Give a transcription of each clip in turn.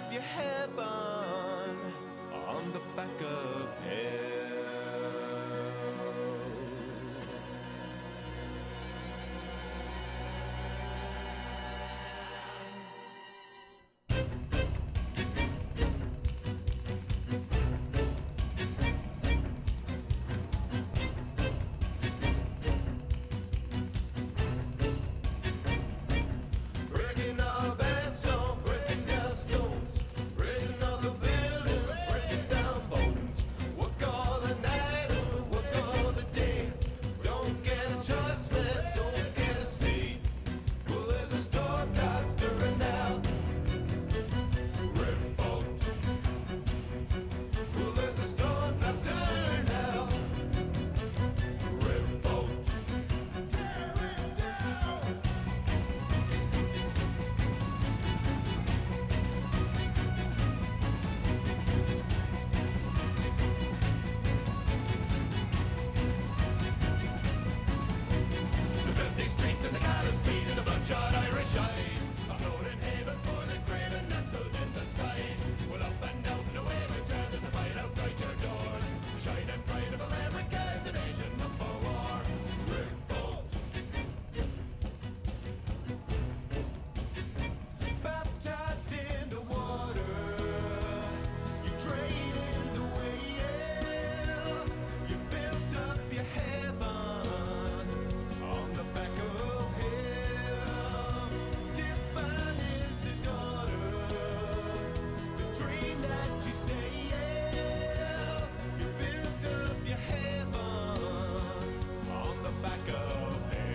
up your heaven on the back of hell. Breaking all beds, so breaking down stones, raising all the buildings, breaking down bones. Work all the night or work all the day. Don't get a choice, man, don't get a say. Well, there's a storm cloud stirring now. Revolt. Well, there's a storm cloud stirring now. Revolt. Tear it down. The filthy streets and the callous feet and the bloodshot Irish eyes. A floating haven for the craven nestled in the skies. Well, up and out and away we turn, there's a fight outside your doors. Shining pride of America is a nation up for war. Revolt. Baptized in the water, you trade in the way. You built up your heaven on the back of hell. Divine is the daughter, the dream that you steal. You built up your heaven on the back of hell.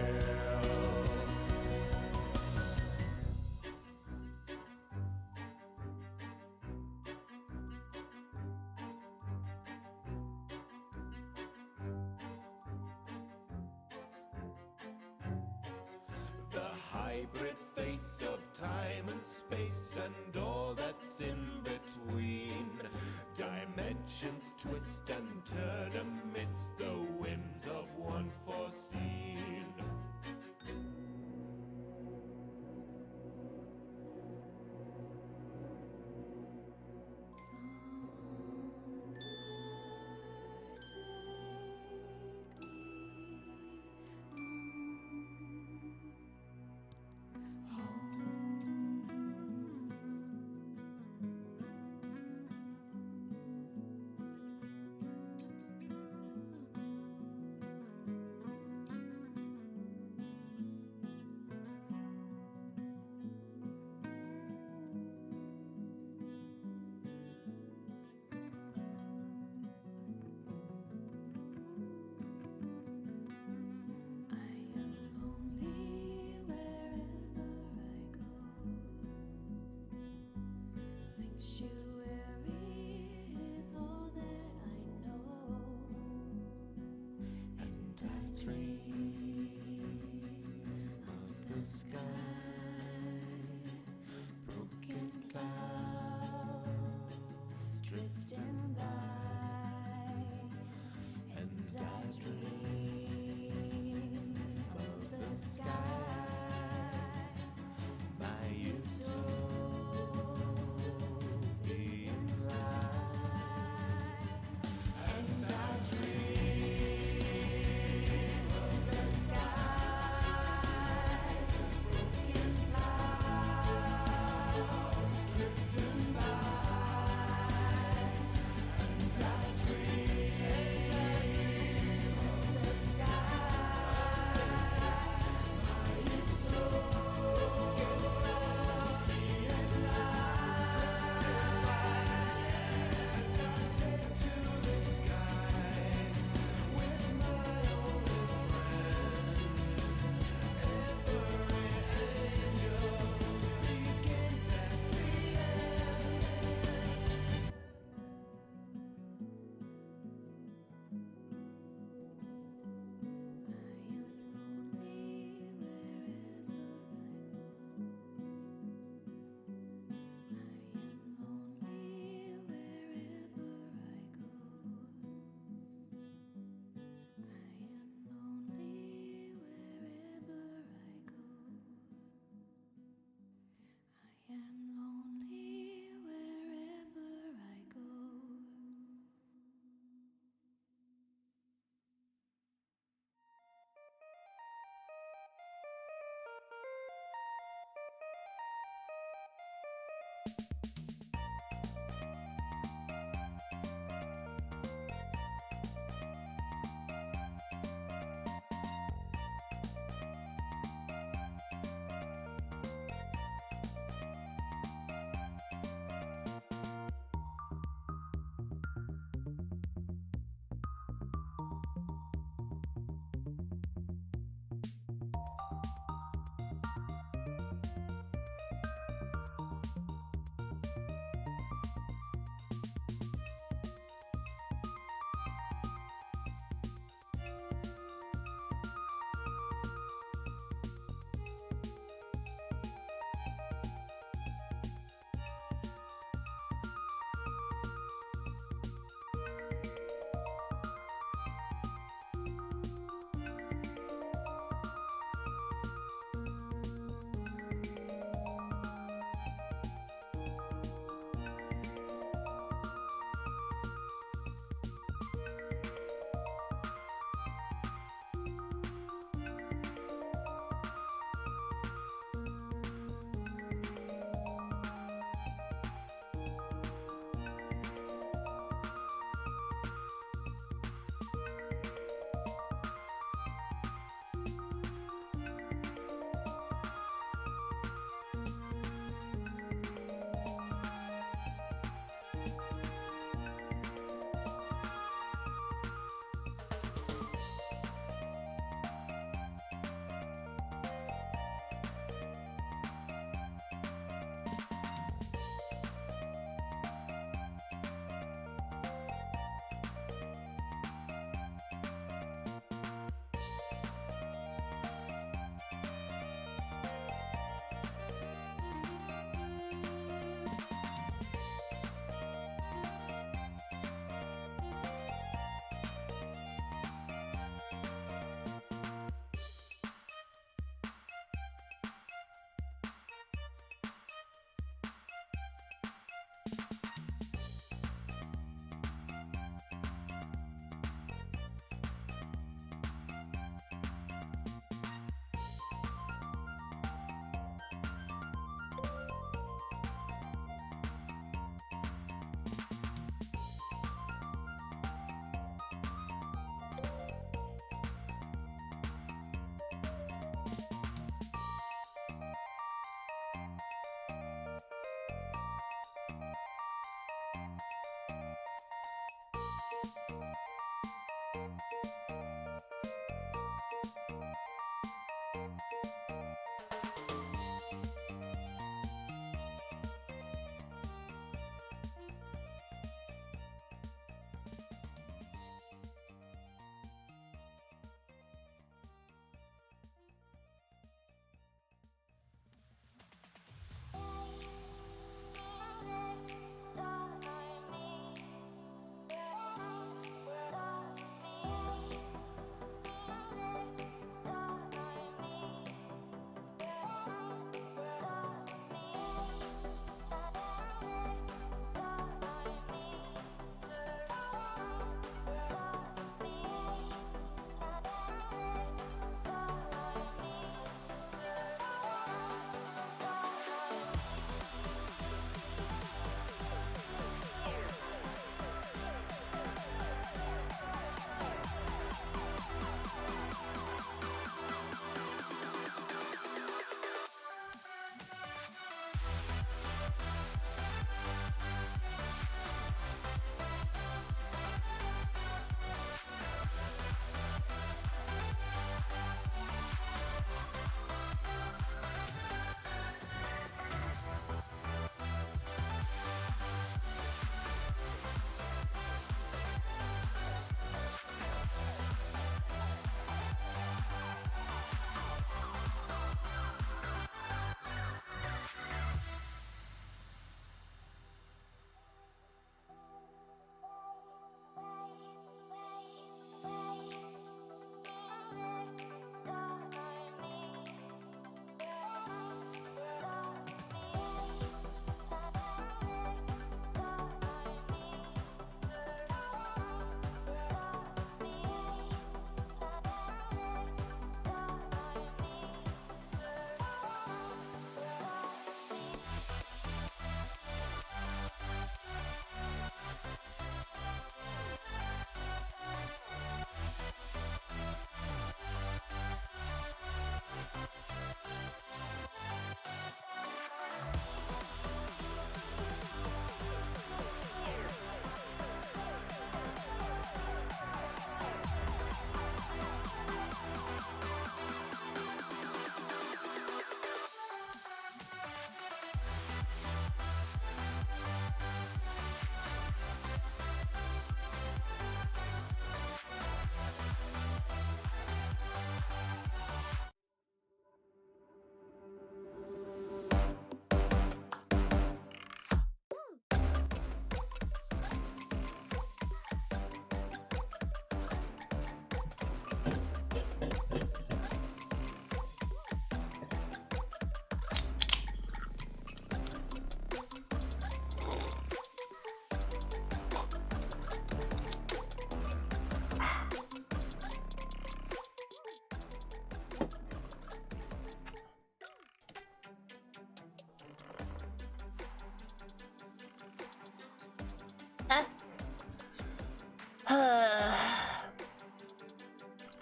The hybrid face of time and space and all that's in between. Dimensions twist and turn amidst the whims of one foreseen.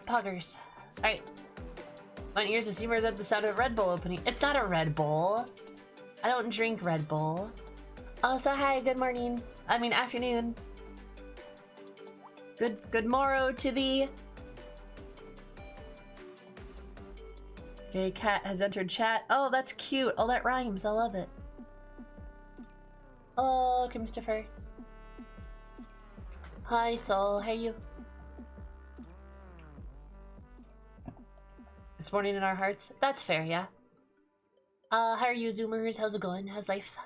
Poggers. Alright. My ears to steamers at the sound of a Red Bull opening. It's not a Red Bull. I don't drink Red Bull. So hi, good morning. I mean afternoon. Good morrow to thee. Okay, cat has entered chat. Oh, that's cute. Oh, that rhymes. I love it. Oh, Christopher. Hi, Soul. How are you? This morning in our hearts. That's fair, yeah. How are you, Zoomers? How's it going? How's life?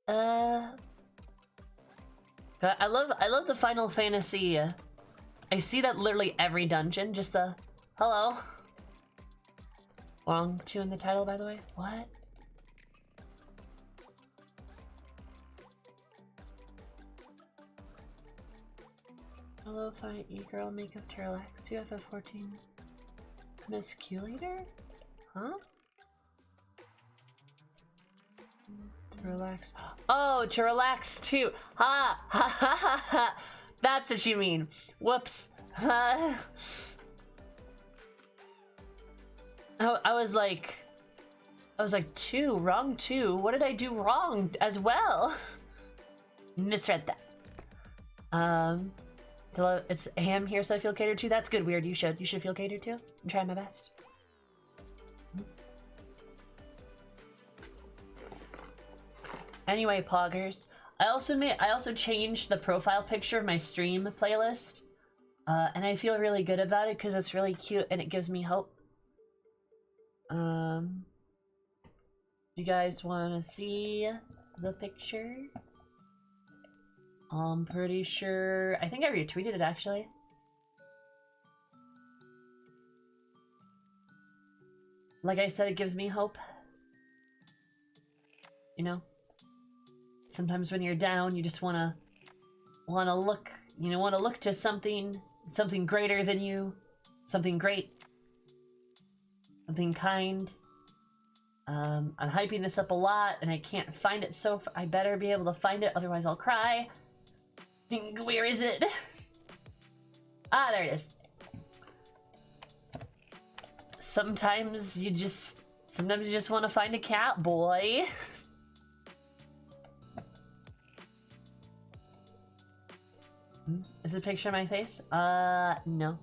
I love the Final Fantasy. I see that literally every dungeon. Just the hello. Wrong 2 in the title, by the way. What? Hello, fight e-girl, makeup to relax. 2FF14. MSQ later? Huh? To relax. Oh, to relax too. Ha ha ha ha ha. That's what you mean. Whoops. I was like 2, wrong 2. What did I do wrong as well? Misread that. So it's ham here, so I feel catered to. That's good. Weird. You should feel catered to. I'm trying my best. Anyway, poggers. I also changed the profile picture of my stream playlist, and I feel really good about it because it's really cute and it gives me hope. You guys want to see the picture? I'm pretty sure. I think I retweeted it actually. Like I said, it gives me hope. You know, sometimes when you're down, you just wanna look. You know, want to look to something greater than you, something great, something kind. I'm hyping this up a lot, and I can't find it, so I better be able to find it, otherwise I'll cry. Where is it? Ah, there it is. Sometimes you just want to find a cat, boy. Is it a picture of my face? No.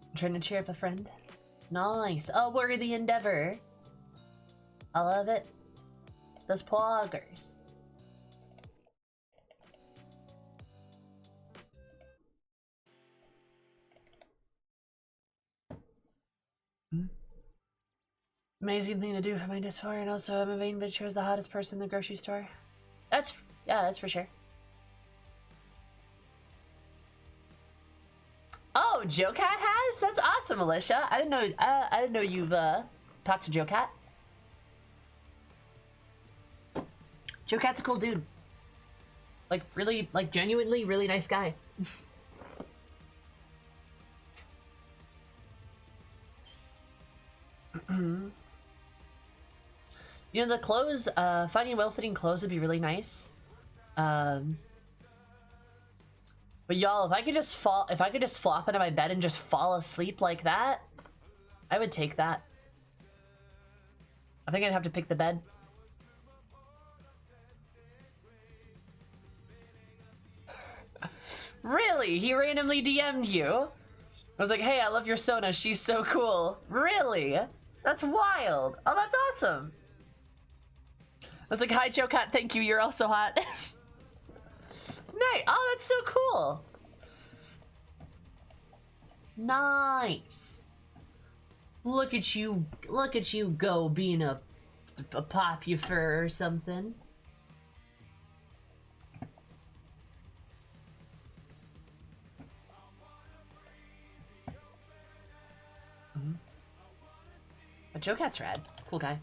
I'm trying to cheer up a friend. Nice. A worthy endeavor. I love it. Those poggers. Amazing thing to do for my dysphoria, and also I'm a vain bitch who is the hottest person in the grocery store. That's for sure. Oh, Joe Cat has? That's awesome, Alicia. I didn't know you've talked to Joe Cat. Joe Cat's a cool dude. Like really, like genuinely really nice guy. You know, the clothes, finding well-fitting clothes would be really nice. But y'all, if I could just flop into my bed and just fall asleep like that, I would take that. I think I'd have to pick the bed. Really? He randomly DM'd you? I was like, hey, I love your Sona. She's so cool. Really? That's wild. Oh, that's awesome. I was like, hi, Joe Cat. Thank you. You're also hot. Nice. Oh, that's so cool. Nice. Look at you go being a popular or something. But Joe Cat's rad. Cool guy.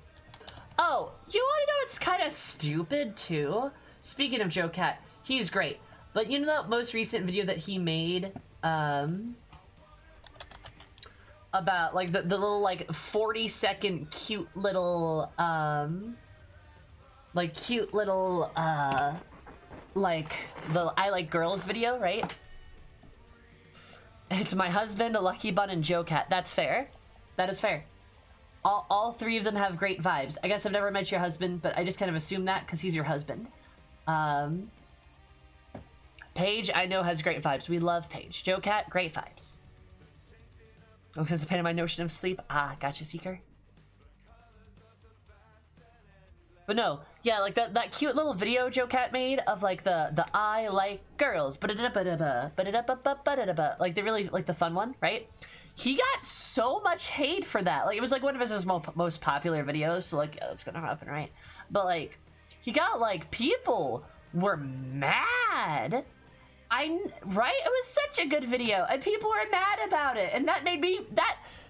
Oh, you want to know what's kind of stupid too? Speaking of Joe Cat, he's great. But you know that most recent video that he made about like the little like 40-second cute little like the I Like Girls video, right? It's my husband, a Lucky Bun, and Joe Cat. That's fair. That is fair. All three of them have great vibes. I guess I've never met your husband, but I just kind of assume that because he's your husband. Paige, I know, has great vibes. We love Paige. Joe Cat, great vibes. Oh, since the pain of my notion of sleep. Ah, gotcha, Seeker. But no, yeah, like that cute little video Joe Cat made of like the I Like Girls, like the really like the fun one, right? He got so much hate for that. Like it was like one of his most popular videos, so like yeah, that's gonna happen, right? But like he got like people were mad. Right? It was such a good video, and people were mad about it, and that made me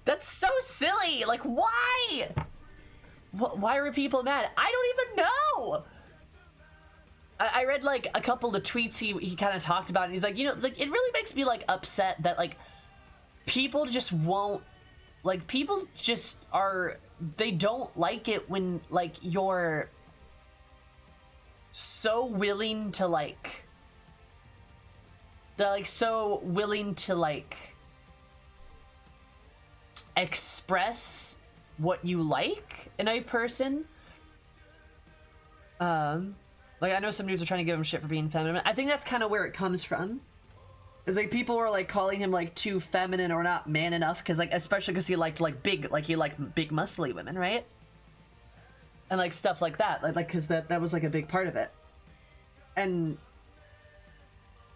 that's so silly. Like why? Why were people mad? I don't even know. I read like a couple of tweets he kind of talked about, and he's like, you know, it's like it really makes me like upset that like people just won't, like people just are, they don't like it when like you're so willing to like, they're like so willing to like express what you like in a person. Like I know some dudes are trying to give him shit for being feminine. I think that's kind of where it comes from. It's like people were like calling him like too feminine or not man enough, because like especially because he liked big muscly women, right? And like stuff like that, like because that was like a big part of it. And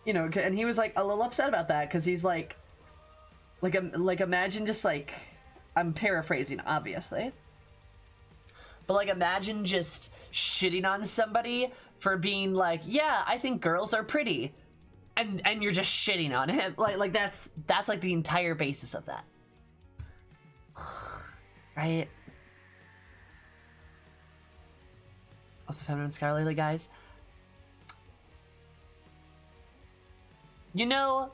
you know, and he was like a little upset about that because he's like imagine just like, I'm paraphrasing obviously, but like imagine just shitting on somebody for being like, yeah, I think girls are pretty, and you're just shitting on him. Like that's like the entire basis of that. Right? Also feminine scholarly guys. You know,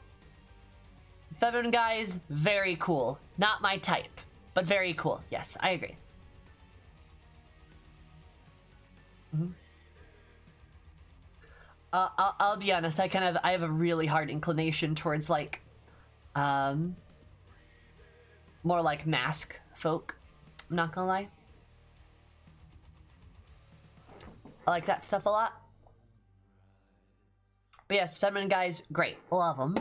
feminine guys, very cool. Not my type, but very cool. Yes, I agree. Mm-hmm. I'll be honest, I have a really hard inclination towards like, more like mask folk. I'm not gonna lie. I like that stuff a lot. But yes, feminine guys, great. Love them.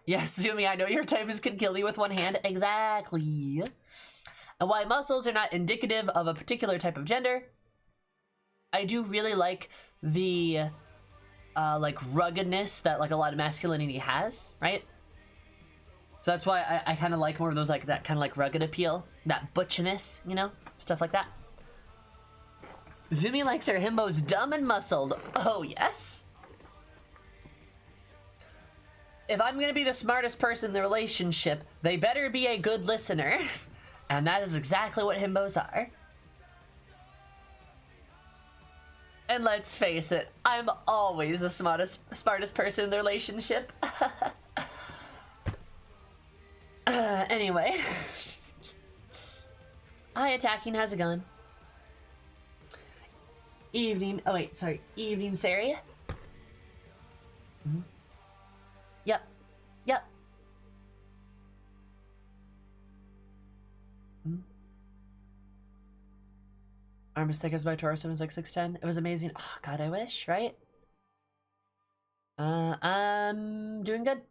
Yes, Zoomie, I know your type is can kill me with one hand. Exactly. And while muscles are not indicative of a particular type of gender, I do really like the like ruggedness that like a lot of masculinity has, right? So that's why I kind of like more of those, like that kind of like rugged appeal, that butchiness, you know, stuff like that. Zoomie likes her himbos dumb and muscled. Oh yes. If I'm gonna be the smartest person in the relationship, they better be a good listener. And that is exactly what himbos are. And let's face it, I'm always the smartest person in the relationship. Anyway. Hi, attacking has a gun. Evening, oh wait, sorry, evening, Sari. Mm-hmm. Yep. Yep. Mm-hmm. Arm as thick as my torso was like 6'10". It was amazing. Oh god, I wish, right? I'm doing good.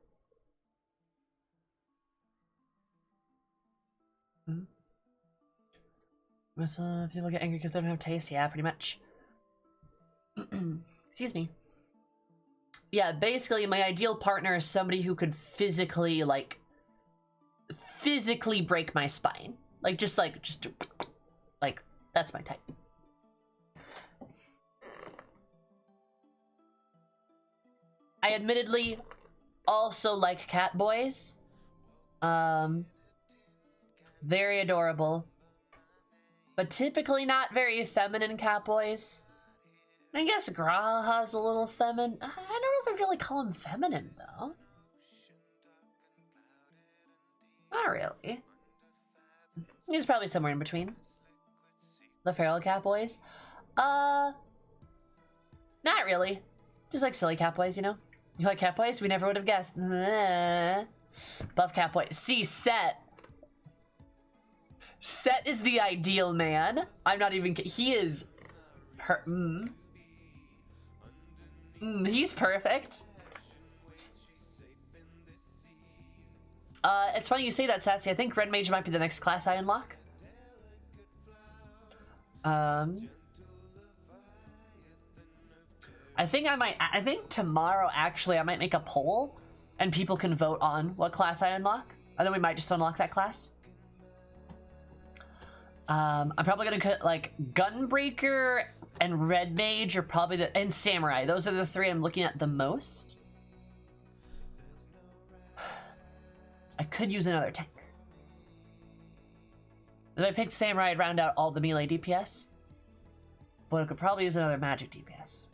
Mm-hmm. Most people get angry because they don't have taste. Yeah, pretty much. Excuse me. Yeah, basically my ideal partner is somebody who could physically break my spine. Like just that's my type. I admittedly also like cat boys. Very adorable. But typically not very feminine cat boys. I guess Graha's a little feminine. I don't know if I'd really call him feminine, though. Not really. He's probably somewhere in between. The feral cat boys. Not really. Just like silly cat boys, you know? You like cat boys? We never would have guessed. Buff cat boy. See, Set. Set is the ideal man. I'm not even... He is... he's perfect. It's funny you say that, Sassy. I think Red Mage might be the next class I unlock. I think tomorrow, actually, I might make a poll and people can vote on what class I unlock. And then we might just unlock that class. I'm probably gonna cut like Gunbreaker and Red Mage are probably and Samurai. Those are the three I'm looking at the most. I could use another tank. If I picked Samurai, I'd round out all the melee DPS. But I could probably use another magic DPS.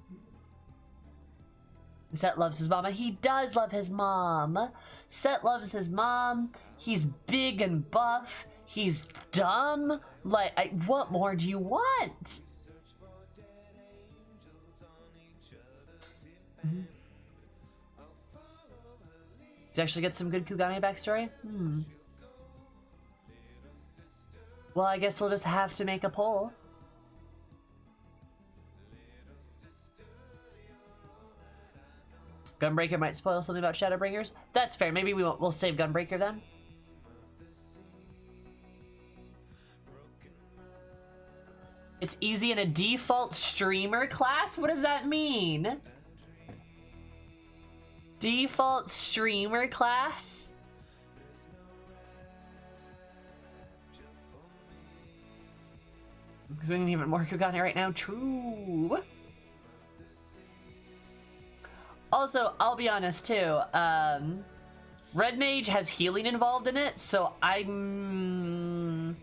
Set loves his mama. He does love his mom. Set loves his mom. He's big and buff. He's dumb. Like, what more do you want? Does he actually get some good Kugane backstory? Well, I guess we'll just have to make a poll. Gunbreaker might spoil something about Shadowbringers. That's fair. Maybe we'll save Gunbreaker then. It's easy in a default streamer class? What does that mean? Default streamer class? Because we need even more Kugane right now. True. Also, I'll be honest too. Red Mage has healing involved in it, so I'm...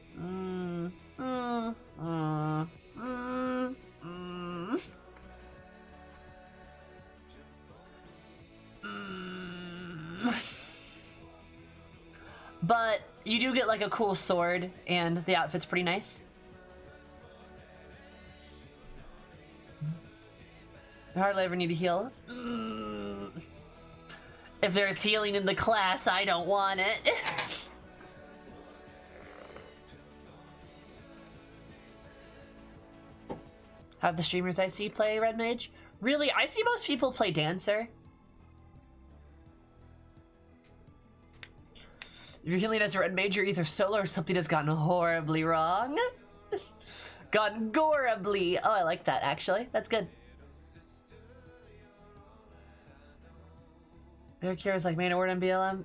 But you do get like a cool sword, and the outfit's pretty nice. I hardly ever need to heal. If there's healing in the class, I don't want it. Have the streamers I see play Red Mage? Really, I see most people play Dancer. If you're healing as a Red Mage, you're either solo or something has gotten horribly wrong. Gotten gorably. Oh, I like that, actually. That's good. Your cure is like main word in BLM.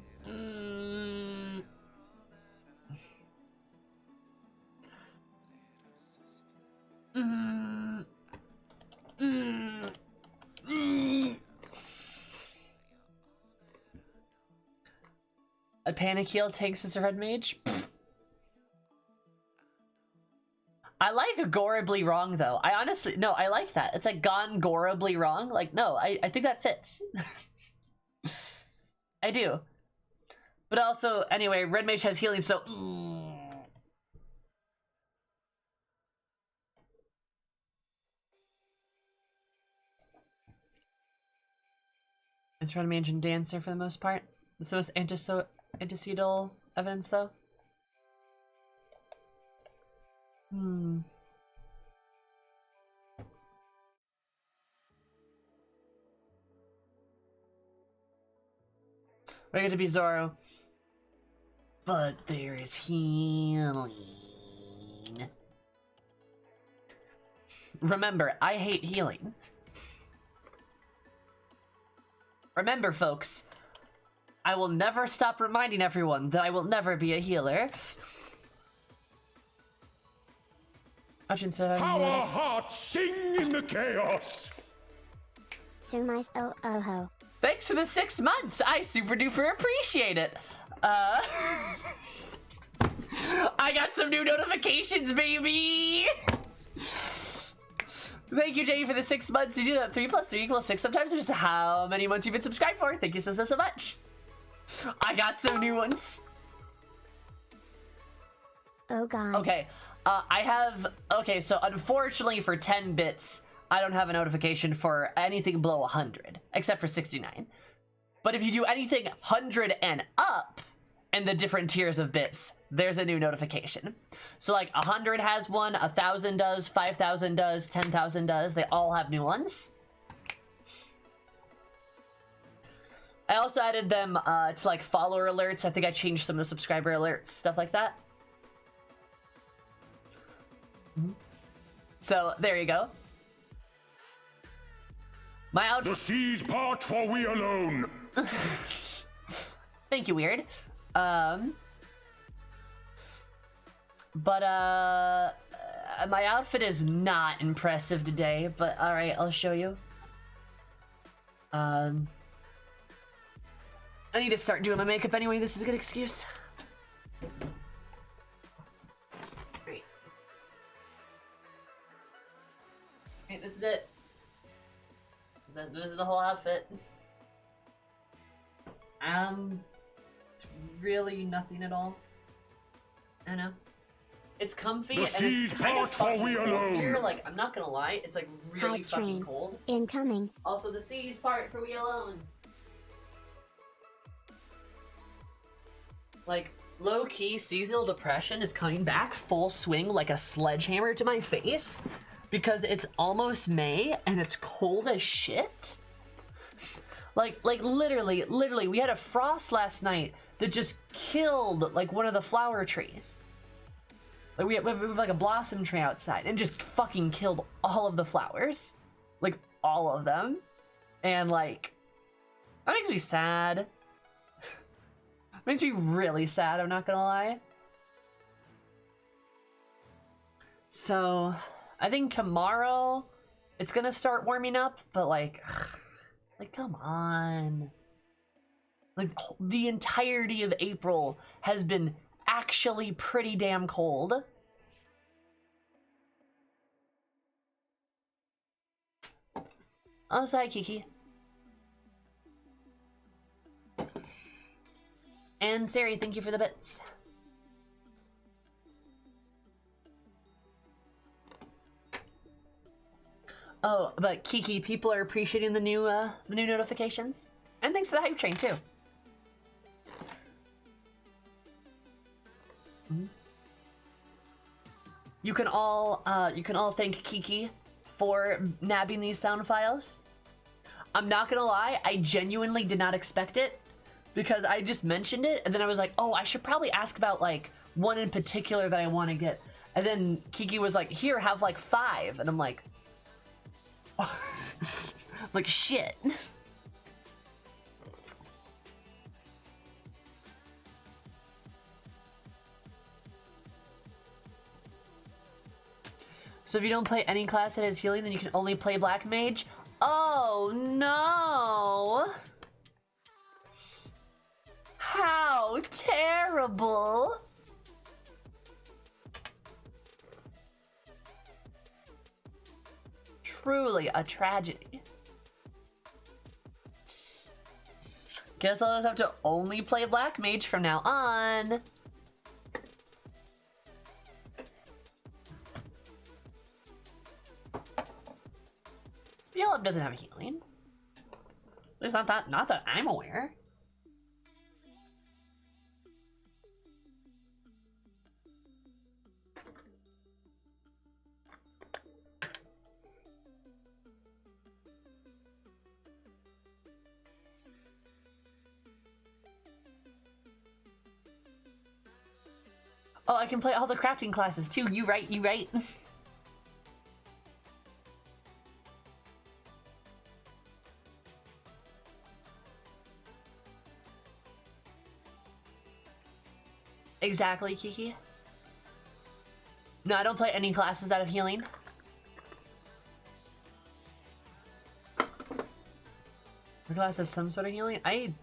A panic heal takes as a Red Mage? Pfft. I like gorably wrong though. I honestly, no, I like that. It's like gone gorably wrong. Like, no, I think that fits. I do. But also, anyway, Red Mage has healing, so... It's Red Mage and Dancer for the most part. It's the most antecedal evidence, though. We're going to be Zoro. But there is healing. Remember, I hate healing. Remember, folks, I will never stop reminding everyone that I will never be a healer. Our hearts sing in the chaos. Surmise ho. Thanks for the 6 months. I super duper appreciate it. I got some new notifications, baby. Thank you, Jay, for the 6 months. Did you do that? 3 + 3 = 6. Sometimes it's just how many months you've been subscribed for. Thank you so much. I got some new ones. Oh god. Okay, I have... Okay, so unfortunately for 10 bits, I don't have a notification for anything below 100, except for 69. But if you do anything 100 and up, and the different tiers of bits, there's a new notification. So like 100 has one, 1,000 does, 5,000 does, 10,000 does. They all have new ones. I also added them to like follower alerts. I think I changed some of the subscriber alerts, stuff like that. So there you go. My outfit. The seas part for we alone. Thank you, Weird. But my outfit is not impressive today, but alright, I'll show you. I need to start doing my makeup anyway, this is a good excuse. Great. Okay, this is it. This is the whole outfit. It's really nothing at all. I don't know. It's comfy and it's kind of fucking cold here. Like, I'm not gonna lie, it's like really Hype fucking train. cold. Incoming. Also, the seas part for we alone. Like, low-key seasonal depression is coming back full swing like a sledgehammer to my face because it's almost May and it's cold as shit. Like literally, we had a frost last night that just killed like one of the flower trees. Like we have like a blossom tree outside and just fucking killed all of the flowers, like all of them, and like that makes me sad. It makes me really sad. I'm not gonna lie. So I think tomorrow it's gonna start warming up, but like come on. Like the entirety of April has been actually pretty damn cold. Oh, sorry, Kiki. And Sari, thank you for the bits. Oh, but Kiki, people are appreciating the new notifications, and thanks to the hype train too. You can all thank Kiki for nabbing these sound files. I'm not gonna lie, I genuinely did not expect it because I just mentioned it, and then I was like, oh, I should probably ask about like one in particular that I want to get, and then Kiki was like, here, have like 5, and I'm like. Like shit. So if you don't play any class that has healing, then you can only play Black Mage? Oh no! How terrible! Truly a tragedy. Guess I'll just have to only play Black Mage from now on. Yellow doesn't have healing. It's not that I'm aware. Oh, I can play all the crafting classes too. You right, you right. Exactly, Kiki. No, I don't play any classes that have healing. My class has some sort of healing. Red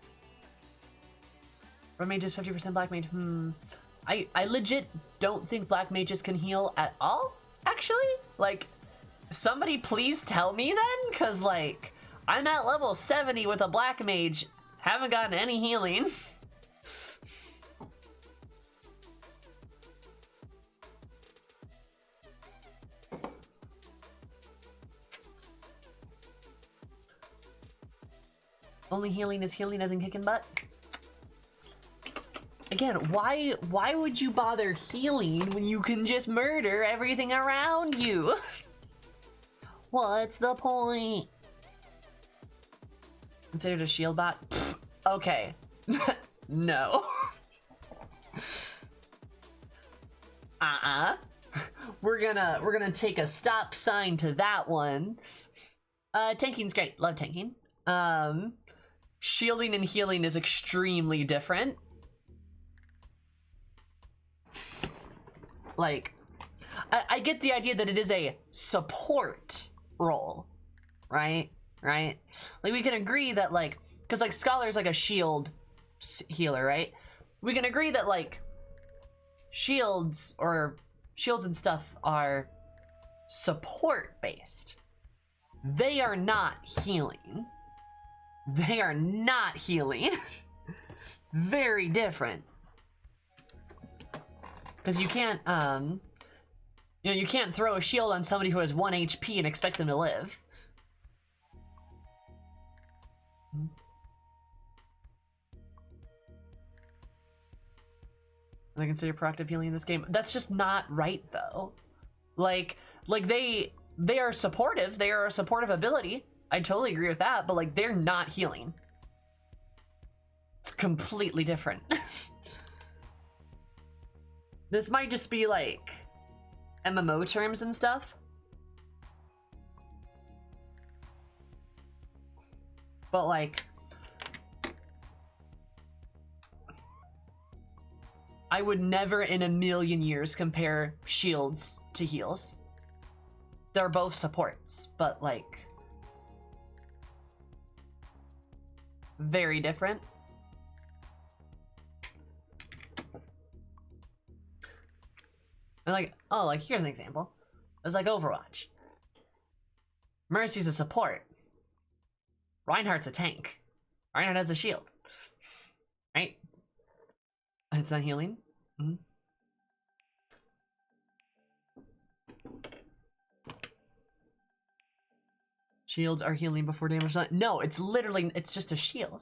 mage is 50% black mage. I legit don't think black mages can heal at all, actually. Like, somebody please tell me then, because, like, I'm at level 70 with a black mage, haven't gotten any healing. Only healing is healing, as in kicking butt. Again, why would you bother healing when you can just murder everything around you? What's the point? Considered a shield bot? Pfft, okay. No. We're gonna take a stop sign to that one. Tanking's great. Love tanking. Shielding and healing is extremely different. Like, I get the idea that it is a support role, right? Right? Like, we can agree that, like, because, like, Scholar's like a shield healer, right? We can agree that, like, shields and stuff are support-based. They are not healing. They are not healing. Very different. Because you can't, you can't throw a shield on somebody who has 1 HP and expect them to live. I consider proactive healing in this game. That's just not right, though. Like they are supportive. They are a supportive ability. I totally agree with that, but like they're not healing. It's completely different. This might just be like MMO terms and stuff. But like, I would never in a million years compare shields to heals. They're both supports, but like very different. And like, oh, like here's an example. It's like Overwatch. Mercy's a support. Reinhardt's a tank. Reinhardt has a shield. Right? It's not healing. Mm-hmm. Shields are healing before damage. No, it's literally, it's just a shield.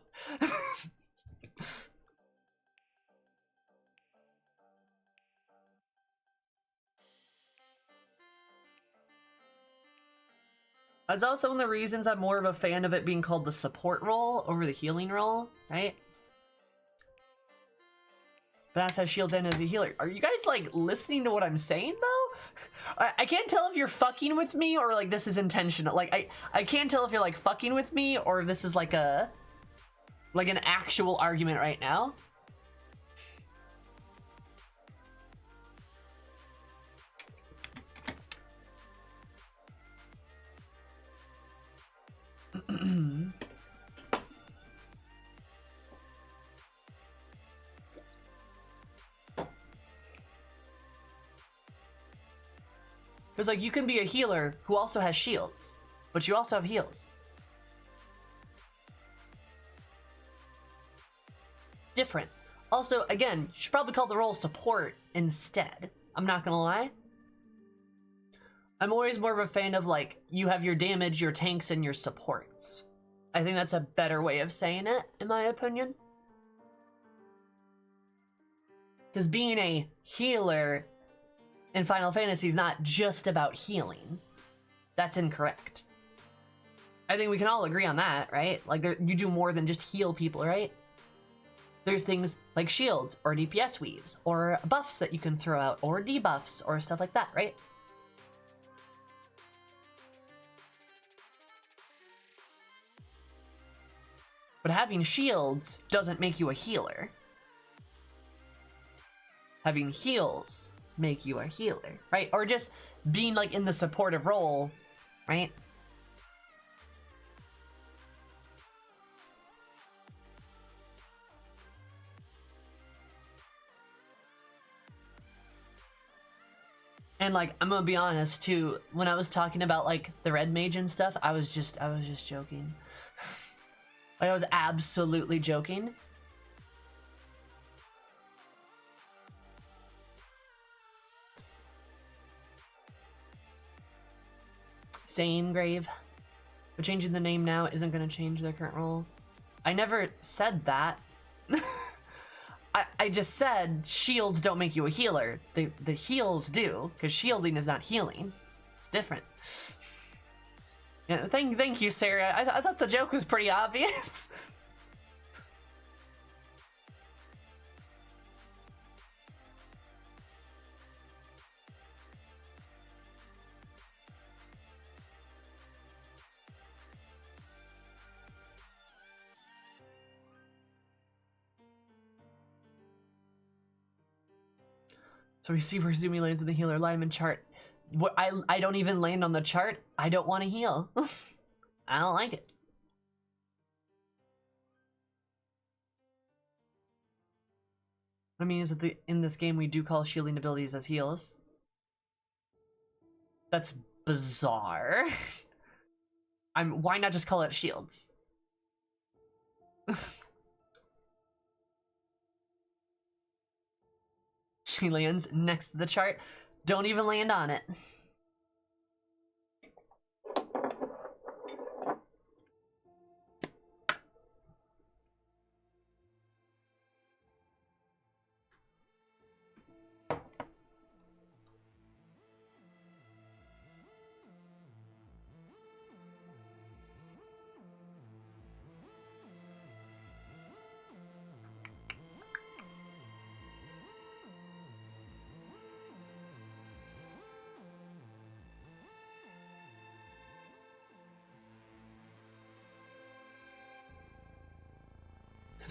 That's also one of the reasons I'm more of a fan of it being called the support role over the healing role, right? But that's how shields end as a healer. Are you guys like listening to what I'm saying though? I can't tell if you're fucking with me or like this is intentional. Like I can't tell if you're like fucking with me or if this is like an actual argument right now. Because like you can be a healer who also has shields, but you also have heals. Different. Also, again, you should probably call the role support instead. I'm not gonna lie. I'm always more of a fan of like, you have your damage, your tanks, and your supports. I think that's a better way of saying it, in my opinion. Because being a healer in Final Fantasy is not just about healing. That's incorrect. I think we can all agree on that, right? Like, you do more than just heal people, right? There's things like shields, or DPS weaves, or buffs that you can throw out, or debuffs, or stuff like that, right? But having shields doesn't make you a healer. Having heals make you a healer, right? Or just being like in the supportive role, right? And like, I'm gonna be honest too, when I was talking about like the red mage and stuff, I was just joking. Like, I was absolutely joking. Same grave. But changing the name now isn't going to change their current role. I never said that. I just said shields don't make you a healer. The heals do, because shielding is not healing. It's different. Yeah, thank you, Sarah. I thought the joke was pretty obvious. So we see where Zoomy lands in the healer alignment chart. What I don't even land on the chart. I don't want to heal. I don't like it. What I mean is that in this game we do call shielding abilities as heals. That's bizarre. Why not just call it shields? She lands next to the chart. Don't even land on it.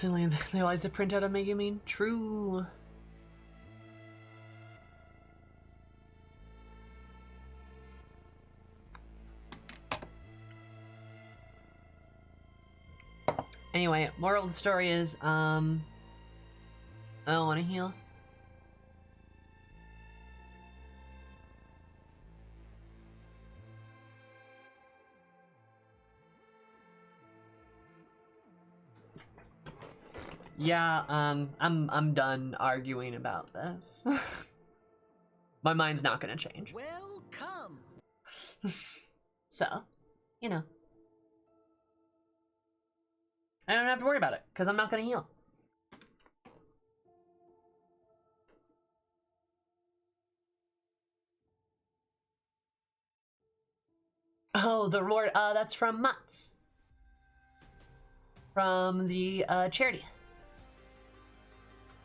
They realize the printout of Megumin. True. Anyway, moral of the story is, I don't want to heal. Yeah, I'm done arguing about this. My mind's not gonna change. Welcome. So, you know. I don't have to worry about it, because I'm not gonna heal. Oh, the reward, that's from Mats. From the charity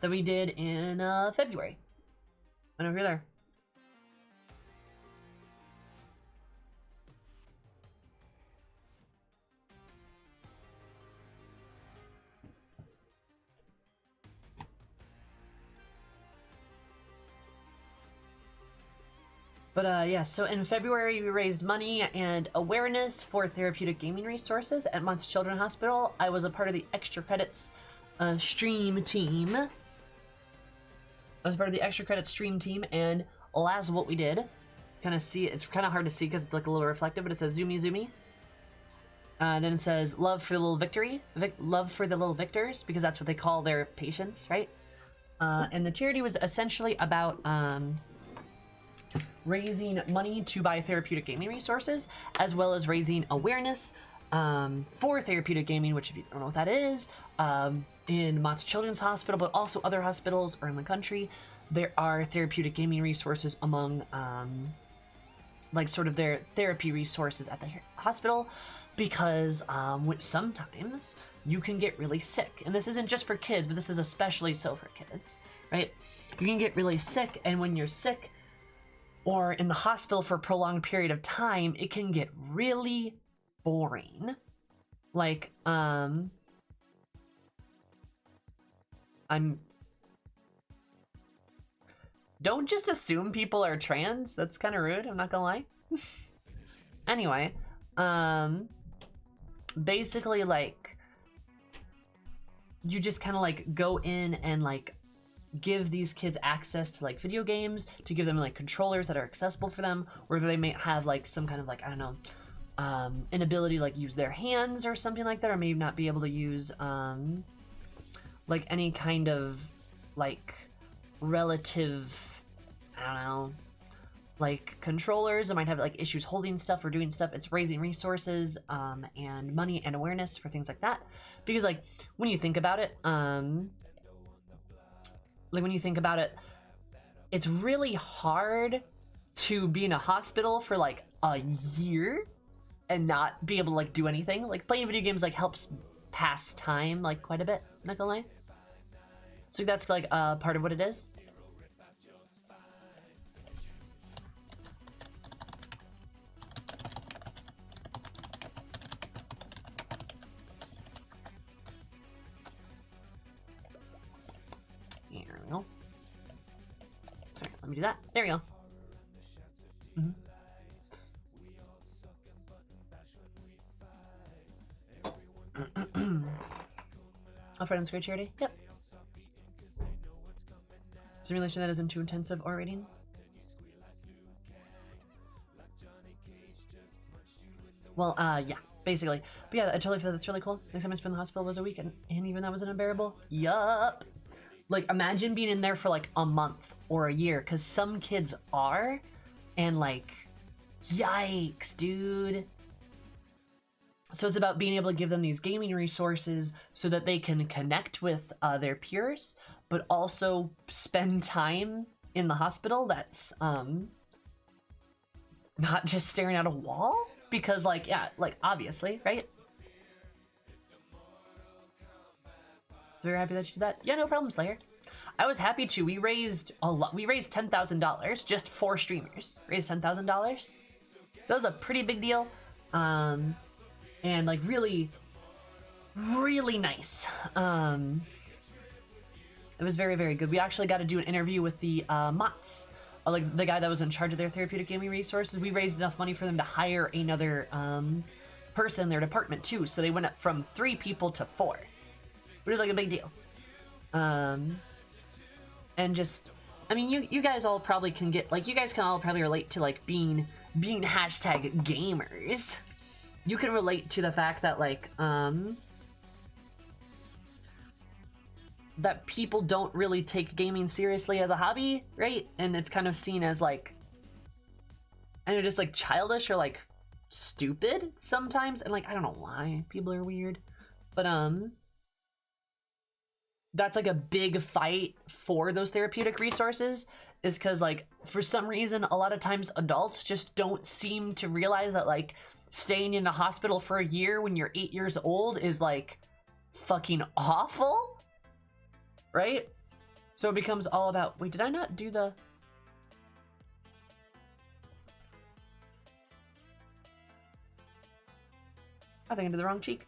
that we did in February. Went over there. But yeah, so in February we raised money and awareness for therapeutic gaming resources at Mott's Children's Hospital. I was a part of the extra credits stream team. I was part of the extra credits stream team, and alas, what we did, kind of see, it's kind of hard to see because it's like a little reflective, but it says Zoomizoomi. Then it says love for the little victory, love for the little victors, because that's what they call their patients, right? And the charity was essentially about raising money to buy therapeutic gaming resources, as well as raising awareness for therapeutic gaming, which if you don't know what that is, in Mott's Children's Hospital, but also other hospitals around the country, there are therapeutic gaming resources among like sort of their therapy resources at the hospital, because sometimes you can get really sick, and this isn't just for kids, but this is especially so for kids, right? You can get really sick, and when you're sick or in the hospital for a prolonged period of time, it can get really boring. Like, don't just assume people are trans. That's kind of rude, I'm not gonna lie. Anyway, basically, like, you just kind of like go in and like give these kids access to like video games, to give them like controllers that are accessible for them, or they may have like some kind of like, I don't know, inability to like use their hands or something like that, or maybe not be able to use like any kind of like relative, I don't know, like controllers that might have like issues holding stuff or doing stuff. It's raising resources and money and awareness for things like that. Because like when you think about it, it's really hard to be in a hospital for like a year and not be able to like do anything. Like playing video games like helps pass time like quite a bit, not gonna lie. So that's like part of what it is. There we go. Sorry, let me do that. There we go. A friend and square charity? Yep. Simulation that isn't too intensive or rating? Well, yeah, basically. But yeah, I totally feel that's really cool. Next time I spent in the hospital was a week, and even that wasn't unbearable. Yup. Like, imagine being in there for like a month or a year, because some kids are, and like, yikes, dude. So it's about being able to give them these gaming resources so that they can connect with their peers, but also spend time in the hospital that's not just staring at a wall. Because like, yeah, like obviously, right? So you're happy that you did that? Yeah, no problem, Slayer. I was happy to. We raised a lot. We raised $10,000 just for streamers. Raised $10,000. So that was a pretty big deal. And like really, really nice. It was very, very good. We actually got to do an interview with the Mots, like the guy that was in charge of their therapeutic gaming resources. We raised enough money for them to hire another person in their department too. So they went up from 3 people to 4, which is like a big deal. And just, I mean, you guys all probably can get, like, you guys can all probably relate to like being hashtag gamers. You can relate to the fact that like that people don't really take gaming seriously as a hobby, right? And it's kind of seen as like, I know, just like childish or like stupid sometimes. And like, I don't know why people are weird, but that's like a big fight for those therapeutic resources, is because like for some reason a lot of times adults just don't seem to realize that like staying in a hospital for a year when you're 8 years old is like fucking awful, right? So it becomes all about, wait, did I not do the... I think I did the wrong cheek.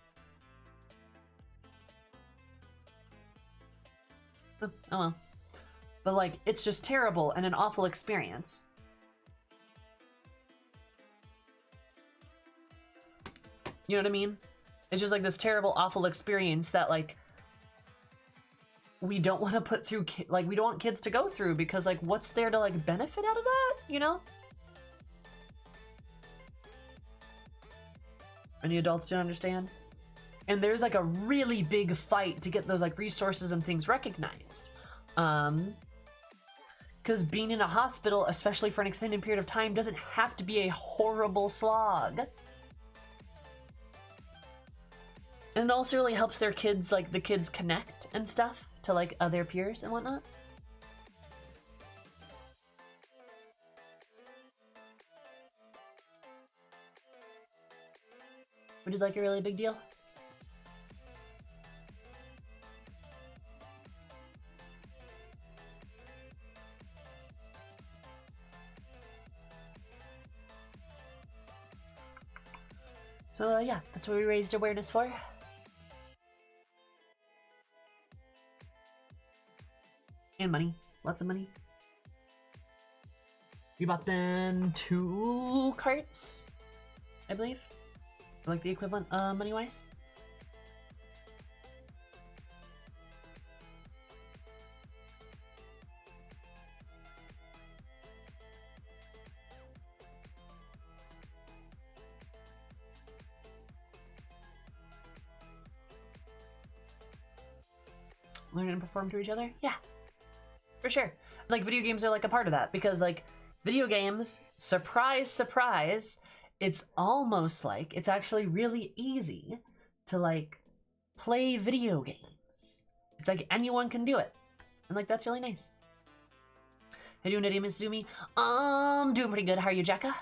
Oh well. But like, it's just terrible and an awful experience. You know what I mean? It's just like this terrible, awful experience that like we don't want to put through, like we don't want kids to go through, because like what's there to like benefit out of that, you know? Any adults don't understand? And there's like a really big fight to get those like resources and things recognized. Because being in a hospital, especially for an extended period of time, doesn't have to be a horrible slog. And it also really helps their kids, like the kids connect and stuff to like other peers and whatnot. Which is like a really big deal. So yeah, that's what we raised awareness for. And money. Lots of money. We bought them 2 carts, I believe. Like the equivalent money-wise. Learn and perform to each other? Yeah. For sure. Like video games are like a part of that, because like video games, surprise, surprise, it's almost like it's actually really easy to like play video games. It's like anyone can do it. And like that's really nice. How you doing today, MSQ? Doing pretty good. How are you, Jacka?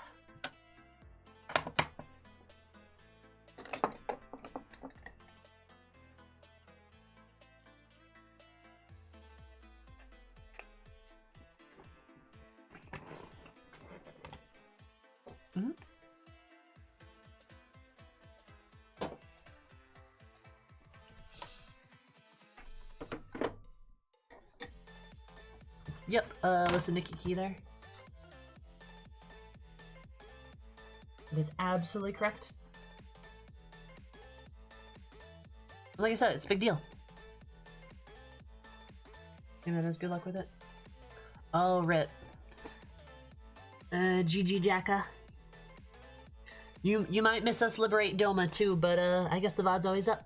Yep, listen to Kiki there. It is absolutely correct. Like I said, it's a big deal. Maybe that is good luck with it. Oh, rip. GG Jacka. You might miss us liberate Doma too, but I guess the VOD's always up.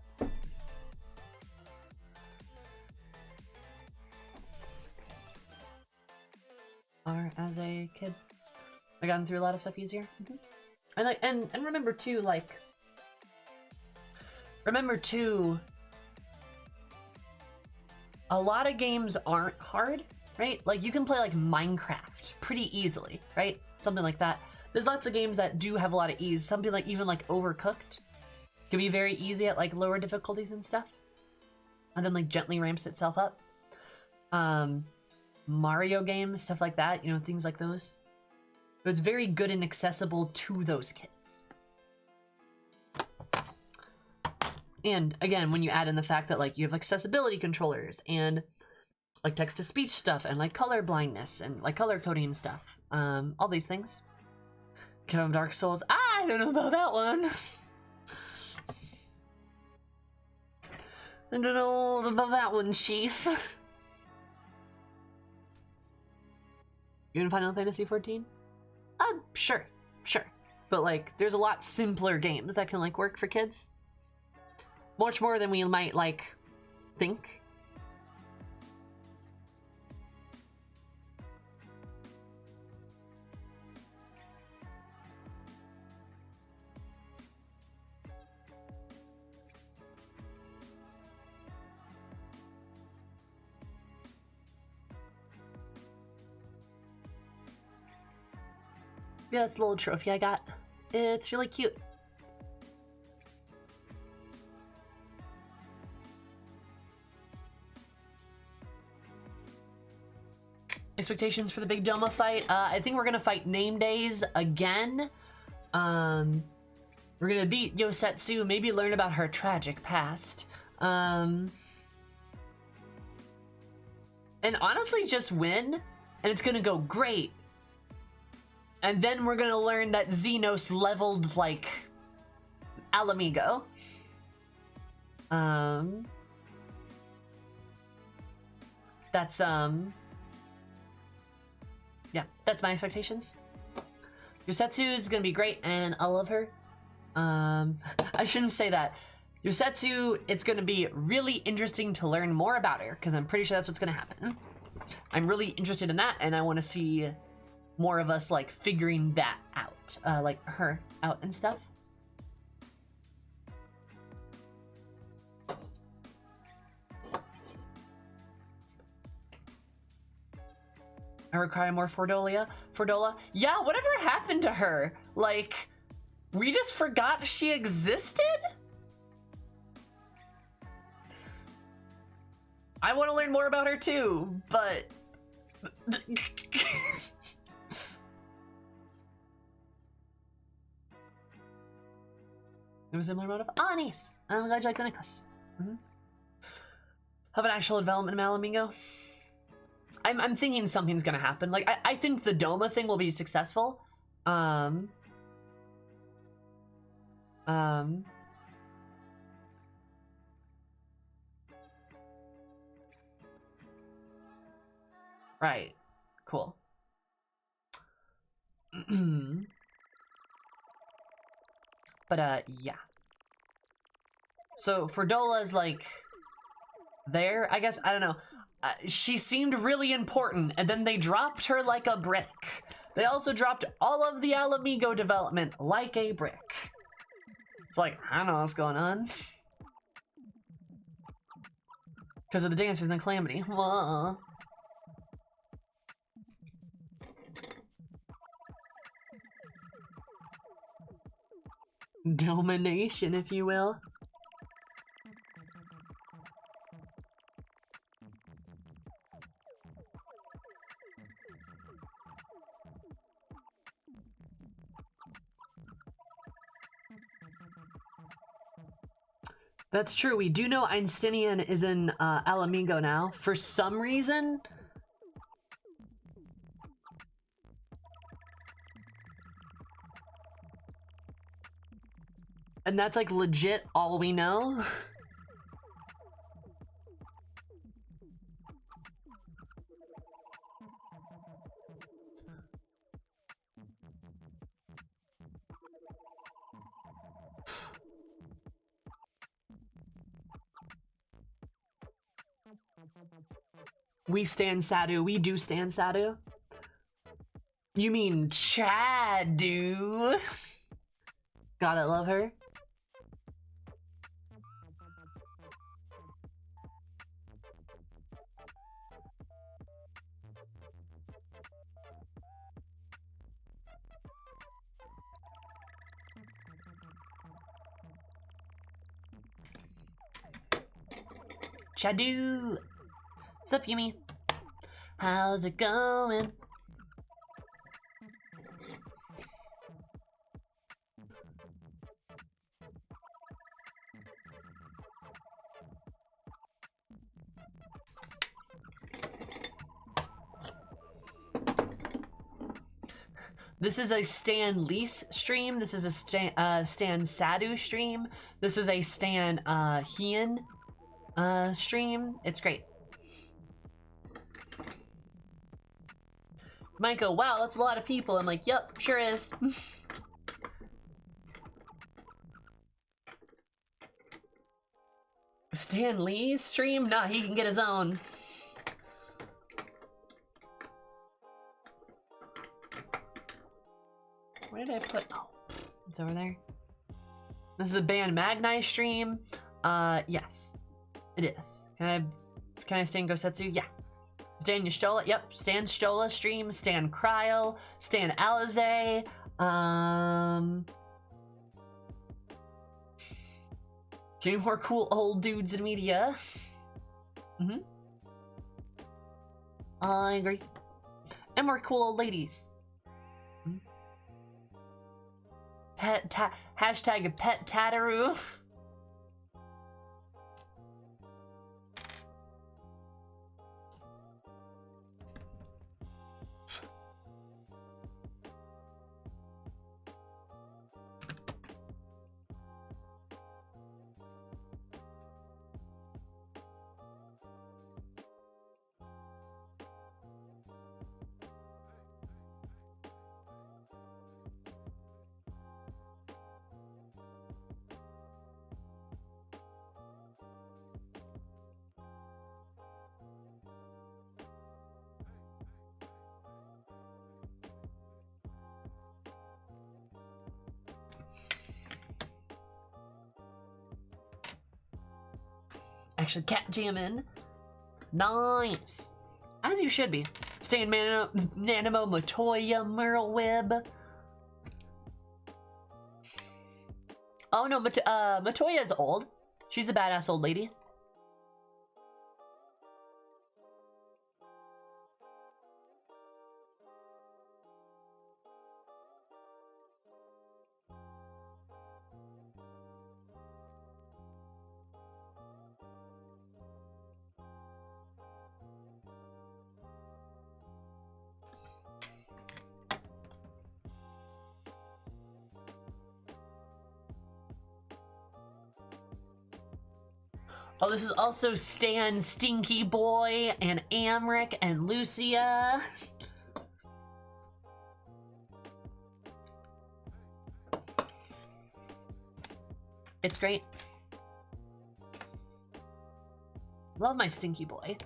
Or as a kid, I gotten through a lot of stuff easier. And like, and remember too, like, a lot of games aren't hard, right? Like you can play like Minecraft pretty easily, right? Something like that. There's lots of games that do have a lot of ease. Something like even like Overcooked can be very easy at like lower difficulties and stuff, and then like gently ramps itself up. Mario games, stuff like that, you know, things like those. So it's very good and accessible to those kids. And again, when you add in the fact that like you have accessibility controllers and like text-to-speech stuff and like color blindness and like color coding and stuff, all these things. Kingdom of Dark Souls, I don't know about that one. I don't know about that one, Chief. You in Final Fantasy 14? Sure. But like, there's a lot simpler games that can like work for kids. Much more than we might like think. Yeah, it's a little trophy I got. It's really cute. Expectations for the big Doma fight? I think we're gonna fight Name Days again. We're gonna beat Yosetsu, maybe learn about her tragic past. And honestly, just win, and it's gonna go great. And then we're gonna learn that Xenos leveled, like, Alamigo. That's, yeah, that's my expectations. Yosetsu is gonna be great, and I love her. I shouldn't say that. Yosetsu, it's gonna be really interesting to learn more about her, because I'm pretty sure that's what's gonna happen. I'm really interested in that, and I want to see more of us like figuring that out, like her out and stuff. I require more Fordola. Yeah, whatever happened to her? Like, we just forgot she existed? I want to learn more about her too, but it was a similar motive. Ah, nice. I'm glad you like the necklace. Have an actual development in Malamingo? I'm thinking something's gonna happen. Like, I think the Doma thing will be successful. Right. Cool. But, yeah. So, Ferdola's, like, there, I guess? I don't know. She seemed really important, and then they dropped her like a brick. They also dropped all of the Alamigo development like a brick. It's like, I don't know what's going on. Because of the Dancers and the Calamity. Whoa. Domination, if you will. That's true. We do know Einsteinian is in Alamingo now. For some reason. And that's like legit all we know. We stand Sadu. We do stand Sadu. You mean Chadu? Gotta love her. Chadu. What's up, Yumi? How's it going? This is a Stan Lease stream. This is a Stan Sadu stream. This is a Stan Hien stream. It's great. Might go, wow, that's a lot of people. I'm like, yep, sure is. Stan Lee's stream? Nah, he can get his own. Where did I put? Oh, it's over there. This is a band Magnai stream. Yes, it is. Can I Stan Gosetsu? Yeah. Stan Stola, yep. Stan Stola stream. Stan Cryle. Stan Alize. Getting more cool old dudes in media. I agree. And more cool old ladies. Hashtag pet Tataru. Actually, cat jamming. Nice. As you should be. Stan Nanimo, Matoya, Merle Webb. Oh no, Matoya is old. She's a badass old lady. Oh, this is also Stan Stinky Boy and Amric and Lucia. It's great. Love my Stinky Boy.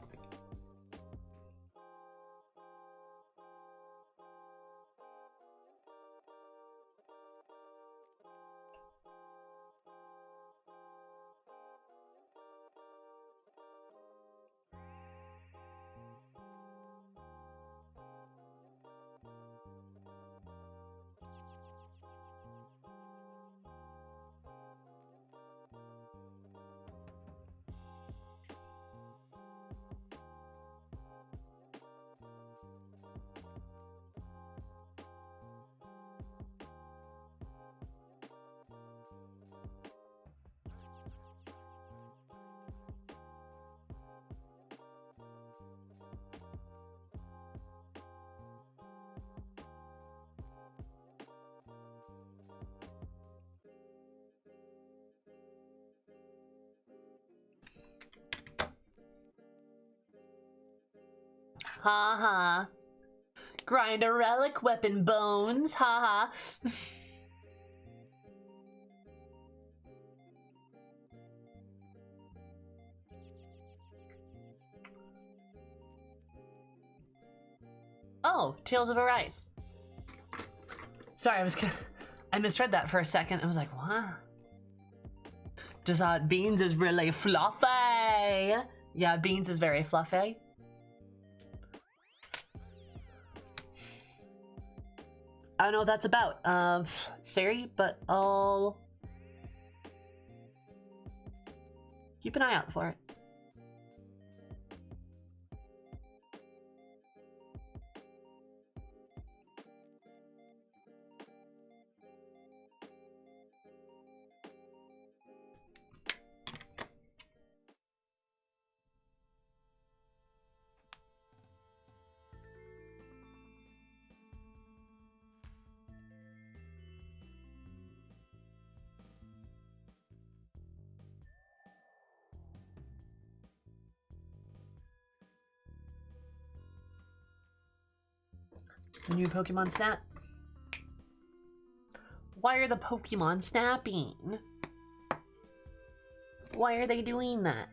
Ha ha. Grind a relic weapon bones. Ha ha. Oh, Tales of Arise. Sorry, I misread that for a second. I was like, what? Just thought Beans is really fluffy. Yeah, Beans is very fluffy. I don't know what that's about, Siri, but I'll keep an eye out for it. The new Pokemon Snap. Why are the Pokemon snapping? Why are they doing that?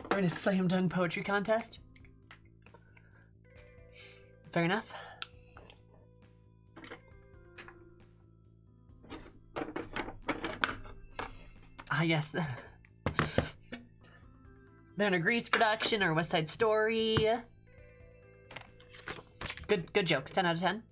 We're in a slam dunk poetry contest. Fair enough. Ah, yes. They're in a Grease production or West Side Story. Good jokes. 10 out of 10.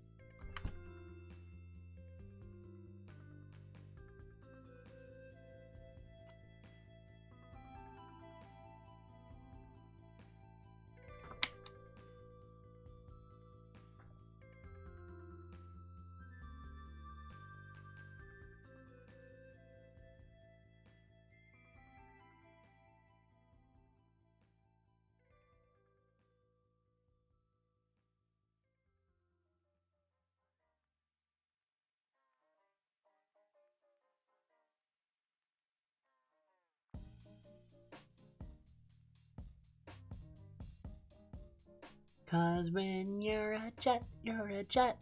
Cause when you're a jet, you're a jet.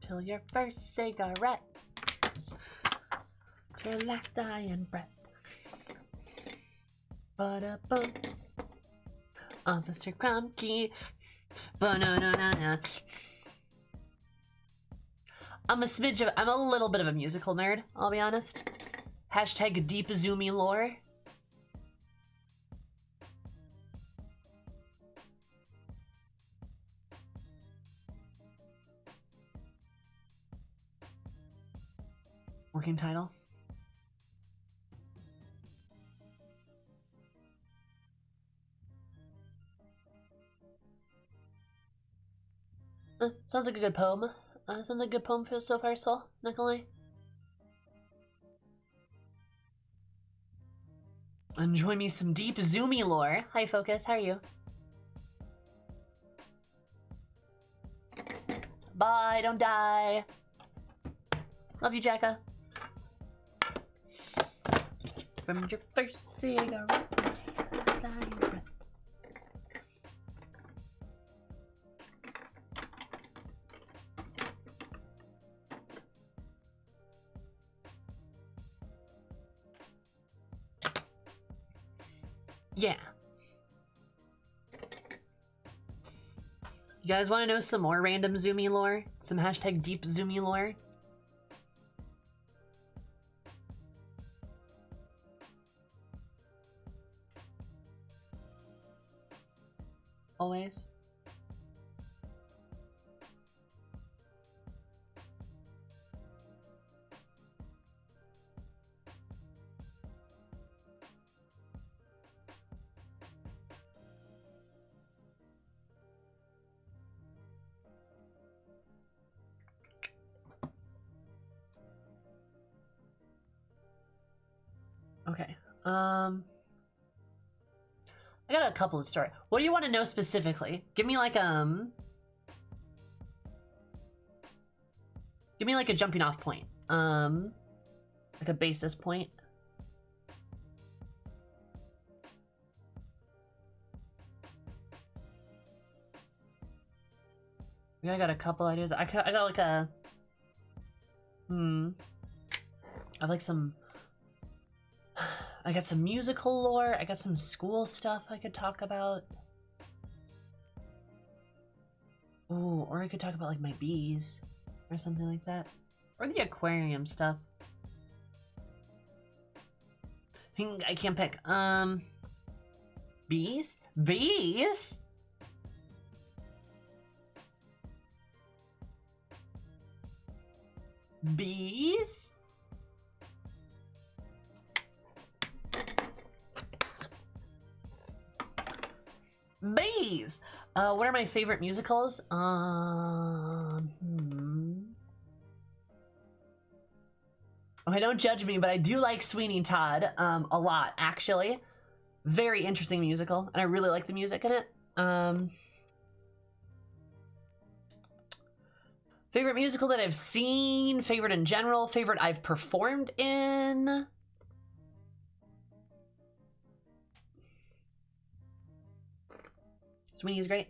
Till your first cigarette. Your last dying breath. Ba-da-boom. Officer Crumkey. Ba-na-na-na-na. I'm a little bit of a musical nerd, I'll be honest. Hashtag deep Zoomie lore. Working title. Sounds like a good poem. Sounds like a good poem for so far, Soul. Not gonna lie. Enjoy me some deep Zoomie lore. Hi, Focus. How are you? Bye. Don't die. Love you, Jacka. From your first cigarette. Yeah. You guys want to know some more random Zoomie lore? Some hashtag deep Zoomie lore? Always. Okay. I got a couple of stories. What do you want to know specifically? Give me like a jumping off point. Like a basis point. Yeah, I got a couple ideas. I got like a I have like some. I got some musical lore. I got some school stuff I could talk about. Ooh, or I could talk about like my bees or something like that. Or the aquarium stuff. I can't pick. Bees? Bees? Bees? Bees! What are my favorite musicals? Okay, don't judge me, but I do like Sweeney Todd a lot, actually. Very interesting musical, and I really like the music in it. Favorite musical that I've seen, favorite in general, favorite I've performed in. Sweeney is great.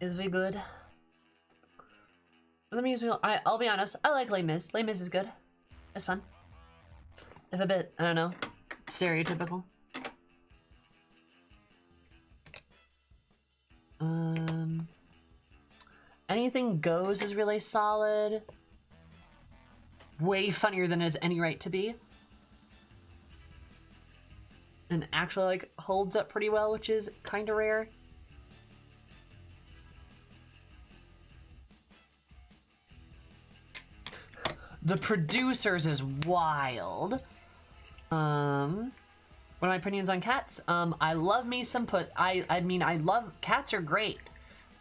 Is very good. The musical, I'll be honest, I like Les Mis. Les Mis is good. It's fun. If a bit, I don't know, stereotypical. Anything Goes is really solid. Way funnier than it has any right to be. And actually like holds up pretty well, which is kind of rare. The Producers is wild. What are my opinions on cats? I love me some puss. I mean, I love cats are great.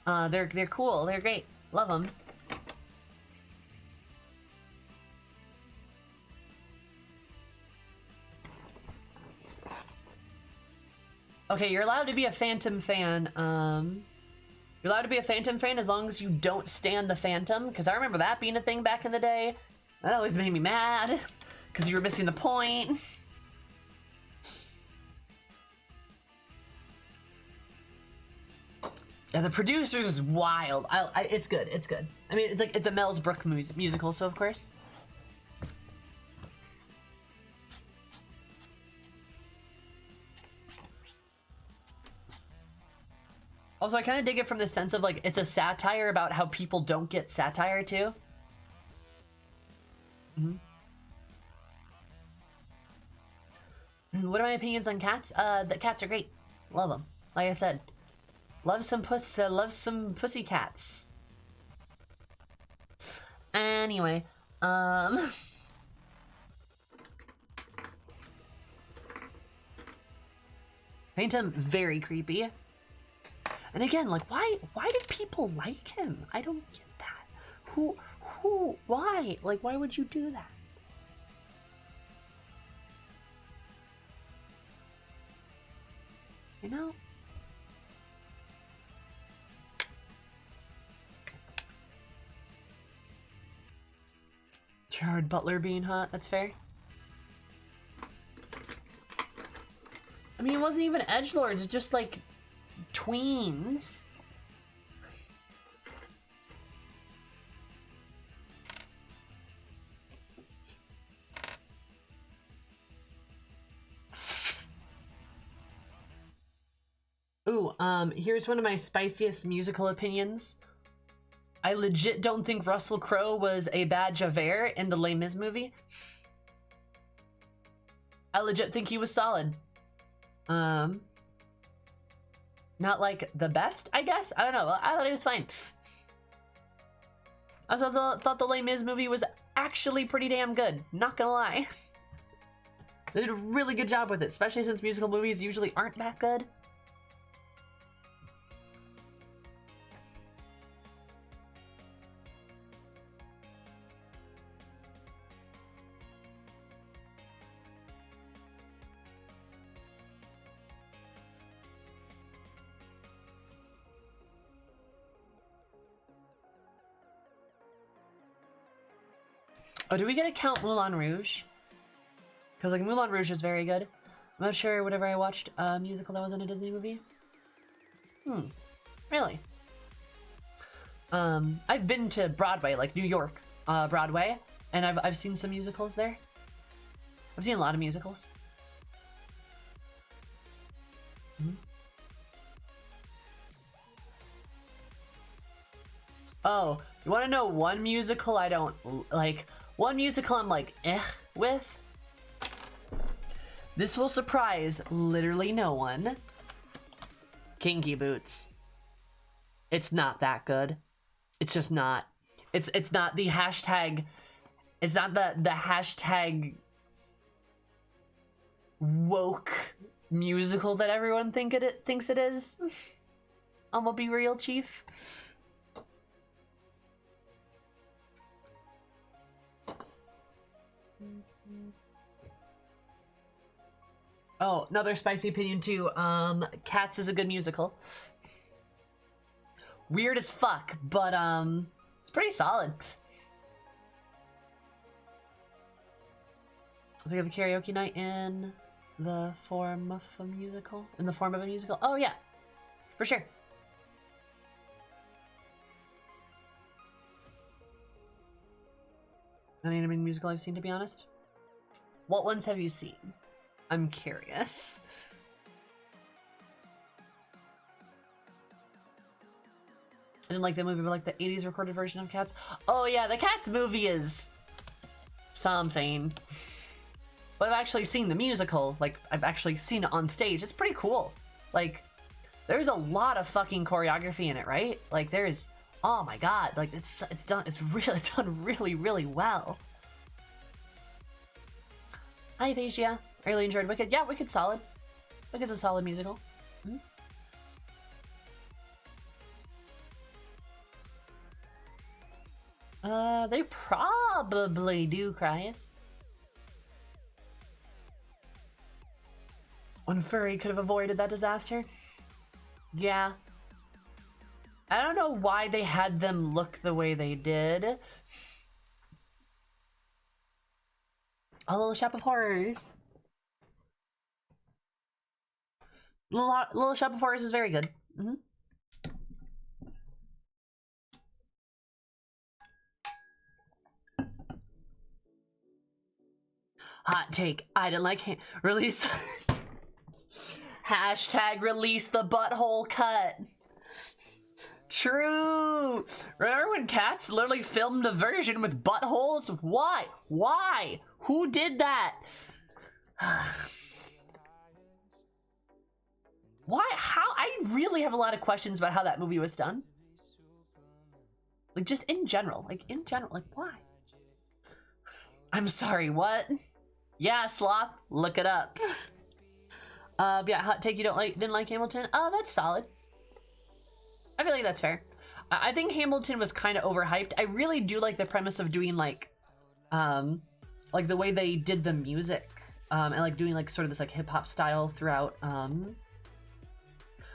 They're cool. They're great. Love them. Okay, you're allowed to be a Phantom fan. You're allowed to be a Phantom fan as long as you don't stand the Phantom, because I remember that being a thing back in the day. That always made me mad, because you were missing the point. Yeah, The Producers is wild. It's good. It's good. I mean, it's a Mel's Brook musical, so of course. Also, I kind of dig it from the sense of like it's a satire about how people don't get satire too. What are my opinions on cats? The cats are great. Love them. Like I said, love some pussy cats. Anyway, Phantom, very creepy. And again, like, why do people like him? I don't get that. Why? Like, why would you do that? You know? Gerard Butler being hot, that's fair. I mean, it wasn't even edgelords, it's just like tweens. Ooh, here's one of my spiciest musical opinions. I legit don't think Russell Crowe was a bad Javert in the Les Mis movie. I legit think he was solid. Not like the best, I guess? I don't know. I thought it was fine. I also thought the Les Mis movie was actually pretty damn good. Not gonna lie. They did a really good job with it, especially since musical movies usually aren't that good. Oh, do we get to count Moulin Rouge? Because like Moulin Rouge is very good. I'm not sure whatever I watched a musical that was in a Disney movie. Really? I've been to Broadway, like New York, Broadway, and I've seen some musicals there. I've seen a lot of musicals. Oh, you want to know one musical I don't like? One musical I'm like, with? This will surprise literally no one. Kinky Boots. It's not that good. It's just not. It's not the hashtag. It's not the hashtag woke musical that everyone thinks it is. I'm gonna be real, Chief. Oh, another spicy opinion too. Cats is a good musical. Weird as fuck, but it's pretty solid. Does it have a karaoke night in the form of a musical? In the form of a musical? Oh yeah, for sure. Not an animated musical I've seen, to be honest. What ones have you seen? I'm curious. I didn't like that movie, but like the 80s recorded version of Cats. Oh yeah, the Cats movie is something. But I've actually seen the musical. Like, I've actually seen it on stage. It's pretty cool. Like, there's a lot of fucking choreography in it, right? Like, there is, oh my god, like it's done really, really well. Hi, Thesia. I really enjoyed Wicked. Yeah, Wicked's solid. Wicked's a solid musical. They probably do, Cries. One furry could have avoided that disaster. Yeah. I don't know why they had them look the way they did. A Little Shop of Horrors. Little Shop of Horrors is very good. Hot take. I didn't like release. Hashtag release the butthole cut. True. Remember when Cats literally filmed a version with buttholes? Why? Why? Who did that? Why? How? I really have a lot of questions about how that movie was done. Like, just in general. Like, why? I'm sorry, what? Yeah, Sloth, look it up. Yeah, hot take, didn't like Hamilton? Oh, that's solid. I feel like that's fair. I think Hamilton was kind of overhyped. I really do like the premise of doing like the way they did the music, and like doing like sort of this like hip hop style throughout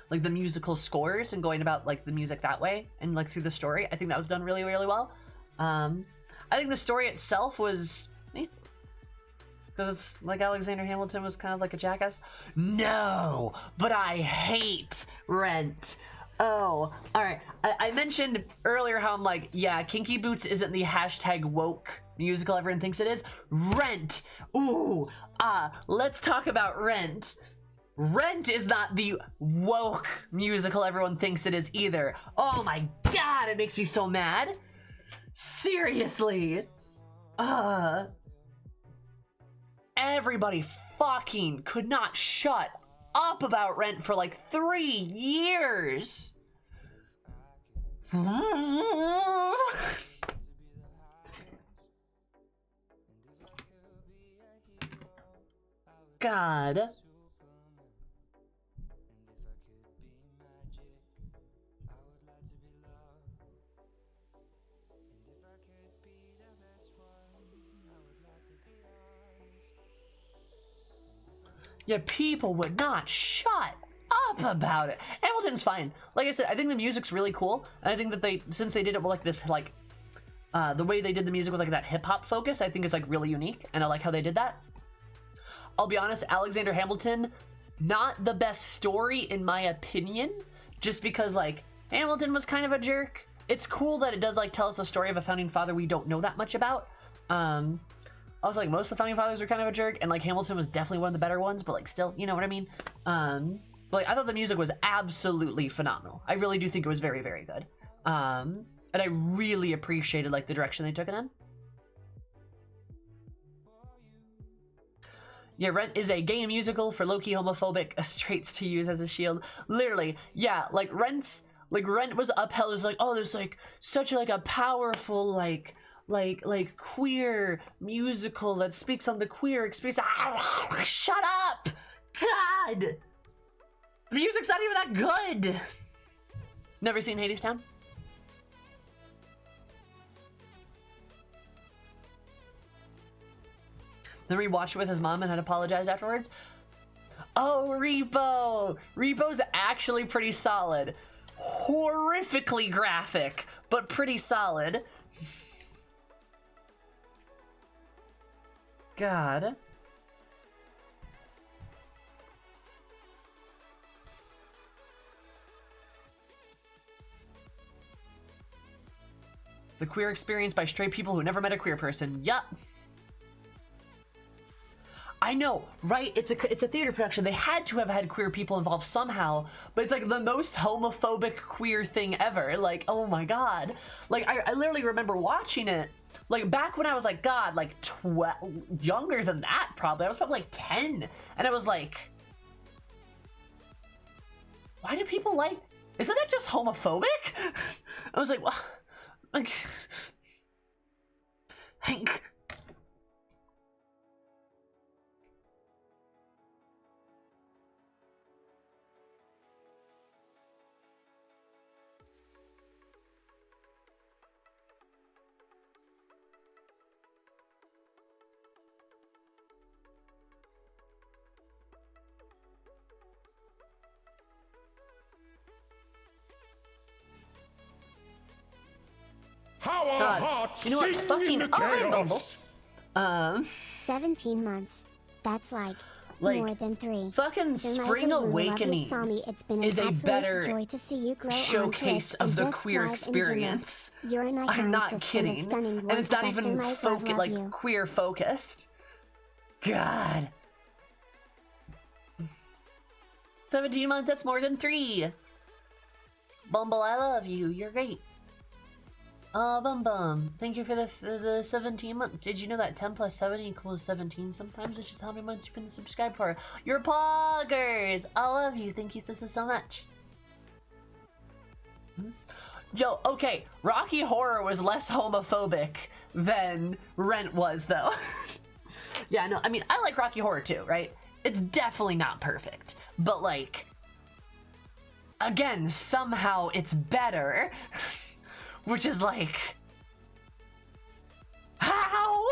like the musical scores and going about like the music that way and like through the story. I think that was done really, really well. I think the story itself was because it's like Alexander Hamilton was kind of like a jackass. No, but I hate Rent. Oh, all right. I mentioned earlier how I'm like, yeah, Kinky Boots isn't the hashtag woke musical everyone thinks it is. Rent. Ooh, let's talk about Rent. Rent is not the woke musical everyone thinks it is either. Oh my god, it makes me so mad. Seriously. Everybody fucking could not shut up about Rent for like 3 years. God. Yeah, people would not shut up about it. Hamilton's fine. Like I said, I think the music's really cool. And I think that since they did it with like this like The way they did the music with like that hip hop focus, I think is like really unique, and I like how they did that. I'll be honest, Alexander Hamilton, not the best story in my opinion, just because like Hamilton was kind of a jerk. It's cool that it does like tell us a story of a founding father we don't know that much about. Also, like most of the founding fathers are kind of a jerk, and like Hamilton was definitely one of the better ones, but like still, you know what I mean? But like I thought the music was absolutely phenomenal. I really do think it was very, very good. And I really appreciated like the direction they took it in. Yeah, Rent is a gay musical for low-key homophobic straights to use as a shield. Literally, yeah, like Rent was upheld as like, oh, there's like such like a powerful like queer musical that speaks on the queer experience. Shut up! God! The music's not even that good! Never seen Hadestown? Then rewatched it with his mom and had apologized afterwards. Oh, Repo! Repo's actually pretty solid. Horrifically graphic, but pretty solid. God. The queer experience by straight people who never met a queer person. Yup. I know, right? It's a theater production. They had to have had queer people involved somehow, but it's like the most homophobic queer thing ever. Like, oh my God. Like, I literally remember watching it, like back when I was like, God, like 12, younger than that probably. I was probably like 10. And I was like, why do people like, isn't that just homophobic? I was like, well, like, Hank. How our God. hearts You know what? sing Fucking in the chaos. Bumble. 17 months. That's like more than 3. Fucking Spring Awakening It's been is an a absolute better joy to see you grow showcase on of the Twitch and queer just thrive in general. experience. You're an icon, I'm not sis, kidding, and, a stunning and it's not one. even That's love you. queer focused. God, 17 months. That's more than 3. Bumble, I love you. You're great. Bum. Thank you for the 17 months. Did you know that 10 plus 7 equals 17 sometimes, which is how many months you can subscribe for? You're poggers. I love you. Thank you, sister, so much. Joe, okay, Rocky Horror was less homophobic than Rent was, though. Yeah, no, I mean, I like Rocky Horror too, right? It's definitely not perfect, but like, again, somehow it's better. Which is like, how?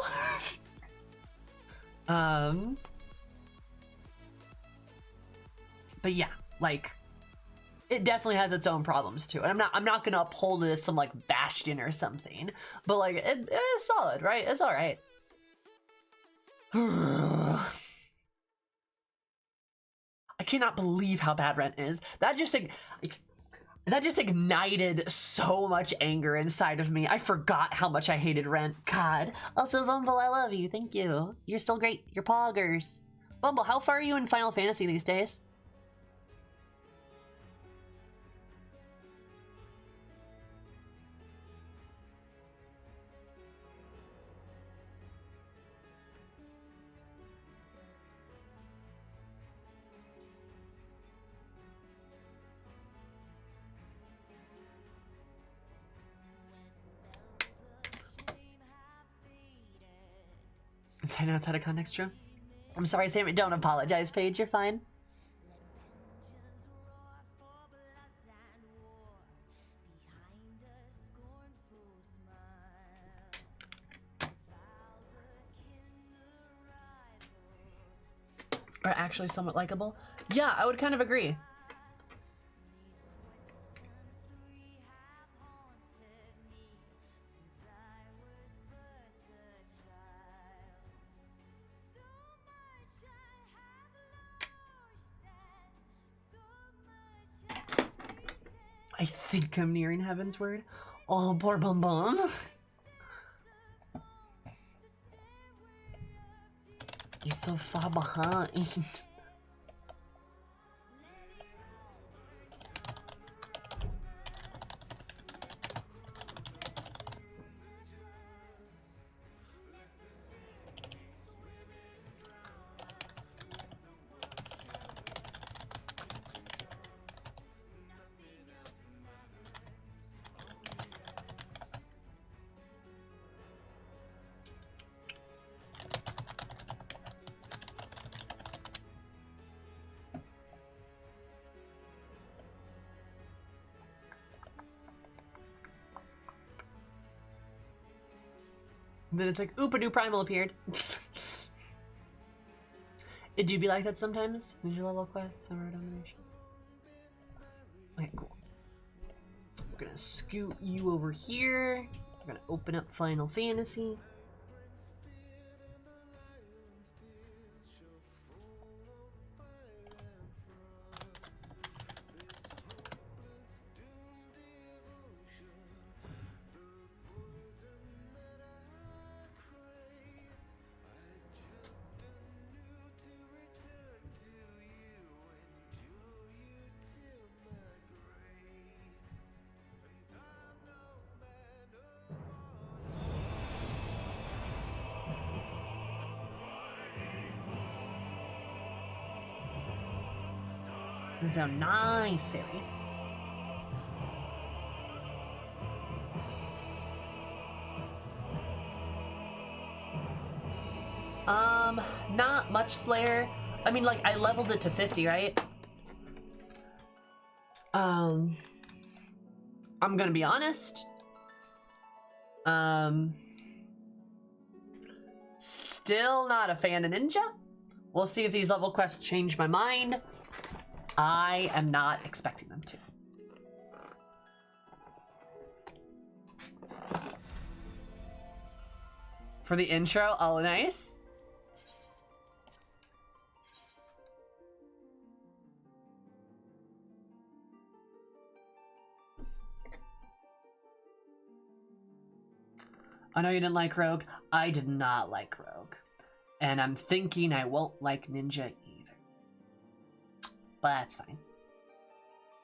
But yeah, like, it definitely has its own problems too. And I'm not gonna uphold it as some like bastion or something, but like, it is solid, right? It's all right. I cannot believe how bad Rent is. That just ignited so much anger inside of me. I forgot how much I hated Rent. God. Also, Bumble, I love you. Thank you. You're still great. You're poggers. Bumble, how far are you in Final Fantasy these days? Inside and outside of context, true. I'm sorry, Sammy. Don't apologize, Paige. You're fine. Are actually somewhat likable. Yeah, I would kind of agree. I think I'm nearing heaven's word. Oh, poor bum bum. You're so far behind. And then it's like, oop, a new primal appeared. It do be like that sometimes? Ninja level quests or domination? Okay, cool. We're gonna scoot you over here. We're gonna open up Final Fantasy. It's down nice, Siri. Not much Slayer. I mean, like, I leveled it to 50, right? I'm gonna be honest. Still not a fan of Ninja. We'll see if these level quests change my mind. I am not expecting them to. For the intro, oh nice. I know you didn't like Rogue. I did not like Rogue. And I'm thinking I won't like Ninja either. But that's fine.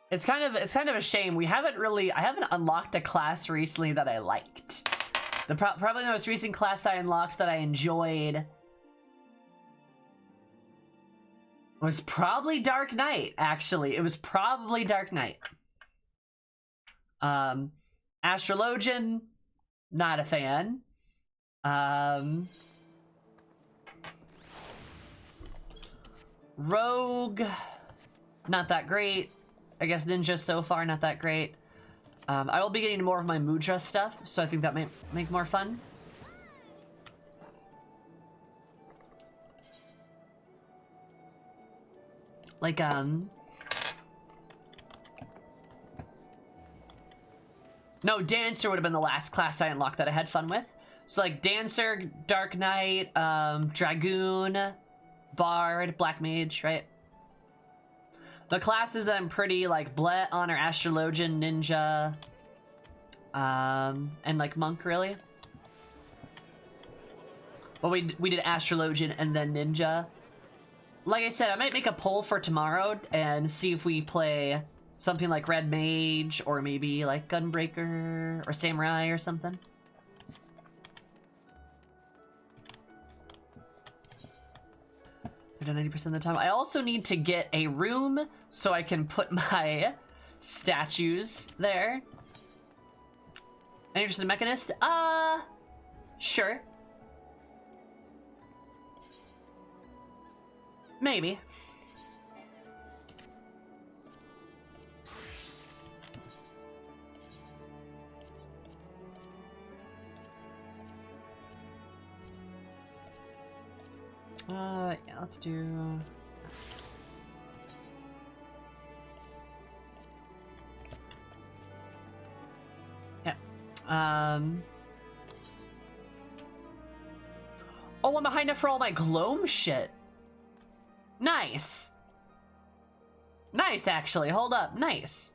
It's kind of a shame. I haven't unlocked a class recently that I liked. Probably the most recent class I unlocked that I enjoyed was probably Dark Knight, actually. It was probably Dark Knight. Astrologian, not a fan. Rogue, not that great. I guess Ninja so far, not that great. I will be getting more of my Mudra stuff, so I think that might make more fun. Like, no, Dancer would have been the last class I unlocked that I had fun with. So like Dancer, Dark Knight, Dragoon, Bard, Black Mage, right? The classes that I'm pretty like Blet, Honor, Astrologian, Ninja, and like Monk really. Well, we did Astrologian and then Ninja. Like I said, I might make a poll for tomorrow and see if we play something like Red Mage or maybe like Gunbreaker or Samurai or something. I've done 90% of the time. I also need to get a room so I can put my statues there. Any interested in Mechanist? Sure. Maybe. Yeah, let's do... Yeah. Oh, I'm behind it for all my Gloam shit. Nice. Nice, actually. Hold up. Nice.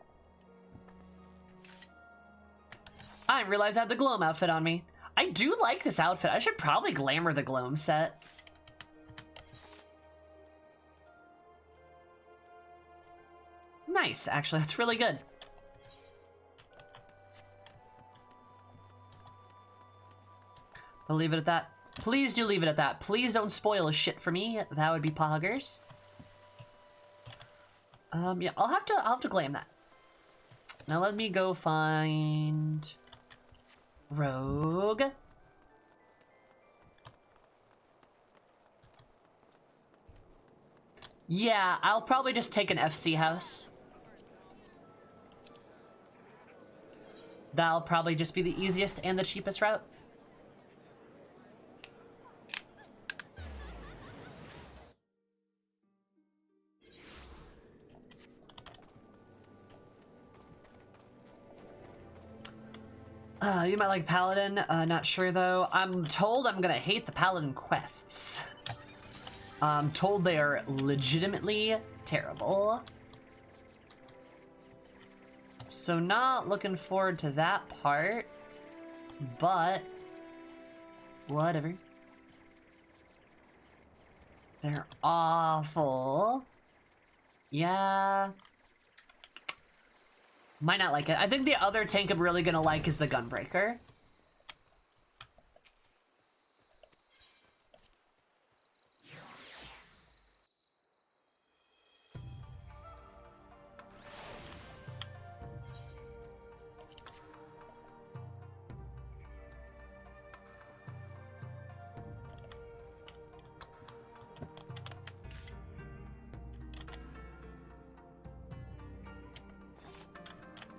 I didn't realize I had the Gloam outfit on me. I do like this outfit. I should probably glamour the Gloam set. Nice, actually, that's really good. I'll leave it at that. Please do leave it at that. Please don't spoil a shit for me. That would be poggers. Yeah, I'll have to claim that. Now let me go find Rogue. Yeah, I'll probably just take an FC house. That'll probably just be the easiest and the cheapest route. You might like Paladin, not sure though. I'm told I'm gonna hate the Paladin quests. I'm told they are legitimately terrible. So not looking forward to that part, but whatever. They're awful. Yeah. Might not like it. I think the other tank I'm really gonna like is the Gunbreaker.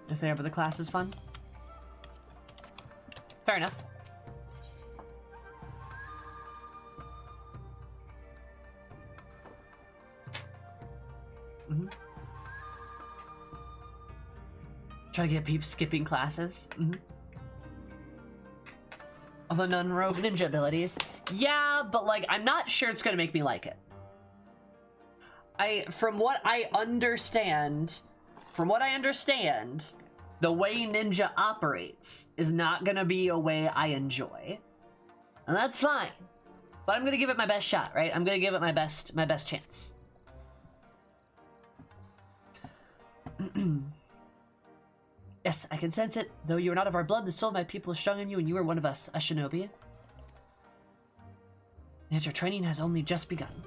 Is there, but the class is fun. Fair enough. Try to get peeps skipping classes. Although non-rogue ninja abilities. Yeah, but like, I'm not sure it's gonna make me like it. From what I understand, the way ninja operates is not gonna be a way I enjoy. And that's fine. But I'm gonna give it my best shot, right? I'm gonna give it my best chance. Yes, I can sense it. Though you are not of our blood, the soul of my people is strong in you, and you are one of us, a shinobi. Yet your training has only just begun.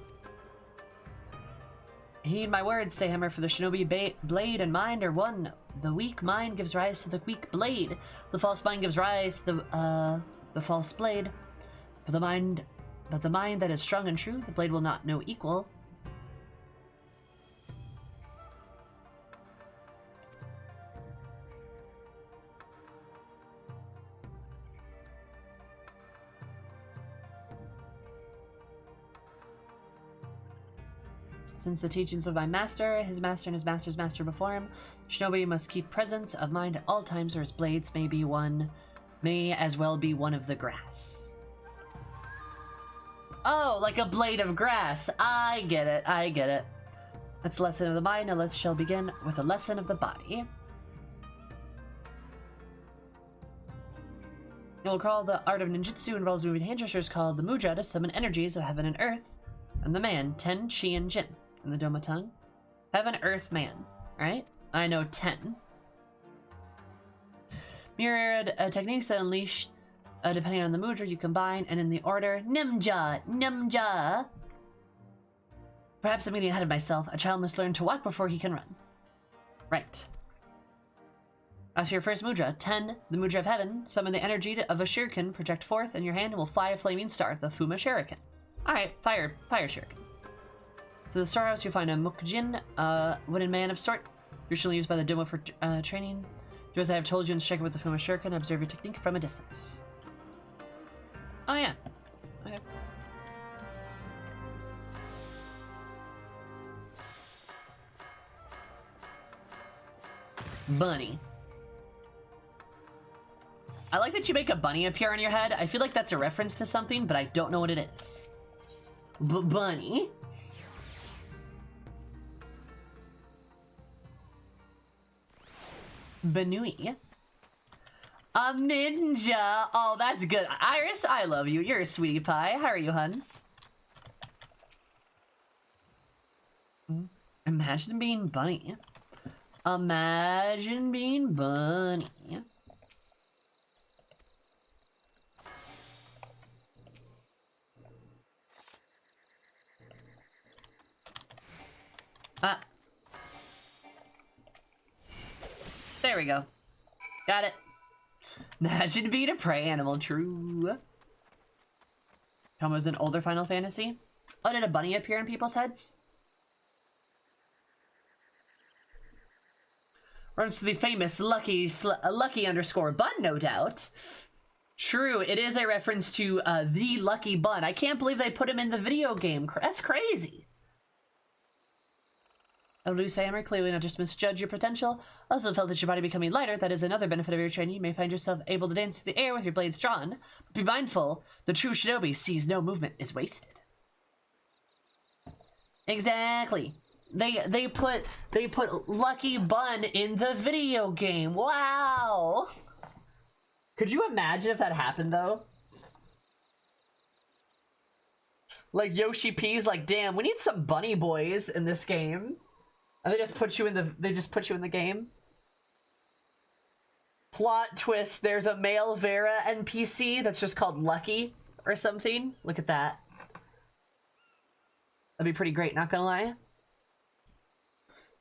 Heed my words, Sayhammer, for the shinobi blade and mind are one. The weak mind gives rise to the weak blade. The false mind gives rise to the false blade. But the mind that is strong and true, the blade will not know equal. Since the teachings of my master, his master, and his master's master before him, shinobi must keep presence of mind at all times, or his blades may as well be one of the grass. Oh, like a blade of grass. I get it. That's the lesson of the mind. Now let's shall begin with a lesson of the body. You'll recall the art of ninjutsu involves moving hand gestures called the mudra to summon energies of heaven and earth, and the man, Ten, Chi, and Jin. In the Doma tongue. Heaven, Earth, Man. Right? I know 10. Myriad techniques that unleash, depending on the mudra you combine, and in the order, Nimja. Perhaps I'm getting ahead of myself. A child must learn to walk before he can run. Right. As for your first mudra, 10, the mudra of heaven, summon the energy of a shuriken, project forth in your hand, and will fly a flaming star, the Fuma Shuriken. Alright, fire shuriken. To the storehouse, you'll find a mukjin, wooden man of sort, usually used by the Doma for training. Do as I have told you and strike it with the Fuma Shuriken, observe your technique from a distance. Oh yeah. Okay. Bunny. I like that you make a bunny appear on your head. I feel like that's a reference to something, but I don't know what it is. Bunny? Benui. A ninja. Oh, that's good. Iris, I love you. You're a sweetie pie. How are you, hun? Imagine being Bunny. Imagine being Bunny. Ah. There we go. Got it. Imagine being a prey animal, true. Tom was an older Final Fantasy. Oh, did a bunny appear in people's heads? Runs to the famous lucky underscore bun, no doubt. True, it is a reference to the Lucky Bun. I can't believe they put him in the video game. That's crazy. Loose hammer, clearly not just misjudge your potential. Also felt that your body becoming lighter. That is another benefit of your training. You may find yourself able to dance through the air with your blades drawn. But be mindful, the true shinobi sees no movement is wasted. Exactly. They put Lucky Bun in the video game. Wow. Could you imagine if that happened though? Like Yoshi P's like, damn, we need some bunny boys in this game. And they just put you in the game. Plot twist, there's a male Vera NPC that's just called Lucky or something. Look at that. That'd be pretty great, not gonna lie.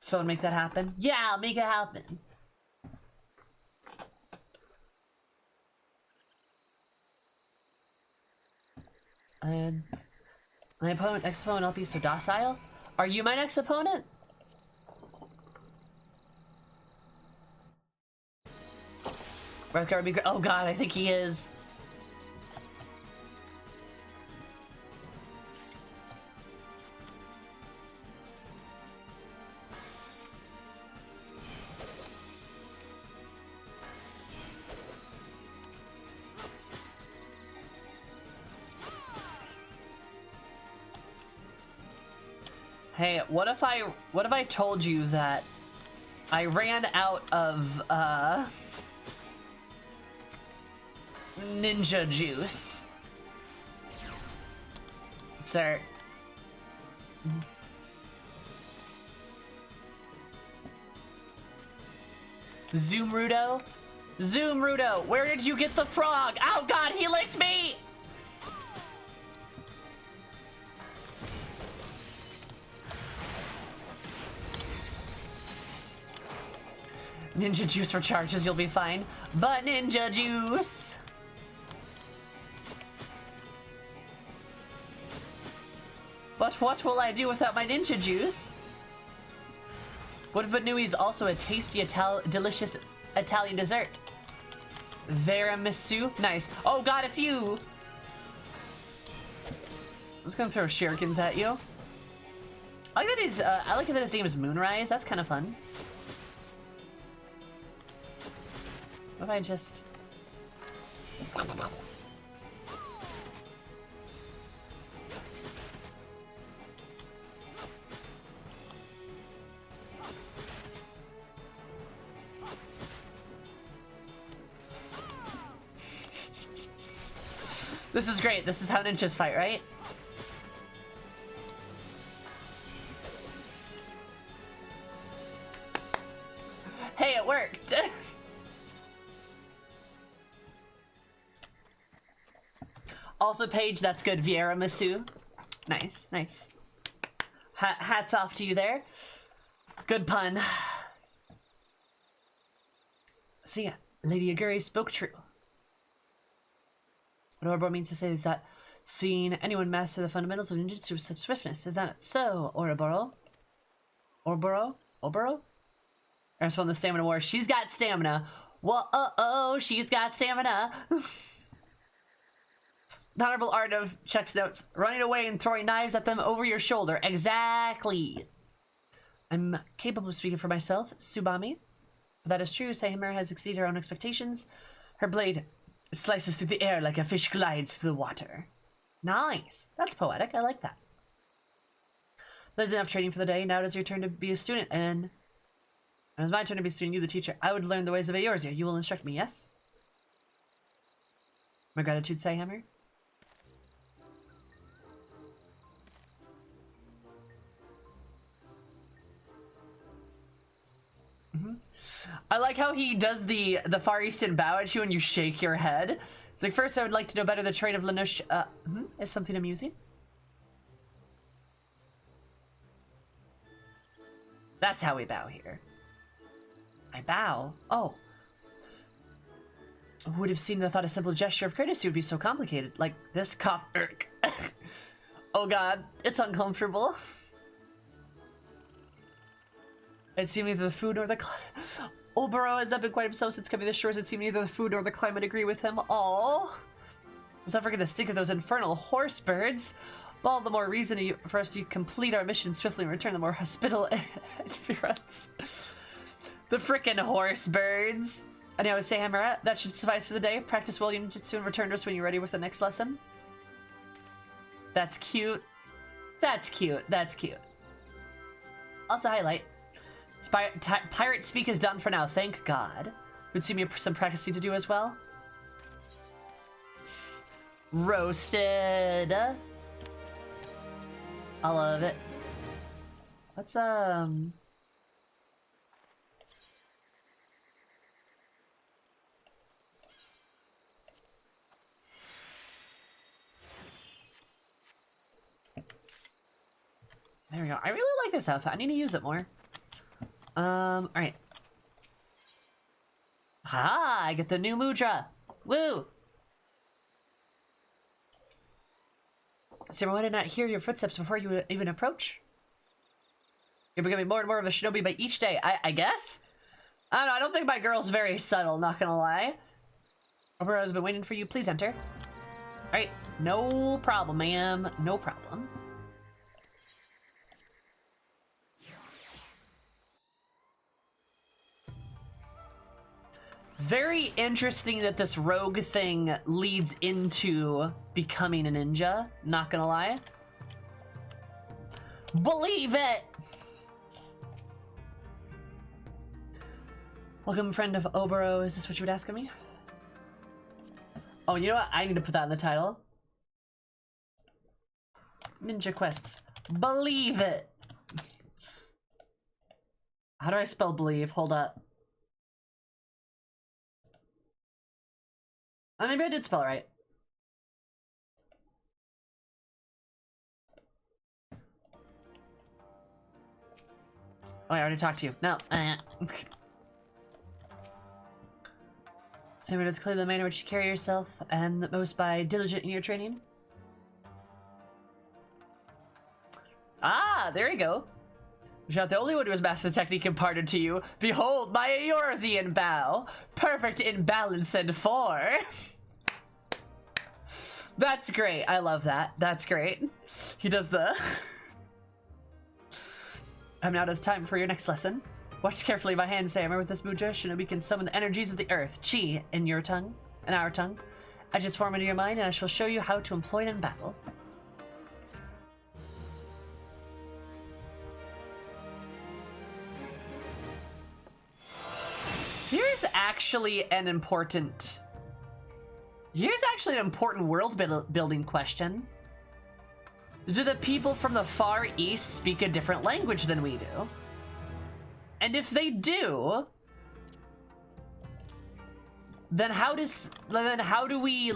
So make that happen? Yeah, I'll make it happen. And my opponent, next opponent, I'll be so docile. Are you my next opponent? Redcar would be great. Oh god, I think he is. Hey, what if I told you that I ran out of ninja juice? Sir. Zoomrudo? Zoomrudo, where did you get the frog? Oh god, he licked me! Ninja juice for charges, you'll be fine. But ninja juice! But what will I do without my ninja juice? What if Banui is also a tasty, delicious Italian dessert? Tiramisu? Nice. Oh god, it's you! I'm just gonna throw shurikens at you. I like that his name is Moonrise. That's kind of fun. What if I just... This is great. This is how ninjas fight, right? Hey, it worked! Also, Paige, that's good. Tiramisu. Nice, nice. Hats off to you there. Good pun. So yeah, Lady Aguri spoke true. What Ouroboros means to say is that seeing anyone master the fundamentals of ninjutsu with such swiftness. Is that so, Ouroboros? Ouroboros? I just won the stamina war. She's got stamina. Whoa, she's got stamina. The honorable art of checks notes. Running away and throwing knives at them over your shoulder. Exactly. I'm capable of speaking for myself, Tsubami. If that is true, Seihamura has exceeded her own expectations. Her blade slices through the air like a fish glides through the water. Nice. That's poetic. I like that. That is enough training for the day. Now it is your turn to be a student, and it is my turn to be a student, you the teacher. I would learn the ways of Eorzea. You will instruct me, yes? My gratitude, Sayhammer. I like how he does the Far Eastern bow at you and you shake your head. It's like, first I would like to know better the trade of Lanush. Is something amusing? That's how we bow here. I bow? Oh. Who would have seen and thought a simple gesture of courtesy would be so complicated? Like this cop. Oh god, it's uncomfortable. It seemed neither the food nor the Obero has not been quite himself since coming to the shores. It seemed neither the food nor the climate agree with him. Oh, let's not forget the stink of those infernal horse birds. All the more reason for us to complete our mission swiftly and return the more hospitable appearance. The frickin' horse birds. And I would say, Hammerat, that should suffice for the day. Practice well ninjutsu and return to us when you're ready with the next lesson. That's cute. That's cute. That's cute. Also, highlight. Pirate speak is done for now, thank God. Would see me some practicing to do as well. Roasted. I love it. Let's There we go. I really like this outfit. I need to use it more. Alright. Ha! I get the new mudra! Woo! Simmer, why did I not hear your footsteps before you even approach? You're becoming more and more of a shinobi by each day, I guess? I don't know, I don't think my girl's very subtle, not gonna lie. Obero has been waiting for you, please enter. Alright, no problem, ma'am. No problem. Very interesting that this rogue thing leads into becoming a ninja, not gonna lie. Believe it! Welcome, friend of Obero. Is this what you would ask of me? Oh, you know what? I need to put that in the title. Ninja quests. Believe it! How do I spell believe? Hold up. Oh, maybe I did spell it right. Oh, I already talked to you. No. So it is clearly the manner in which you carry yourself, and most by diligent in your training. Ah, there you go. You're not the only one who has mastered the technique imparted to you. Behold my Eorzean bow, perfect in balance and form. That's great. I love that. That's great. He does the... Now it is time for your next lesson. Watch carefully my hand, Sammer. With this mudra, shinobi can summon the energies of the earth, chi, in your tongue, in our tongue. I just form into your mind, and I shall show you how to employ it in battle. Here's actually an important world building question. Do the people from the Far East speak a different language than we do? And if they do, then how do we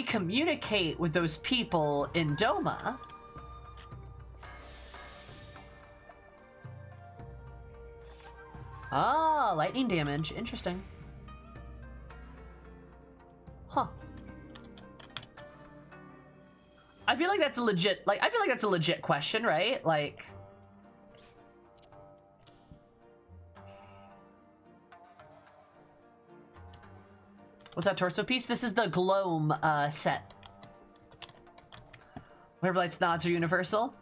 communicate with those people in Doma? Ah, lightning damage. Interesting. Huh. I feel like that's a legit, question, right? Like... What's that torso piece? This is the Gloam set. Whatever lights nods are universal.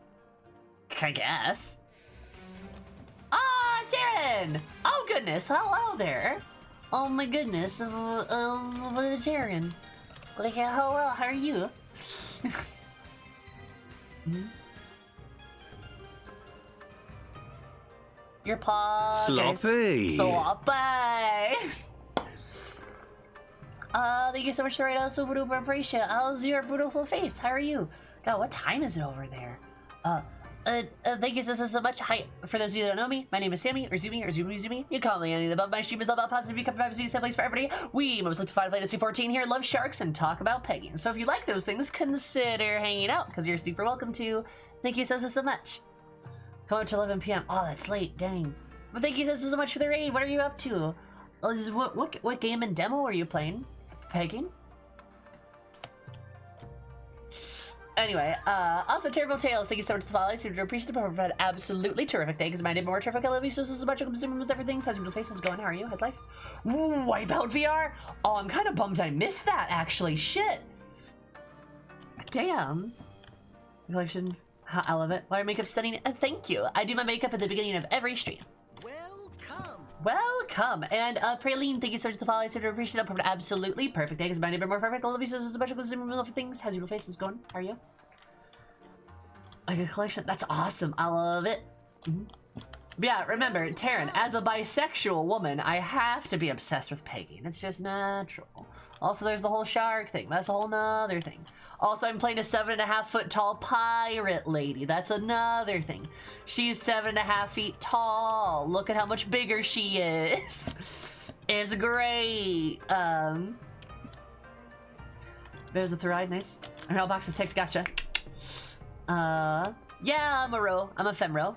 I guess. Ah, Jaren! Oh goodness, hello there. Oh my goodness, Jaren. Like, hello, how are you? Your paw. Sloppy. Sloppy. Thank you so much for right now. Super duper appreciate it. How's your beautiful face? How are you? God, what time is it over there? Thank you so much. Hi, for those of you that don't know me, my name is Sammy, or Zoomizoomi. You call me any of the above. My stream is all about positive, become a same place for everybody. We mostly play Fantasy 14 here, love sharks, and talk about pegging. So if you like those things, consider hanging out, because you're super welcome to. Thank you so much. Come up to 11 p.m. Oh, that's late, dang. But thank you so much for the raid. What are you up to? What game and demo are you playing? Pegging? Anyway, also Terrible Tales, thank you so much for the follow. I seem to appreciate it. Had absolutely terrific day because my name more terrific. I love you so much. I'm consuming everything. How's your face? How's it going? How are you? How's life? Ooh, Wipeout VR? Oh, I'm kind of bummed I missed that actually. Shit. Damn. Collection. I love it. Why are makeup stunning? Thank you. I do my makeup at the beginning of every stream. Welcome. And Praline, thank you so much for the follow. I seem to appreciate it. Absolutely perfect day because my name more perfect. I love you so much. I'm consuming things. How's your face? How's it going? How are you? Like a collection. That's awesome. I love it. But yeah, remember, Taryn, as a bisexual woman, I have to be obsessed with pegging. It's just natural. Also, there's the whole shark thing. That's a whole nother thing. Also, I'm playing a 7.5 foot tall pirate lady. That's another thing. She's 7.5 feet tall. Look at how much bigger she is. It's great. There's a third, nice. Our mailbox is ticked, gotcha. Yeah, I'm a ro. I'm a femro.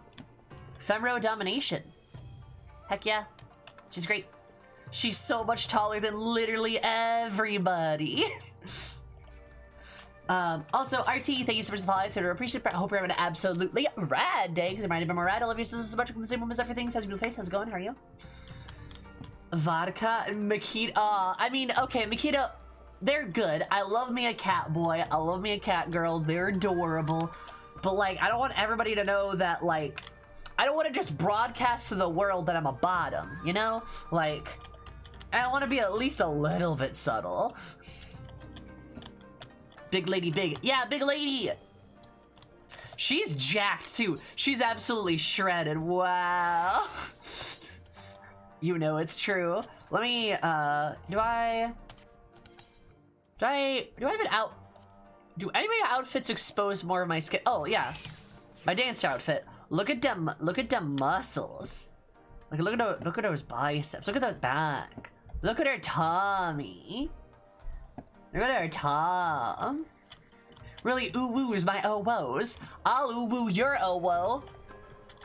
Femro domination. Heck yeah. She's great. She's so much taller than literally everybody. Also, RT, thank you so much for the follow. I so appreciate it. I hope you're having an absolutely rad day. Because I'm ready to be more rad. I love you so much. The same woman's everything. How's your face? How's it going? How are you? Vodka, Makita. I mean, okay, Makita, they're good. I love me a cat boy. I love me a cat girl. They're adorable. But, like, I don't want everybody to know that, like, I don't want to just broadcast to the world that I'm a bottom, you know? Like, I want to be at least a little bit subtle. Big lady, big. Yeah, big lady. She's jacked, too. She's absolutely shredded. Wow. You know it's true. Let me, do I have an out? Do any of my outfits expose more of my skin? Oh, yeah. My dance outfit. Look at them muscles. Like, look at those biceps. Look at that back. Look at her tummy. Look at her tum. Really ooh-woos my oh-woes. I'll ooh-woo your oh-woe.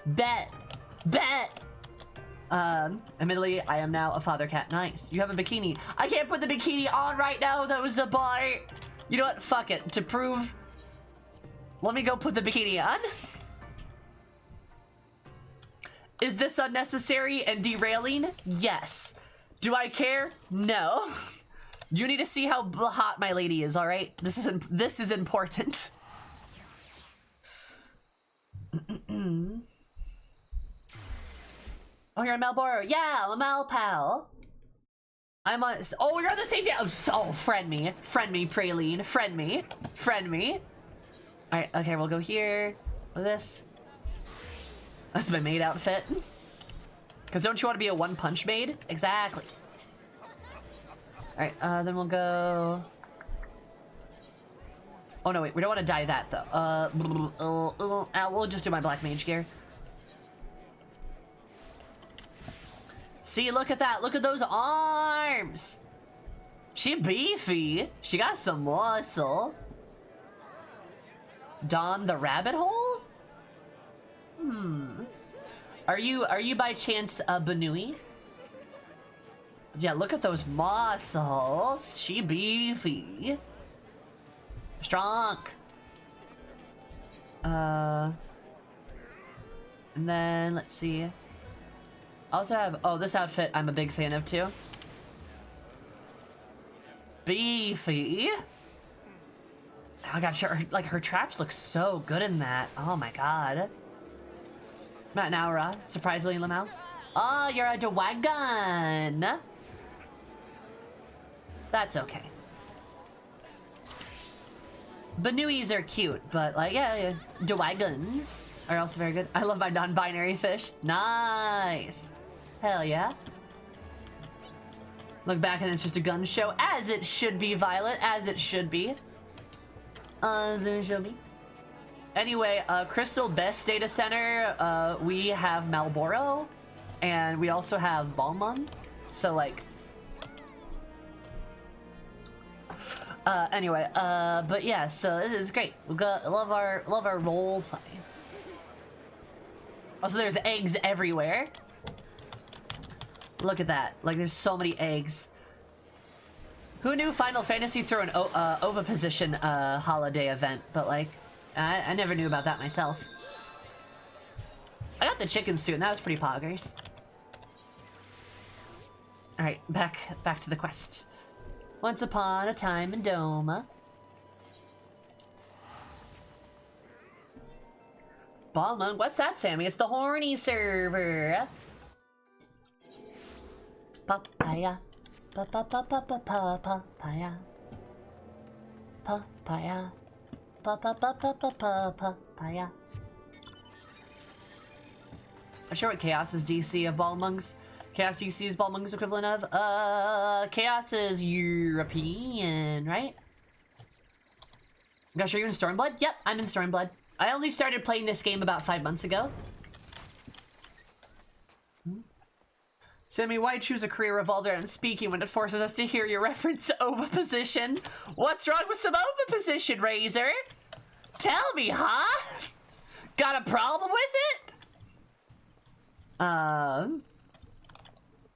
Bet. Admittedly, I am now a father cat. Nice. You have a bikini. I can't put the bikini on right now. That was the bar. You know what? Fuck it. To prove, let me go put the bikini on. Is this unnecessary and derailing? Yes. Do I care? No. You need to see how hot my lady is, all right? This is important. Oh, you're a Malboro? Yeah, I'm a Malpal. I'm on. Oh, you're on the same day. Oh, friend me, Praline. Friend me. All right, okay, we'll go here. With this. That's my maid outfit. Because don't you want to be a one-punch maid? Exactly. All right, then we'll go. Oh no, wait, we don't want to dye that though. We'll just do my black mage gear. See, look at that. Look at those arms. She beefy. She got some muscle. Don the rabbit hole? Are you by chance a Banui? Yeah, look at those muscles. She beefy. Strong. And then let's see. I also have, oh, this outfit I'm a big fan of too. Beefy. Oh god, her traps look so good in that. Oh my god. Matt Naura, surprisingly Lamau. Oh, you're a dragon. That's okay. Banuis are cute, but like, yeah, dragons are also very good. I love my non-binary fish. Nice. Hell yeah. Look back and it's just a gun show, as it should be, Violet, as it should be. Zoomizoomi. Anyway, Crystal Best Data Center, we have Malboro, and we also have Balmung. So like, anyway, but yeah, so it is great. We got love our role play. Also, there's eggs everywhere. Look at that! Like, there's so many eggs. Who knew Final Fantasy threw an oviposition holiday event? But like, I never knew about that myself. I got the chicken suit, and that was pretty poggers. All right, back to the quest. Once upon a time in Doma. Balmung, what's that, Sammy? It's the horny server. Papaya. Papaya. Papaya. Papaya. Papaya. I'm sure what Chaos's DC of Balmung's. Chaos DC is Balmung's equivalent of. Chaos is European, right? Gosh, are you in Stormblood? Yep, I'm in Stormblood. I only started playing this game about 5 months ago. Sammy, why choose a career revolved around speaking when it forces us to hear your reference to oviposition? What's wrong with some oviposition, Razor? Tell me, huh? Got a problem with it?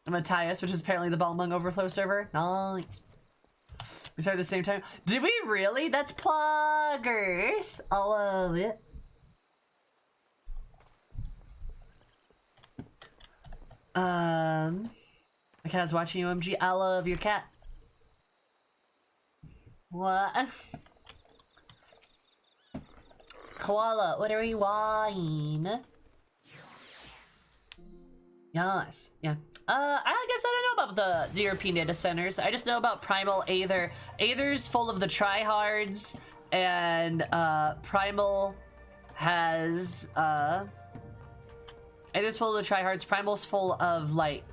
Matthias, which is apparently the Balmung Overflow server. Nice. We started at the same time. Did we really? That's poggers. I love it. My cat's watching you, OMG. I love your cat. What? Koala, what are you wanting? Yes, yeah. I guess I don't know about the European data centers. I just know about Primal Aether. Aether's full of the tryhards, and Primal has Aether's full of the tryhards. Primal's full of like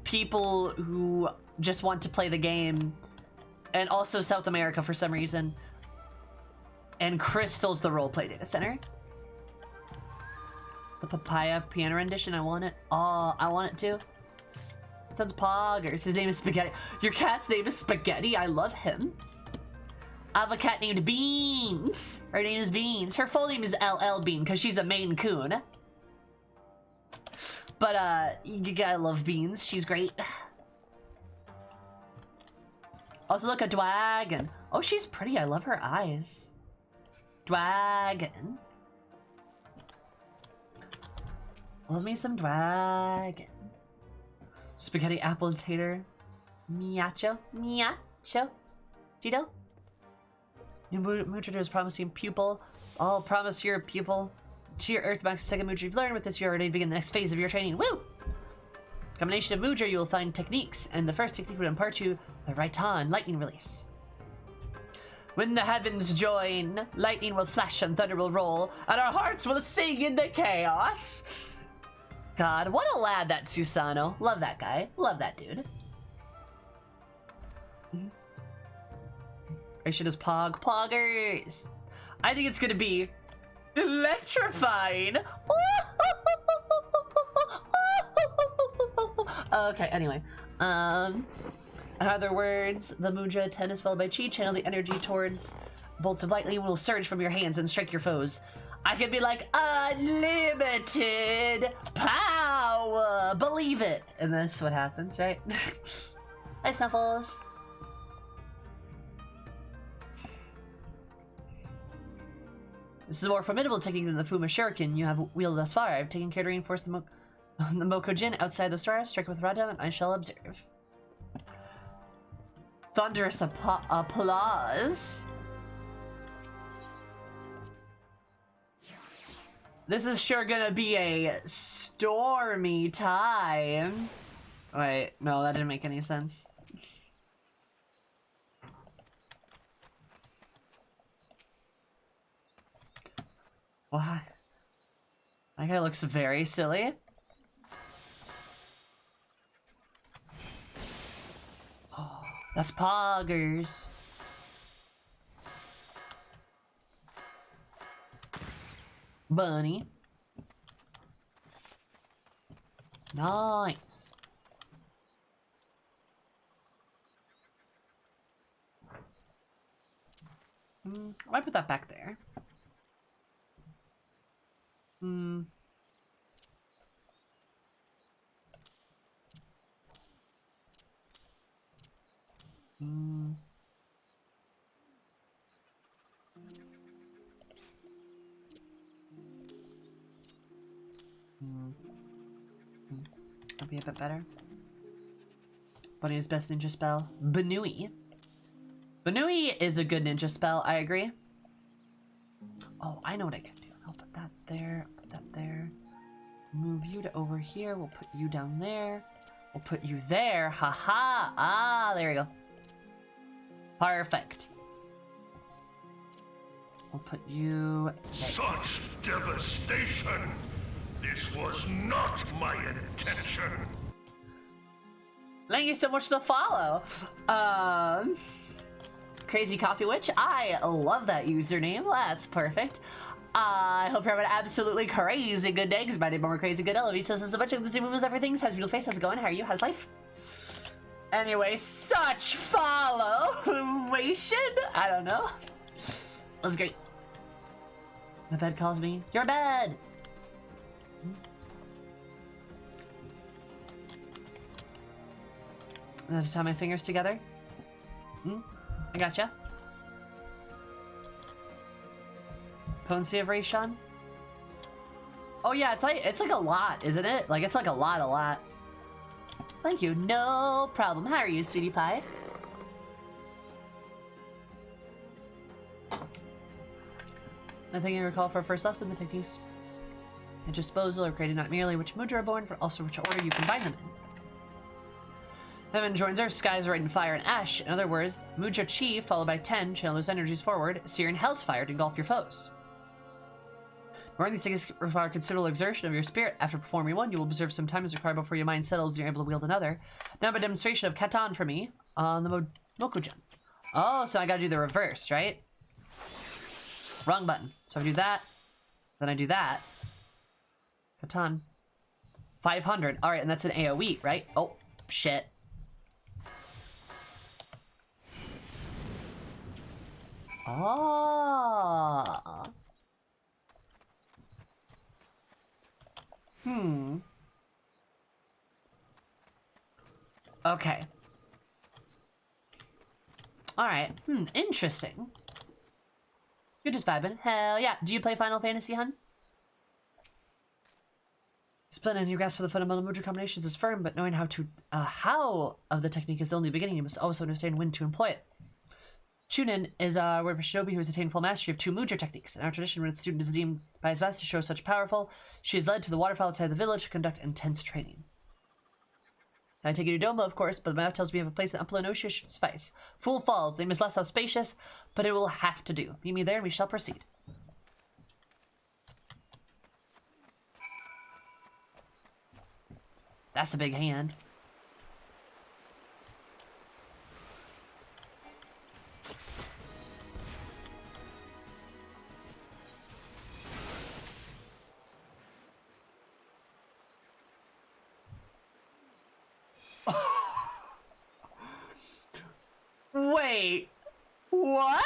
people who just want to play the game, and also South America for some reason. And Crystal's the roleplay data center. The papaya piano rendition, I want it. Oh, I want it too. Sounds poggers. His name is Spaghetti. Your cat's name is Spaghetti. I love him. I have a cat named Beans. Her name is Beans. Her full name is LL Bean because she's a Maine Coon. But you gotta love Beans. She's great. Also, look, a dragon. Oh, she's pretty. I love her eyes. Dragon. Love me some dragon. Spaghetti apple tater. Miacho. Miacho. Cheeto. New mood trader is promising pupil. I'll promise your pupil. To your Earth Max second mood you've learned. With this, you're ready to begin the next phase of your training. Woo! Combination of Moodra, you will find techniques, and the first technique will impart you the Raitan lightning release. When the heavens join, lightning will flash and thunder will roll, and our hearts will sing in the chaos. God, what a lad that Susano. Love that guy. Love that dude. Ration is poggers. I think it's gonna be electrifying. Okay, anyway. In other words, the Moodra 10 is followed by Chi. Channel the energy towards bolts of lightning will surge from your hands and strike your foes. I could be like, unlimited power. Believe it. And that's what happens, right? Hi, Snuffles. This is a more formidable technique than the Fuma Shuriken you have wielded thus far. I've taken care to reinforce the Mokojin outside the stars. Strike with Radam, and I shall observe. Thunderous applause. This is sure gonna be a stormy time. Wait, no, that didn't make any sense. Why? That guy looks very silly. That's poggers. Bunny. Nice. I might put that back there. That'll be a bit better. Bunny's best ninja spell. Banui. Banui is a good ninja spell, I agree. Oh, I know what I can do. I'll put that there, put that there. Move you to over here. We'll put you down there. We'll put you there. Haha. Ah, there we go. Perfect. We'll put you there. Such devastation! This was not my intention! Thank you so much for the follow. Crazy Coffee Witch. I love that username. That's perfect. I hope you're having an absolutely crazy good day, because my name more crazy good. He says there's a bunch of Zoom moves, everything. Has a beautiful face. How's it going? How are you? How's life? Anyway, such followation. I don't know. That's great. My bed calls me. Your bed. And then to tie my fingers together. I gotcha. Potency of Rayshawn. Oh yeah, it's like a lot, isn't it? Like it's like a lot. Thank you, no problem. How are you, sweetie pie? I think I recall for our first lesson the techniques and disposal are created not merely which mood are born, but also which order you combine them in. Heaven joins earth, skies are in fire and ash. In other words, Muja Chi followed by 10, channel those energies forward, sear in hell's fire to engulf your foes. Learning these techniques require considerable exertion of your spirit. After performing one, you will observe some time is required before your mind settles and you're able to wield another. Now a demonstration of Katan for me on the Mokujan. Oh, so I gotta do the reverse, right? Wrong button. So I do that, then I do that. Katan. 500. Alright, and that's an AoE, right? Oh, shit. Ah. Okay. Alright. Interesting. You're just vibing. Hell yeah. Do you play Final Fantasy, hun? Splendid. Your grasp for the fundamental Muja combinations is firm, but knowing how of the technique is the only beginning, you must also understand when to employ it. Chunin is a word for shinobi who has attained full mastery of 2 Muja techniques. In our tradition, when a student is deemed by his master to show such powerful, she is led to the waterfall outside the village to conduct intense training. I take you to Doma, of course, but the map tells me you have a place in Upland Ocean should suffice. Fool Falls, they miss less how spacious, but it will have to do. Meet me there and we shall proceed. That's a big hand. Wait, what?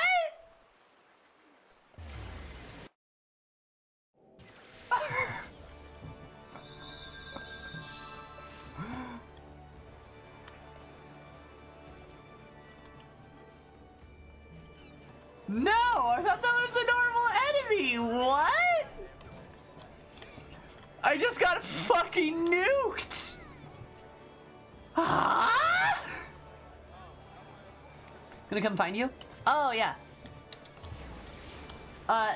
No, I thought that was a normal enemy. What? I just got fucking nuked. Huh? Gonna come find you? Oh, yeah.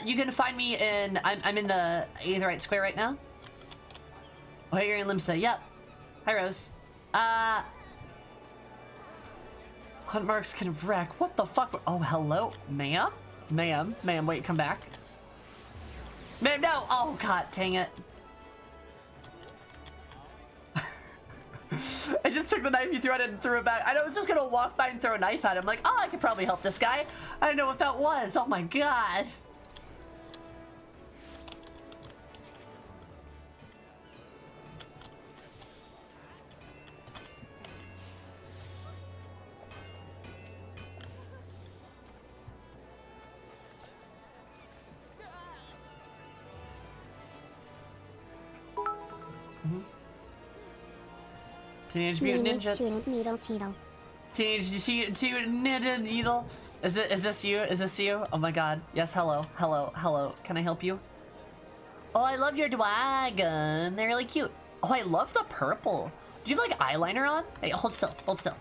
You can find me in... I'm in the Aetheryte Square right now. Oh, you're in Limsa. Yep. Hi, Rose. Hunt marks can wreck. What the fuck? Oh, hello. Ma'am? Ma'am, wait, come back. Ma'am, no! Oh, god, dang it. I just took took the knife you threw at it and threw it back. I was just gonna walk by and throw a knife at him. Like, oh, I could probably help this guy. I didn't know what that was. Oh my god. Teenage Mutant Ninja. Teenage Mutant Ninja Needle. Is this you? Is this you? Oh my god. Yes, hello. Hello. Hello. Can I help you? Oh, I love your dragon. They're really cute. Oh, I love the purple. Do you have like eyeliner on? Hey, hold still. Hold still.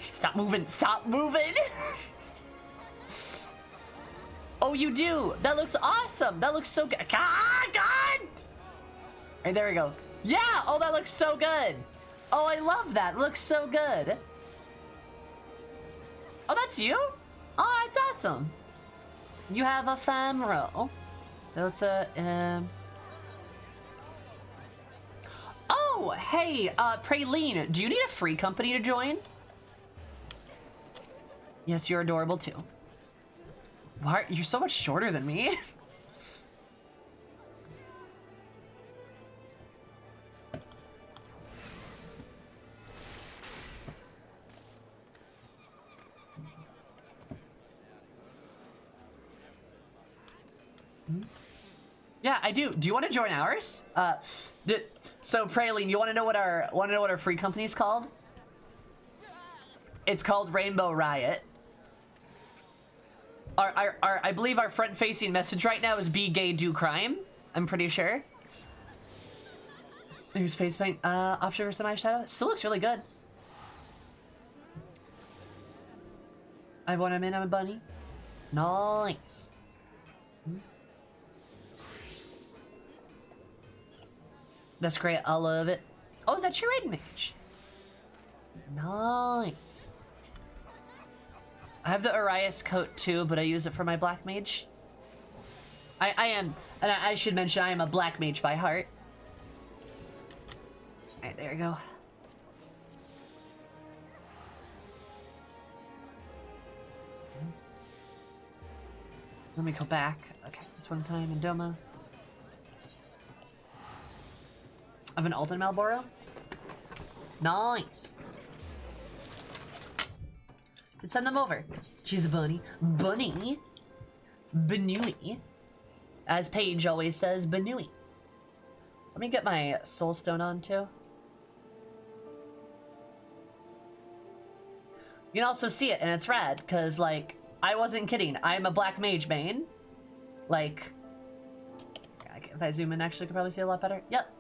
Stop moving. Stop moving. Oh, you do. That looks awesome. That looks so good. Ah, God. Right, there we go. Yeah. Oh, that looks so good. Oh, I love that. It looks so good. Oh, that's you? Oh, that's awesome. You have a ephemeral. That's a, Oh, hey, Praline, do you need a free company to join? Yes, you're adorable too. Why? You're so much shorter than me. Yeah, I do. Do you want to join ours? So Praline, you want to know what our free company's called? It's called Rainbow Riot. I believe our front-facing message right now is "Be gay, do crime." I'm pretty sure. Use face paint option for semi-shadow. Still looks really good. I have one. I'm a bunny. Nice. That's great. I love it. Oh, is that your raid mage? Nice. I have the Arias coat too, but I use it for my black mage. I am, and I should mention I am a black mage by heart. Alright, there we go. Let me go back. Okay, this one time in Doma. I have an Alton Malboro. Nice. Let's send them over. She's a bunny. Bunny. Banui. As Paige always says, Banui. Let me get my soul stone on too. You can also see it and it's red, because like, I wasn't kidding. I'm a black mage main. Like, if I zoom in actually I could probably see a lot better. Yep.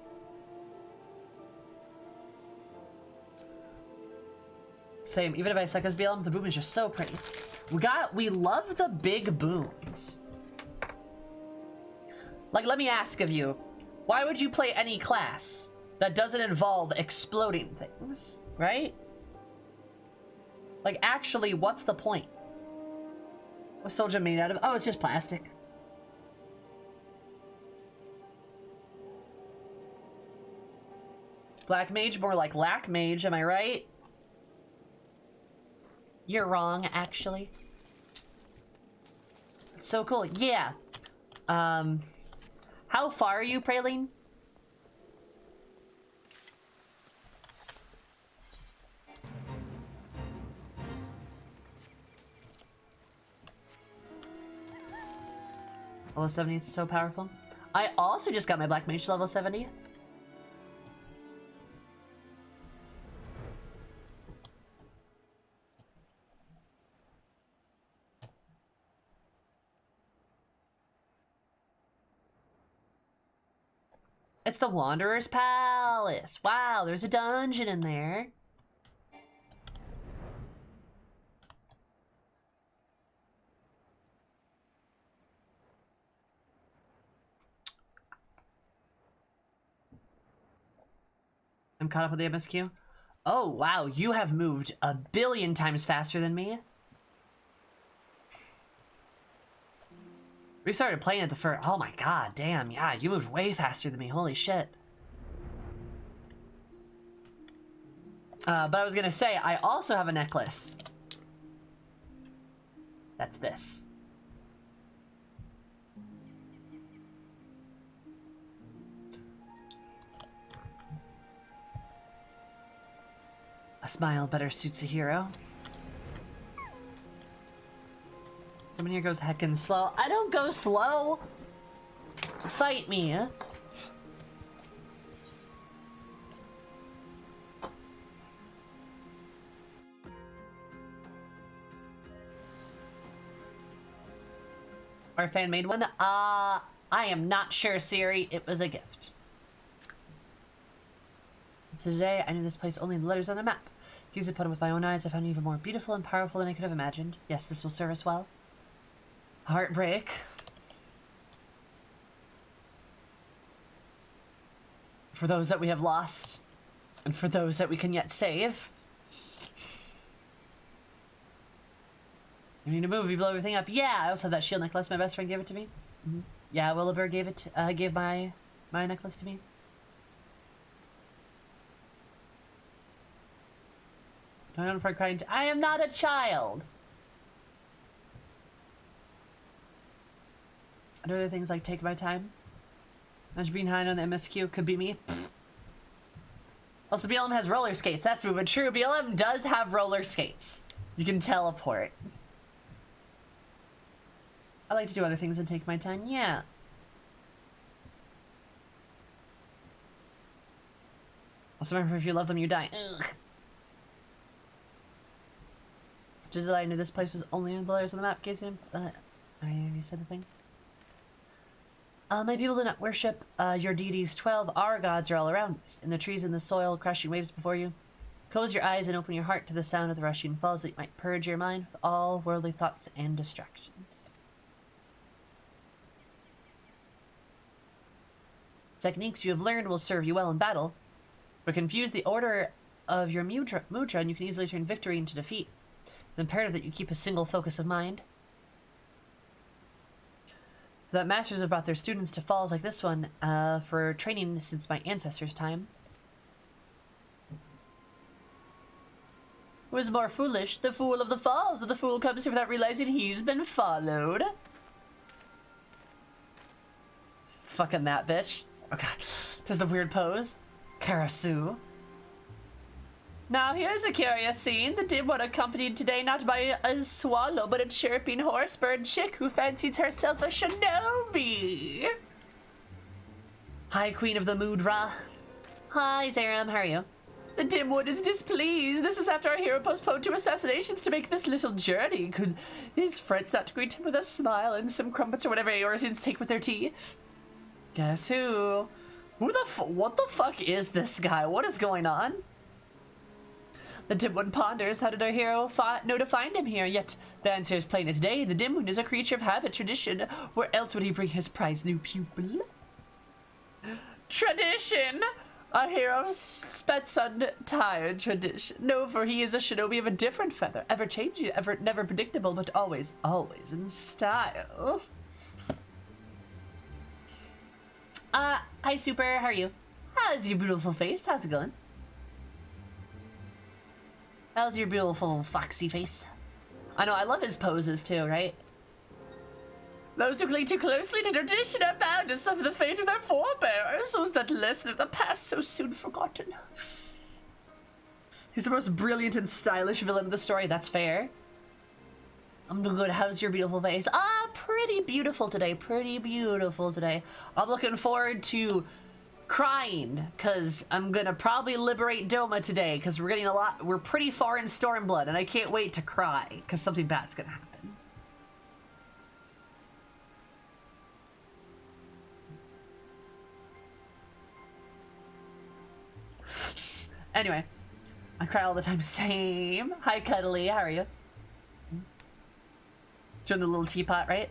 Same, even if I suck as BLM, the boom is just so pretty. We love the big booms. Like, let me ask of you, why would you play any class that doesn't involve exploding things, right? Like, actually, what's the point? What's soldier made out of? Oh, it's just plastic. Black mage, more like lack mage, am I right? You're wrong, actually. It's so cool. Yeah. How far are you, Praline? Level 70 is so powerful. I also just got my Black Mage to level 70. It's the Wanderer's Palace. Wow, there's a dungeon in there. I'm caught up with the MSQ. Oh, wow, you have moved a billion times faster than me. We started playing at the first. Oh my god, damn, yeah, you moved way faster than me. Holy shit. But I was gonna say, I also have a necklace. That's this. A smile better suits a hero. Someone here goes heckin' slow. I don't go slow. Fight me, huh? Our fan made one. I am not sure, Siri. It was a gift. So today, I knew this place only in the letters on the map. Used it, put it with my own eyes. I found it even more beautiful and powerful than I could have imagined. Yes, this will serve us well. Heartbreak. For those that we have lost, and for those that we can yet save. You need a move, you blow everything up. Yeah, I also have that shield necklace. My best friend gave it to me. Mm-hmm. Yeah, Willibur gave my necklace to me. I'm for crying. I am not a child. And other things like take my time. Imagine being behind on the MSQ could be me. Pfft. Also, BLM has roller skates. That's moving true. BLM does have roller skates. You can teleport. I like to do other things and take my time. Yeah. Also, remember, if you love them, you die. Ugh. Did I knew this place was only in the letters on the map? Gazing. I already said the thing. My people do not worship your deities. 12 our gods are all around us, in the trees and the soil, crashing waves before you. Close your eyes and open your heart to the sound of the rushing falls, that you might purge your mind with all worldly thoughts and distractions. Techniques you have learned will serve you well in battle, but confuse the order of your mudra and you can easily turn victory into defeat. It's imperative that you keep a single focus of mind. So that masters have brought their students to falls like this one for training since my ancestors' time. Who is more foolish, the fool of the falls, or the fool comes here without realizing he's been followed? It's fucking that bitch. Okay, does the weird pose. Karasu. Now here's a curious scene. The dim one accompanied today not by a swallow, but a chirping horsebird chick who fancies herself a shinobi. Hi, Queen of the Mudra. Hi, Zaram, how are you? The dim one is displeased. This is after our hero postponed 2 assassinations to make this little journey. Could his friends not greet him with a smile and some crumpets or whatever Eorzins take with their tea? Guess who? What the fuck is this guy? What is going on? The dim one ponders, how did our hero know to find him here? Yet the answer is plain as day. The dim one is a creature of habit, tradition. Where else would he bring his prized new pupil? Tradition! Our hero spets on tired tradition. No, for he is a shinobi of a different feather. Ever changing, never predictable, but always in style. Hi Super, how are you? How's your beautiful face? How's it going? How's your beautiful foxy face? I know, I love his poses too, right? Those who cling too closely to tradition are bound to suffer the fate of their forebears, those that lesson of the past so soon forgotten. He's the most brilliant and stylish villain of the story, that's fair. I'm good, how's your beautiful face? Pretty beautiful today, I'm looking forward to crying, because I'm gonna probably liberate Doma today, because we're pretty far in Stormblood, and I can't wait to cry, because something bad's gonna happen. Anyway, I cry all the time, same. Hi Cuddly, how are you? Join the little teapot, right?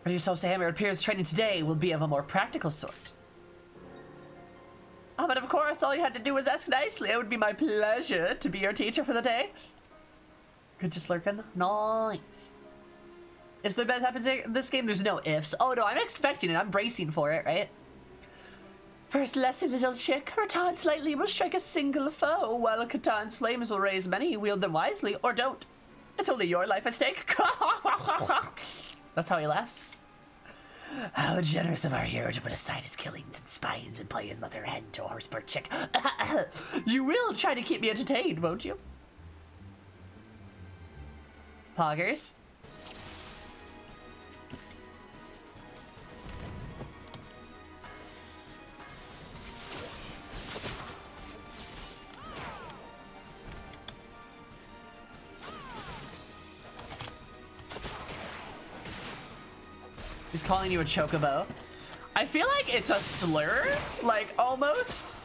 Ready yourself, Sam. It appears training today will be of a more practical sort. Oh, but of course, all you had to do was ask nicely. It would be my pleasure to be your teacher for the day. Good, just lurking. Nice. If the best happens in this game, there's no ifs. Oh no, I'm expecting it. I'm bracing for it, right? First lesson, little chick. Rattan slightly will strike a single foe, while Catan's flames will raise many. Wield them wisely, or don't. It's only your life at stake. That's how he laughs. How generous of our hero to put aside his killings and spines and play his mother hen to a horsebird chick. You will try to keep me entertained, won't you? Poggers. He's calling you a chocobo. I feel like it's a slur, like almost.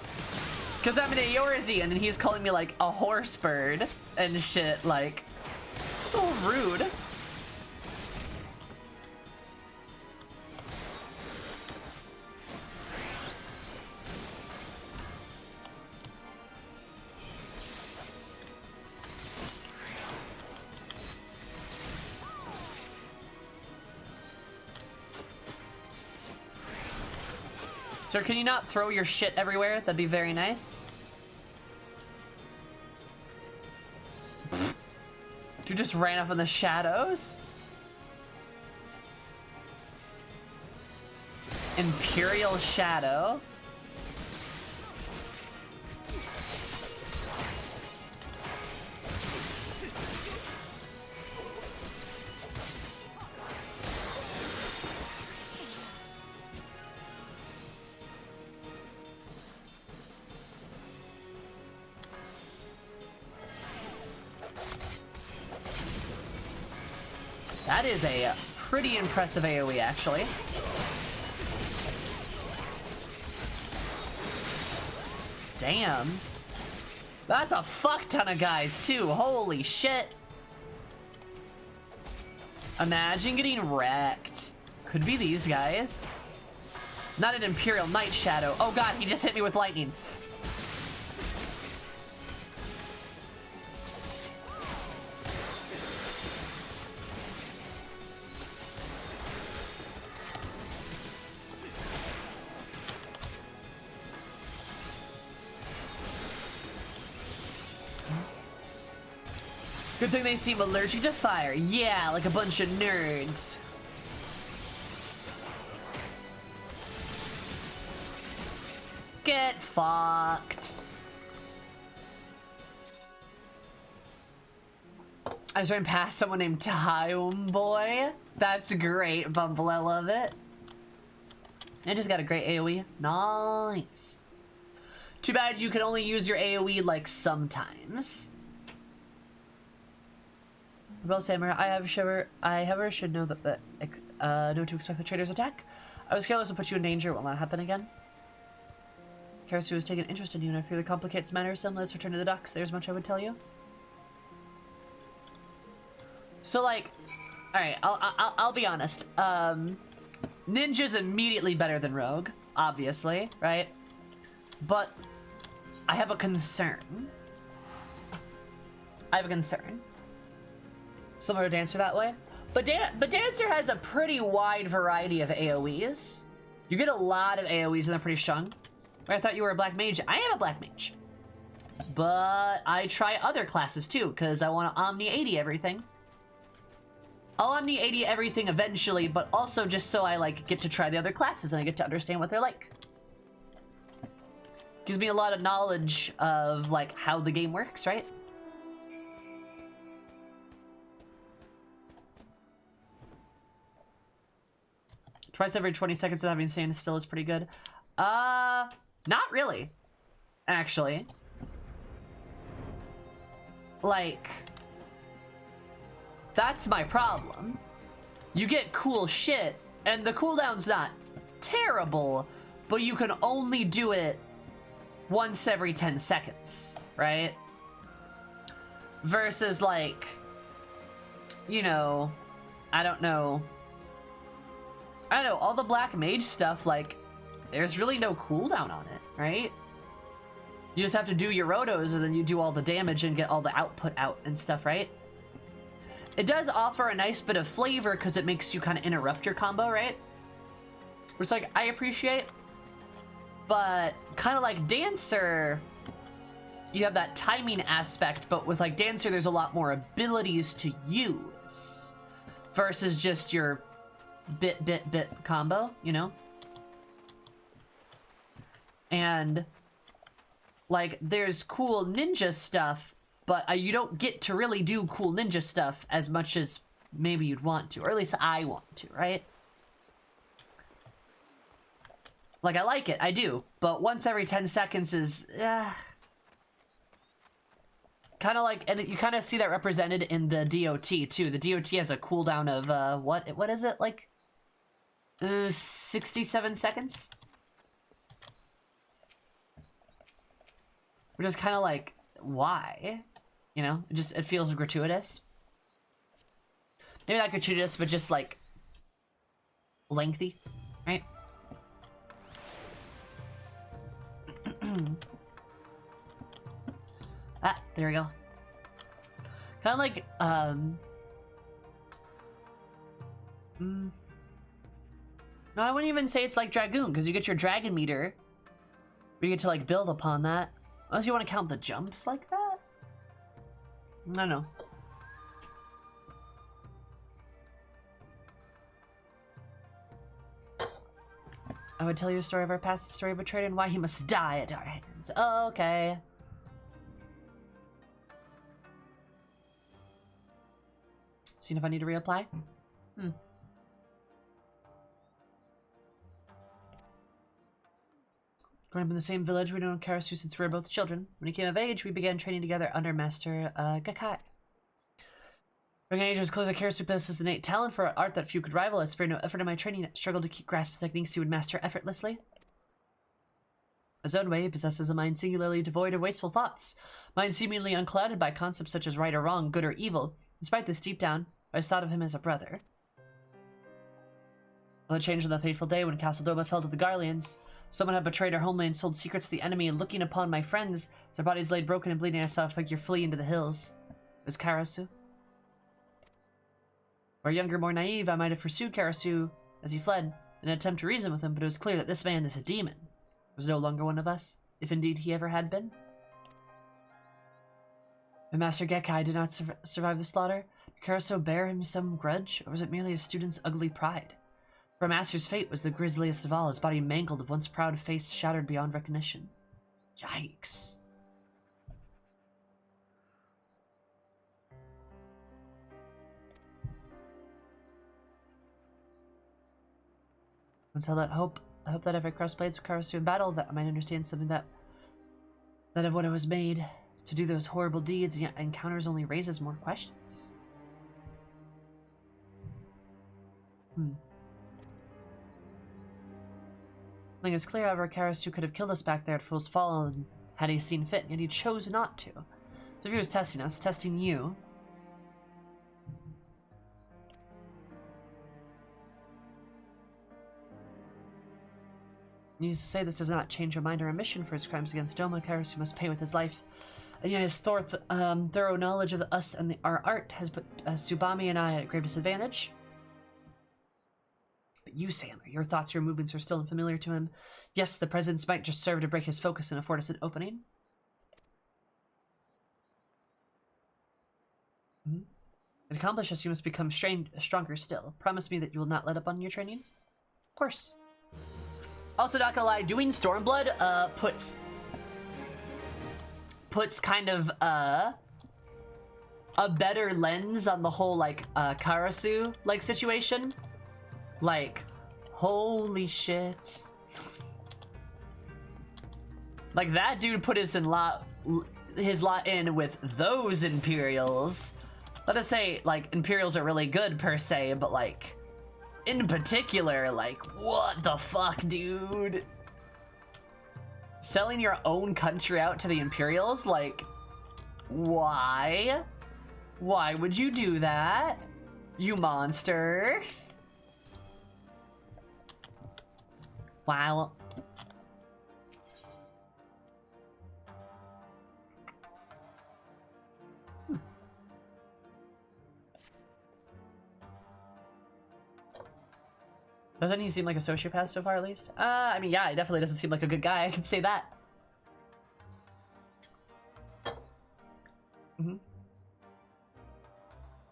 Cause I'm an Eorzee and he's calling me like a horse bird and shit, like it's a little rude. Sir, can you not throw your shit everywhere? That'd be very nice. Dude just ran up in the shadows. Imperial Shadow. That is a pretty impressive AoE, actually. Damn. That's a fuck ton of guys, too. Holy shit. Imagine getting wrecked. Could be these guys. Not an Imperial Night Shadow. Oh god, he just hit me with lightning. Good thing they seem allergic to fire. Yeah, like a bunch of nerds. Get fucked. I just ran past someone named Boy. That's great, Bumble. I love it. I just got a great AoE. Nice. Too bad you can only use your AoE like sometimes. Rebel Samurai, however, should know that know to expect the traitor's attack. I was careless to put you in danger. It will not happen again. Karasu has taken interest in you, and I fear the complicates matters some. Let's return to the docks. There's much I would tell you. So, like, all right, I'll be honest. Ninja's immediately better than Rogue, obviously, right? But I have a concern. Similar to Dancer that way. But Dancer has a pretty wide variety of AoEs. You get a lot of AoEs and they're pretty strong. I thought you were a black mage. I am a black mage. But I try other classes too, because I want to Omni 80 everything. I'll Omni 80 everything eventually, but also just so I like get to try the other classes and I get to understand what they're like. Gives me a lot of knowledge of like how the game works, right? Twice every 20 seconds without being staying still is pretty good. Not really, actually. Like, that's my problem. You get cool shit, and the cooldown's not terrible, but you can only do it once every 10 seconds, right? Versus, like, you know, I don't know, all the black mage stuff, like, there's really no cooldown on it, right? You just have to do your rotos and then you do all the damage and get all the output out and stuff, right? It does offer a nice bit of flavor because it makes you kind of interrupt your combo, right? Which, like, I appreciate. But kind of like Dancer, you have that timing aspect, but with like Dancer, there's a lot more abilities to use versus just your bit combo, you know? And like, there's cool ninja stuff, but you don't get to really do cool ninja stuff as much as maybe you'd want to, or at least I want to, right? Like, I like it, I do, but once every 10 seconds is, kind of like, and you kind of see that represented in the DOT too. The DOT has a cooldown of, what is it, like, 67 seconds? Which is kind of like, why? You know, it feels gratuitous. Maybe not gratuitous, but just like, lengthy, right? There we go. Kind of like, no, I wouldn't even say it's like Dragoon, because you get your dragon meter, where you get to like build upon that. Unless you want to count the jumps like that? I don't know. I would tell you a story of our past, the story of betrayed and why he must die at our hands. Oh, okay. Seeing if I need to reapply? Growing up in the same village, we known Karasu since we were both children. When he came of age, we began training together under Master Gakkai. Young age was close to Karasu possessed an innate talent for art that few could rival. I spared no effort in my training, struggled to keep grasp of techniques he would master effortlessly. His own way, he possesses a mind singularly devoid of wasteful thoughts. Mind seemingly unclouded by concepts such as right or wrong, good or evil. Despite this, deep down, I thought of him as a brother. Well, it changed on the fateful day when Castle Doma fell to the Garleans. Someone had betrayed our homeland, sold secrets to the enemy, and looking upon my friends, as their bodies laid broken and bleeding, I saw a figure flee into the hills. It was Karasu. Or younger, more naive, I might have pursued Karasu as he fled, in an attempt to reason with him, but it was clear that this man is a demon. Was no longer one of us, if indeed he ever had been. My Master Gakkai did not survive the slaughter. Did Karasu bear him some grudge, or was it merely a student's ugly pride? For our master's fate was the grisliest of all, his body mangled, once proud face shattered beyond recognition. Yikes. Once held out hope. I hope that if I cross blades with Karasu in battle, that I might understand something that of what I was made. To do those horrible deeds, and yet encounters only raises more questions. I think it's clear, however, Karasu could have killed us back there at Fool's Fall had he seen fit, yet he chose not to. So if he was testing us, testing you... Needless to say, this does not change our mind or our mission for his crimes against Doma. Karasu must pay with his life. And yet his thorough knowledge of us and our art has put Subami and I at a grave disadvantage. But you, Sailor, your thoughts, your movements are still unfamiliar to him. Yes, the presence might just serve to break his focus and afford us an opening. To accomplish this, you must become stronger still. Promise me that you will not let up on your training? Of course. Also, not gonna lie, doing Stormblood puts kind of a better lens on the whole like Karasu like situation. Like, holy shit. Like, that dude put his lot in with those Imperials. Let us say, like, Imperials are really good per se, but like, in particular, like, what the fuck, dude? Selling your own country out to the Imperials? Like, why? Why would you do that? You monster. Wow. Doesn't he seem like a sociopath so far, at least? I mean, yeah, he definitely doesn't seem like a good guy. I can say that.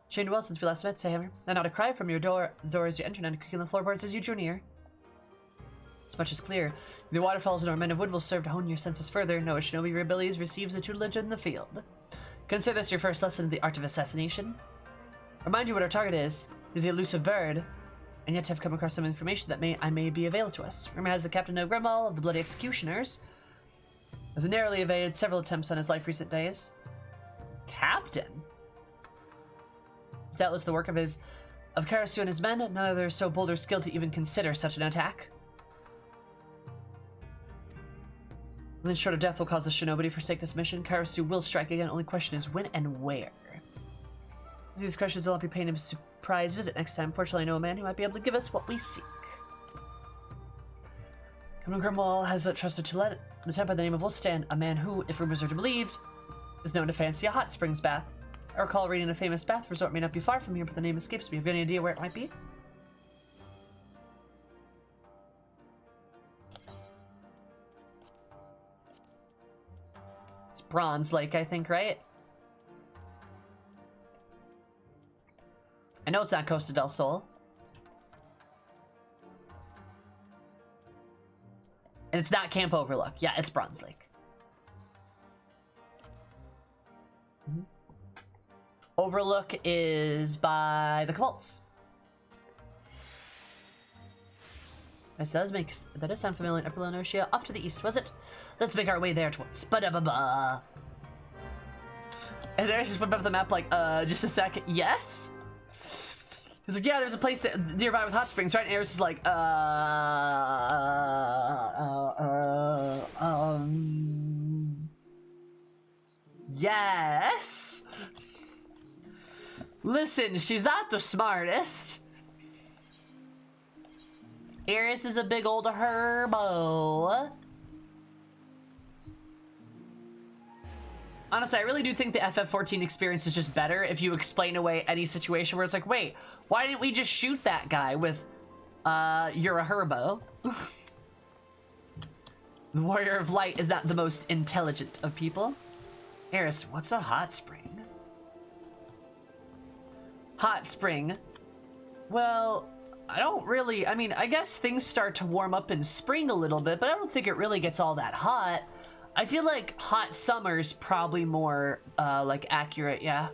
Chained well since we last met, Sayhammer. And not a cry from your door. The door as you entered and a creak in the floorboards as you drew near. As much is clear. The waterfalls and our men of wood will serve to hone your senses further. No shinobi your abilities receives a tutelage in the field. Consider this your first lesson in the art of assassination. Remind you what our target is the elusive bird, and yet have come across some information that may be available to us. Rumor has the captain of Grimball of the Bloody Executioners has narrowly evaded several attempts on his life recent days. Captain? It's doubtless the work of Karasu and his men. None of them are so bold or skilled to even consider such an attack. Within short of death will cause the shinobi to forsake this mission. Karasu will strike again. Only question is when and where. These questions will not be paying him a surprise visit next time. Fortunately, I know a man who might be able to give us what we seek. Captain Grimwall has trusted to let the type by the name of Wolfstand, a man who, if rumors are to be believed, is known to fancy a hot springs bath. I recall reading a famous bath resort may not be far from here, but the name escapes me. Have you any idea where it might be? It's Bronze Lake, I think, right? I know it's not Costa del Sol. And it's not Camp Overlook. Yeah, it's Bronze Lake. Overlook is by the Cabals. Yes, that does sound familiar in Upper Lonotia. Off to the east, was it? Let's make our way there at once. Ba-da-ba-ba. As I just whipped up the map like, just a sec. Yes? He's like, yeah, there's a place nearby with hot springs, right? And Eris is like, yes? Listen, she's not the smartest. Eris is a big old herbo. Honestly, I really do think the FF14 experience is just better if you explain away any situation where it's like, wait, why didn't we just shoot that guy with, you're a herbo? The Warrior of Light is not the most intelligent of people. Eris, what's a hot spring? Hot spring. Well, I mean, I guess things start to warm up in spring a little bit, but I don't think it really gets all that hot. I feel like hot summer's probably more, like, accurate, yeah.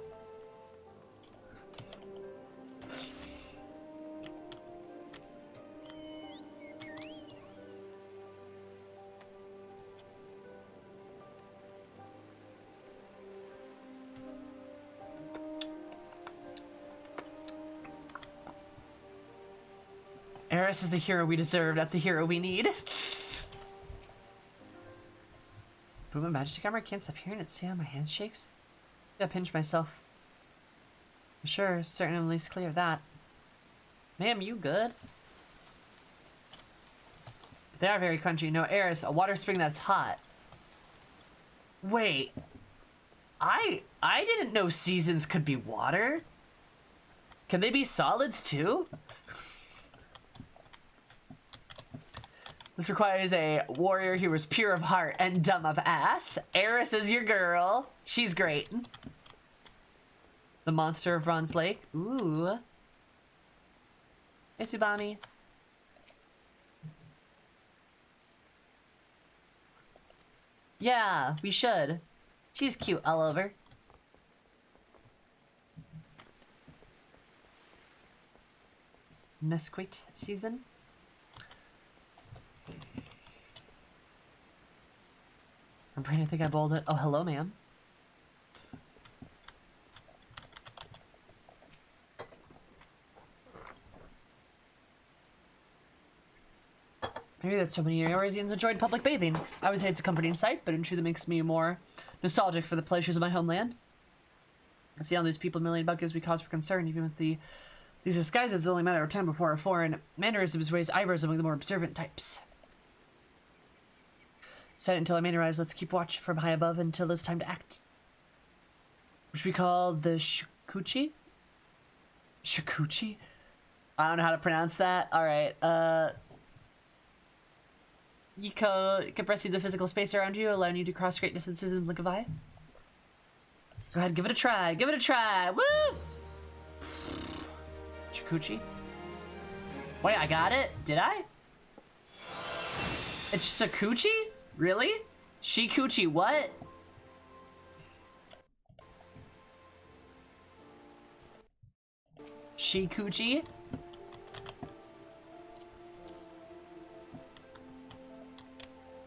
Eris is the hero we deserve, not the hero we need. But my magic camera can't stop hearing it. See how my hand shakes? I pinch myself. For sure, certain I'm at least clear of that. Ma'am, you good? They are very crunchy. No, Eris, a water spring that's hot. Wait. I didn't know seasons could be water. Can they be solids too? This requires a warrior who is pure of heart and dumb of ass. Eris is your girl. She's great. The monster of Bronze Lake. Ooh. Hey, Subami. Yeah, we should. She's cute all over. Mesquite season. I'm trying to think I bowled it. Oh, hello, ma'am. Maybe that so many Eorzeans enjoyed public bathing. I would say it's a comforting sight, but in truth it makes me more nostalgic for the pleasures of my homeland. I see all these people milling about gives me cause for concern, even with these disguises. It's only a matter of time before our foreign mannerisms raise eyebrows among the more observant types. Set until our man arrives. Let's keep watch from high above until it's time to act. Which we call the Shikuchi? Shikuchi? I don't know how to pronounce that. Alright, compressing the physical space around you, allowing you to cross great distances in the blink of an eye. Go ahead, give it a try. Give it a try. Woo! Chikuchi. Wait, I got it? Did I? It's Sakuchi? Really? Shikuchi what? Shikuchi?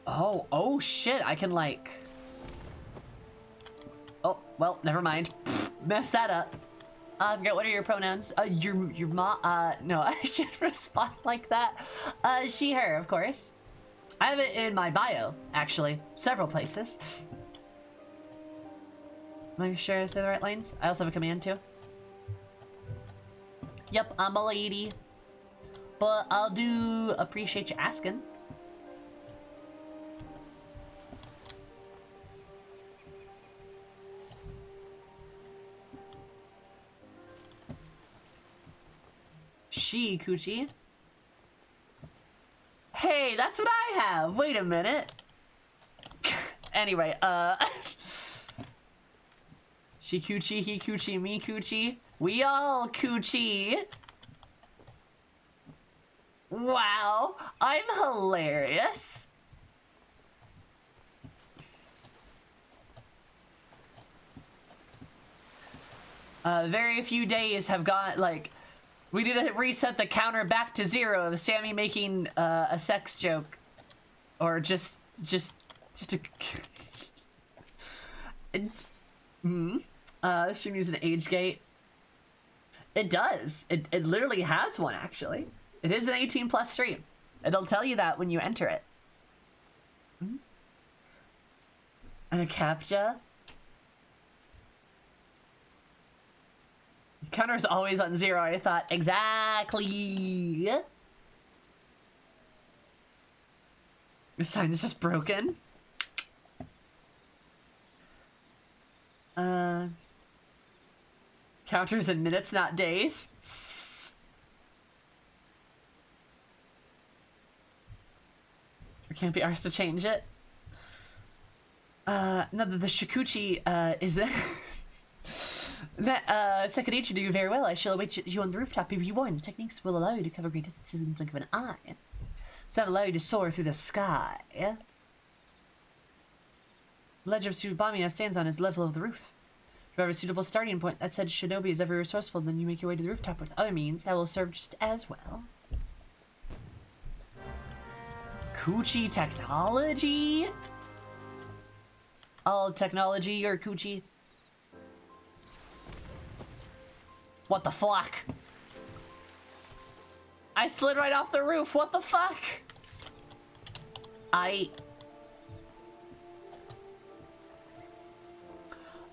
Oh shit, I can like... Oh, well, never mind. Messed that up. What are your pronouns? Your mom, no, I shouldn't respond like that. She, her, of course. I have it in my bio, actually. Several places. Am I sure I say the right lines? I also have a command, too. Yep, I'm a lady. But I'll do appreciate you asking. She, Coochie. Hey, that's what I have. Wait a minute. Anyway, she coochie, he coochie, me coochie. We all coochie. Wow, I'm hilarious. Very few days have gone, like, we need to reset the counter back to 0 of Sammy making a sex joke. Or just a... Should use an age gate. It does. It literally has one, actually. It is an 18+ stream. It'll tell you that when you enter it. And a CAPTCHA. Counter's always on 0, I thought. Exactly. The sign is just broken. Counters in minutes, not days. I can't be arsed to change it. No, the Shikuchi is second nature to you very well. I shall await you on the rooftop if you want. The techniques will allow you to cover great distances in the blink of an eye. Does not allow you to soar through the sky. The ledge of Tsubamiya stands on is level of the roof. If you have a suitable starting point, that said Shinobi is ever resourceful, then you make your way to the rooftop with other means that will serve just as well. Coochie technology? All technology or coochie? What the fuck? I slid right off the roof. What the fuck?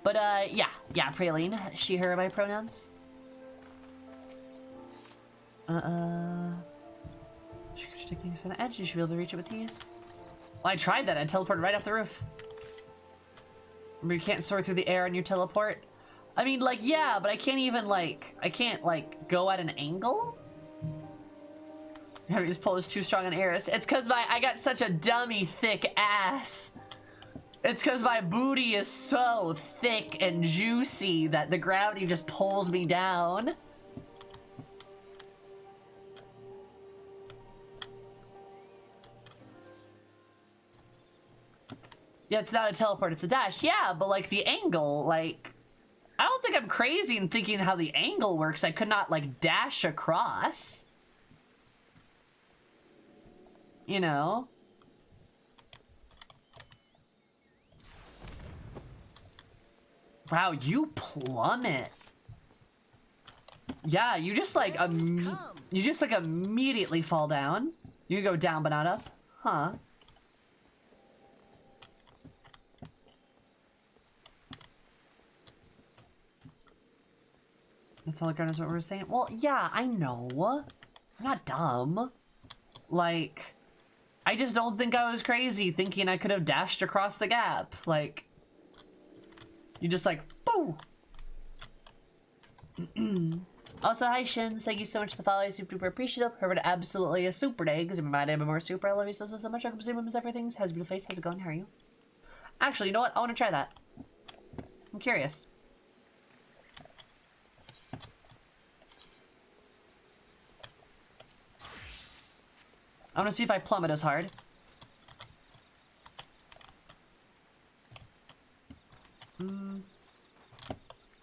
But, yeah, Praline. She, her, my pronouns. She could take things on the edge. You should be able to reach it with these. Well, I tried that. I teleported right off the roof. Remember, you can't soar through the air on your teleport? I mean, like, yeah, but I can't even, like, go at an angle? This pull is too strong on Eris. It's because I got such a dummy thick ass. It's because my booty is so thick and juicy that the gravity just pulls me down. Yeah, it's not a teleport, it's a dash. Yeah, but like the angle, like... I don't think I'm crazy in thinking how the angle works. I could not, like, dash across. You know? Wow, you plummet. Yeah, you just, like, immediately fall down. You go down but not up. Huh. That's all is what we're saying. Well, yeah, I know. I'm not dumb. Like, I just don't think I was crazy thinking I could have dashed across the gap. Like, you just like, boo! Also, hi Shins, thank you so much for the follow. Super duper appreciative. Herbert, absolutely a super day because you're my day, but more super. I love you so much. I can presume everything. How's your beautiful face? How's it going? How are you? Actually, you know what? I want to try that. I'm curious. I want to see if I plummet as hard. You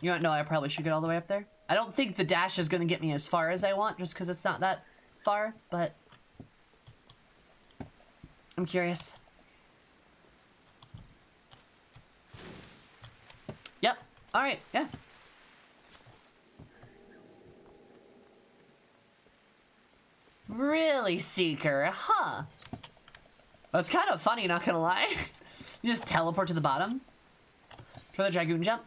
know what? No, I probably should get all the way up there. I don't think the dash is going to get me as far as I want, just because it's not that far, but... I'm curious. Yep. Alright, yeah. Really, Seeker? Huh. That's kind of funny, not gonna lie. You just teleport to the bottom. For the Dragoon jump.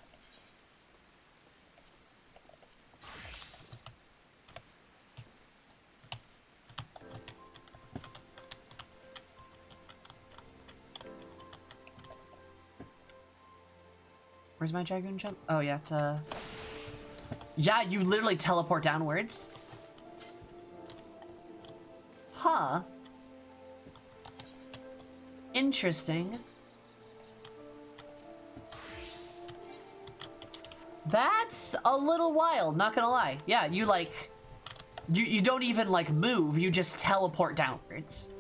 Where's my Dragoon jump? Oh yeah, it's a... Yeah, you literally teleport downwards. Huh. Interesting. That's a little wild, not gonna lie. Yeah, you like... You don't even like move, you just teleport downwards.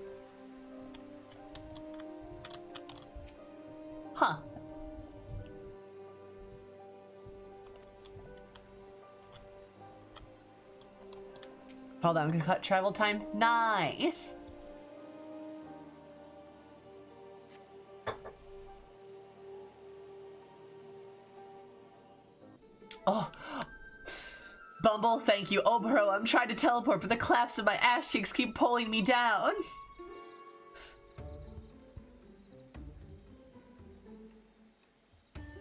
Huh. Hold on, I'm gonna cut travel time. Nice. Oh. Bumble, thank you. Oh, bro, I'm trying to teleport, but the claps of my ass cheeks keep pulling me down.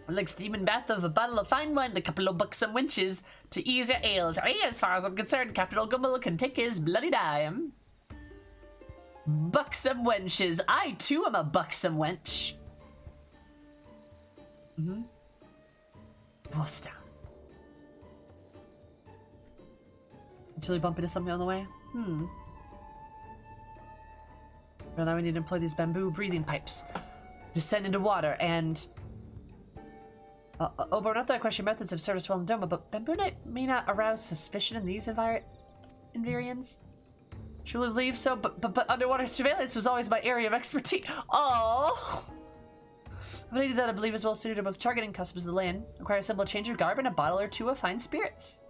Like steaming bath of a bottle of fine wine, a couple of buxom wenches to ease your ails. Hey, as far as I'm concerned, Captain Ogumble can take his bloody dime. Buxom wenches. I, too, am a buxom wench. Wolf's down. Until we bump into something on the way? Well, now we need to employ these bamboo breathing pipes. Descend into water and... oh, but not that I question methods of service well in Doma, but bamboo may not arouse suspicion in these environs. Truly believe so, but underwater surveillance was always my area of expertise. Oh, a lady that I believe is well suited to both targeting customers of the land. Requires a simple change of garb and a bottle or two of fine spirits.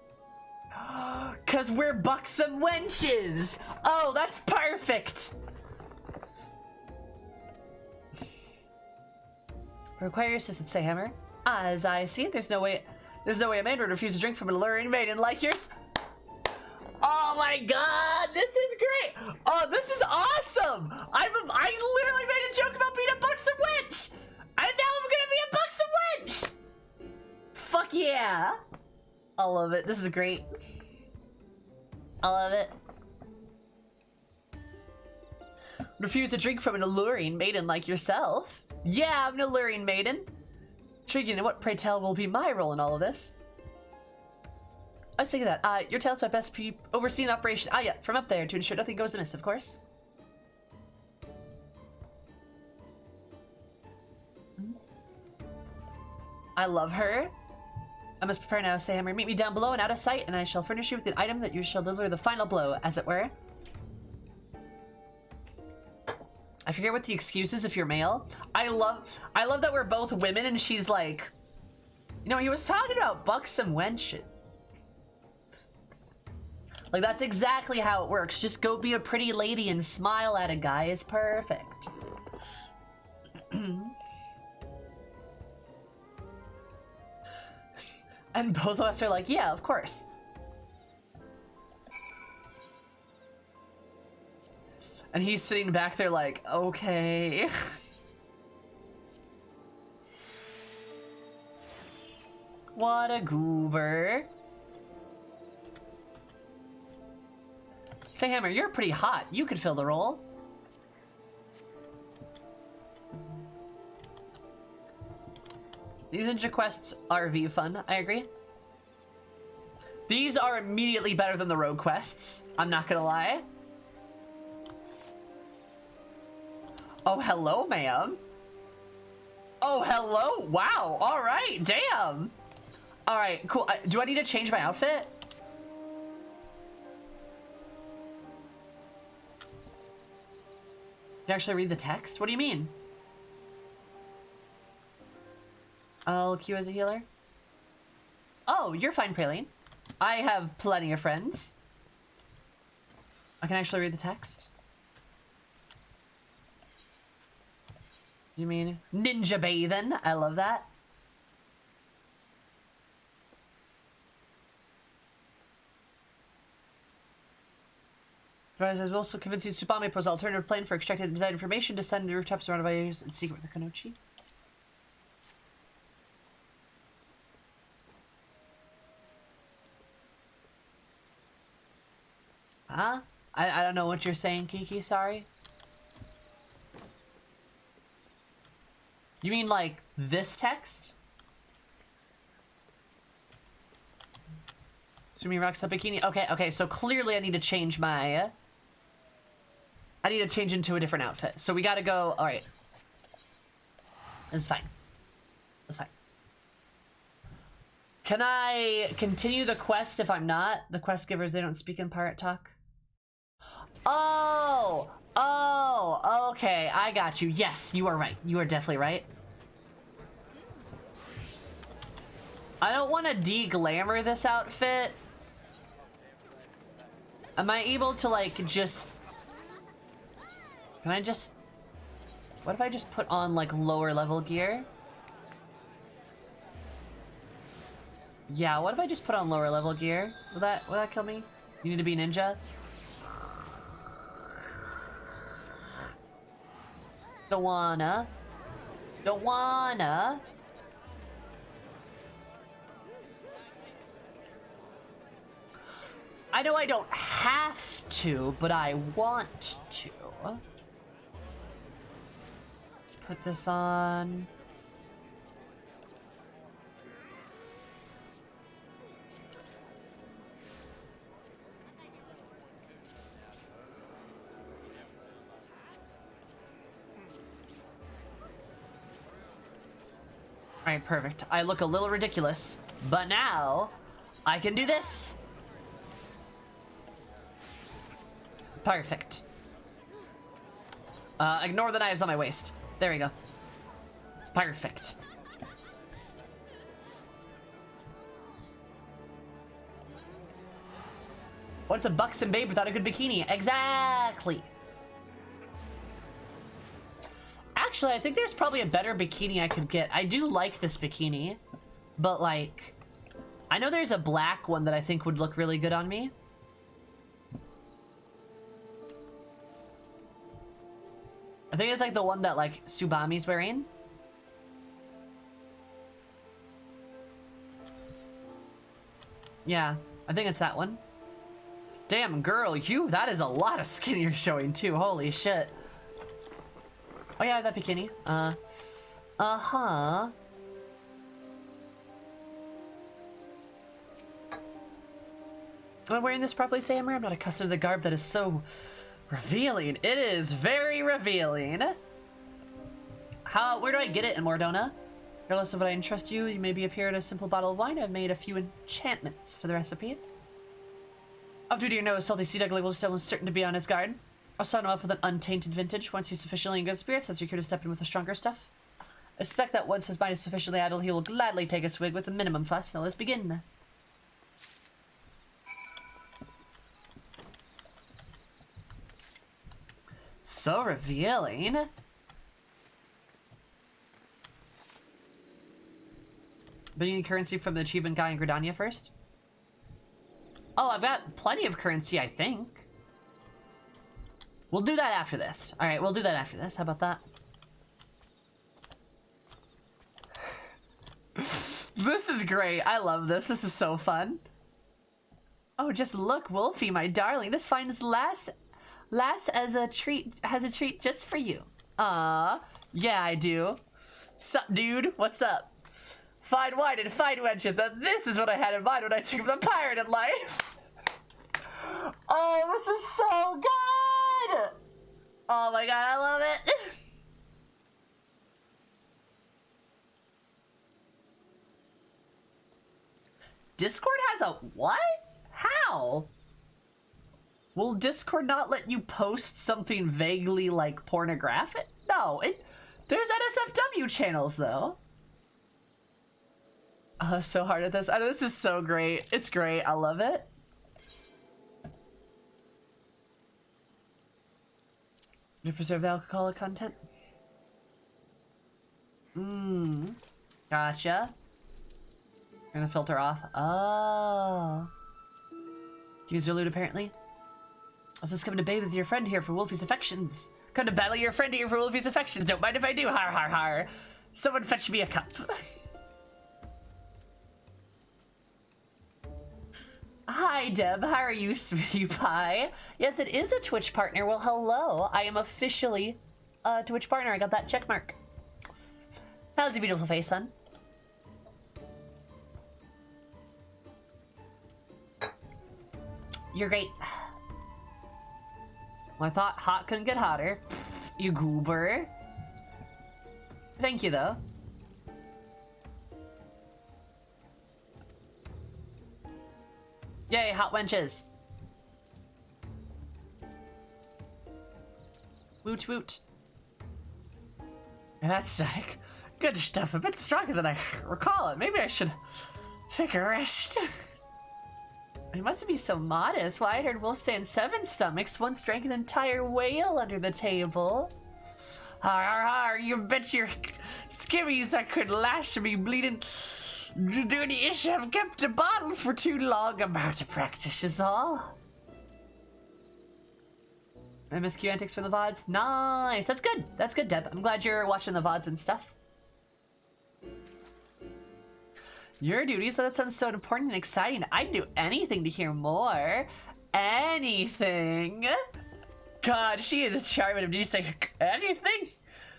Cause we're buxom wenches. Oh, that's perfect. Require your assistance, say Hammer. As I see it, there's no way a man would refuse a drink from an alluring maiden like yours. Oh my god, this is great! Oh, this is awesome! I literally made a joke about being a buxom wench! And now I'm gonna be a buxom wench! Fuck yeah! I love it. This is great. I love it. Refuse a drink from an alluring maiden like yourself? Yeah, I'm an alluring maiden. Intriguing, and what, pray tell, will be my role in all of this? I was thinking that. Your tail's my best overseeing operation. Ah, yeah, from up there to ensure nothing goes amiss, of course. I love her. I must prepare now, say Hammer. Meet me down below and out of sight, and I shall furnish you with an item that you shall deliver the final blow, as it were. I forget what the excuse is if you're male. I love that we're both women and she's like, you know, he was talking about buxom wench. Like, that's exactly how it works. Just go be a pretty lady and smile at a guy is perfect. And both of us are like, yeah, of course. And he's sitting back there like, okay. What a goober. Say, Hammer, you're pretty hot. You could fill the role. These ninja quests are V fun, I agree. These are immediately better than the rogue quests. I'm not gonna lie. Oh, hello, ma'am. Oh, hello. Wow. All right. Damn. All right. Cool. Do I need to change my outfit? Did I actually read the text? What do you mean? I'll queue as a healer. Oh, you're fine, Praline. I have plenty of friends. I can actually read the text. You mean ninja bathing? I love that. Rise as well, so convincing Tsubame pose alternative plan for extracting the desired information to send the rooftops around by and secret with the Kanochi. Huh? I don't know what you're saying, Kiki, sorry. You mean like this text? Sumi rocks the bikini. Okay, so clearly I need to change my... I need to change into a different outfit. So we gotta go... Alright. This is fine. That's fine. Can I continue the quest if I'm not? The quest givers, they don't speak in pirate talk. Oh! Oh! Okay, I got you. Yes, you are right. You are definitely right. I don't want to de-glamour this outfit. Am I able to, like, just... Can I just... What if I just put on, like, lower level gear? Yeah, what if I just put on lower level gear? Will that kill me? You need to be ninja? Don't wanna. Don't wanna. I know I don't have to, but I want to. Let's put this on. Alright, perfect. I look a little ridiculous, but now I can do this. Perfect. Ignore the knives on my waist. There we go. Perfect. What's a buxom babe without a good bikini? Exactly. Actually, I think there's probably a better bikini I could get. I do like this bikini, but like, I know there's a black one that I think would look really good on me. I think it's like the one that like Tsubami's wearing. Yeah, I think it's that one. Damn, girl, that is a lot of skin you're showing too. Holy shit. Oh yeah, that bikini. Uh-huh. Am I wearing this properly, Sammer? I'm not accustomed to the garb that is so revealing. It is very revealing. Where do I get it in Mordona? Regardless of what I entrust you, you may be appeared a simple bottle of wine. I've made a few enchantments to the recipe. Up due to your nose, salty sea dog will still certain to be on his guard. I'll start him off with an untainted vintage. Once he's sufficiently in good spirits, that's your cue to step in with the stronger stuff. I expect that once his mind is sufficiently idle, he will gladly take a swig with a minimum fuss. Now let's begin. So revealing. But you need currency from the achievement guy in Gridania first? Oh, I've got plenty of currency, I think. We'll do that after this. All right, we'll do that after this. How about that? This is great. I love this. This is so fun. Oh, just look, Wolfie, my darling. This finds lass has a treat just for you. Yeah, I do. Sup, dude? What's up? Fine wine and fine wenches, and this is what I had in mind when I took the pirated life. Oh, this is so good! Oh my god, I love it. Discord has a what? How? Will Discord not let you post something vaguely like pornographic? No, there's NSFW channels though. Oh, I'm so hard at this. I know this is so great. It's great. I love it. To preserve the alcoholic content. Gotcha. We're gonna filter off. Oh. Use your loot apparently. I was just coming to bathe with your friend here for Wolfie's affections. Come to battle your friend here for Wolfie's affections. Don't mind if I do. Har har har. Someone fetch me a cup. Hi, Deb. How are you, sweetie pie? Yes, it is a Twitch partner. Well, hello. I am officially a Twitch partner. I got that check mark. How's your beautiful face, son? You're great. Well, I thought hot couldn't get hotter. Pfft, you goober. Thank you, though. Yay, hot wenches. Woot woot. That's like good stuff. A bit stronger than I recall it. Maybe I should take a rest. You mustn't be so modest. Well, I heard we'll stand 7 stomachs. Once drank an entire whale under the table. Har har har, you bet your skimmies that could lash me bleeding. Dirty ish, I've kept a bottle for too long. I'm out of practice is all. MSQ antics from the VODs. Nice. That's good. That's good, Deb. I'm glad you're watching the VODs and stuff. Your duties, so that sounds so important and exciting. I'd do anything to hear more. Anything. God, she is charming. Do you say anything?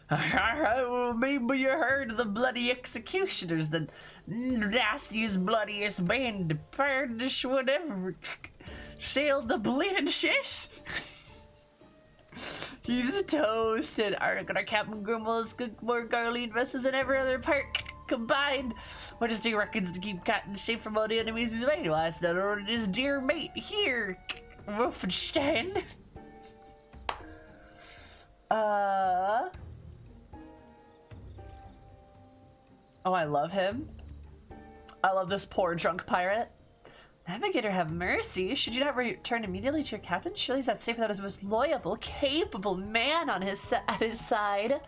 Maybe you heard of the bloody executioners, the nastiest, bloodiest band, furnish, whatever. Sailed the bleeding shit. He's toasted. Our Captain Grimmel's good more garly dresses than every other park combined. Majesty reckons to keep cat in shape from all the enemies he's made. Well, that's not ordered his dear mate here, Wolfenstein. Oh, I love him. I love this poor drunk pirate. Navigator, have mercy. Should you not return immediately to your captain? Surely he's not safe without his most loyal, capable man on his at his side.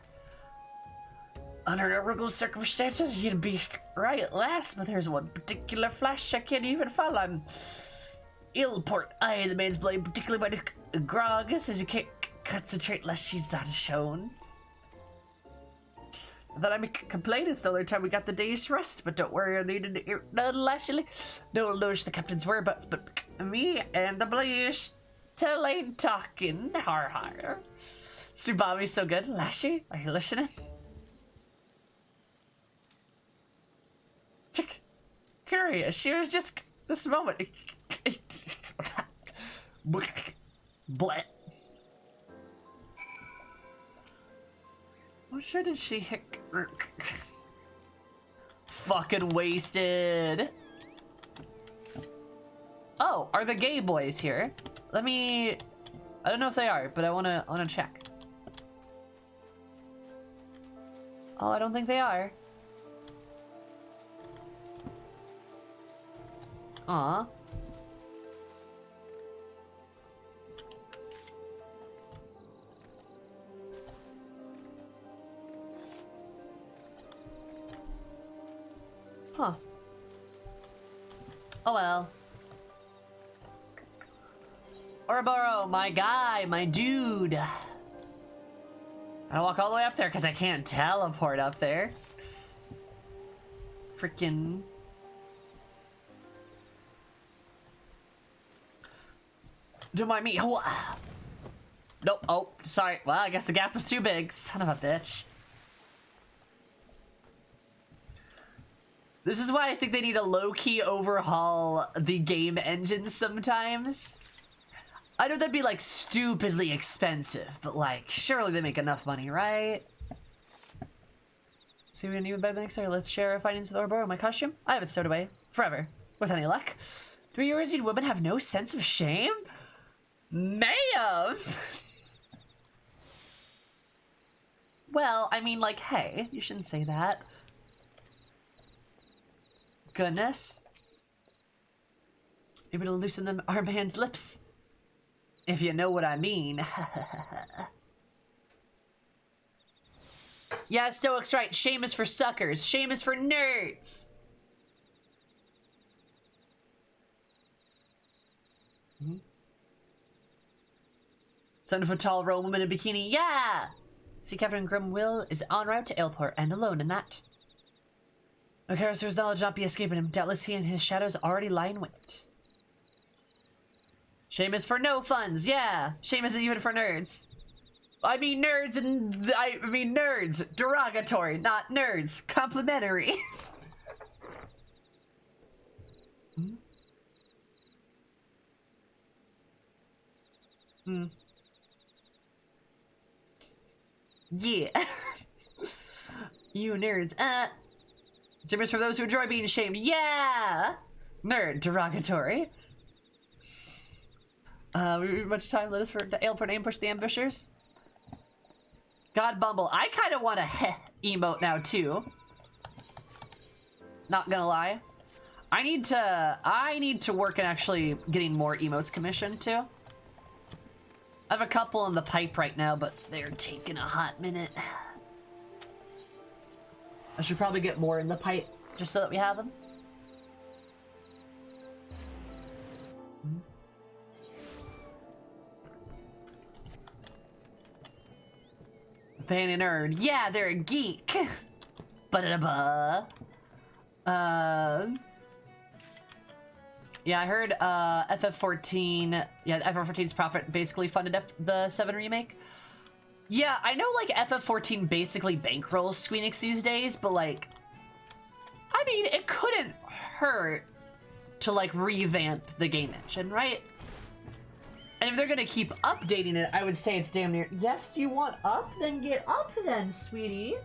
Under normal circumstances, you'd be right at last, but there's one particular flash I can't even follow. I'm ill-port. The man's bloody, particularly by the grog, says you can't concentrate lest she's not shown. That I make complaint is the only time we got the day's rest, but don't worry, I needed to hear none lashly. No one knows the captain's whereabouts, but me and the blaze tell ain't talking. Har har. Subami's so good. Lashy, are you listening? Curious, she was just this moment. Blah. What sure did she hit? Fucking wasted. Oh, are the gay boys here? Let me. I don't know if they are, but I wanna check. Oh, I don't think they are. Aw. Huh. Oh well. Ouroboros, my guy, my dude. I walk all the way up there because I can't teleport up there. Freaking. Don't mind me. Nope. Oh, sorry. Well, I guess the gap was too big. Son of a bitch. This is why I think they need to low-key overhaul the game engine sometimes. I know that'd be like stupidly expensive, but like surely they make enough money, right? See if we can even better next year. Let's share our findings with or borrow my costume. I have it stowed away forever, with any luck. Do we Eurasian women have no sense of shame? Ma'am! Well, I mean, like, hey, you shouldn't say that. Goodness. Able to loosen them our man's lips. If you know what I mean. Yeah, Stoic's right. Shame is for suckers. Shame is for nerds. Son of a tall Roman woman in a bikini. Yeah! See, Captain Grimwill is en route to Ailport and alone in that. Ocaros's knowledge not be escaping him. Doubtless he and his shadows already lie in wait. Shame is for no funds. Yeah! Shame isn't even for nerds. I mean nerds and... I mean nerds. Derogatory, not nerds. Complimentary. Yeah. You nerds. Shame is for those who enjoy being shamed. Yeah! Nerd. Derogatory. We much time let us for Ailport aim push the ambushers. God Bumble. I kind of want a heh emote now too. Not gonna lie. I need to work on actually getting more emotes commissioned too. I have a couple in the pipe right now, but they're taking a hot minute. I should probably get more in the pipe just so that we have them. Fan a nerd. Yeah, they're a geek. Ba-da-da-ba. Yeah, I heard FF14. Yeah, FF14's profit basically funded the 7 remake. Yeah, I know like FF14 basically bankrolls Squeenix these days, but like, I mean, it couldn't hurt to like revamp the game engine, right? And if they're gonna keep updating it, I would say it's damn near. Yes, do you want up? Then get up then, sweetie.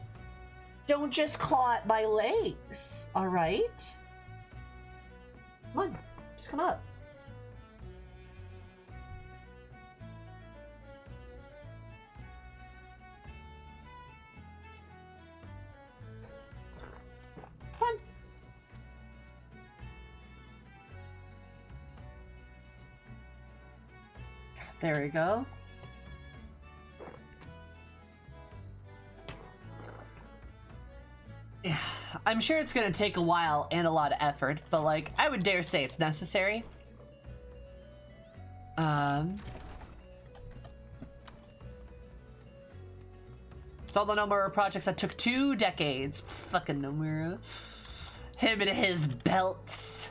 Don't just claw at my legs, all right? Come on, just come up. Come on. There we go. Yeah, I'm sure it's gonna take a while and a lot of effort, but like, I would dare say it's necessary. It's all the Nomura projects that took 2 decades. Fucking Nomura. Him and his belts.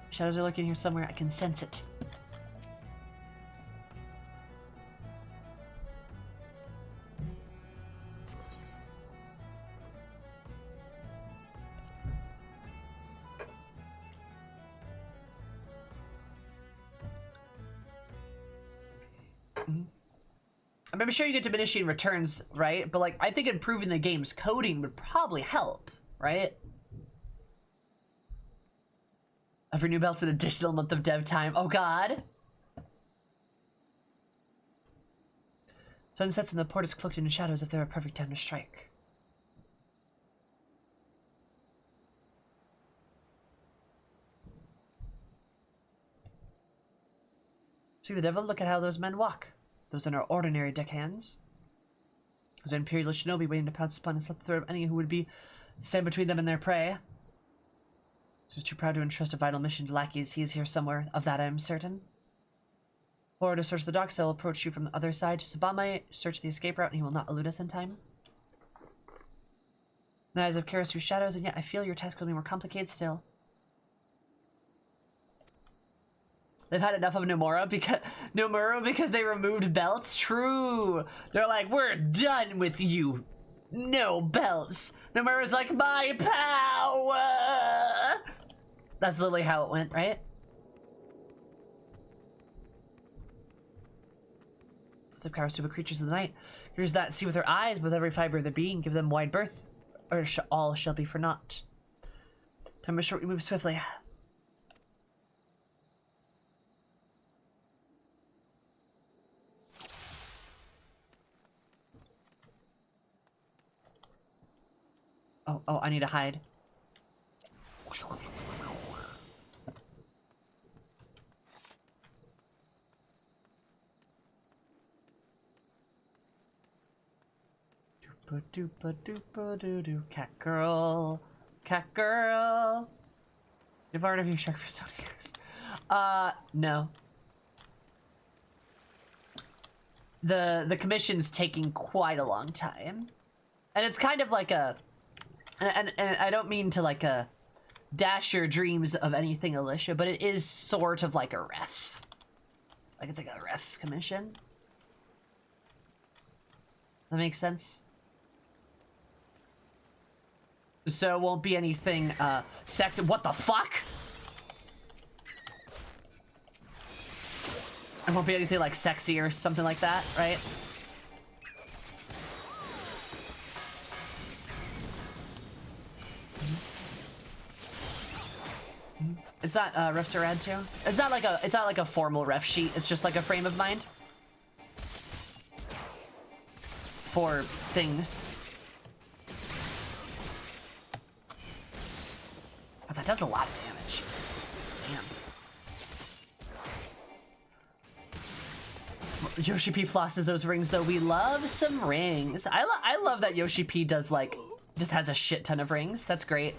Shadows are lurking here somewhere. I can sense it. I'm sure you get diminishing returns, right? But like, I think improving the game's coding would probably help, right? Every new belt's an additional month of dev time. Oh god. Sun sets and the port is cloaked in shadows if they're a perfect time to strike. See the devil? Look at how those men walk. Those are no ordinary deckhands. There's an Imperial shinobi waiting to pounce upon and slit the throat of any who would be stand between them and their prey. He's too proud to entrust a vital mission to lackeys. He is here somewhere, of that I am certain. Or to search the docks, I'll approach you from the other side. Sabama, search the escape route, and he will not elude us in time. The eyes of Karos through shadows, and yet I feel your task will be more complicated still. They've had enough of Nomura because they removed belts. True. They're like, we're done with you, No belts. No more was like, my power. That's literally how it went, right? Of power, stupid creatures of the night. Here's that see with their eyes, with every fiber of their being, give them wide berth, or all shall be for naught. Time is short, we move swiftly. Oh, I need to hide. Doopa-doopa-doopa-doo-doo. Cat girl. Cat girl. You've already viewed Shark for Sony. No. The commission's taking quite a long time. And it's kind of like a... And I don't mean to like dash your dreams of anything, Alicia, but it is sort of like a ref. Like it's like a ref commission. That makes sense? So it won't be anything sexy. What the fuck? It won't be anything like sexy or something like that, right? It's not refs are rad too. It's not like a formal ref sheet. It's just like a frame of mind for things. Oh, that does a lot of damage. Damn. Yoshi P flosses those rings though. We love some rings. I love that Yoshi P does like just has a shit ton of rings. That's great.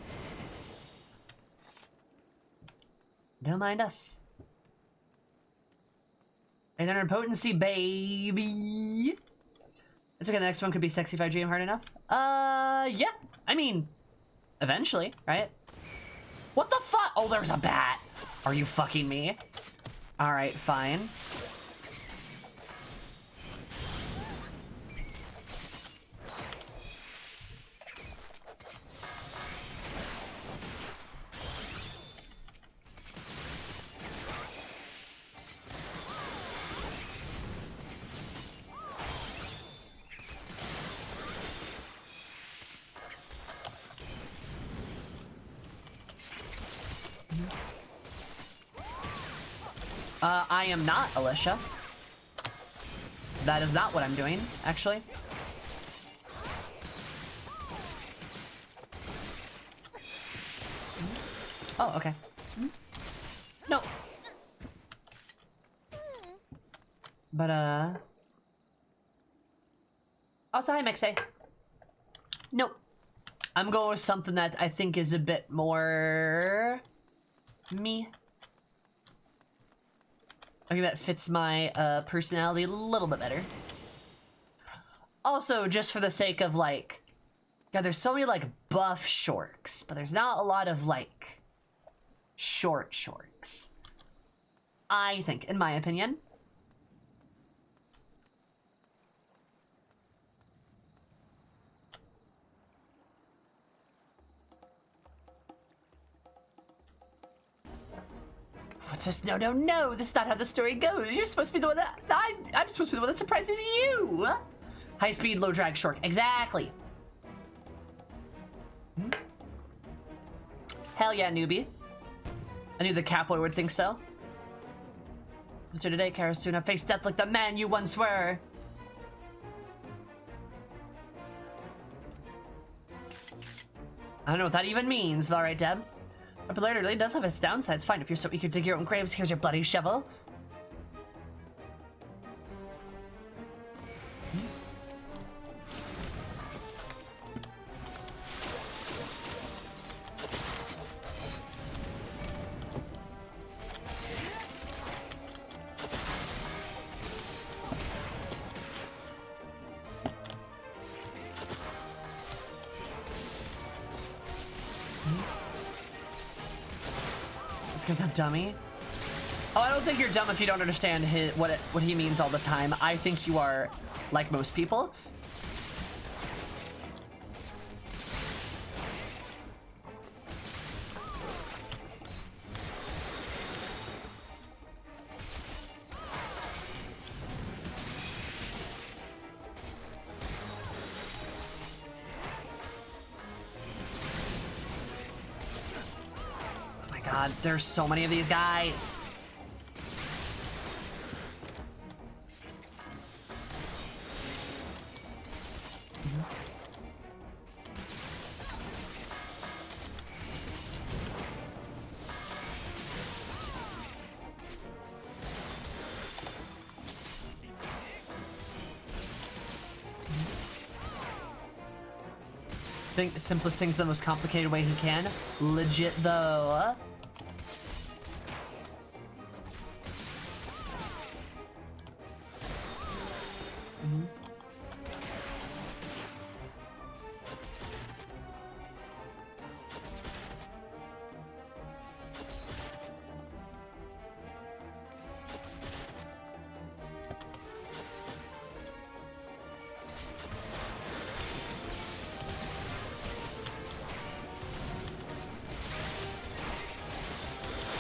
Don't mind us. 800 potency, baby. It's okay, the next one could be sexy if I dream hard enough. Yeah. I mean, eventually, right? What the fuck? Oh, there's a bat. Are you fucking me? All right, fine. I am not, Alicia. That is not what I'm doing, actually. Oh, okay. No. But, also, hi, Mixay. Nope. I'm going with something that I think is a bit more... me. I think that fits my personality a little bit better. Also, just for the sake of like, God, there's so many like buff shorks, but there's not a lot of like short shorks. I think, in my opinion. What's this? No, no, no. This is not how the story goes. You're supposed to be the one that... I'm supposed to be the one that surprises you. High speed, low drag, short. Exactly. Hell yeah, newbie. I knew the Catboy would think so. So today, Karasuna, face death like the man you once were. I don't know what that even means, but alright, Deb. Popularity really does have its downsides. Fine, if you're so eager to dig your own graves, here's your bloody shovel. Because I'm dummy. Oh, I don't think you're dumb if you don't understand what he means all the time. I think you are like most people. god, there's so many of these guys. Think the simplest thing's the most complicated way he can. Legit though.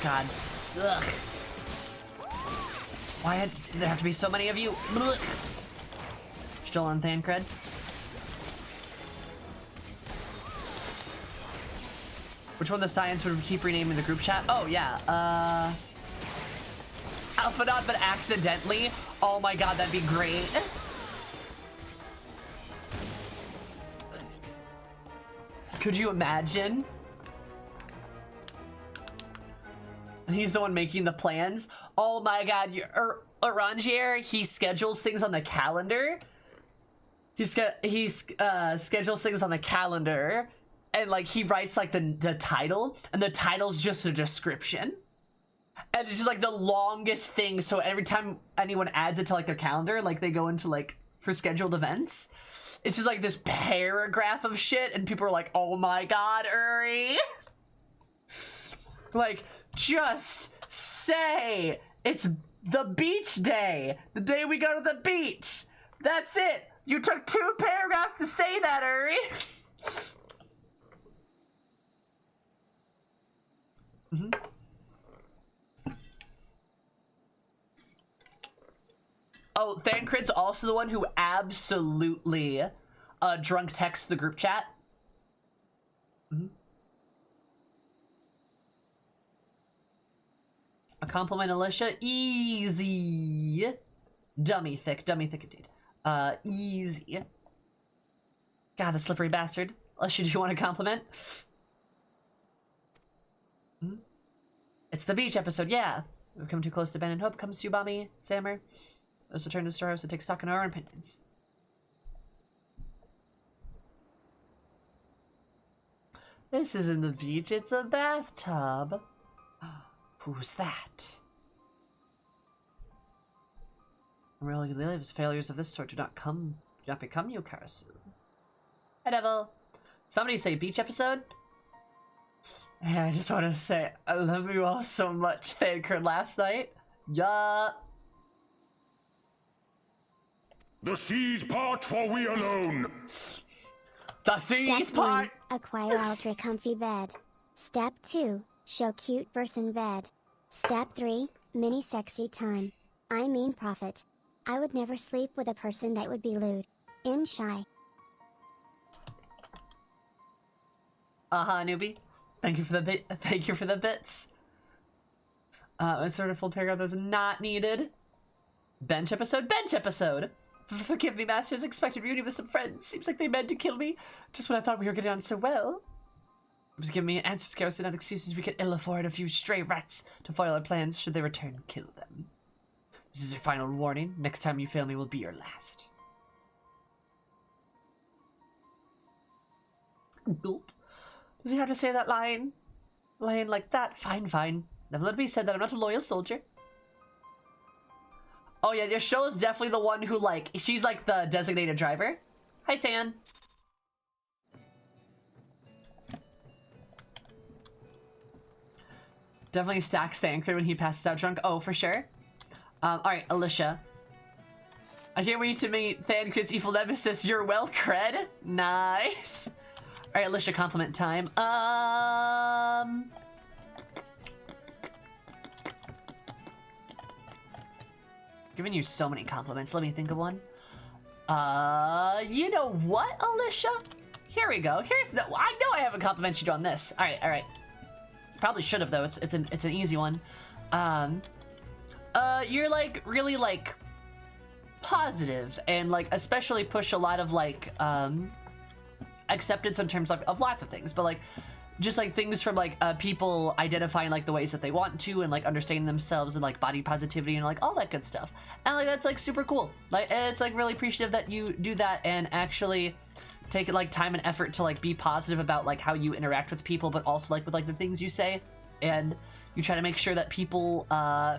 God. Ugh. Why did there have to be so many of you? Ugh. Still on Thancred. Which one of the science would we keep renaming the group chat? Oh yeah, Alphanot, but accidentally. Oh my god, that'd be great. Could you imagine? He's the one making the plans. Oh my god, Orangier, he schedules things on the calendar. He schedules things on the calendar, and like he writes like the title, and the title's just a description. And it's just like the longest thing, so every time anyone adds it to like their calendar, like they go into like for scheduled events, it's just like this paragraph of shit, and people are like, oh my god, Uri. Like, just say it's the beach day. The day we go to the beach. That's it. You took 2 paragraphs to say that, Uri. Oh, Thancred's also the one who absolutely drunk texts the group chat. A compliment, Alicia. Easy. Dummy thick indeed. Easy. God, the slippery bastard. Alicia, do you want a compliment? It's the beach episode, yeah. We've come too close to Ben and Hope. Comes to you, Bommy, Sammer. Let's return to the storehouse and take stock in our own opinions. This isn't the beach, it's a bathtub. Who's that? Really lives. Failures of this sort do not become you, Karasu. Hi, Devil. Somebody say beach episode? Yeah, I just want to say I love you all so much. Thancred last night. Yeah. The seas part, for we alone. The seas Step 1, part. acquire ultra comfy bed. Step 2, show cute person bed. Step 3, mini sexy time. I mean profit. I would never sleep with a person that would be lewd. In shy. Newbie. Thank you for the bit. Thank you for the bits. A sort of full paragraph that was not needed. Bench episode. Bench episode. Forgive me, masters. Expected reunion with some friends. Seems like they meant to kill me. Just when I thought we were getting on so well. It was giving me answers, scarce, and not excuses. We could ill afford a few stray rats to foil our plans. Should they return, kill them. This is your final warning. Next time you fail me will be your last. Gulp. Does he have to say that line? Line like that? Fine, fine. Never let it be said that I'm not a loyal soldier. Oh yeah, your show is definitely the one who, like, she's like the designated driver. Hi, San. Definitely stacks Thancred when he passes out drunk. Oh, for sure. Alright, Alicia. I can't wait to meet Thancred's evil nemesis. You're well cred. Nice. Alright, Alicia, compliment time. Giving you so many compliments. Let me think of one. You know what, Alicia? Here we go. Here's the... I know I haven't complimented you on this. Alright, alright. Probably should have though. It's an easy one. You're like really like positive and like especially push a lot of like acceptance in terms of lots of things, but like just like things from like people identifying like the ways that they want to and like understanding themselves and like body positivity and like all that good stuff. And like that's like super cool. Like it's like really appreciative that you do that and actually take like time and effort to like be positive about like how you interact with people, but also like with like the things you say, and you try to make sure that people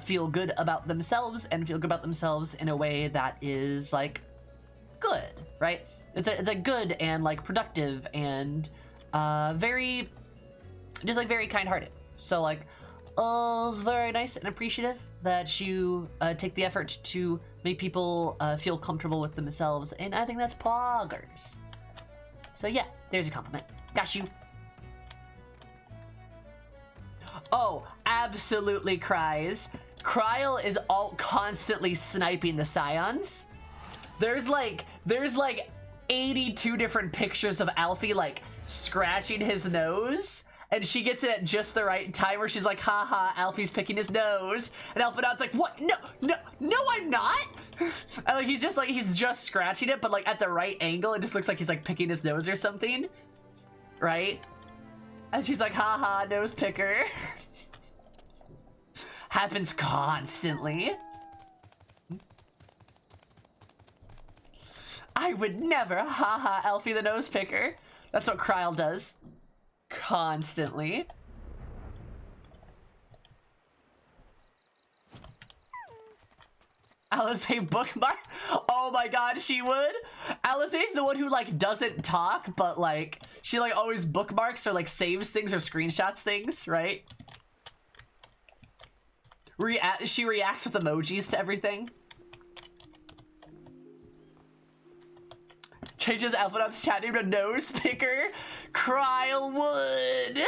feel good about themselves and feel good about themselves in a way that is like good, right? It's a good and like productive and very just like very kind-hearted. So like it's very nice and appreciative that you take the effort to make people feel comfortable with themselves, and I think that's poggers. So yeah, there's a compliment. Got you. Oh, absolutely cries. Kryl is all constantly sniping the Scions. There's like 82 different pictures of Alfie like scratching his nose, and she gets it at just the right time where she's like, haha, Alfie's picking his nose, and Alphinaud's like, what? No, I'm not. And like he's just scratching it, but like at the right angle, it just looks like he's like picking his nose or something, right? And she's like, haha, nose picker. Happens constantly. I would never, haha, Alfie the nose picker. That's what Kryl does. Constantly. Alizé bookmark? Oh my god, she would? Alizé's the one who like doesn't talk, but like she like always bookmarks or like saves things or screenshots things, right? She reacts with emojis to everything. Changes Alphinaud's chat name to nose picker. Kryl would.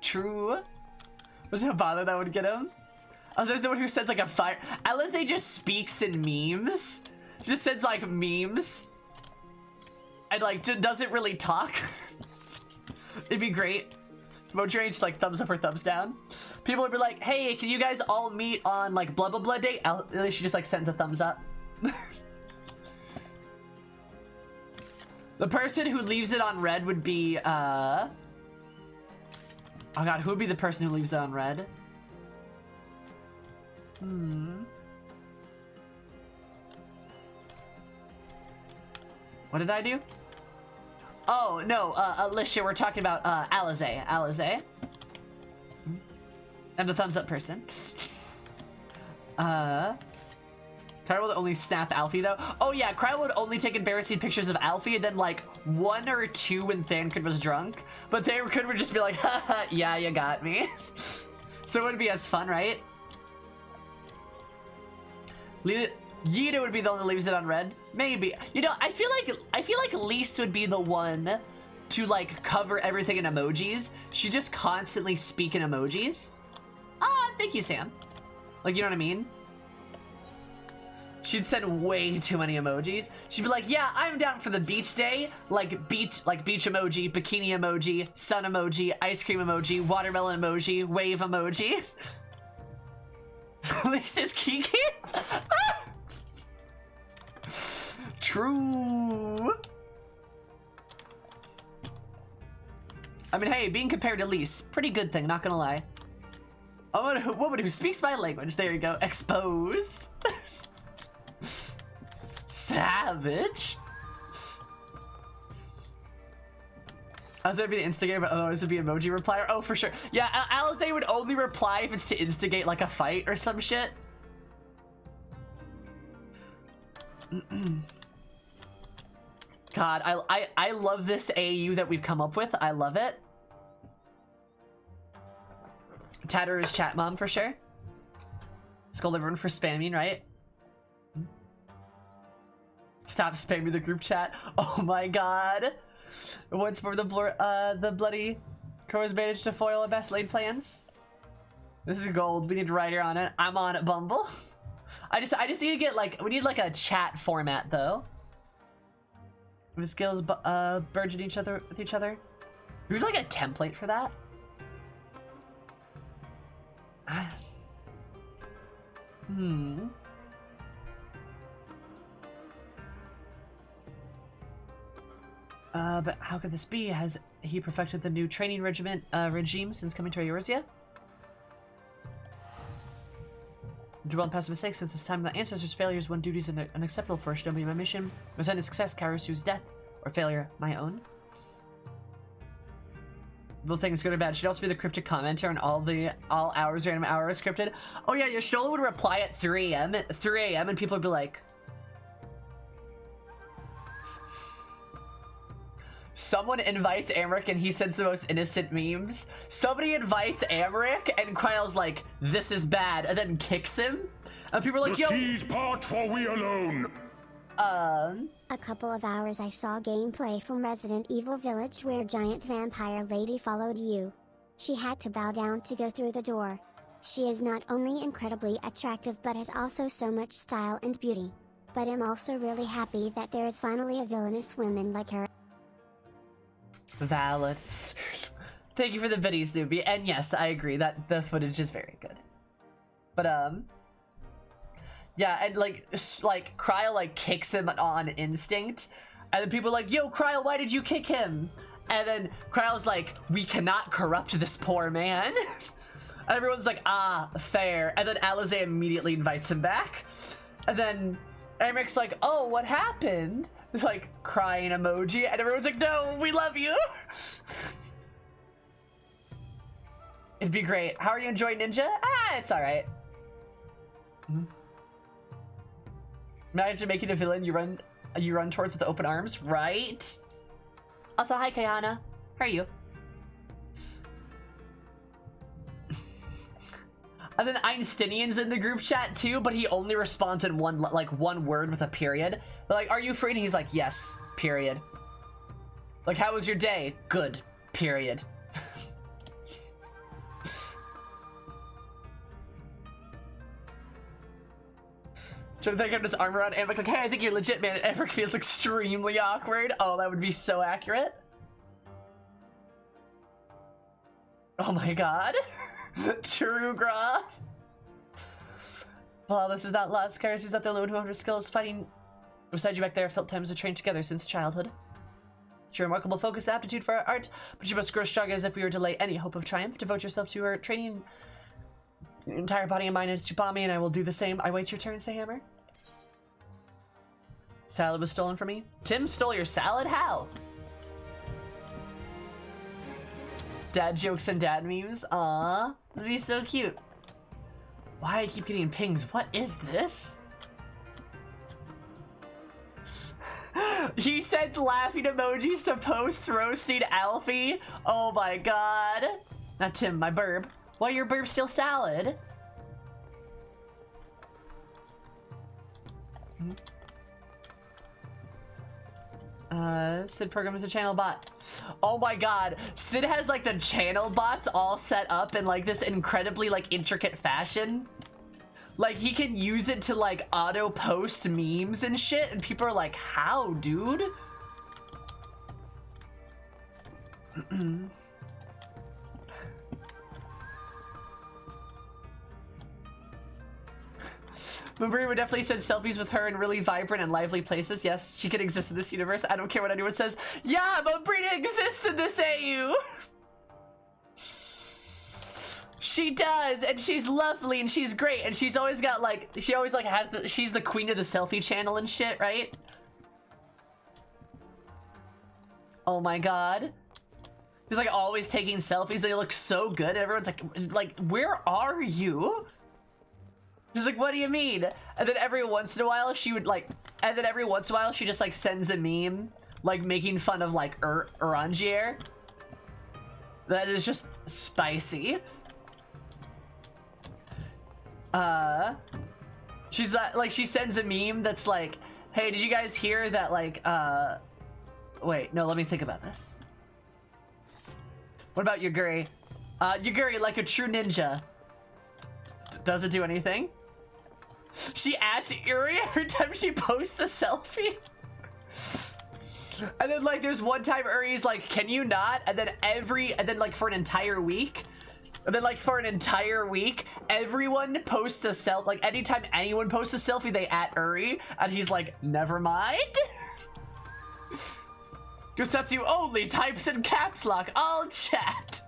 True. Was it bother that would get him? I was the one who sends like a fire. Alizé just speaks in memes. She just sends like memes. And like doesn't really talk. It'd be great. Emoji range like thumbs up or thumbs down. People would be like, hey, can you guys all meet on like blah blah blah date? She just like sends a thumbs up. The person who leaves it on red would be oh god, who would be the person who leaves it on red? What did I do? Oh, no, Alicia, we're talking about Alizé. And the thumbs up person. Kryl would only snap Alfie, though. Oh, yeah, Kryl would only take embarrassing pictures of Alfie, and then, like, 1 or 2 when Thancred was drunk. But Thancred would just be like, haha, yeah, you got me. So it wouldn't be as fun, right? Yida would be the one that leaves it on red. Maybe. You know, I feel like Lise would be the one to like cover everything in emojis. She just constantly speak in emojis. Ah, thank you, Sam. Like, you know what I mean? She'd send way too many emojis. She'd be like, yeah, I'm down for the beach day. Like beach emoji, bikini emoji, sun emoji, ice cream emoji, watermelon emoji, wave emoji. Lisa's Kiki? True. I mean, hey, being compared to Lise, pretty good thing, not gonna lie. A woman who speaks my language. There you go. Exposed. Savage. I was gonna be the instigator, but otherwise it'd be emoji replier. Oh, for sure. Yeah, Alizé would only reply if it's to instigate like a fight or some shit. God, I love this AU that we've come up with. I love it. Tatter is chat mom for sure. Scold everyone for spamming, right? Stop spamming the group chat. Oh my god. Once more the bloody crows managed to foil our best laid plans. This is gold. We need to write her on it. I'm on it, Bumble. I just need to get like, we need like a chat format though. With skills burgeon each other with each other. Do we have like a template for that? But how could this be? Has he perfected the new training regime since coming to Eorzea? Dwell past mistakes since this time. The ancestors' failures, when duties are unacceptable for Shinobi. My mission was any success, Karasu's death, or failure, my own. Both things good or bad. Should also be the cryptic commenter on all hours, random hours scripted. Oh yeah, Yoshinola would reply at 3 a.m. and people would be like, someone invites Amric and he sends the most innocent memes. Somebody invites Amric and Kryle's like, this is bad, and then kicks him. And people are like, The yo. seas part, for we alone. A couple of hours I saw gameplay from Resident Evil Village where giant vampire lady followed you. She had to bow down to go through the door. She is not only incredibly attractive but has also so much style and beauty. But I'm also really happy that there is finally a villainous woman like her. Valid. Thank you for the videos, newbie. And yes, I agree that the footage is very good. But yeah, and like Kryle like kicks him on instinct, and then people are like, yo, Kryle, why did you kick him? And then Kryle's like, we cannot corrupt this poor man. And everyone's like, ah, fair. And then Alize immediately invites him back. And then Amric's like, oh, what happened? It's like crying emoji, and everyone's like, no, we love you. It'd be great. How are you enjoying Ninja? Ah, it's all right. Imagine making a villain you run towards with open arms, right? Also, hi, Kayana. How are you? And then Einsteinian's in the group chat too, but he only responds in one word with a period. They're like, are you free? And he's like, yes, period. Like, how was your day? Good, period. Trying to think of this arm around Amric, like, hey, I think you're legit, man. And Amric feels extremely awkward. Oh, that would be so accurate. Oh my god. True, Gra. Well, this is not lost. Karis is not the only one who honed her skills fighting beside you back there. Felt times have trained together since childhood. It's your remarkable focus and aptitude for art, but you must grow strong as if we were to lay any hope of triumph. Devote yourself to her training your entire body and mind in Tsubame, and I will do the same. I wait your turn, say Hammer. Salad was stolen from me. Tim stole your salad? How? Dad jokes and dad memes. Aww. That'd be so cute. Why I keep getting pings? What is this? He sends laughing emojis to post roasting Alfie. Oh my god. Not Tim, my burb. Why your burb steal salad? Sid programs a channel bot. Oh my god. Sid has like the channel bots all set up in like this incredibly like intricate fashion. Like he can use it to like auto post memes and shit, and people are like, how, dude? Marie would definitely send selfies with her in really vibrant and lively places. Yes, she could exist in this universe. I don't care what anyone says. Yeah, Mabrina exists in this AU. She does, and she's lovely, and she's great, and she's always got like, she always like has the, she's the queen of the selfie channel and shit, right? Oh my god. He's like always taking selfies. They look so good. And everyone's like, where are you? She's like, what do you mean? And then every once in a while she would like, and then every once in a while she just like sends a meme, like making fun of like Orangier. That is just spicy. She's like, she sends a meme that's like, hey, did you guys hear that like, wait, no, let me think about this. What about Yaguri? Yaguri, like a true ninja. Does it do anything? She adds Uri every time she posts a selfie. And then like there's one time Uri's like, can you not? And then like for an entire week. And then like for an entire week, everyone posts a selfie. Like anytime anyone posts a selfie, they at Uri. And he's like, never mind. Gosetsu only types in caps lock. I'll chat.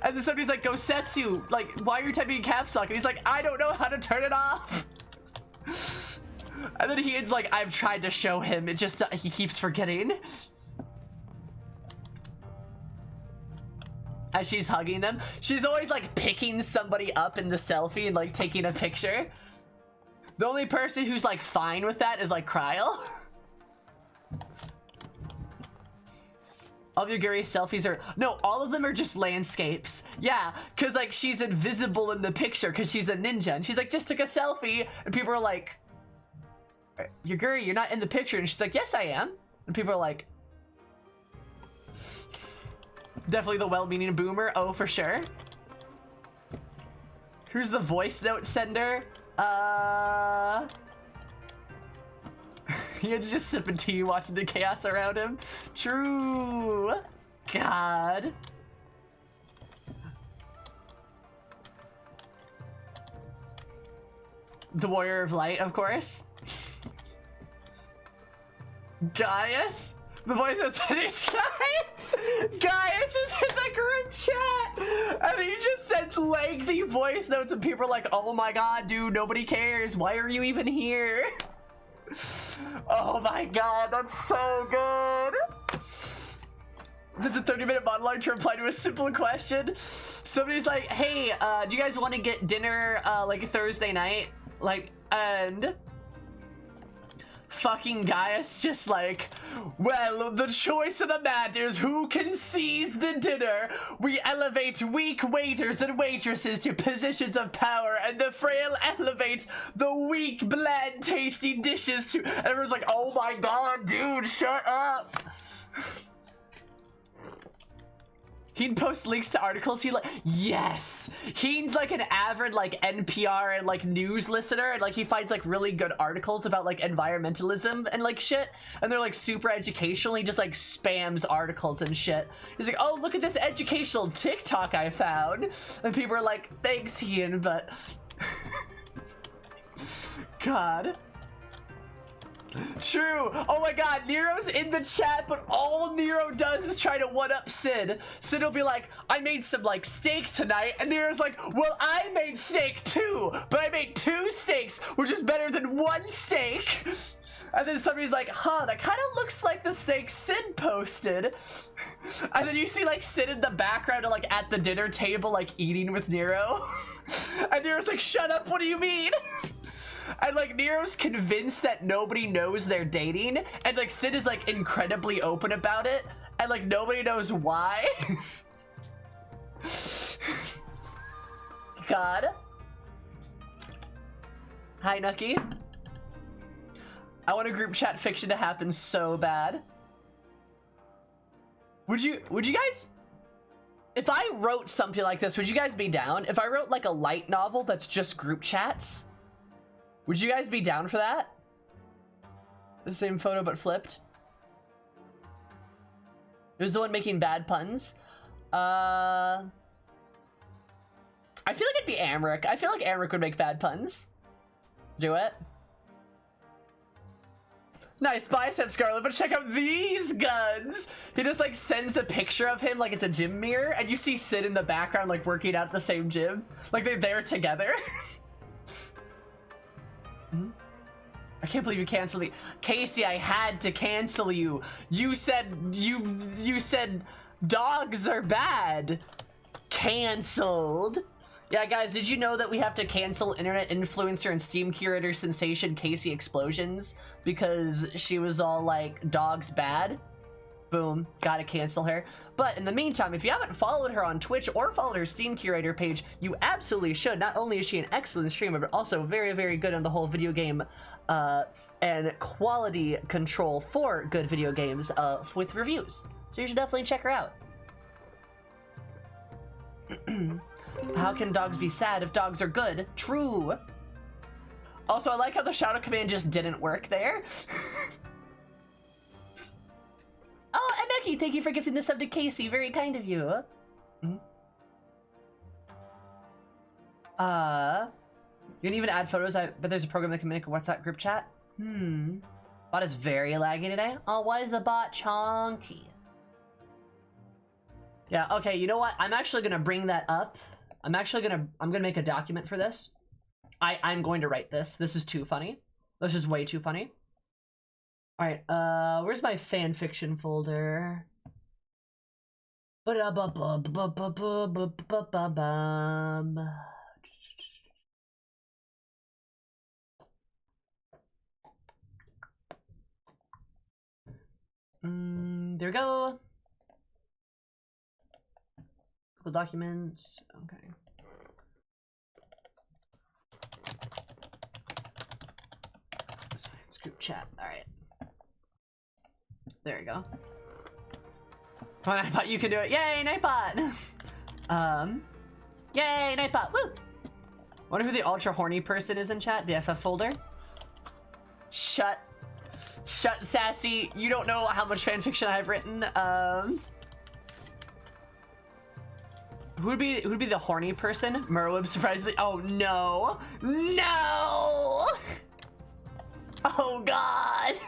And then somebody's like, Gosetsu, like, why are you typing in caps lock? And he's like, I don't know how to turn it off. And then he's like, I've tried to show him. It just, he keeps forgetting. As she's hugging them, she's always like picking somebody up in the selfie and like taking a picture. The only person who's like fine with that is like Kryl. All of your Guri selfies are, no, all of them are just landscapes. Yeah, because like she's invisible in the picture because she's a ninja. And she's like, just took a selfie. And people are like, Guri, you're not in the picture. And she's like, yes, I am. And people are like, definitely the well-meaning boomer. Oh, for sure. Who's the voice note sender? He was just sipping tea, watching the chaos around him. True. God. The Warrior of Light, of course. Gaius? The voice of Senator's Gaius? Gaius is in the group chat! And he just sends lengthy voice notes and people are like, oh my god, dude, nobody cares. Why are you even here? Oh my god, that's so good. This is a 30-minute monologue to reply to a simple question. Somebody's like, hey, do you guys want to get dinner like Thursday night? Like, and fucking Gaius just like, well, the choice of the matter is who can seize the dinner. We elevate weak waiters and waitresses to positions of power, and the frail elevate the weak, bland, tasty dishes to. And everyone's like, oh my god, dude, shut up. He'd post links to articles. He like, yes, he's like an avid like NPR and like news listener, and like he finds like really good articles about like environmentalism and like shit, and they're like super educational. He just like spams articles and shit. He's like, oh, look at this educational TikTok I found, and people are like, thanks, Ian, but God. True. Oh my god, Nero's in the chat, but all Nero does is try to one-up Sid. Sid will be like, I made some like steak tonight, and Nero's like, well, I made steak too, but I made 2 steaks, which is better than 1 steak. And then somebody's like, huh, that kind of looks like the steak Sid posted. And then you see like Sid in the background and like at the dinner table like eating with Nero. And Nero's like, shut up, what do you mean? And like Nero's convinced that nobody knows they're dating, and like Sid is like incredibly open about it, and like nobody knows why. God. Hi, Nucky. I want a group chat fiction to happen so bad. Would you guys, if I wrote something like this, would you guys be down? If I wrote like a light novel that's just group chats? Would you guys be down for that? The same photo but flipped. Who's the one making bad puns? I feel like it'd be Amric. I feel like Amric would make bad puns. Do it. Nice bicep, Scarlet, but check out these guns! He just like sends a picture of him like it's a gym mirror, and you see Sid in the background like working out at the same gym. Like they're there together. I can't believe you canceled me. Casey, I had to cancel you. You said dogs are bad. Canceled. Yeah, guys, did you know that we have to cancel internet influencer and Steam curator sensation Casey Explosions because she was all like, dogs bad? Boom, gotta cancel her. But in the meantime, if you haven't followed her on Twitch or followed her Steam curator page, you absolutely should. Not only is she an excellent streamer, but also very, very good on the whole video game and quality control for good video games with reviews. So you should definitely check her out. How can dogs be sad if dogs are good? True. Also, I like how the shadow command just didn't work there. Oh, and Becky, thank you for gifting the sub to Casey. Very kind of you. You can even add photos, but there's a program that can make a WhatsApp group chat. Bot is very laggy today. Oh, why is the bot chonky? Yeah, okay, you know what? I'm actually gonna bring that up. I'm gonna make a document for this. I'm going to write this. This is too funny. This is way too funny. Alright, where's my fan fiction folder? There we go. Google Documents. Okay. Science group chat. All right. There we go. Come on, Nightbot, you can do it. Yay, Nightbot! Yay, Nightbot! Woo! Wonder who the ultra horny person is in chat. The FF folder. Shut, Sassy. You don't know how much fanfiction I've written. Who'd be the horny person? Merwib, surprisingly. Oh no, no! Oh god.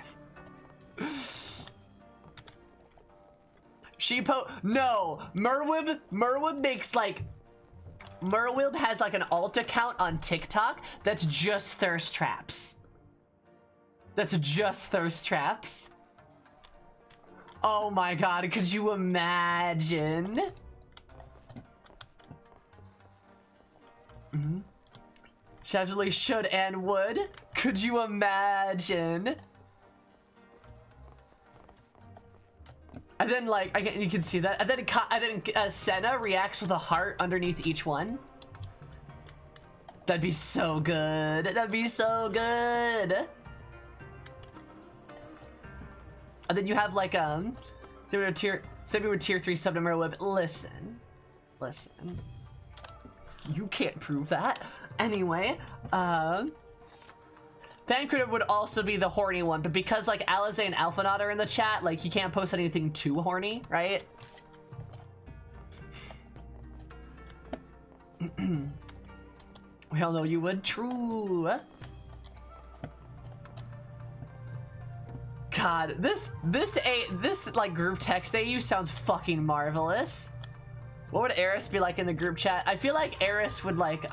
No, Merwib makes like, Merwib has like an alt account on TikTok that's just thirst traps. That's just thirst traps. Oh my god, could you imagine? She absolutely should and would. Could you imagine? And then like, you can see that. And then Senna reacts with a heart underneath each one. That'd be so good. That'd be so good. And then you have like send me with tier 3 sub to Merwib. Listen. You can't prove that. Anyway, Pancreative would also be the horny one, but because like Alize and Alphanaut are in the chat, like he can't post anything too horny, right? We all know you would. True. God, this like group text AU sounds fucking marvelous. What would Eris be like in the group chat? I feel like Eris would like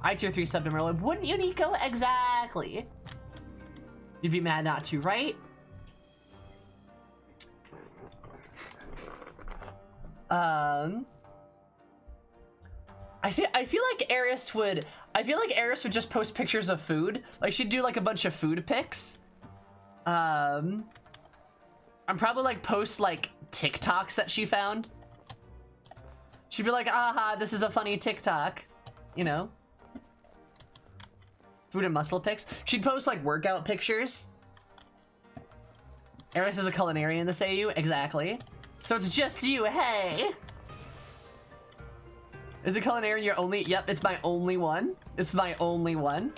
I tier 3 sub to Merlin. Wouldn't you, Nico? Exactly. You'd be mad not to, right? I feel like Eris would just post pictures of food. Like she'd do like a bunch of food pics. I'm probably like post like TikToks that she found. She'd be like, aha, this is a funny TikTok, you know? Food and muscle pics. She'd post like workout pictures. Eris is a culinarian, this AU, exactly. So it's just you, hey. Is a culinarian your only? Yep, it's my only one. It's my only one.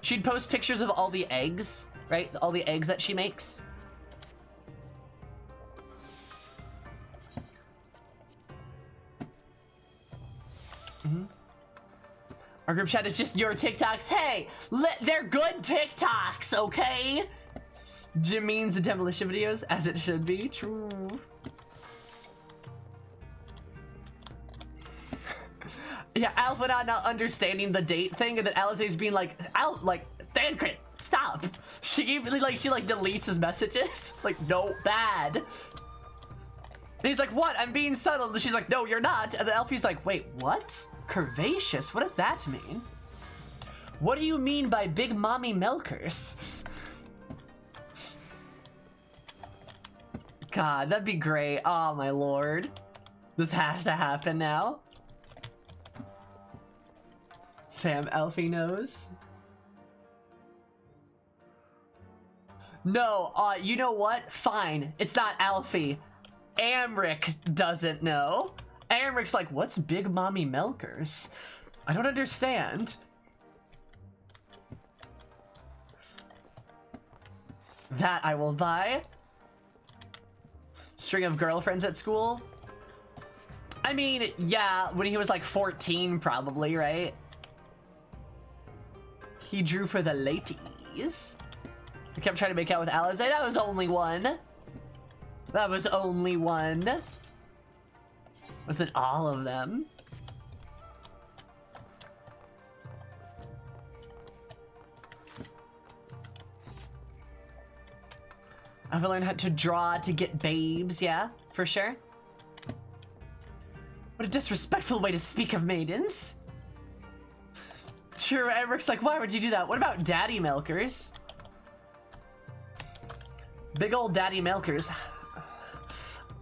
She'd post pictures of all the eggs, right? All the eggs that she makes. Our group chat is just your TikToks. Hey, they're good TikToks, okay? Jameen's the demolition videos, as it should be. True. Yeah, Alpha not understanding the date thing, and then Alize's being like, Thancred, stop. She deletes his messages. Like, no, bad. And he's like, what? I'm being subtle. And she's like, no, you're not. And then Alfie's like, wait, what? Curvaceous? What does that mean? What do you mean by big mommy milkers? God, that'd be great. Oh my lord. This has to happen now. Sam, Alfie knows. No, you know what? Fine. It's not Alfie. Amric doesn't know. Amric's like, what's big mommy milkers? I don't understand. That I will buy. String of girlfriends at school. I mean, yeah, when he was like 14, probably, right? He drew for the ladies. I kept trying to make out with Alize. That was only one. That was only one. Wasn't all of them. I've learned how to draw to get babes, yeah, for sure. What a disrespectful way to speak of maidens. Sure, Eric's like, why would you do that? What about daddy milkers? Big old daddy milkers.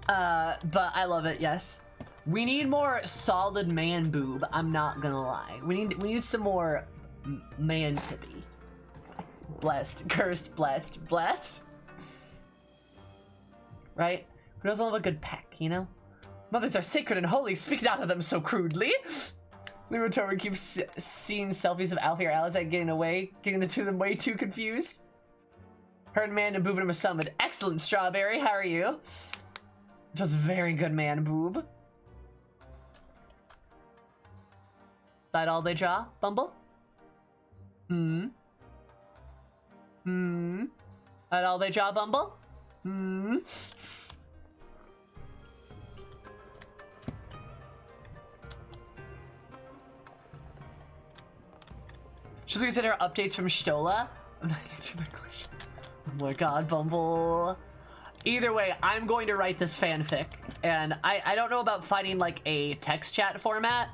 But I love it, yes. We need more solid man boob, I'm not gonna lie. We need some more man titty. Blessed, cursed, blessed, blessed. Right? Who doesn't love a good peck, you know? Mothers are sacred and holy, speak not of them so crudely. Limatora keeps seeing selfies of Alfie or Alice getting the two of them way too confused. Her and Man and Boob and summoned. Excellent, Strawberry, how are you? Just very good, Man Boob. That all they draw, Bumble? That all they draw, Bumble? Should we consider updates from Stola? I'm not answering that question. Oh my god, Bumble. Either way, I'm going to write this fanfic. And I don't know about finding like a text chat format,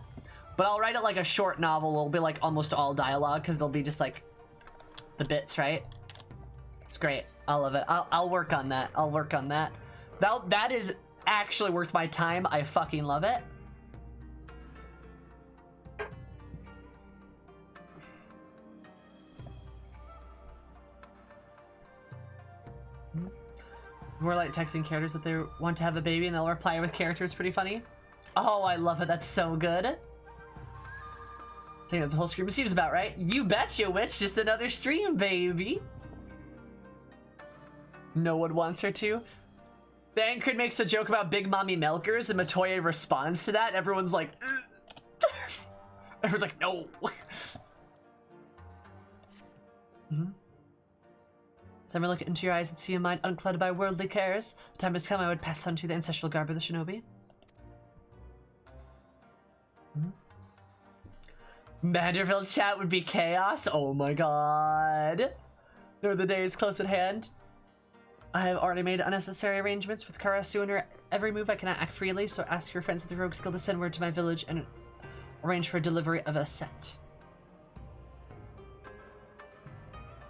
but I'll write it like a short novel. It'll be like almost all dialogue because they'll be just like the bits, right? It's great. I love it. I'll work on that. I'll work on that. That is actually worth my time. I fucking love it. More like texting characters that they want to have a baby and they'll reply with characters. Pretty funny. Oh, I love it. That's so good. Taking up the whole stream seems about right. You betcha, witch. Just another stream, baby. No one wants her to. The Anchor makes a joke about Big Mommy Milkers and Matoya responds to that. Everyone's like, everyone's like, no. So I'm gonna look into your eyes and see a mind unclouded by worldly cares. The time has come I would pass on to the ancestral garb of the shinobi. Manderville chat would be chaos. Oh my god. No, the day is close at hand. I have already made unnecessary arrangements with Karasu and her every move. I cannot act freely, so ask your friends at the Rogues Guild to send word to my village and arrange for delivery of a set.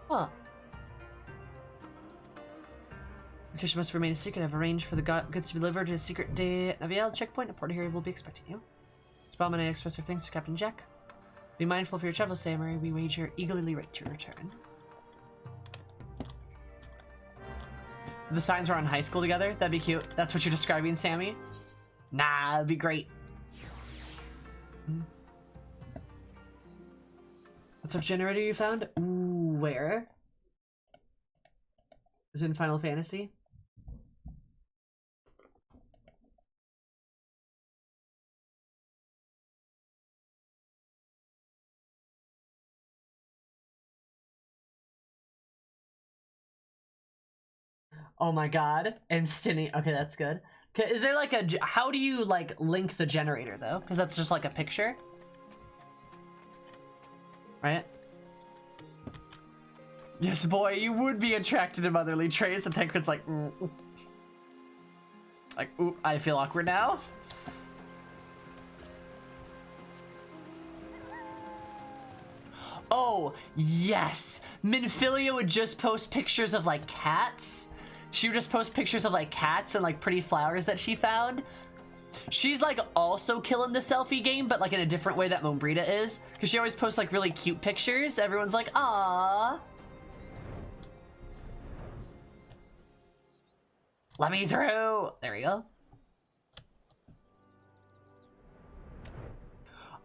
Huh. Location must remain a secret. I've arranged for the goods to be delivered to a secret de Naviel checkpoint. A porter here will be expecting you. Spell many expressive things to Captain Jack. Be mindful for your travel, Samurai. We wager eagerly wait your return. The signs were on high school together. That'd be cute. That's what you're describing, Sammy? Nah, that'd be great. What's up, generator you found? Ooh, where? Is it in Final Fantasy? Oh my god. And Stinny. Okay, that's good. Okay, is there like a... How do you like link the generator though? Because that's just like a picture. Right? Yes, boy, you would be attracted to motherly traits. And Tancred's like... Like, ooh, I feel awkward now. Oh, yes. Minfilia would just post pictures of like cats. She would just post pictures of like cats and like pretty flowers that she found. She's like also killing the selfie game, but like in a different way that Mombrita is. Because she always posts like really cute pictures. Everyone's like, aww. Let me through. There we go.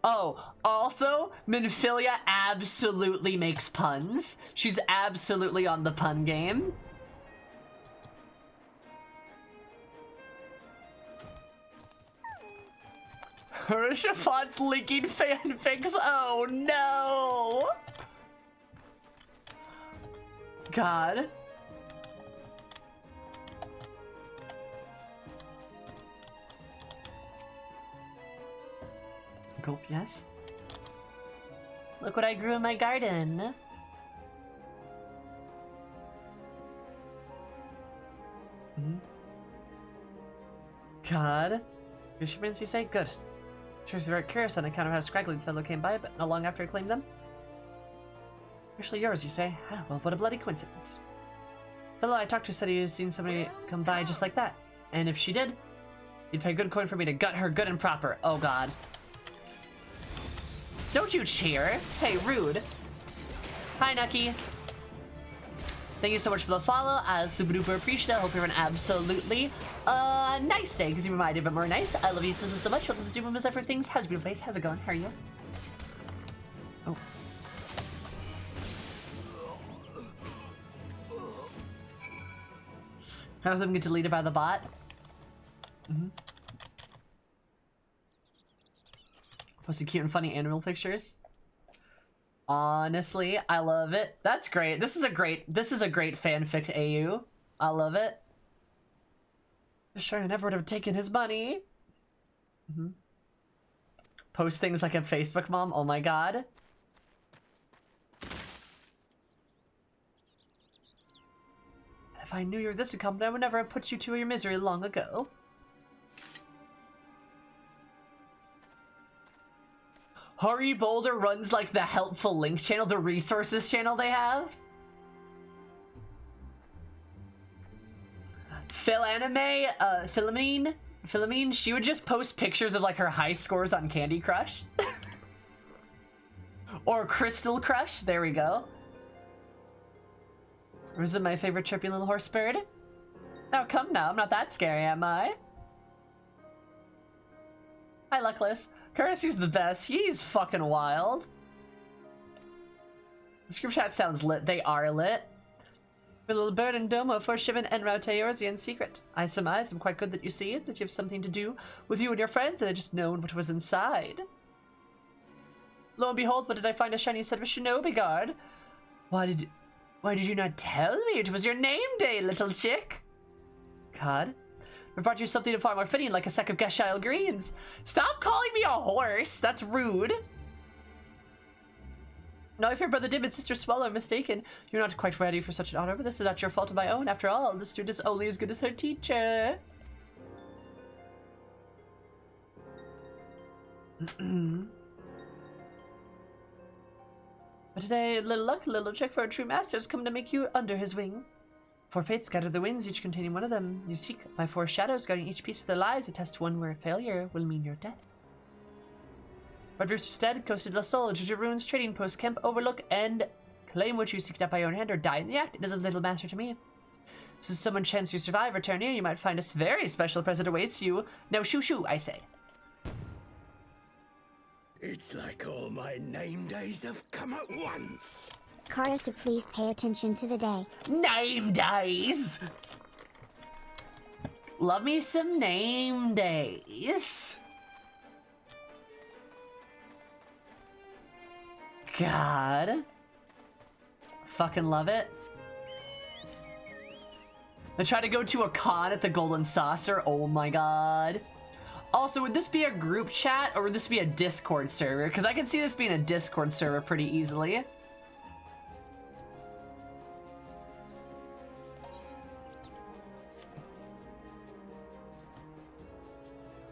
Oh, also, Minfilia absolutely makes puns. She's absolutely on the pun game. Chiffons leaking fanfics. Oh no! God. Gulp, yes. Look what I grew in my garden. God. Your shipments, you say? Good. Sure is very curious on account of how scraggly the fellow came by, but not long after I claimed them. Officially yours, you say? Ah, well, what a bloody coincidence. The fellow I talked to said he has seen somebody come by just like that. And if she did, he'd pay good coin for me to gut her good and proper. Oh, God. Don't you cheer. Hey, rude. Hi, Nucky. Thank you so much for the follow. Super duper appreciate it. Hope you're an absolutely nice day, because you reminded me more nice. I love you so much. Welcome to Zoomizoomi for things. How's your face? How's it going? How are you? Oh. None of them get deleted by the bot. Posting cute and funny animal pictures. Honestly, I love it. That's great. This is a great fanfic AU. I love it. I'm sure I never would have taken his money. Post things like a Facebook mom. Oh my God. If I knew you were this incompetent, I would never have put you to your misery long ago. Hari Boulder runs like the helpful link channel, the resources channel they have. Philomene, she would just post pictures of like her high scores on Candy Crush. Or Crystal Crush, there we go. Or is it my favorite chirpy little horse bird? Oh, come now, I'm not that scary, am I? Hi, Luckless. Kurasu's the best. He's fucking wild. This group chat sounds lit. They are lit. A little bird and domo for Shivan en route Eorzean in secret. I surmise I'm quite good that you see it, that you have something to do with you and your friends, and I just known what was inside. Lo and behold, what did I find? A shiny set of a shinobi guard. Why did you not tell me it was your name day, little chick? God. I brought you something far more fitting, like a sack of Gashile greens. Stop calling me a horse! That's rude. Now, if your brother Dim and sister Swallow are mistaken, you're not quite ready for such an honor, but this is not your fault of my own. After all, the student is only as good as her teacher. But today, little luck, little trick for a true master has come to make you under his wing. 4 fates scatter the winds, each containing one of them. You seek by 4 shadows, guarding each piece with their lives. A test one where failure will mean your death. Red Rooster Stead, Costa del Sol, Juju Ruins, Trading Post, Camp, Overlook, and claim what you seek up by your own hand or die in the act. It is of little matter to me. So if someone chance you survive, return here, you might find a very special present awaits you. Now shoo shoo, I say. It's like all my name days have come at once. Karasu, please pay attention to the day. Name days! Love me some name days. God. Fucking love it. I try to go to a con at the Golden Saucer. Oh my God. Also, would this be a group chat or would this be a Discord server? Because I can see this being a Discord server pretty easily.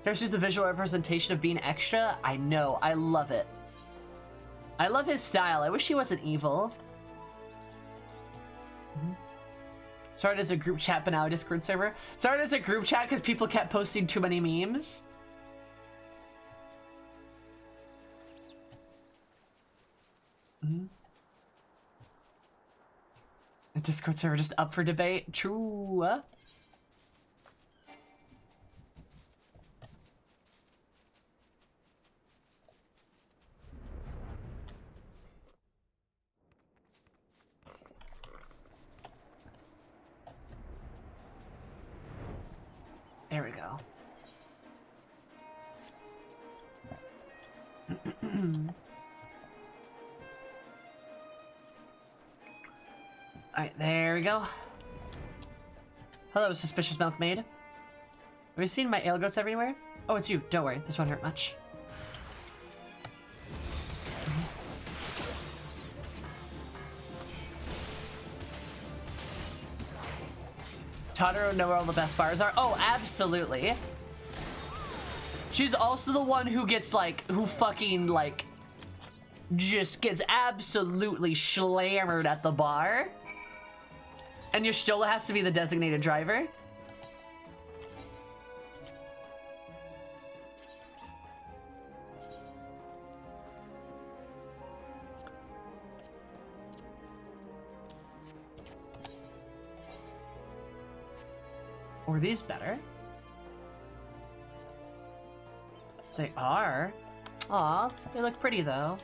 Here's just the visual representation of being extra. I know, I love it. I love his style. I wish he wasn't evil. Started as a group chat, but now a Discord server. Started as a group chat because people kept posting too many memes. A Discord server just up for debate. True. There we go. Alright, there we go. Hello, suspicious milkmaid. Have you seen my ale goats everywhere? Oh, it's you. Don't worry, this won't hurt much. Totoro know where all the best bars are? Oh, absolutely. She's also the one who gets like, who fucking like, just gets absolutely slammered at the bar. And Yoshitola has to be the designated driver. Were these better? They are. Aw, they look pretty though.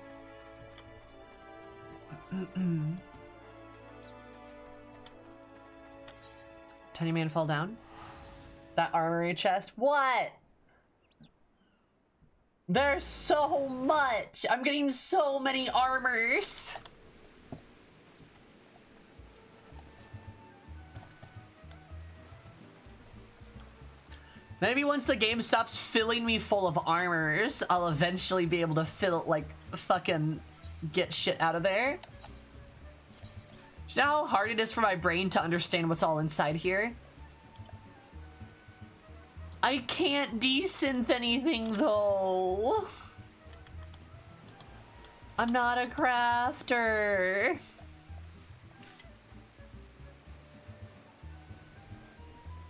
Tiny man fall down. That armory chest. What? There's so much. I'm getting so many armors. Maybe once the game stops filling me full of armors, I'll eventually be able to fill, like, fucking get shit out of there. Do you know how hard it is for my brain to understand what's all inside here? I can't desynth anything, though. I'm not a crafter.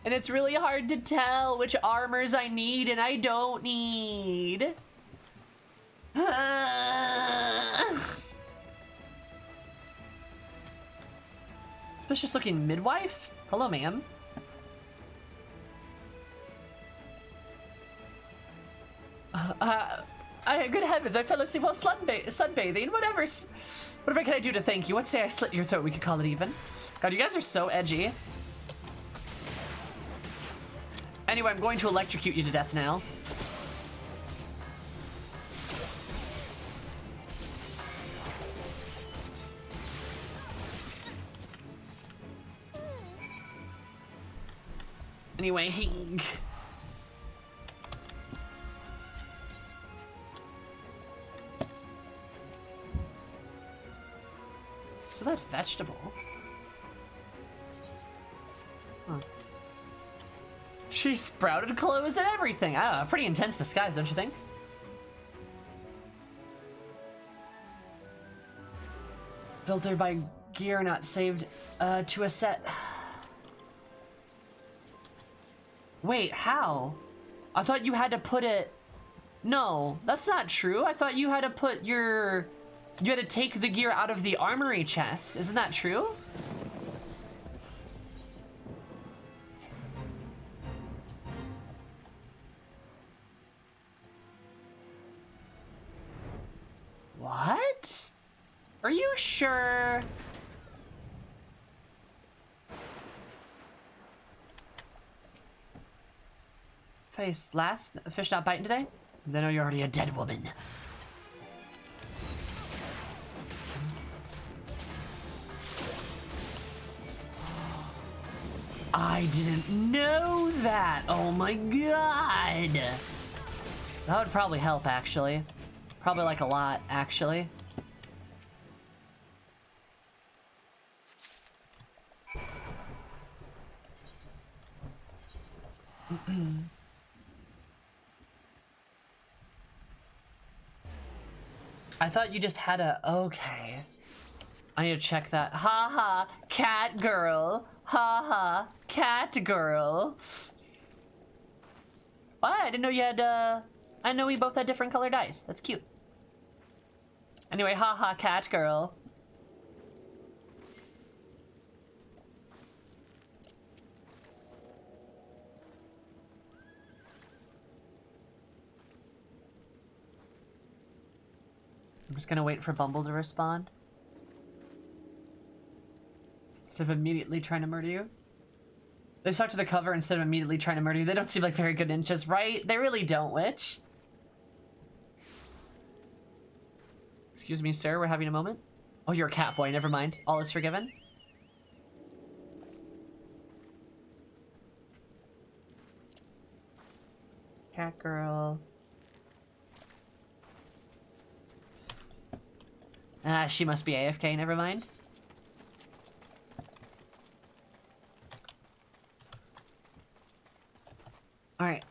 And it's really hard to tell which armors I need and I don't need. Suspicious looking midwife? Hello, ma'am. Good heavens, I fell asleep while sunbathing. Whatever can I do to thank you? What say I slit your throat? We could call it even. God, you guys are so edgy. Anyway, I'm going to electrocute you to death now. Anyway, so that vegetable. Huh. She sprouted clothes and everything. I don't know, pretty intense disguise, don't you think? Filtered by gear not saved to a set. Wait, how? I thought you had to put it... No, that's not true. I thought you had to put your... You had to take the gear out of the armory chest. Isn't that true? What? Are you sure? Face last fish not biting today? Then you're already a dead woman. I didn't know that. Oh my god. That would probably help, actually. Probably like a lot, actually. I thought you just had a... Okay. I need to check that. Ha ha, cat girl. Ha ha, cat girl. Why? I didn't know you had, I know we both had different colored eyes. That's cute. Anyway, haha, cat girl. I'm just gonna wait for Bumble to respond. Instead of immediately trying to murder you. They stuck to the cover instead of immediately trying to murder you. They don't seem like very good ninjas, right? They really don't, Witch. Excuse me, sir, we're having a moment. Oh, you're a cat boy, never mind. All is forgiven. Cat girl. Ah, she must be AFK, never mind. Alright,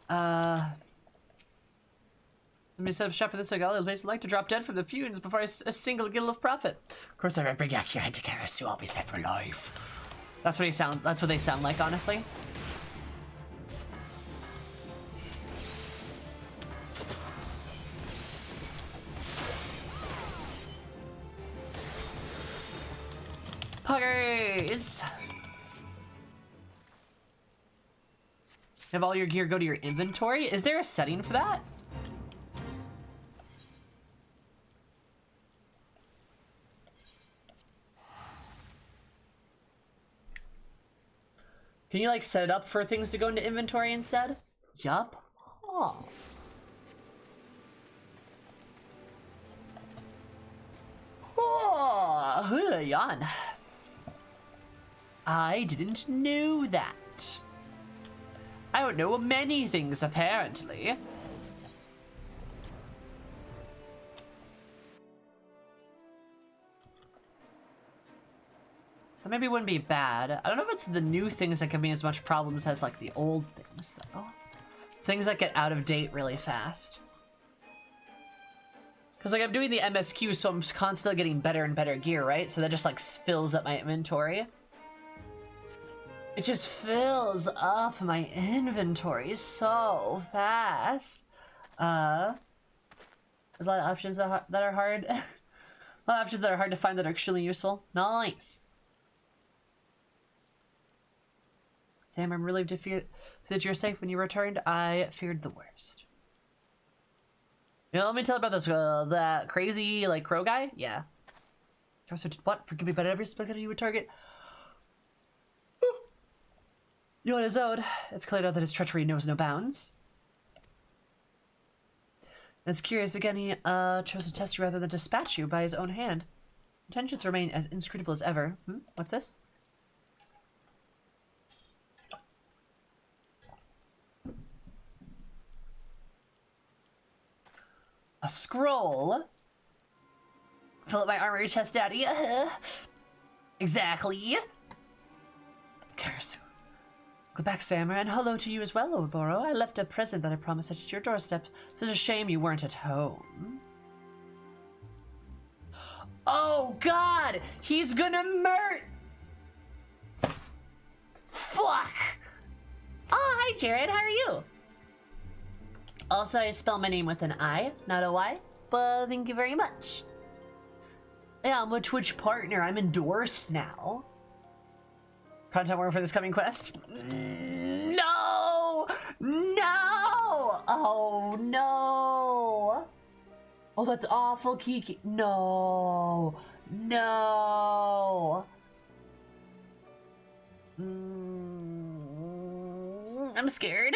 let me set up shop at this I'd basically like to drop dead from the feuds before a single gill of profit. Of course, if I bring back your head to Karasu, I'll be set for life. That's what that's what they sound like, honestly. Puggers! Have all your gear go to your inventory? Is there a setting for that? Can you like set it up for things to go into inventory instead? Yup. Oh. Oh, yawn. I didn't know that. I don't know many things, apparently. That maybe wouldn't be bad. I don't know if it's the new things that give me as much problems as like the old things, though. Things that get out of date really fast. Because like I'm doing the MSQ, so I'm constantly getting better and better gear, right? So that just like fills up my inventory. It just fills up my inventory so fast. There's a lot of options that are hard. A lot of options that are hard to find that are extremely useful. Nice. Sam, I'm relieved to feel that you're safe when you returned. I feared the worst. You know, let me tell you about this, that crazy, like, crow guy? Yeah. What? Forgive me, but every spectator you would target. You on his own. It's clear now that his treachery knows no bounds. And it's curious, again, he chose to test you rather than dispatch you by his own hand. Intentions remain as inscrutable as ever. What's this? A scroll? Fill up my armory chest, daddy. Exactly. Karasu. Go back, Sammer, and hello to you as well, Oboro. I left a present that I promised at your doorstep. Such a shame you weren't at home. Oh, God! He's gonna Fuck! Oh, hi, Jared. How are you? Also, I spell my name with an I, not a Y. But thank you very much. Yeah, I'm a Twitch partner. I'm endorsed now. Content warning for this coming quest? No! No! Oh, no! Oh, that's awful, Kiki. No! No! I'm scared.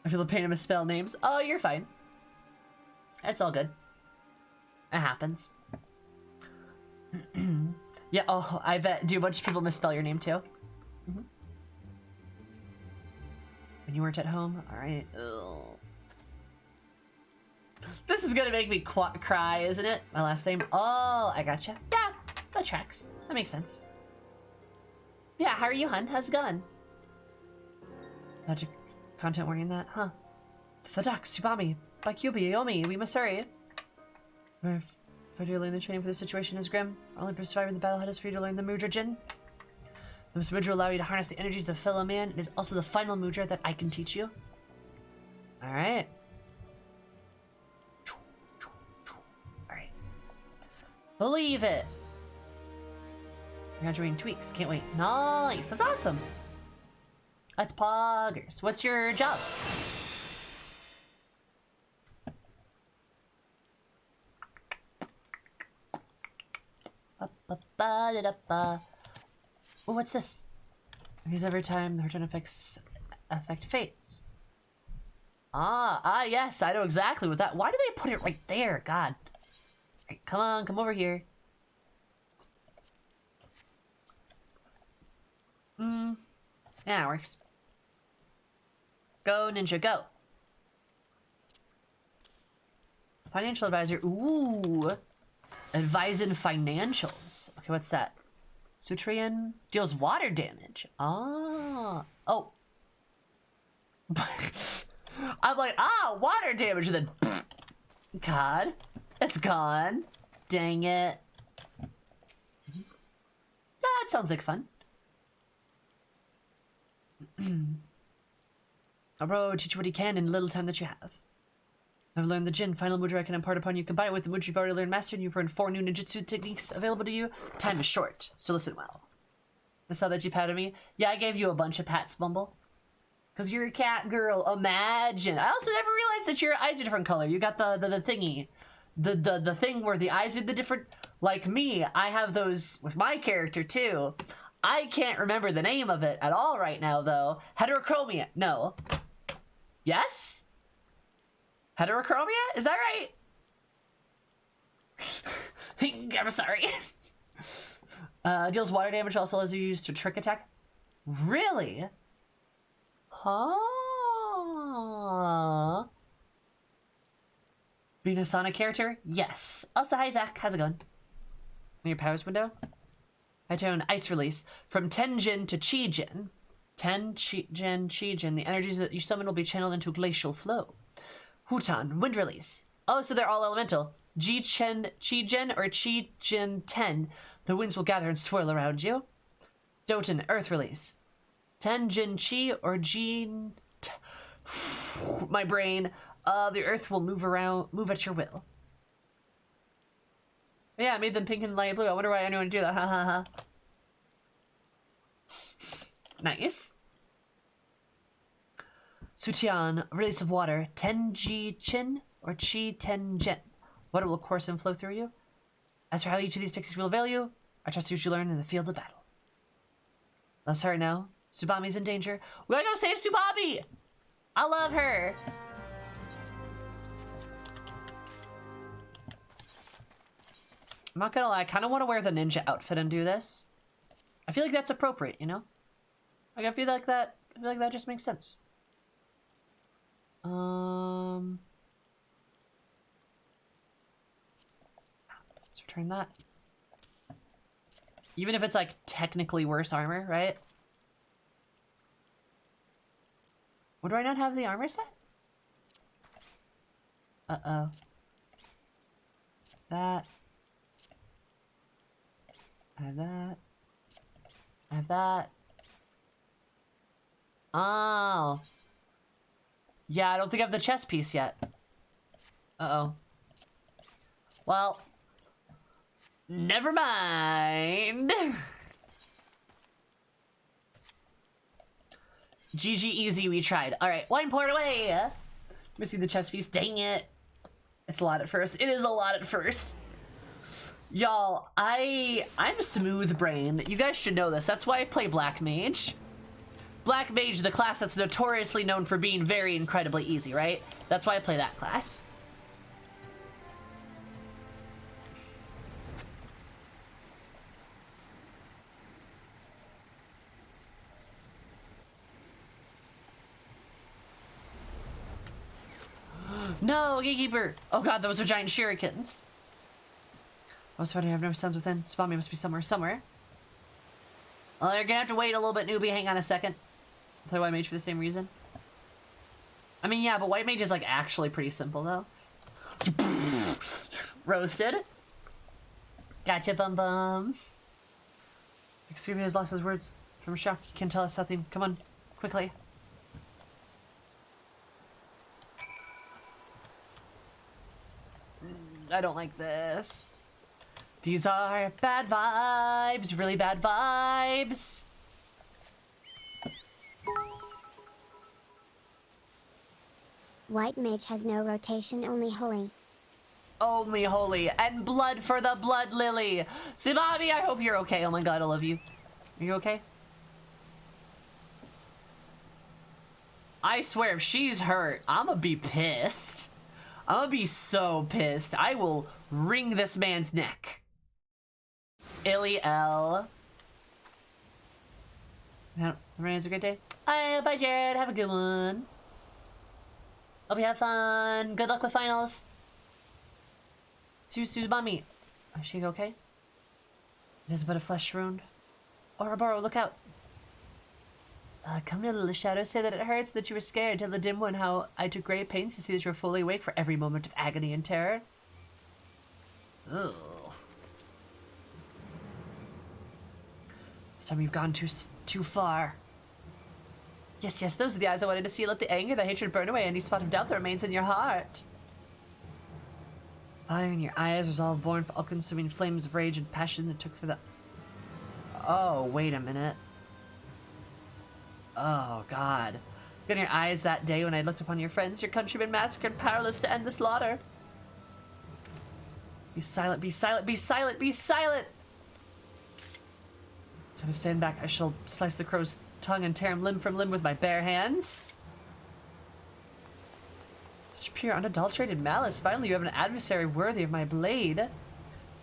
I feel the pain of misspell names. Oh, you're fine. It's all good. It happens. Yeah, oh, I bet. Do a bunch of people misspell your name too? When you weren't at home? Alright. This is gonna make me cry, isn't it? My last name? Oh, I gotcha. Yeah, that tracks. That makes sense. Yeah, how are you, hun? How's it going? Magic content warning that, huh? Fadak, Subami, Bakyubi, Yomi, we must hurry. For you to learn the training for this situation is grim. Only surviving the battle is for you to learn the Mudra Jin. This Mudra will allow you to harness the energies of fellow man. It is also the final Mudra that I can teach you. Alright. Alright. Believe it! Graduating tweaks. Can't wait. Nice! That's awesome! That's poggers. What's your job? Oh, what's this? Because every time the return effect fades. Ah, yes, I know exactly what that. Why do they put it right there? God, Right, come on, come over here. Yeah, it works. Go, ninja, go. Financial advisor. Ooh. Advising financials. Okay, what's that? Sutrian deals water damage. Ah. Oh. I'm like, water damage. And then, God, it's gone. Dang it. That sounds like fun. Bro, teach you what he can in the little time that you have. I've learned the Jin, final mudra I can impart upon you. Combine it with the mudra you've already learned mastered, and you've earned 4 new ninjutsu techniques available to you. Time is short, so listen well. I saw that you patted me. Yeah, I gave you a bunch of pats, Bumble. Because you're a cat girl. Imagine. I also never realized that your eyes are different color. You got the thingy. The thing where the eyes are the different... Like me, I have those with my character, too. I can't remember the name of it at all right now, though. Heterochromia. No. Yes? Heterochromia? Is that right? I'm sorry. Deals water damage, also as you use to trick attack. Really? Huh? Being a Sonic character? Yes. Also, hi Zach. How's it going? In your powers window? I turn ice release from Tenjin to Chi-Jin. Chi-Jin. The energies that you summon will be channeled into glacial flow. Hutan, wind release. Oh, so they're all elemental. Chi-Jin or Chi-Jin 10. The winds will gather and swirl around you. Doten, earth release. Tenjin Chi or Jin... My brain. The earth will move at your will. Yeah, I made them pink and light blue. I wonder why anyone would do that. Ha ha ha. Nice. Sutian, release of water. Tenji Chin or Chi Tenjin. Water will course and flow through you. As for how each of these techniques will avail you, I trust what you learn in the field of battle. Let's hurry now. Tsubami's in danger. We gotta go save Tsubami! I love her. I'm not gonna lie, I kind of want to wear the ninja outfit and do this. I feel like that's appropriate, you know? Like, I feel like that just makes sense. Let's return that. Even if it's like technically worse armor, right? Would I not have the armor set? Uh-oh. That. I have that. I have that. Oh. Yeah, I don't think I have the chest piece yet. Uh-oh. Well. Never mind. GG easy, we tried. Alright, 1 point away. Let me see the chest piece. Dang it. It's a lot at first. It is a lot at first. Y'all, I'm smooth brain. You guys should know this. That's why I play Black Mage. Black Mage, the class that's notoriously known for being very incredibly easy, right? That's why I play that class. No, Gatekeeper! Oh god, those are giant shurikens. I was funny, I have no sons within. Tsubami must be somewhere. Well, you're gonna have to wait a little bit, newbie. Hang on a second. Play White Mage for the same reason. I mean, yeah, but White Mage is, like, actually pretty simple, though. Roasted. Gotcha, bum. Excuse me, has lost his words. From shock, he can tell us something. Come on, quickly. I don't like this. These are bad vibes, really bad vibes. White Mage has no rotation, only holy. Only holy. And blood for the blood lily. Tsubami, I hope you're okay. Oh my god, I love you. Are you okay? I swear, if she's hurt, I'ma be pissed. I'm gonna be so pissed. I will wring this man's neck. Illy L. Everyone has a great day. Bye, Jared. Have a good one. Hope you have fun. Good luck with finals. Zoomizoomi. Is she okay? It is but a flesh wound. Ouroboros, look out. Come near the shadows, say that it hurts, that you were scared. Tell the dim one how I took great pains to see that you were fully awake for every moment of agony and terror. Ugh. This time you've gone too far. Yes, those are the eyes I wanted to see. Let the anger, the hatred burn away any spot of doubt that remains in your heart. Fire in your eyes, resolve born for all-consuming flames of rage and passion that took for the... Oh, wait a minute. Oh, God. Look in your eyes that day when I looked upon your friends, your countrymen massacred, powerless to end the slaughter. Be silent, be silent, be silent, be silent! So I'm gonna stand back. I shall slice the crow's tongue and tear him limb from limb with my bare hands. Such pure, unadulterated malice. Finally, you have an adversary worthy of my blade.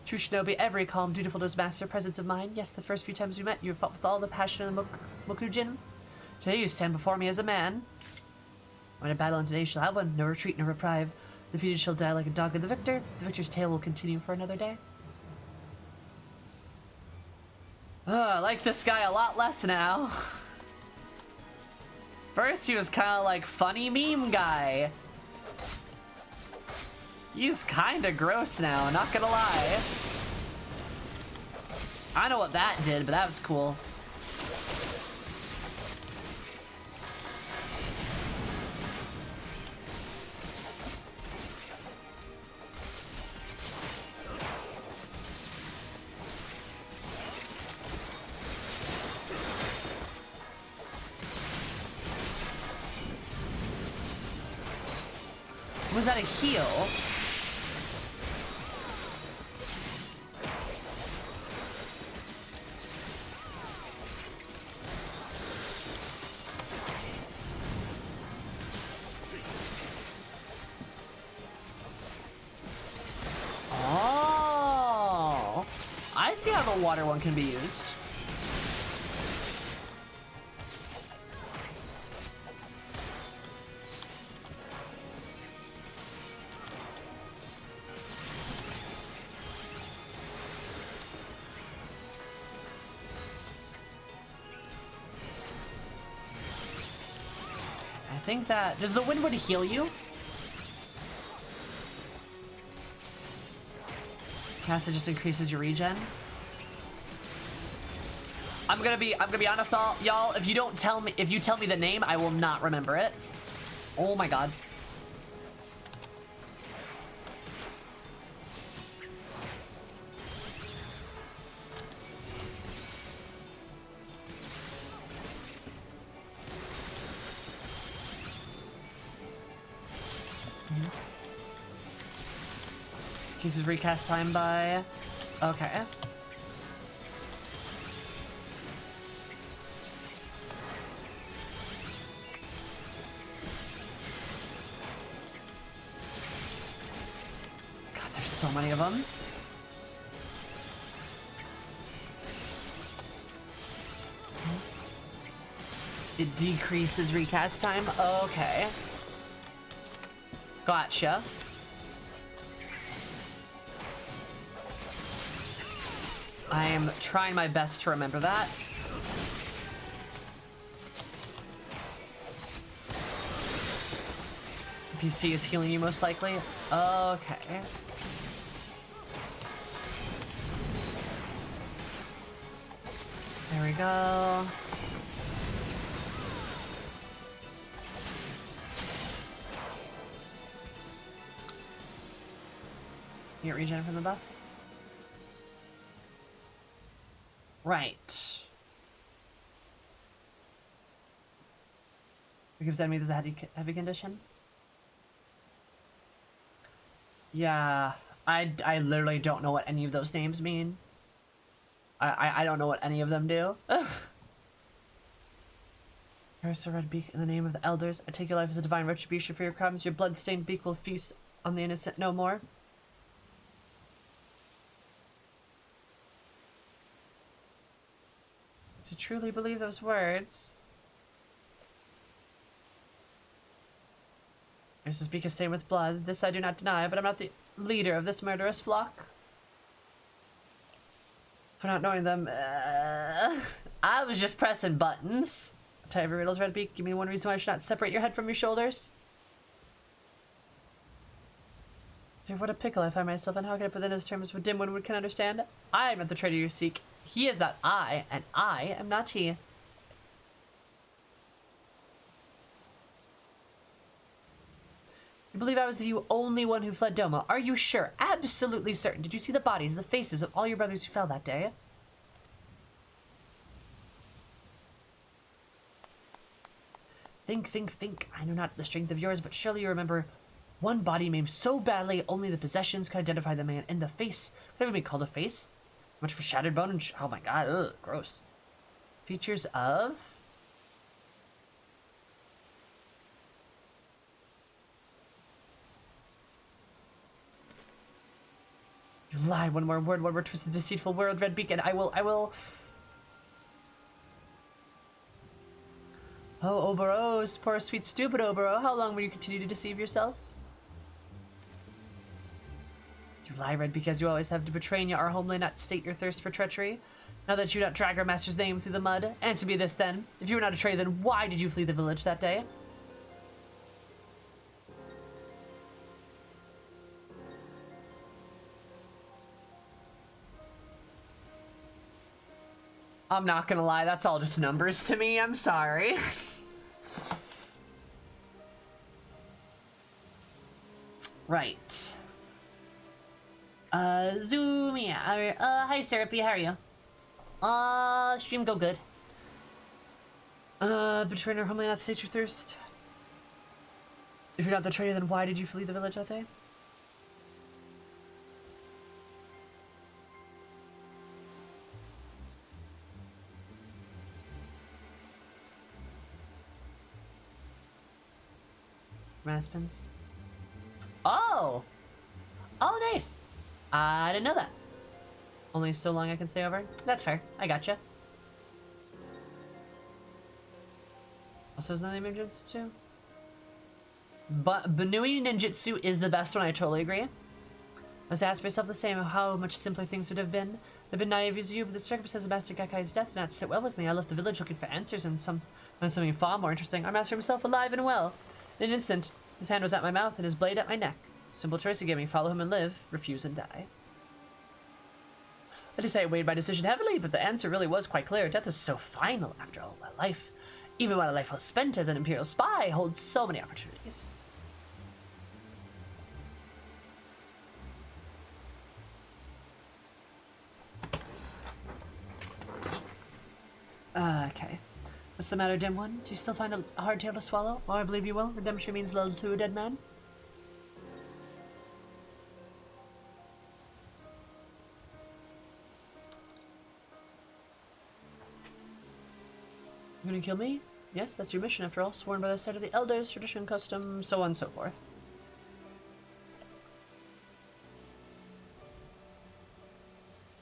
True shinobi, every calm, dutiful to his master, presence of mine. Yes, the first few times we met, you have fought with all the passion of the Mokujin. Today you stand before me as a man. When a battle, and today you shall have one. No retreat, no reprieve. The defeated shall die like a dog of the victor. The victor's tale will continue for another day. Oh, I like this guy a lot less now. First he was kind of like funny meme guy. He's kind of gross now, not gonna lie. I know what that did, but that was cool. Was that a heal? Oh, I see how the water one can be used. I think that... Does the Windwood heal you? Cast it just increases your regen. I'm gonna be honest, y'all. If you tell me the name, I will not remember it. Oh my god. Increases recast time by... Okay. God, there's so many of them. It decreases recast time? Okay. Gotcha. I am trying my best to remember that. PC is healing you most likely. Okay. There we go. You get regen from the buff? Right. It gives enemies a heavy condition. Yeah, I literally don't know what any of those names mean. I don't know what any of them do. Here's a red beak in the name of the elders. I take your life as a divine retribution for your crimes. Your blood-stained beak will feast on the innocent no more. To truly believe those words. This is because stained with blood. This I do not deny, but I'm not the leader of this murderous flock. For not knowing them, I was just pressing buttons. Tie every riddles, Redbeak. Give me one reason why I should not separate your head from your shoulders. Dear, what a pickle I find myself in. How can I put that into terms what Dimwin can understand? I am not the traitor you seek. He is not I, and I am not he. You believe I was the only one who fled Doma? Are you sure? Absolutely certain. Did you see the bodies, the faces of all your brothers who fell that day? Think, think, think. I know not the strength of yours, but surely you remember one body maimed so badly only the possessions could identify the man, and the face. Could ever be called a face? Much for shattered bone and oh my god, ugh, gross. Features of... You lie, one more twisted, deceitful word, Red Beacon. I will... Oh, Oberos, poor sweet stupid Obero, how long will you continue to deceive yourself? You lie, Red, because you always have to betray our homeland, not state your thirst for treachery. Now that you not drag our master's name through the mud, answer me this then. If you were not a traitor, then why did you flee the village that day? I'm not gonna lie, that's all just numbers to me, I'm sorry. Right. Zoomie. Hi Syrupy, how are you? Stream go good. Betraying our homeland, not state your thirst. If you're not the traitor, then why did you flee the village that day? Raspins. Oh! Oh, nice! I didn't know that. Only so long I can stay over? That's fair. I gotcha. Also, is that the name of ninjutsu? But Banui ninjutsu is the best one, I totally agree. I was asked myself the same, how much simpler things would have been. I've been naive as you, but the circumstance of Master Gakkai's death did not sit well with me. I left the village looking for answers and something far more interesting. Our master himself alive and well. In an instant, his hand was at my mouth and his blade at my neck. Simple choice he gave me, follow him and live, refuse and die. Let me say I weighed my decision heavily, but the answer really was quite clear. Death is so final after all my life. Even while a life well spent as an Imperial spy holds so many opportunities. Okay. What's the matter, dim one? Do you still find a hard tail to swallow? Oh, I believe you will. Redemption means little to a dead man. You gonna kill me? Yes, that's your mission after all. Sworn by the side of the elders, tradition, custom, so on and so forth.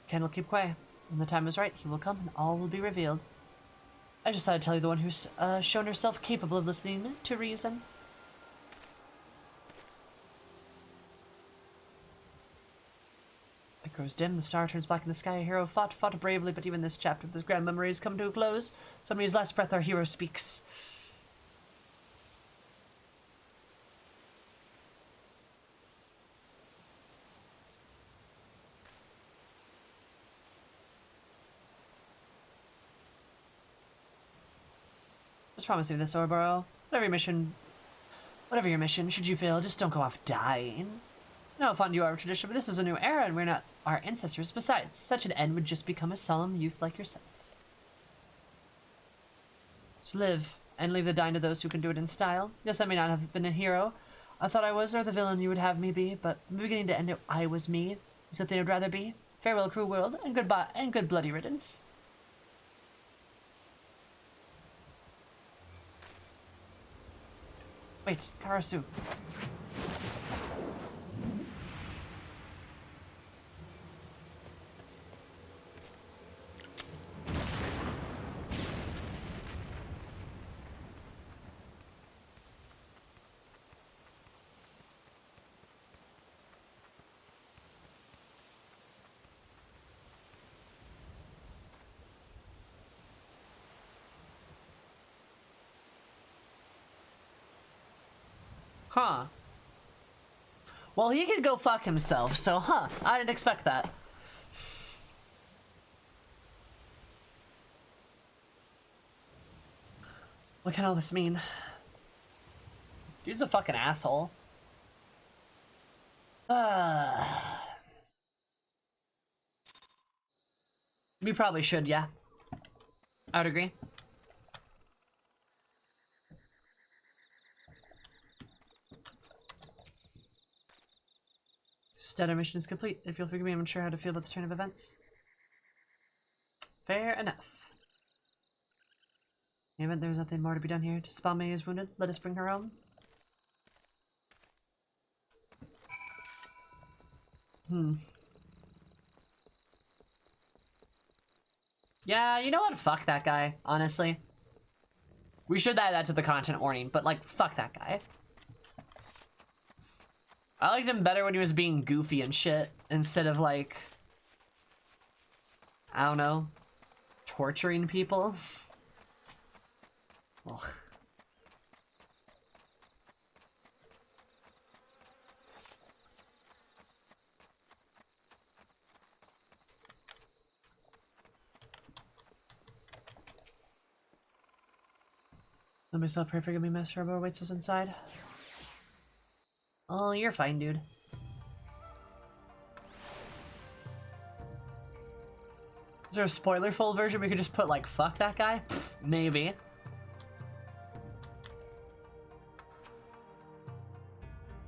Ken will keep quiet. When the time is right, he will come and all will be revealed. I just thought I'd tell you the one who's shown herself capable of listening to reason. It grows dim, the star turns black in the sky. A hero fought bravely, but even this chapter of this grand memory has come to a close. Somebody's last breath, our hero speaks. Just promise me this, Orboro. Whatever your mission, should you fail, just don't go off dying. I know how fond you are of tradition, but this is a new era and we're not our ancestors. Besides, such an end would just become a solemn youth like yourself. So live, and leave the dying to those who can do it in style. Yes, I may not have been a hero. I thought I was, nor the villain you would have me be, but from beginning to end, I was me. Is that they would rather be? Farewell, cruel world, and goodbye, and good bloody riddance. Wait, Karasu. Huh. Well, he could go fuck himself, so I didn't expect that. What can all this mean? Dude's a fucking asshole. We probably should, yeah. I would agree. Instead, our mission is complete. If you'll forgive me, I'm unsure how to feel about the turn of events. Fair enough. In the event there's nothing more to be done here. Spalme is wounded. Let us bring her home. Yeah, you know what? Fuck that guy, honestly. We should add that to the content warning, but like, fuck that guy. I liked him better when he was being goofy and shit, instead of like, I don't know, torturing people. Ugh. Let myself pray forgive me, Master Robo awaits us inside. Oh, you're fine, dude. Is there a spoiler-full version we could just put, like, fuck that guy? Pfft, maybe.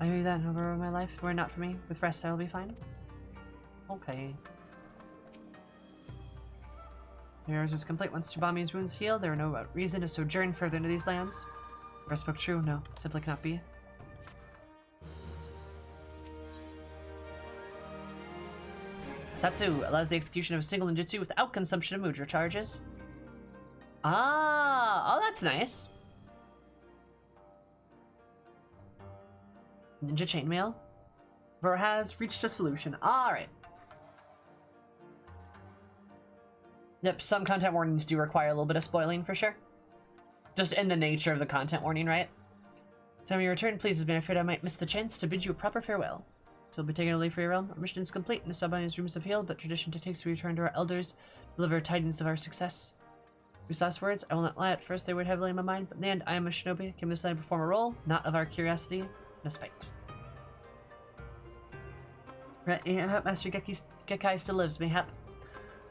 I hear you that, over my life. Were it not for me. With rest, I will be fine. Okay. Yours is complete. Once Tsubami's wounds heal, there are no reason to sojourn further into these lands. Rest spoke true? No, it simply cannot be. Satsu allows the execution of a single ninjutsu without consumption of mudra charges. Ah, oh, that's nice. Ninja chainmail. Ver has reached a solution. Alright. Yep, some content warnings do require a little bit of spoiling for sure. Just in the nature of the content warning, right? Time of your return pleases me. I'm afraid I might miss the chance to bid you a proper farewell. So we'll be taking a leave for your realm. Our mission is complete and the Sabani's rooms have healed, but tradition dictates we return to our elders, deliver tidings of our success. These last words, I will not lie, at first they weighed heavily in my mind, but in the end, I am a shinobi, came this land to perform a role, not of our curiosity, and a spite. Master Gekai still lives, mayhap.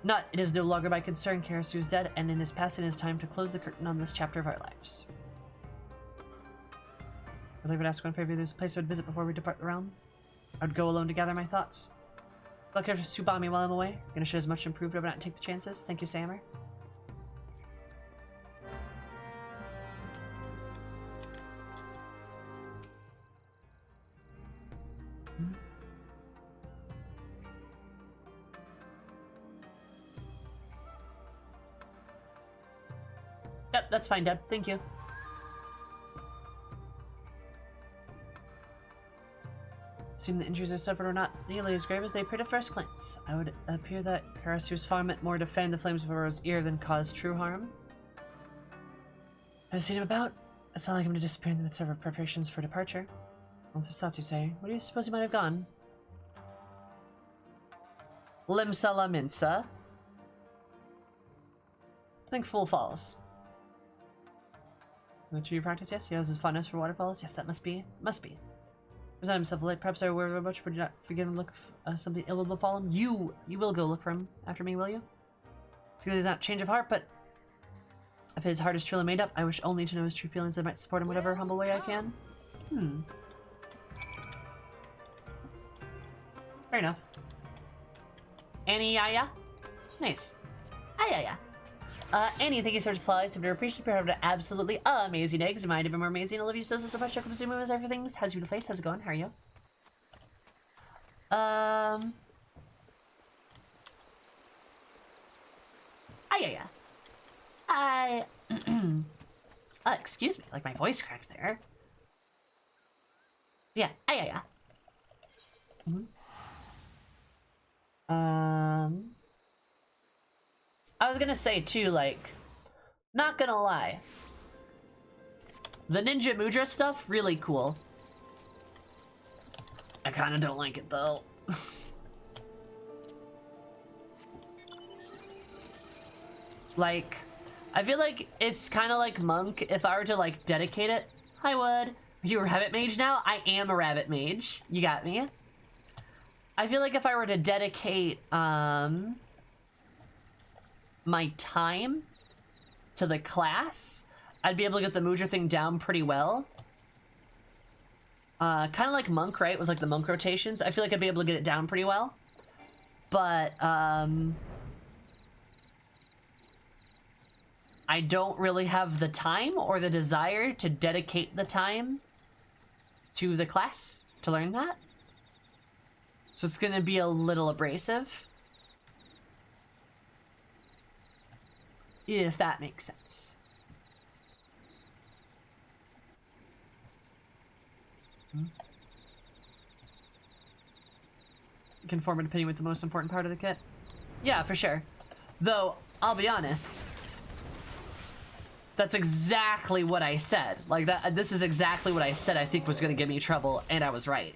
Not, it is no longer my concern. Karasu is dead, and in his passing it is time to close the curtain on this chapter of our lives. I'd like to ask one favor. There's a place I would visit before we depart the realm. I'd go alone to gather my thoughts. Look after Tsubami while I'm away. Gonna show as much improved over not take the chances. Thank you, Sammer. Yep, that's fine, Deb. Thank you. Seem the injuries I suffered are not nearly as grave as they appeared at first glance. I would appear that Karasu's farm meant more to fan the flames of Aurora's ear than cause true harm. I've seen him about. It's not like him to disappear in the midst of our preparations for departure. What's his thoughts, you say? Where do you suppose he might have gone? Limsa la Minsa. I think Fool Falls. Which you practice? Yes. He has his fondness for waterfalls. Yes, that must be. Must be. Present himself late. Perhaps I were very much, but do not forget him. Look, something ill will befall him. You will go look for him after me, will you? It's because he's not change of heart, but if his heart is truly made up, I wish only to know his true feelings. I might support him whatever humble way I can. Fair enough. Annie Yaya? Nice. Ayaya. Annie, thank you so much for following. I've never appreciated you. Have an absolutely amazing eggs. You might even more amazing. I love you so much. Check out Zoomizoomi as everything. How's your face? How's it going? How are you? Ayaya. Excuse me. Like my voice cracked there. Yeah. Ayaya. I was gonna say too, like, not gonna lie, the Ninja Mudra stuff, really cool. kind of don't like it though. Like, I feel like it's kind of like Monk. If I were to like dedicate it, I would. You a rabbit mage now? I am a rabbit mage. You got me. I feel like if I were to dedicate my time to the class, I'd be able to get the Moodra thing down pretty well. Kind of like Monk, right? With like the Monk rotations. I feel like I'd be able to get it down pretty well. But I don't really have the time or the desire to dedicate the time to the class to learn that. So it's going to be a little abrasive. If that makes sense. You can form an opinion with the most important part of the kit. Yeah, for sure. Though, I'll be honest. That's exactly what I said. Like, this is exactly what I said I think was going to give me trouble, and I was right.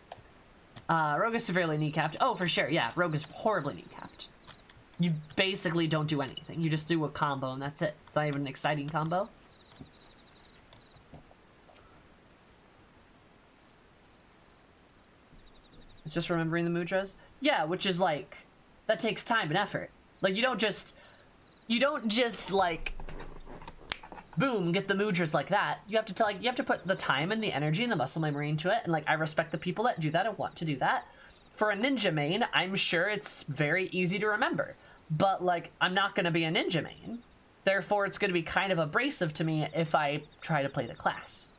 Rogue is severely kneecapped. Oh, for sure, yeah. Rogue is horribly kneecapped. You basically don't do anything. You just do a combo, and that's it. It's not even an exciting combo. It's just remembering the mudras? Yeah, which is, like, that takes time and effort. Like, you don't just, like, boom, get the mudras like that. You have to you have to put the time and the energy and the muscle memory into it. And like, I respect the people that do that and want to do that. For a ninja main, I'm sure it's very easy to remember, but like, I'm not going to be a ninja main. Therefore, it's going to be kind of abrasive to me if I try to play the class,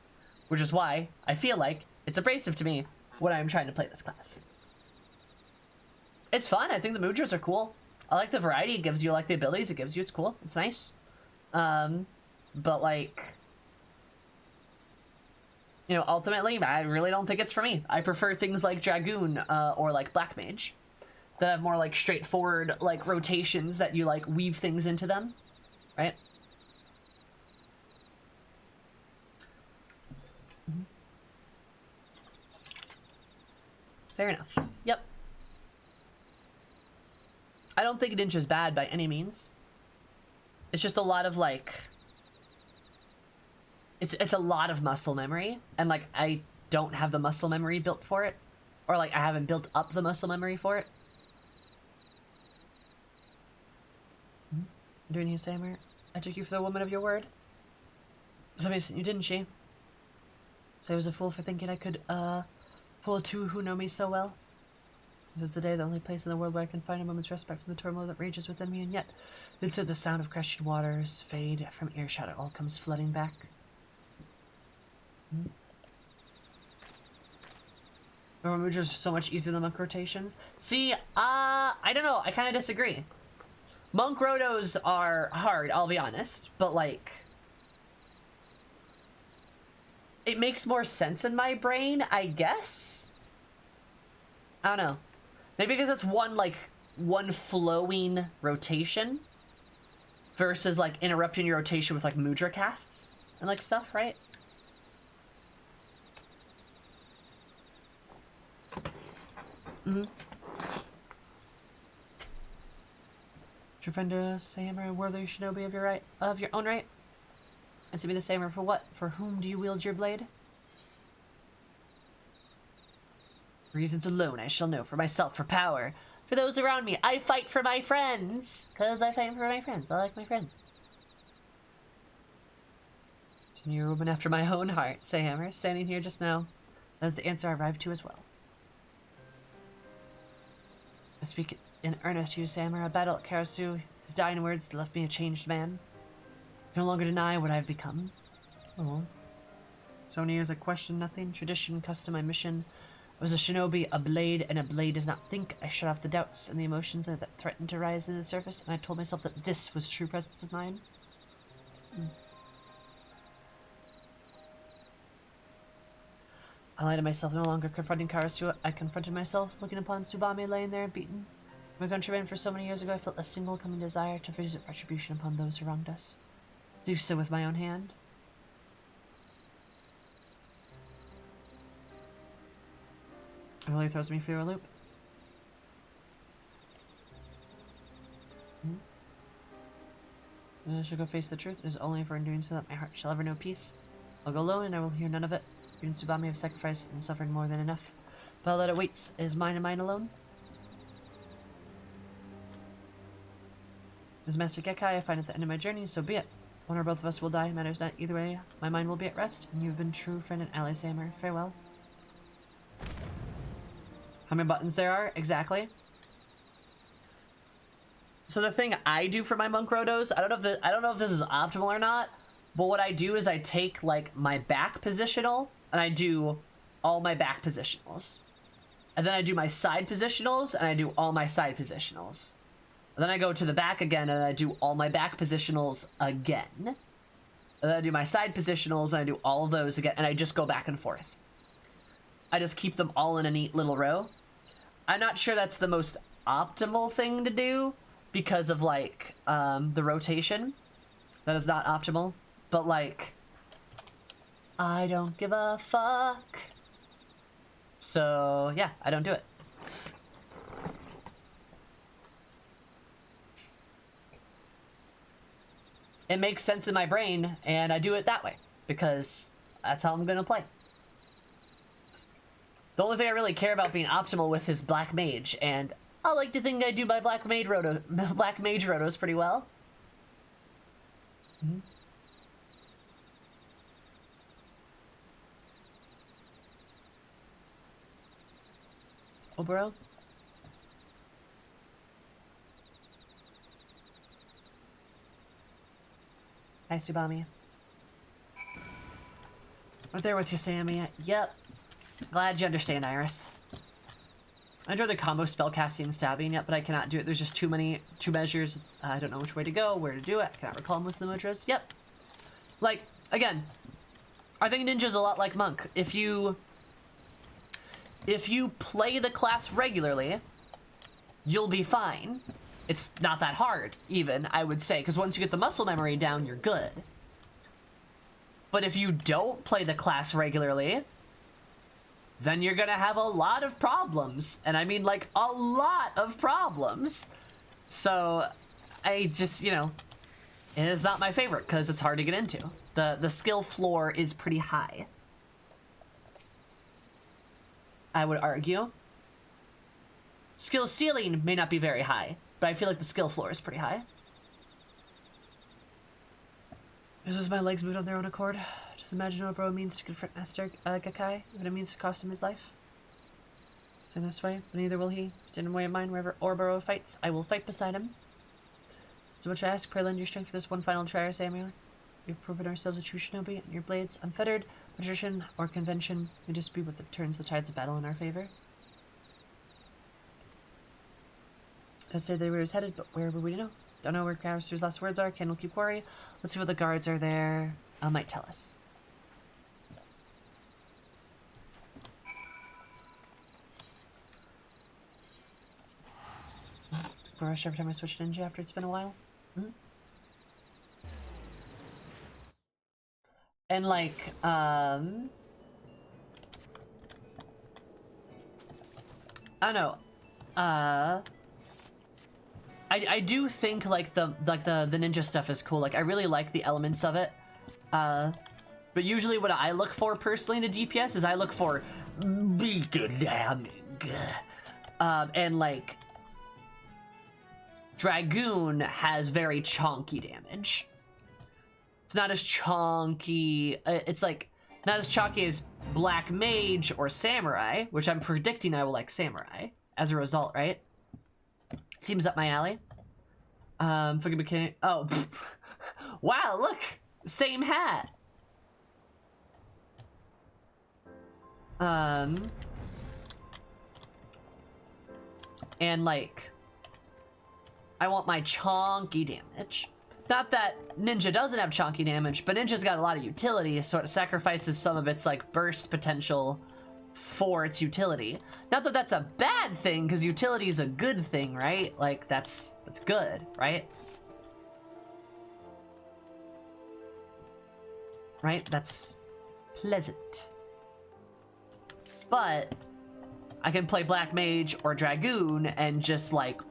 which is why I feel like it's abrasive to me when I'm trying to play this class. It's fun. I think the mudras are cool. I like the variety it gives you. I like the abilities it gives you. It's cool. It's nice. But like, you know, ultimately, I really don't think it's for me. I prefer things like Dragoon or like Black Mage that have more like straightforward like rotations that you like weave things into them, right? Fair enough. Yep. I don't think ninja's bad by any means. It's just a lot of like, it's a lot of muscle memory, and like I don't have the muscle memory built for it, or like I haven't built up the muscle memory for it. Doing you, Samer? I took you for the woman of your word. Somebody sent you, didn't she? So I was a fool for thinking I could fool two who know me so well. This is today the only place in the world where I can find a moment's respite from the turmoil that rages within me, and yet, amidst the sound of crashing waters fade from earshot, it all comes flooding back. Mudras are so much easier than monk rotations. See, I don't know. I kind of disagree. Monk rotos are hard, I'll be honest, but like, it makes more sense in my brain, I guess. I don't know. Maybe because it's one flowing rotation versus like interrupting your rotation with like mudra casts and like stuff, right? Mm-hmm. Your friend Samer, worthy shinobi of your own right. And to be the Samer for what? For whom do you wield your blade? Reasons alone I shall know. For myself, for power. For those around me. I fight for my friends. Because I fight for my friends. I like my friends. You're a woman after my own heart, Samer, standing here just now. That's the answer I arrived to as well. I speak in earnest to you, Samer. A battle at Karasu, his dying words left me a changed man. I no longer deny what I have become. Oh. So many years I questioned nothing. Tradition, custom, my mission. I was a shinobi, a blade, and a blade does not think. I shut off the doubts and the emotions that threatened to rise to the surface, and I told myself that this was true presence of mine. I lied to myself, no longer confronting Karasu. I confronted myself, looking upon Tsubame laying there beaten. My countrymen for so many years ago, I felt a single coming desire to visit retribution upon those who wronged us. Do so with my own hand. It really throws me for a loop. I shall go face the truth. It is only for in doing so that my heart shall ever know peace. I'll go alone and I will hear none of it. You and Tsubame have sacrificed and suffered more than enough. But all that awaits is mine and mine alone. As Master Gekkai, I find at the end of my journey, so be it. One or both of us will die, matters not either way. My mind will be at rest, and you have been true friend and ally, Samur. Farewell. How many buttons there are? Exactly. So the thing I do for my monk rotos, I don't know if this is optimal or not, but what I do is I take like my back positional and I do all my back positionals. And then I do my side positionals and I do all my side positionals. And then I go to the back again and I do all my back positionals again. And then I do my side positionals and I do all of those again, and I just go back and forth. I just keep them all in a neat little row. I'm not sure that's the most optimal thing to do because of like the rotation. That is not optimal, but like I don't give a fuck. So yeah, I don't do it. It makes sense in my brain, and I do it that way because that's how I'm gonna play. The only thing I really care about being optimal with is Black Mage, and I like to think I do my Black Mage rotos pretty well. Mm-hmm. Oh, bro. Hi, Tsubame. Right there with you, Sammy. Yep. Glad you understand, Iris. I enjoy the combo spellcasting and stabbing, yep, but I cannot do it. There's just two measures. I don't know which way to go, where to do it. I cannot recall most of the mudras. Yep. Like, again, I think Ninja's a lot like Monk. If you play the class regularly, you'll be fine. It's not that hard, even, I would say, because once you get the muscle memory down, you're good. But if you don't play the class regularly, then you're gonna have a lot of problems. And I mean, like, a lot of problems. So, I just, you know, it is not my favorite, because it's hard to get into. The skill floor is pretty high, I would argue. Skill ceiling may not be very high, but I feel like the skill floor is pretty high. Just as my legs moved on their own accord. Just imagine what bro means to confront Master Gekkai, what it means to cost him his life. So this way, but neither will he. Stand in way of mine wherever Orboro fights, I will fight beside him. So much I ask, pray lend your strength for this one final trial, Samuel. We've proven ourselves a true shinobi, and your blades, unfettered by tradition or convention, may just be what turns the tides of battle in our favor. I'd say they were headed, but where were we to know? Don't know where Crowster's last words are. Ken will keep quarry. Let's see what the guards are there. Might tell us. Rush every time I switch ninja after it's been a while. Mm-hmm. And like, I don't know. I do think like the ninja stuff is cool. Like I really like the elements of it. But usually what I look for personally in a DPS is I look for beacon damage. And like Dragoon has very chonky damage. It's not as chonky. It's like not as chonky as Black Mage or Samurai, which I'm predicting I will like Samurai as a result, right? Seems up my alley. Fucking bikini. Oh, wow! Look, same hat. And like, I want my chonky damage. Not that Ninja doesn't have chonky damage, but Ninja's got a lot of utility, so it sacrifices some of its like burst potential for its utility. Not that that's a bad thing, because utility is a good thing, right? Like that's good, right? Right? That's pleasant. But I can play Black Mage or Dragoon and just like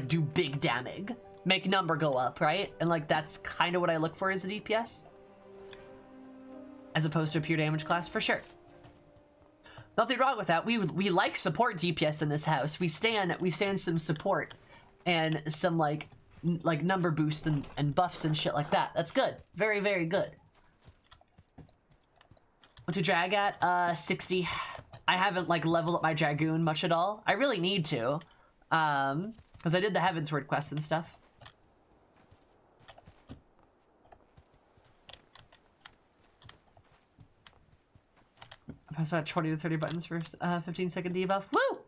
do big damage. Make number go up, right? And like that's kind of what I look for as a DPS. As opposed to a pure damage class, for sure. Nothing wrong with that. We like support DPS in this house. We stand some support and some like number boosts and buffs and shit like that. That's good. Very, very good. What's your drag at? 60. I haven't like leveled up my Dragoon much at all. I really need to. Because I did the Heavensward quest and stuff. I pressed about 20 to 30 buttons for 15-second debuff. Woo!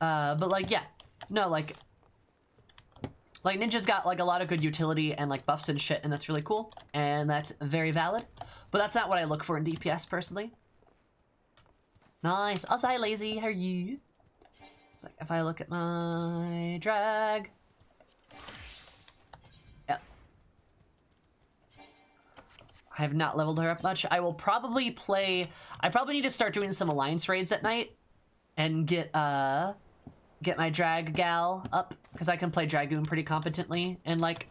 But like, yeah. No, like Ninja's got like a lot of good utility and like buffs and shit, and that's really cool. And that's very valid. But that's not what I look for in DPS personally. Nice. Also, hi, Lazy. How are you? It's like if I look at my drag. Yeah. I have not leveled her up much. I will probably play. I probably need to start doing some alliance raids at night and get my drag gal up because I can play Dragoon pretty competently and like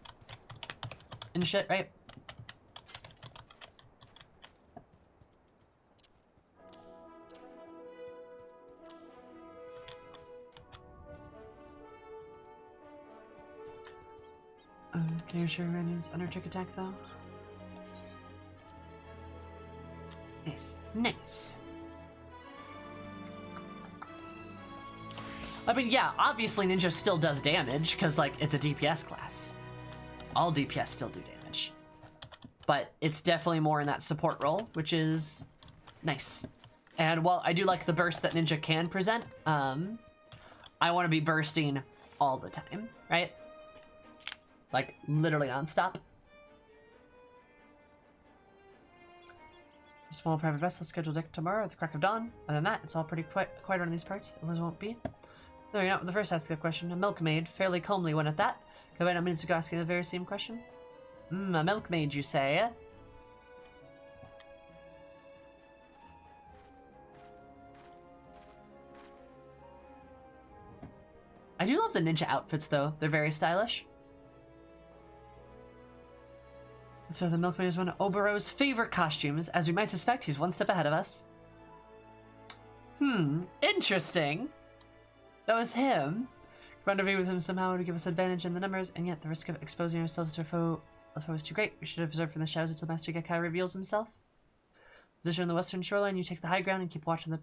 and shit, right? Can you show Renan's under trick attack though? Nice. Nice. I mean, yeah, obviously Ninja still does damage, because, like, it's a DPS class. All DPS still do damage. But it's definitely more in that support role, which is nice. And while I do like the burst that Ninja can present, I want to be bursting all the time, right? Like, literally nonstop. A small private vessel scheduled deck tomorrow at the crack of dawn. Other than that, it's all pretty quiet around these parts. It won't be. No, you're not the first to ask the question. A milkmaid, fairly calmly one at that. Go about minutes ago asking the very same question. A milkmaid, you say? I do love the ninja outfits, though. They're very stylish. So the milkmaid is one of Obero's favorite costumes. As we might suspect, he's one step ahead of us. Interesting. That was him. Rendezvous with him somehow to give us advantage in the numbers, and yet the risk of exposing ourselves to a foe is too great. We should have observed from the shadows until Master Gekkai reveals himself. Position on the western shoreline, you take the high ground and keep watching the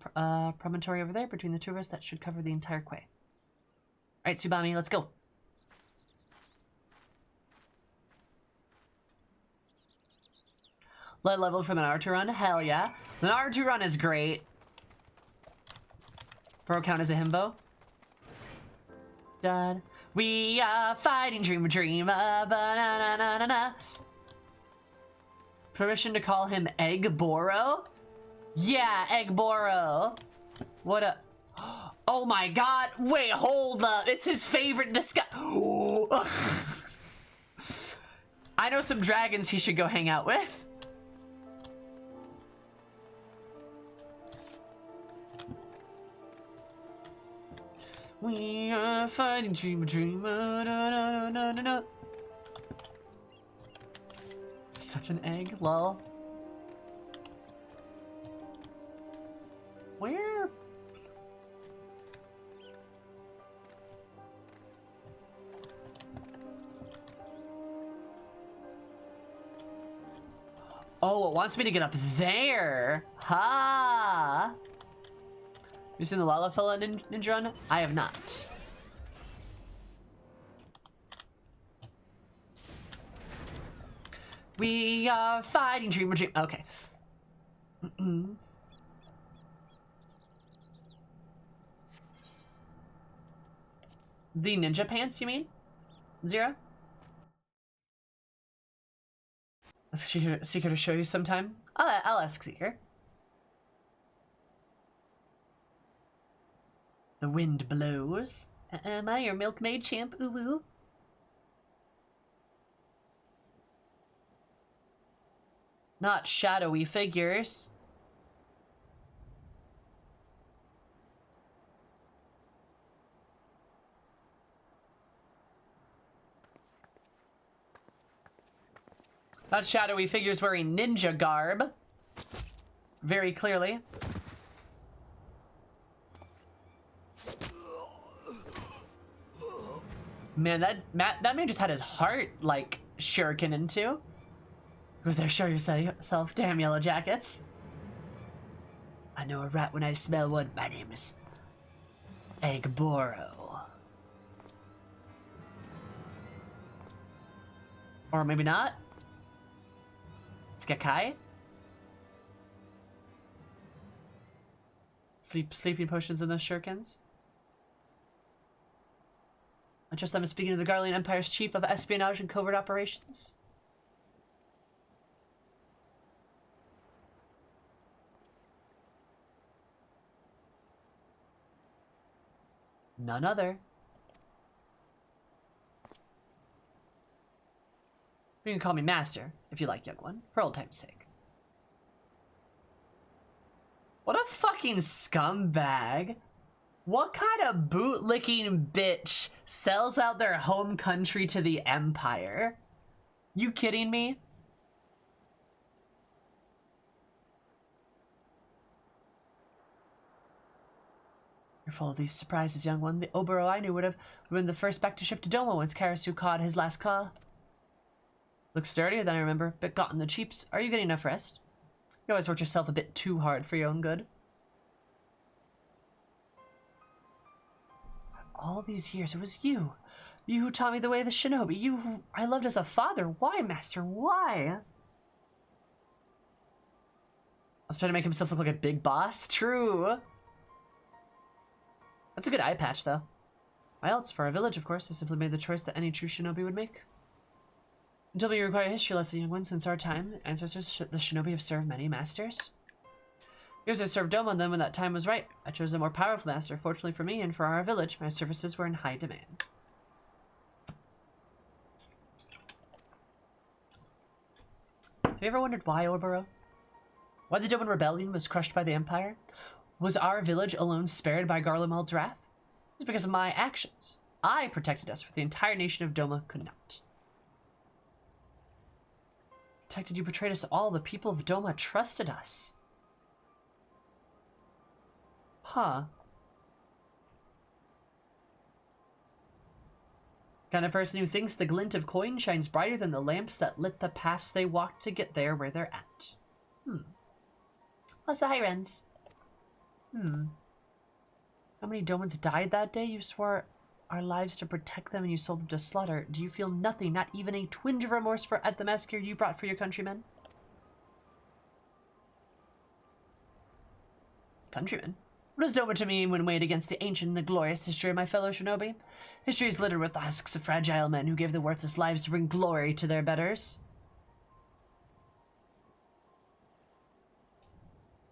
promontory over there. Between the two of us, that should cover the entire quay. Alright, Tsubami, let's go. Light level for the Naruto run? Hell yeah. The Naruto run is great. Bro count as a himbo. Dad. We are fighting dream ba-na-na-na-na-na. Permission to call him Egg Boro? Yeah, Egg Boro. What a... Oh my god. Wait, hold up. It's his favorite disguise. I know some dragons he should go hang out with. We are fighting dreamer, da, da, da, da, da. Such an egg, lol. Where? Oh, it wants me to get up there. Ha! You seen the Lalafella ninja run? I have not. We are fighting dream. Okay. The ninja pants, you mean? Zero? Ask Seeker to show you sometime. I'll ask Seeker. The wind blows. Am I your milkmaid champ? Ooh woo. Not shadowy figures. That shadowy figure's wearing ninja garb. Very clearly. Man, that man just had his heart, like, shuriken into. Who's there? Show yourself. Damn yellow jackets. I know a rat when I smell one. My name is Egboro. Or maybe not. It's Gakai. Sleeping potions in those shurikens. I trust them as speaking to the Garlean Empire's chief of espionage and covert operations. None other. You can call me Master, if you like, young one, for old time's sake. What a fucking scumbag. What kind of bootlicking bitch sells out their home country to the Empire? You kidding me? You're full of these surprises, young one. The Oboro I knew would have been the first back to ship to Doma once Karasu caught his last caw. Looks sturdier than I remember, but got in the cheaps. Are you getting enough rest? You always worked yourself a bit too hard for your own good. All these years, it was you. You who taught me the way of the shinobi. You who I loved as a father. Why, Master? Why? I was trying to make himself look like a big boss. True. That's a good eye patch, though. Why else? For our village, of course. I simply made the choice that any true shinobi would make. You told me you require a history lesson, young one. Since our time, ancestors, the shinobi have served many masters. Yours have served Doma, and then when that time was right, I chose a more powerful master. Fortunately for me and for our village, my services were in high demand. Have you ever wondered why, Oboro? Why the Doman rebellion was crushed by the Empire? Was our village alone spared by Garlemald's wrath? It was because of my actions. I protected us, where the entire nation of Doma could not. Protected, you betrayed us all. The people of Doma trusted us. Huh. Kind of person who thinks the glint of coin shines brighter than the lamps that lit the paths they walked to get there where they're at. Plus the high rents. How many Domans died that day? You swore our lives to protect them and you sold them to slaughter. Do you feel nothing, not even a twinge of remorse at the massacre you brought for your countrymen? Countrymen? What does Doma to me when weighed against the ancient and the glorious history of my fellow shinobi? History is littered with the husks of fragile men who gave their worthless lives to bring glory to their betters.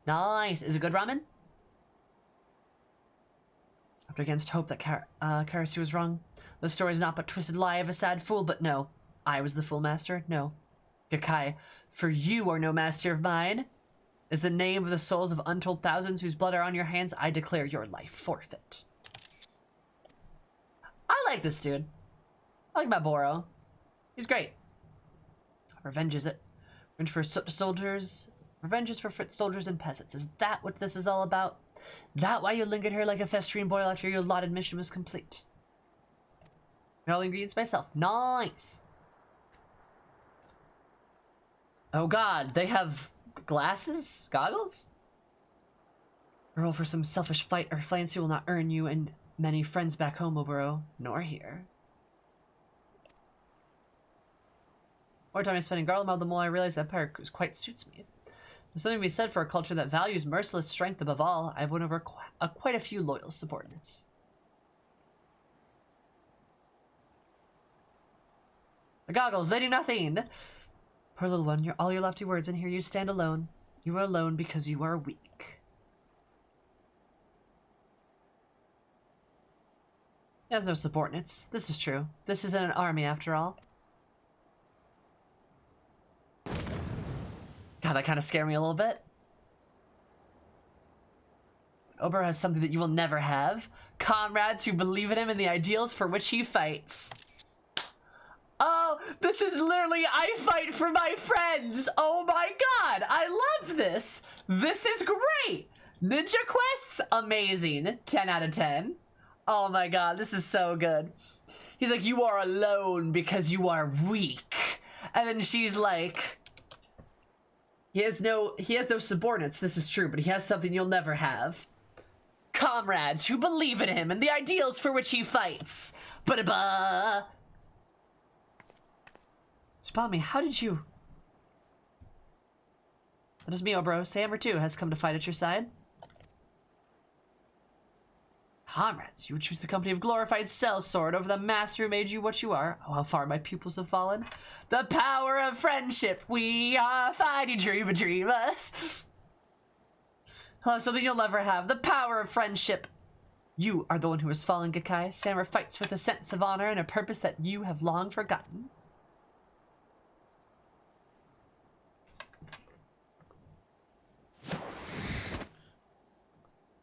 Nice. Is it good ramen? Up against hope that Karasu was wrong. The story is not but twisted lie of a sad fool, but no. I was the fool, master. No. Gakai, for you are no master of mine. Is the name of the souls of untold thousands whose blood are on your hands, I declare your life forfeit. I like this dude. I like my Boro. He's great. Revenge is it. Revenge for soldiers. Revenge is for foot soldiers and peasants. Is that what this is all about? That why you lingered here like a festering boil after your allotted mission was complete? All ingredients myself. Nice. Oh god, they have glasses? Goggles? Roll for some selfish fight or fancy will not earn you and many friends back home, Oboro, nor here. More time I spent in Garlemald, the more I realized that Empire quite suits me. There's something to be said for a culture that values merciless strength above all. I've won over quite a few loyal subordinates. The goggles, they do nothing! Poor little one, all your lofty words, and here you stand alone. You are alone because you are weak. He has no subordinates. This is true. This isn't an army after all. God, that kind of scared me a little bit. Oboro has something that you will never have. Comrades who believe in him and the ideals for which he fights. Oh, no! This is literally I fight for my friends! Oh my god! I love this! This is great! Ninja quests? Amazing. 10 out of 10. Oh my god, this is so good. He's like, you are alone because you are weak. And then she's like, he has no subordinates, this is true, but he has something you'll never have. Comrades who believe in him and the ideals for which he fights. Ba-da-ba! Spami, how did you... That is me, oh bro. Sammer too has come to fight at your side. Comrades, you would choose the company of glorified sellsword over the master who made you what you are. Oh, how far my pupils have fallen. The power of friendship. We are fighting dreamers. Hello, something you'll never have. The power of friendship. You are the one who has fallen, Gakkai. Sammer fights with a sense of honor and a purpose that you have long forgotten.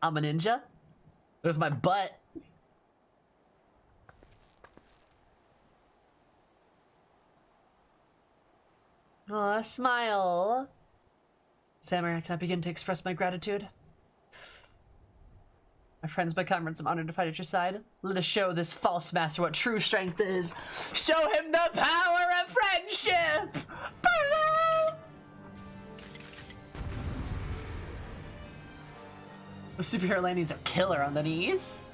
I'm a ninja. There's my butt. Aw, smile. Sammer, can I begin to express my gratitude? My friends, my comrades, I'm honored to fight at your side. Let us show this false master what true strength is. Show him the power of friendship! The superhero landings are killer on the knees.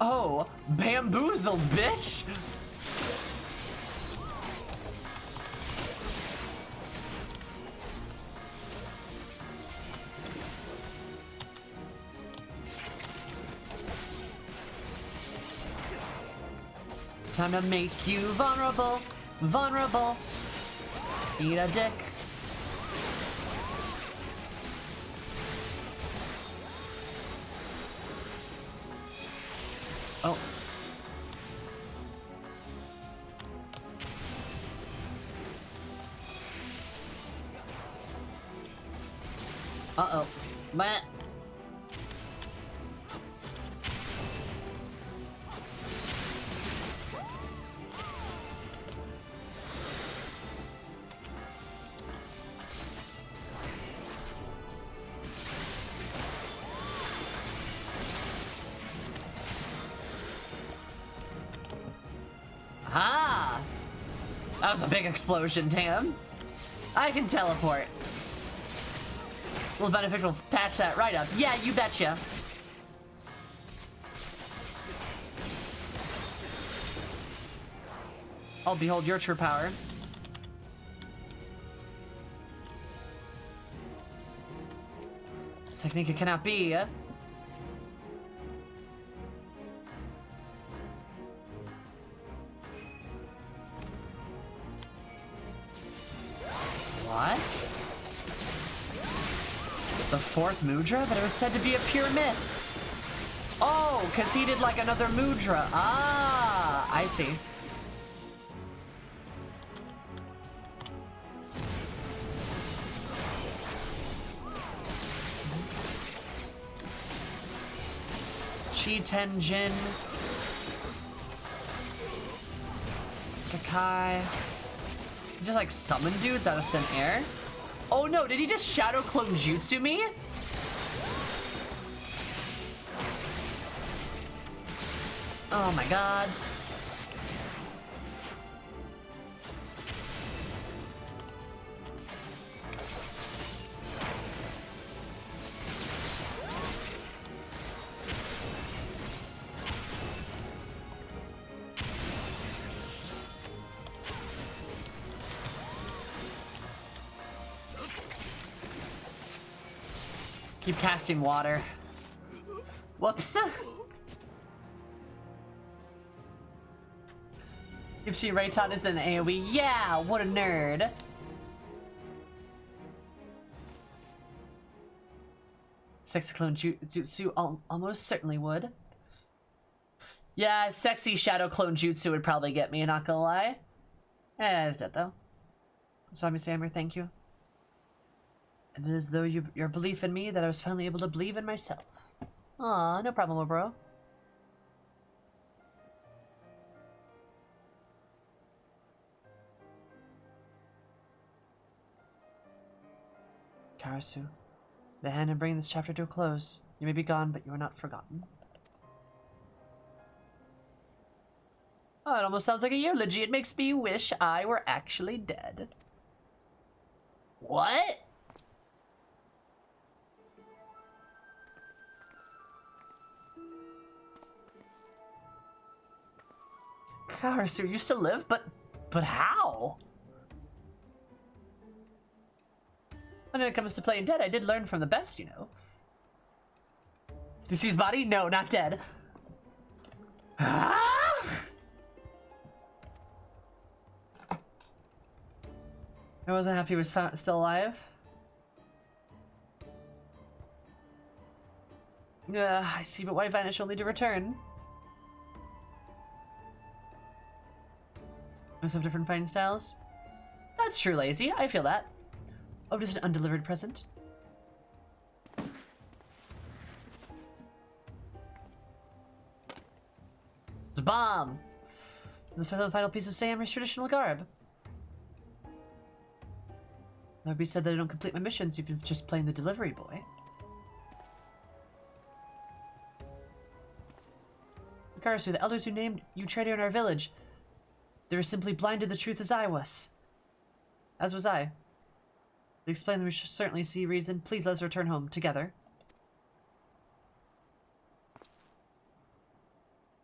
Oh, bamboozled, bitch! Time to make you vulnerable, vulnerable. Eat a dick. Oh. Uh-oh. Meh. Ah! That was a big explosion, damn. I can teleport. Little beneficial patch that right up. Yeah, you betcha. I'll behold your true power. This technique it cannot be. What? The fourth mudra? But it was said to be a pure myth. Oh, because he did like another mudra. Ah, I see. Chi Tenjin. Kakai. Just like summon dudes out of thin air? Oh no, did he just shadow clone jutsu me? Oh my god. Keep casting water. Whoops. If she Rayton is an AoE, yeah, what a nerd. Sexy clone jutsu almost certainly would. Yeah, sexy shadow clone jutsu would probably get me, not gonna lie. Yeah, it's dead though. Swami Sammer, thank you. It is though your belief in me that I was finally able to believe in myself. Aw, no problem, bro. Karasu, the hand in bringing this chapter to a close. You may be gone, but you are not forgotten. Oh, it almost sounds like a eulogy. It makes me wish I were actually dead. What? Karasu used to live, but how? When it comes to playing dead, I did learn from the best, you know. Deceased body? No, not dead. Ah! I wasn't happy he was still alive. I see, but why vanish only to return? Most have different fighting styles. That's true, Lazy. I feel that. Oh, just an undelivered present. It's a bomb! The final piece of Samurai traditional garb. It would be said that I don't complete my missions if you're just playing the delivery boy. Karasu, the elders who named you traitor in our village, they were simply blind to the truth as I was. As was I. They explained that we should certainly see reason. Please let us return home together.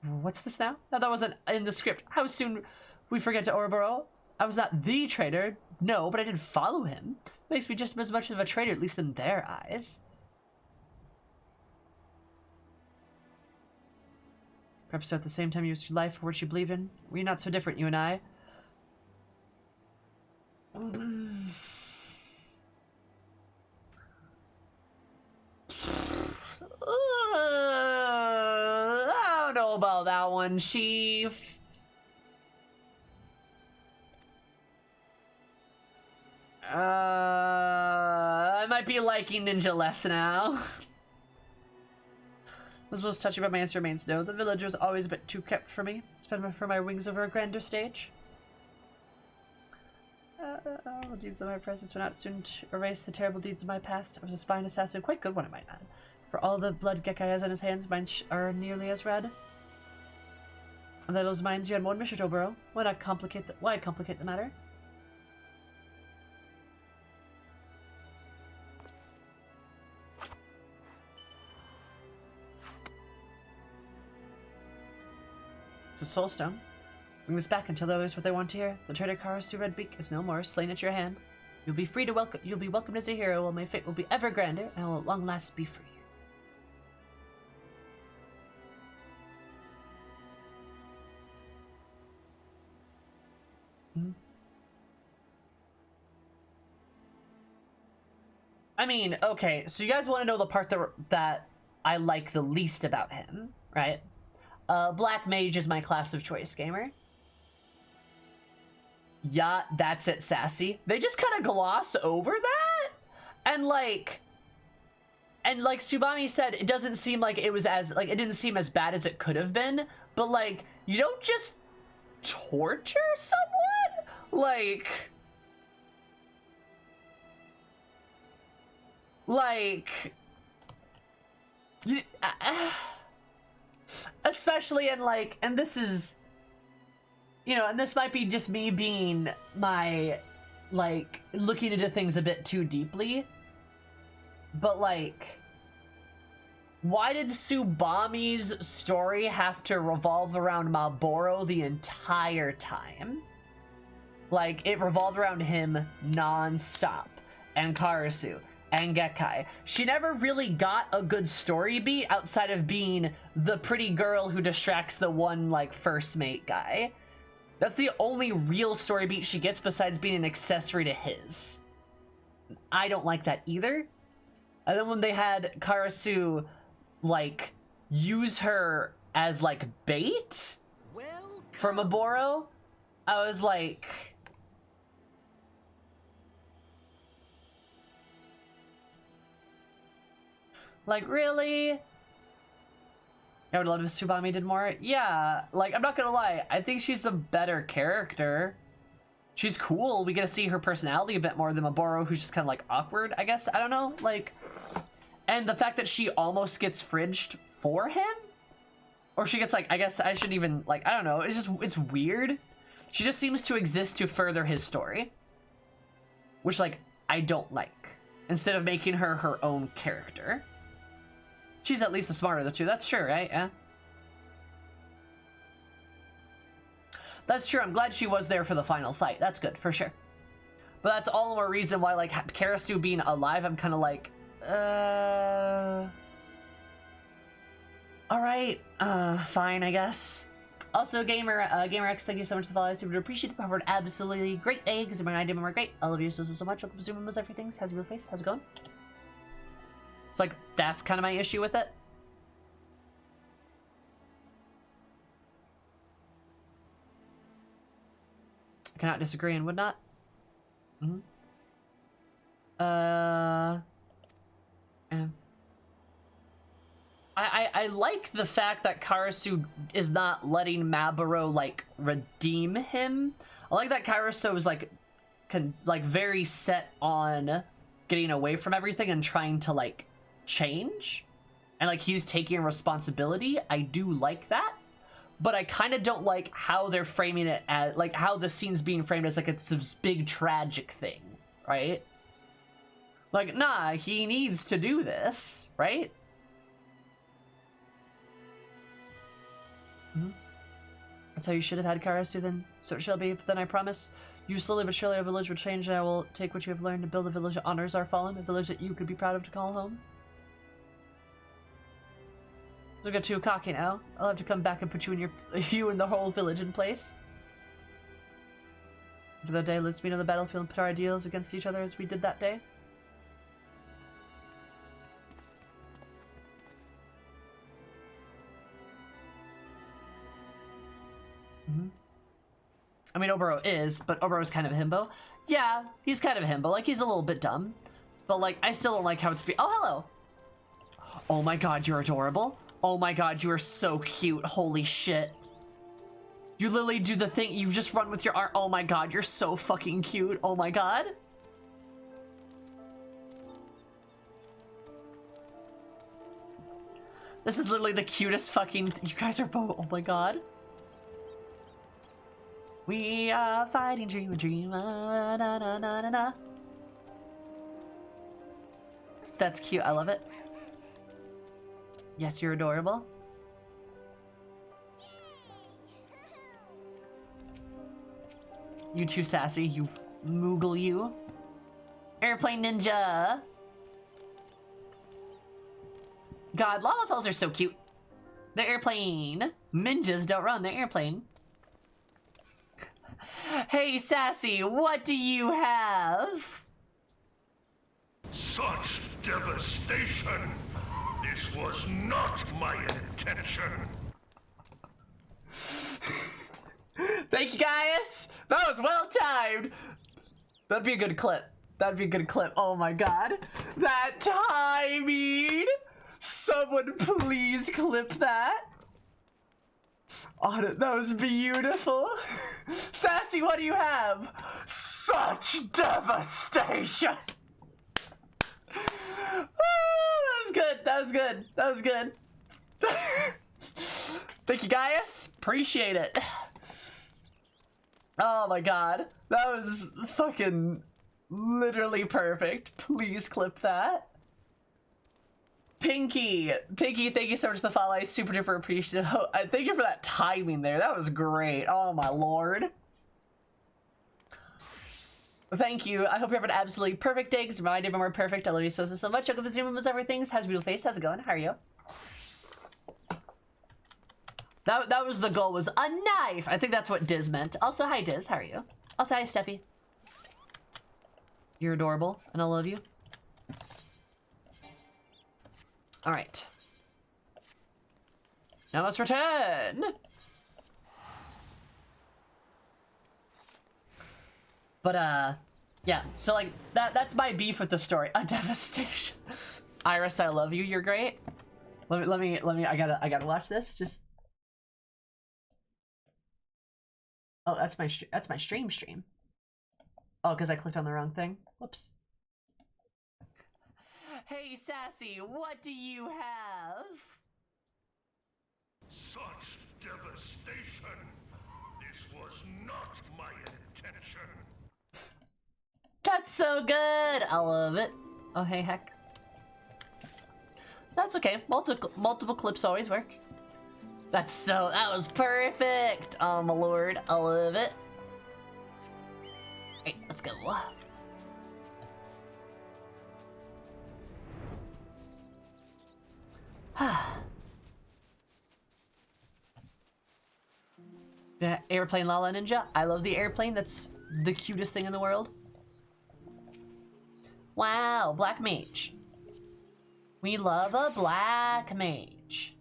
What's this now? No, that wasn't in the script. How soon we forget to Ouroboros? I was not the traitor, no, but I did follow him. Makes me just as much of a traitor, at least in their eyes. Perhaps at the same time you risked your life for what you believed in. We're not so different, you and I. I don't know about that one, Chief. I might be liking Ninja less now. Was most touching, but my answer remains no. The village was always a bit too kept for me. Spend for my wings over a grander stage. The deeds of my presence will not soon erase the terrible deeds of my past. I was a spy and assassin, quite good one, I might add. For all the blood Gekkai has on his hands, mine are nearly as red. And those mines you had one mission, Oboro. Why complicate the matter? It's a soul stone. Bring this back and tell the others what they want to hear. The traitor Karasu Redbeak is no more, slain at your hand. You'll be free to welcome. You'll be welcomed as a hero, while my fate will be ever grander, and I will at long last be free. I mean, okay, so you guys want to know the part that I like the least about him, right? Black Mage is my class of choice, gamer. Yeah, that's it, Sassy. They just kind of gloss over that, and like Subami said, it doesn't seem like it was as, like, it didn't seem as bad as it could have been, but like, you don't just torture someone? Especially in like, and this is, you know, and this might be just me being my, like, looking into things a bit too deeply, but like, why did Subami's story have to revolve around Malboro the entire time? Like, it revolved around him non-stop, and Karasu, and Gekkai. She never really got a good story beat outside of being the pretty girl who distracts the one, like, first mate guy. That's the only real story beat she gets besides being an accessory to his. I don't like that either. And then when they had Karasu, like, use her as, like, bait for Malboro, I was like... Like, really? I would love if Tsubami did more. Yeah, like, I'm not gonna lie. I think she's a better character. She's cool. We get to see her personality a bit more than Maboro, who's just kind of, like, awkward, I guess. I don't know. Like, and the fact that she almost gets fridged for him? Or she gets, like, I guess I shouldn't even, like, I don't know. It's just, it's weird. She just seems to exist to further his story. Which, like, I don't like. Instead of making her her own character. She's at least the smarter of the two. That's true, right? Yeah. That's true. I'm glad she was there for the final fight. That's good, for sure. But that's all the more reason why, like, Karasu being alive, I'm kind of like, alright, fine, I guess. Also, GamerX, thank you so much for the follow. I super appreciate it. Have an absolutely great day, because my idea were great. I love you so much. Welcome to Zoomizoomi everything. How's your real face? How's it going? It's like, that's kind of my issue with it. I cannot disagree and would not. Mm-hmm. Yeah. I like the fact that Karasu is not letting Maburo, like, redeem him. I like that Karasu is, like, very set on getting away from everything and trying to, like, change. And, like, he's taking responsibility. I do like that. But I kind of don't like how they're framing it as, like, how the scene's being framed as, like, it's this big tragic thing, right? Like, nah, he needs to do this, right? Mm-hmm. That's how you should have had Karasu then. So it shall be, but then I promise you slowly but surely our village will change, and I will take what you have learned to build a village that honors our fallen, a village that you could be proud of to call home. I got too cocky now. I'll have to come back and put you and the whole village in place. After that day, let's meet on the battlefield and put our ideals against each other as we did that day. Mm-hmm. I mean, Oboro is, but Oboro's kind of a himbo. Yeah, he's kind of a himbo. Like, he's a little bit dumb. But, like, I still don't like how it's oh, hello! Oh my god, you're adorable. Oh my god, you are so cute. Holy shit. You literally do the thing. You've just run with your arm. Oh my god, you're so fucking cute. Oh my god. This is literally the cutest fucking... You guys are both... Oh my god. We are fighting, dream a dream. Na, na, na, na, na. That's cute. I love it. Yes, you're adorable. You too sassy, you moogle you. Airplane ninja. God, Lalafels are so cute. They're airplane. Ninjas don't run, they're airplane. Hey, Sassy, what do you have? Such devastation! This was not my intention! Thank you, Gaius! That was well timed! That'd be a good clip. That'd be a good clip. Oh my god. That timing! Someone please clip that. Oh, that was beautiful. Sassy, what do you have? Such devastation! Oh, that was good. That was good. That was good. Thank you, Gaius. Appreciate it. Oh my god. That was fucking literally perfect. Please clip that. Pinky, thank you so much for the follow. I super duper appreciate it. Oh, thank you for that timing there. That was great. Oh my lord. Thank you. I hope you have an absolutely perfect day, because my day more perfect. I love you so much. Welcome to Zoomizoomi everything. How's your beautiful face? How's it going? How are you? That was the goal, was a knife. I think that's what Diz meant. Also, hi Diz. How are you? Also, hi Steffi. You're adorable, and I love you. All right. Now let's return. But yeah, so like that's my beef with the story. A devastation. Iris, I love you. You're great. Let me. I gotta watch this. Just. Oh, that's my stream. Oh, because I clicked on the wrong thing. Whoops. Hey, Sassy, what do you have? Such devastation! This was not my intention! That's so good! I love it. Oh, hey, heck. That's okay. Multiple clips always work. That was perfect! Oh, my lord. I love it. Alright, let's go. The airplane Lala Ninja. I love the airplane. That's the cutest thing in the world. Wow, black mage. We love a black mage.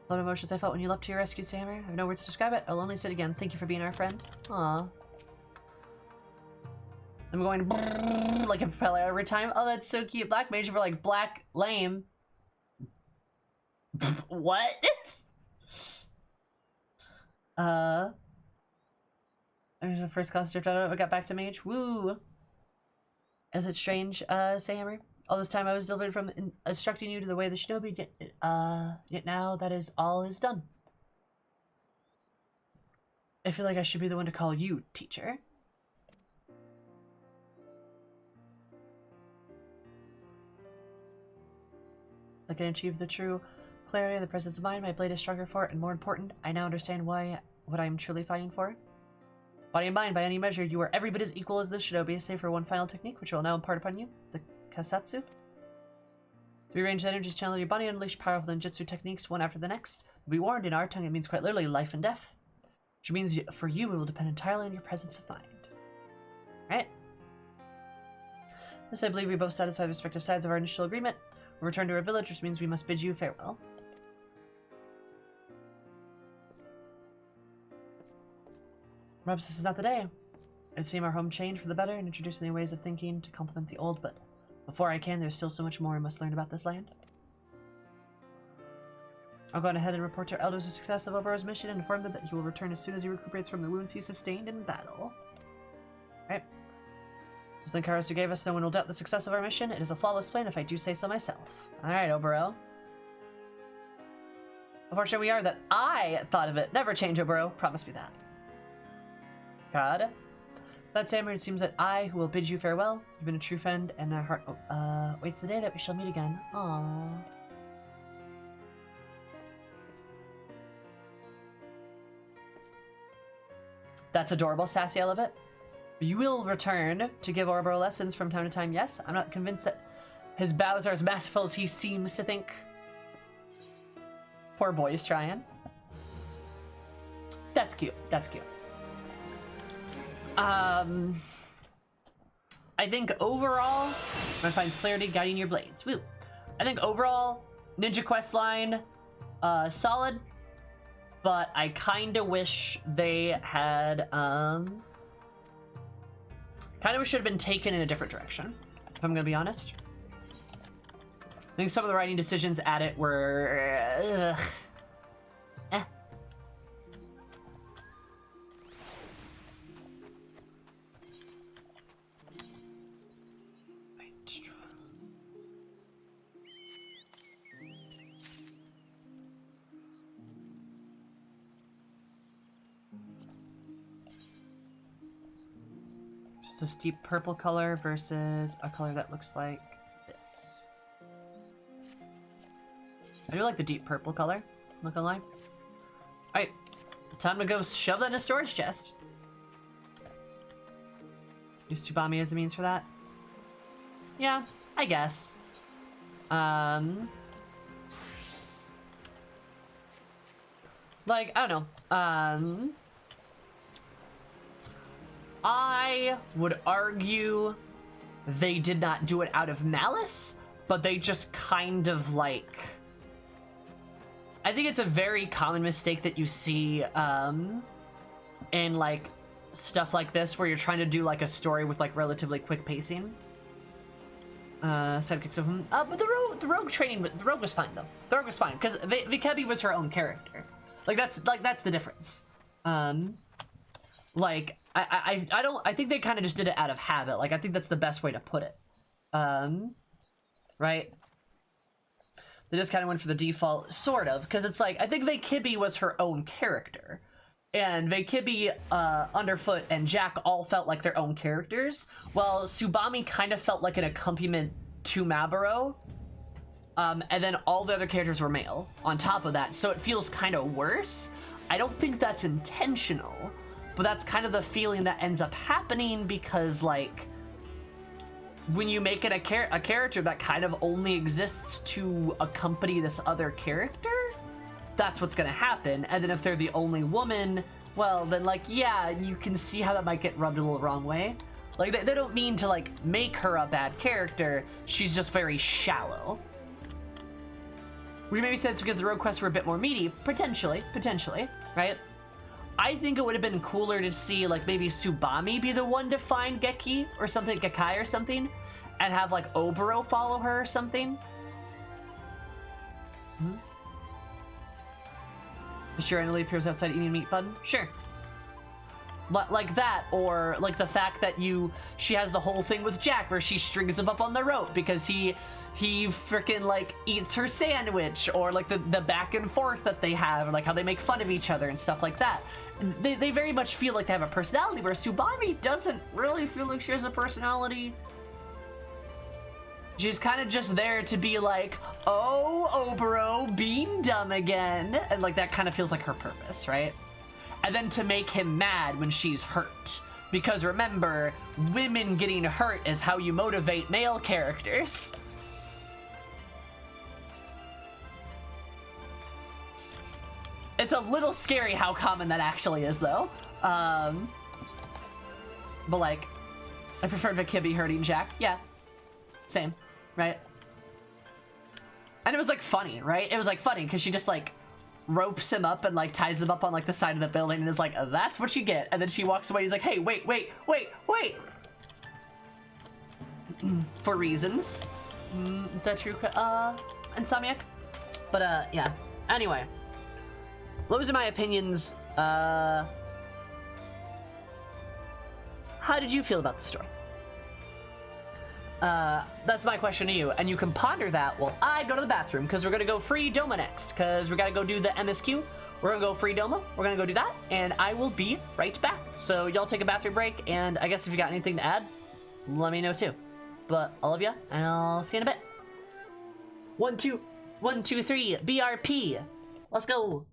What emotions I felt when you leapt to your rescue, Sammer. I have no words to describe it. I'll only say it again. Thank you for being our friend. Aw. I'm going like a propeller every time. Oh, that's so cute. Black mage for like black lame. What? I was the first class drift out of it. I got back to mage. Woo. Is it strange, Sammer? All this time I was delivered from instructing you to the way the shinobi did, yet now that is all is done. I feel like I should be the one to call you teacher. I can achieve the true clarity of the presence of mind my blade is stronger for, and more important, I now understand what I'm truly fighting for. Body and mind, by any measure, you are every bit as equal as the shinobi, save for one final technique, which I will now impart upon you, the Kasatsu. Rearrange the energies channeled in your body and unleash powerful ninjutsu techniques one after the next. Be warned, in our tongue it means quite literally life and death. Which means for you it will depend entirely on your presence of mind. Right? Thus I believe we both satisfy the respective sides of our initial agreement. We'll return to our village, which means we must bid you farewell. Perhaps this is not the day. I've seen our home change for the better and introduce new ways of thinking to complement the old, but before I can, there's still so much more I must learn about this land. I'll go on ahead and report to our elders the success of Oboro's mission and inform them that he will return as soon as he recuperates from the wounds he sustained in battle. Right. Just the Karasu gave us, no one will doubt the success of our mission. It is a flawless plan if I do say so myself. Alright, Oboro. Unfortunately, we are that I thought of it. Never change, Oboro. Promise me that. God. That Sammer, it seems that I, who will bid you farewell, you've been a true friend, and our heart waits the day that we shall meet again. Aww. That's adorable, Sassy. I love it. You will return to give Oboro lessons from time to time, yes. I'm not convinced that his bows are as masterful as he seems to think. Poor boy's trying. That's cute. That's cute. I think overall, man finds clarity guiding your blades. Woo. I think overall, Ninja Quest line, solid, but I kind of wish they had, kind of wish it had been taken in a different direction, if I'm gonna be honest. I think some of the writing decisions at it were, Just this deep purple color versus a color that looks like this. I do like the deep purple color, I'm not gonna lie. Alright, time to go shove that in a storage chest. Use Tsubami as a means for that? Yeah, I guess. Like, I don't know. I would argue they did not do it out of malice, but they just kind of like... I think it's a very common mistake that you see in like stuff like this where you're trying to do like a story with like relatively quick pacing. Sidekicks of him. But the rogue training, the rogue was fine though. The rogue was fine because Vikebi was her own character. Like that's the difference. Like I think they kind of just did it out of habit. Like I think that's the best way to put it. Right? They just kind of went for the default, sort of, because it's like I think Vikebi was her own character. And Vikebi, Underfoot, and Jack all felt like their own characters, while Tsubami kind of felt like an accompaniment to Maburo. And then all the other characters were male on top of that, so it feels kind of worse. I don't think that's intentional, but that's kind of the feeling that ends up happening because, like, when you make it a character that kind of only exists to accompany this other character, that's what's gonna happen. And then if they're the only woman, well, then, like, yeah, you can see how that might get rubbed a little wrong way. Like, they don't mean to, like, make her a bad character. She's just very shallow. Which maybe sense because the rogue quests were a bit more meaty. Potentially, right? I think it would have been cooler to see, like, maybe Tsubami be the one to find Geki or something, Gekai or something, and have, like, Oboro follow her or something. Sure, Annalie appears outside eating meat button? Sure. Like that, or like the fact that she has the whole thing with Jack where she strings him up on the rope because he freaking like eats her sandwich, or like the back and forth that they have, or like how they make fun of each other and stuff like that. They very much feel like they have a personality, where Tsubami doesn't really feel like she has a personality. She's kind of just there to be like, oh, Oboro, being dumb again. And like that kind of feels like her purpose, right? And then to make him mad when she's hurt. Because remember, women getting hurt is how you motivate male characters. It's a little scary how common that actually is, though. But like, I preferred Vikebi hurting Jack. Yeah, same. Right? And it was like funny, right? It was like funny because she just like ropes him up and like ties him up on like the side of the building and is like, that's what you get. And then she walks away. He's like, hey, wait. For reasons. Is that true? Insomniac? But yeah. Anyway. Those are my opinions. How did you feel about the story? That's my question to you, and you can ponder that while I go to the bathroom, because we're gonna go free Doma next, because we gotta go do the MSQ. We're gonna go free Doma, we're gonna go do that, and I will be right back. So y'all take a bathroom break, and I guess if you got anything to add, let me know too. But all of ya, and I'll see you in a bit. 1, 2, 1, 2, 3, BRP. Let's go.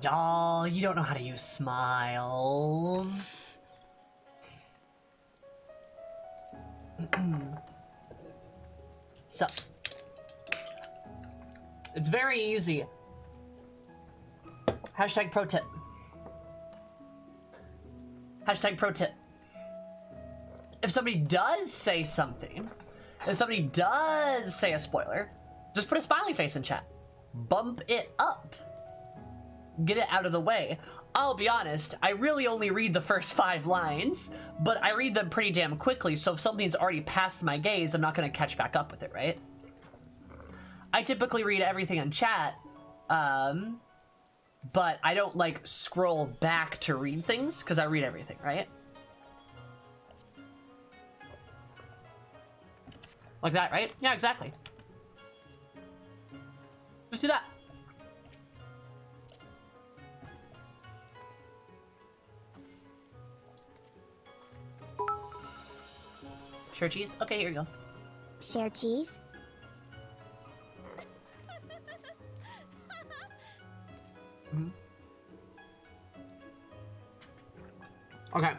Y'all, you don't know how to use smiles. So, it's very easy. Hashtag pro tip. Hashtag pro tip. If somebody does say something, if somebody does say a spoiler, just put a smiley face in chat. Bump it up. Get it out of the way. I'll be honest, I really only read the first 5 lines, but I read them pretty damn quickly, so if something's already past my gaze, I'm not gonna catch back up with it, right? I typically read everything in chat, but I don't, like, scroll back to read things, because I read everything, right? Like that, right? Yeah, exactly. Just do that. Share cheese? Okay, here you go. Share cheese? Okay.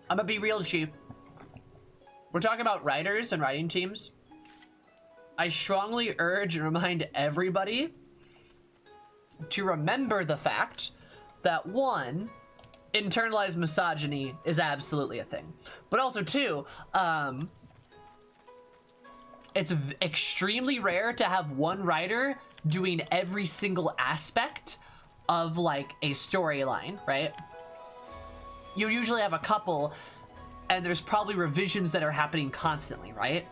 I'm gonna be real, Chief. We're talking about writers and writing teams. I strongly urge and remind everybody to remember the fact that, 1, internalized misogyny is absolutely a thing. But also, 2, it's extremely rare to have one writer doing every single aspect of, like, a storyline, right? You usually have a couple, and there's probably revisions that are happening constantly, right?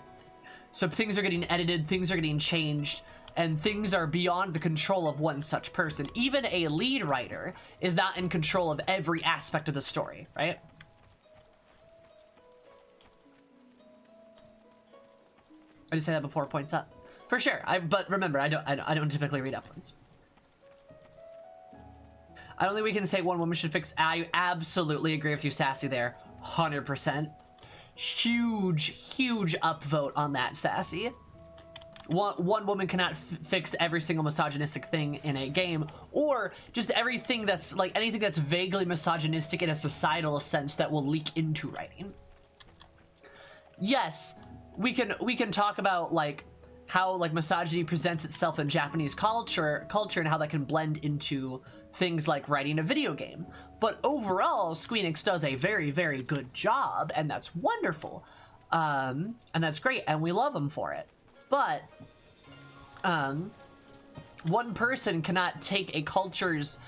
So things are getting edited, things are getting changed, and things are beyond the control of one such person. Even a lead writer is not in control of every aspect of the story, right? I just say that before points up. For sure, but remember, I don't typically read upwards. I don't think we can say one woman should fix. I absolutely agree with you, Sassy, there. 100%. Huge upvote on that, Sassy. One woman cannot fix every single misogynistic thing in a game, or just everything that's, like, anything that's vaguely misogynistic in a societal sense that will leak into writing. Yes, we can talk about, like, how, like, misogyny presents itself in Japanese culture and how that can blend into things like writing a video game. But overall, Squeenix does a very, very good job, and that's wonderful. And that's great, and we love them for it. But one person cannot take a culture's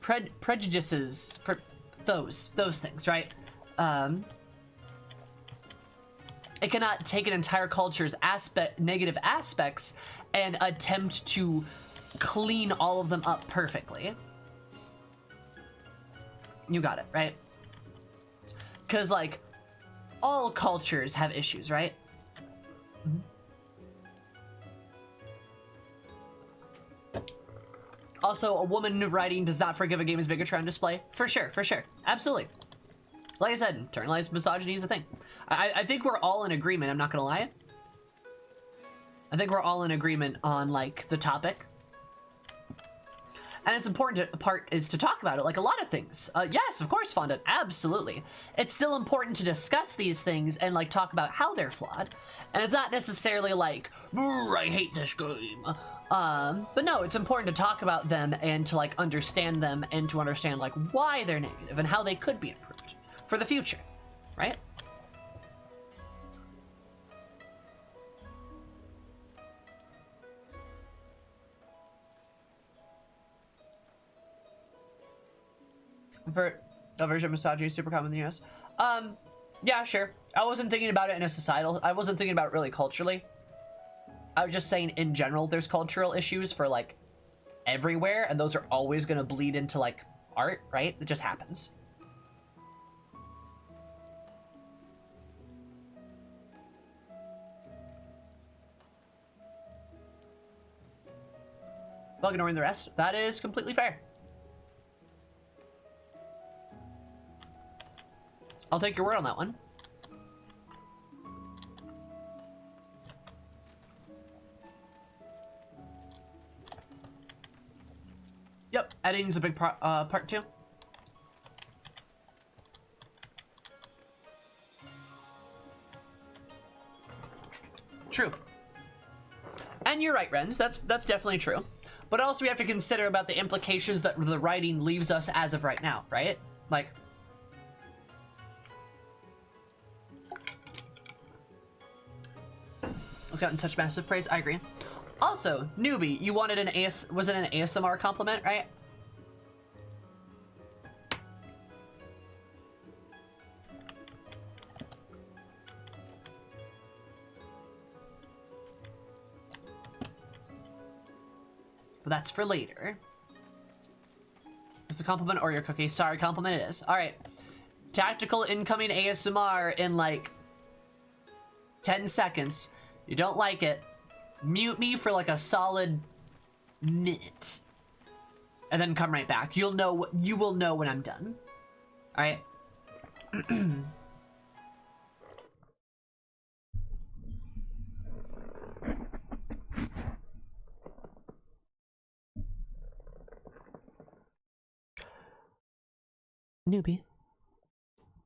prejudices, those things, right? It cannot take an entire culture's negative aspects and attempt to clean all of them up perfectly. You got it, right? Because, like, all cultures have issues, right? Mm-hmm. Also, a woman writing does not forgive a game's bigotry on display. For sure, absolutely. Like I said, internalized misogyny is a thing. I think we're all in agreement, I'm not gonna lie. I think we're all in agreement on, like, the topic. And it's important part is to talk about it, like a lot of things. Yes, of course, Fonda, absolutely. It's still important to discuss these things and, like, talk about how they're flawed. And it's not necessarily like, I hate this game. But no, it's important to talk about them and to, like, understand them and to understand, like, why they're negative and how they could be improved for the future, right? For a version of misogyny is super common in the US. Yeah, sure. I wasn't thinking about it in a societal, I wasn't thinking about it really culturally. I was just saying in general, there's cultural issues for, like, everywhere, and those are always gonna bleed into, like, art, right? It just happens. While ignoring the rest, that is completely fair. I'll take your word on that one. Editing's a big part too. True. And you're right, Renz. That's definitely true. But also we have to consider about the implications that the writing leaves us as of right now, right? Like, it's gotten such massive praise. I agree. Also, newbie, you wanted an was it an ASMR compliment, right? But that's for later. Is the compliment or your cookie? Sorry, compliment it is. All right. Tactical incoming ASMR in like 10 seconds. You don't like it, mute me for like a solid minute. And then come right back. You will know when I'm done. All right. Newbie.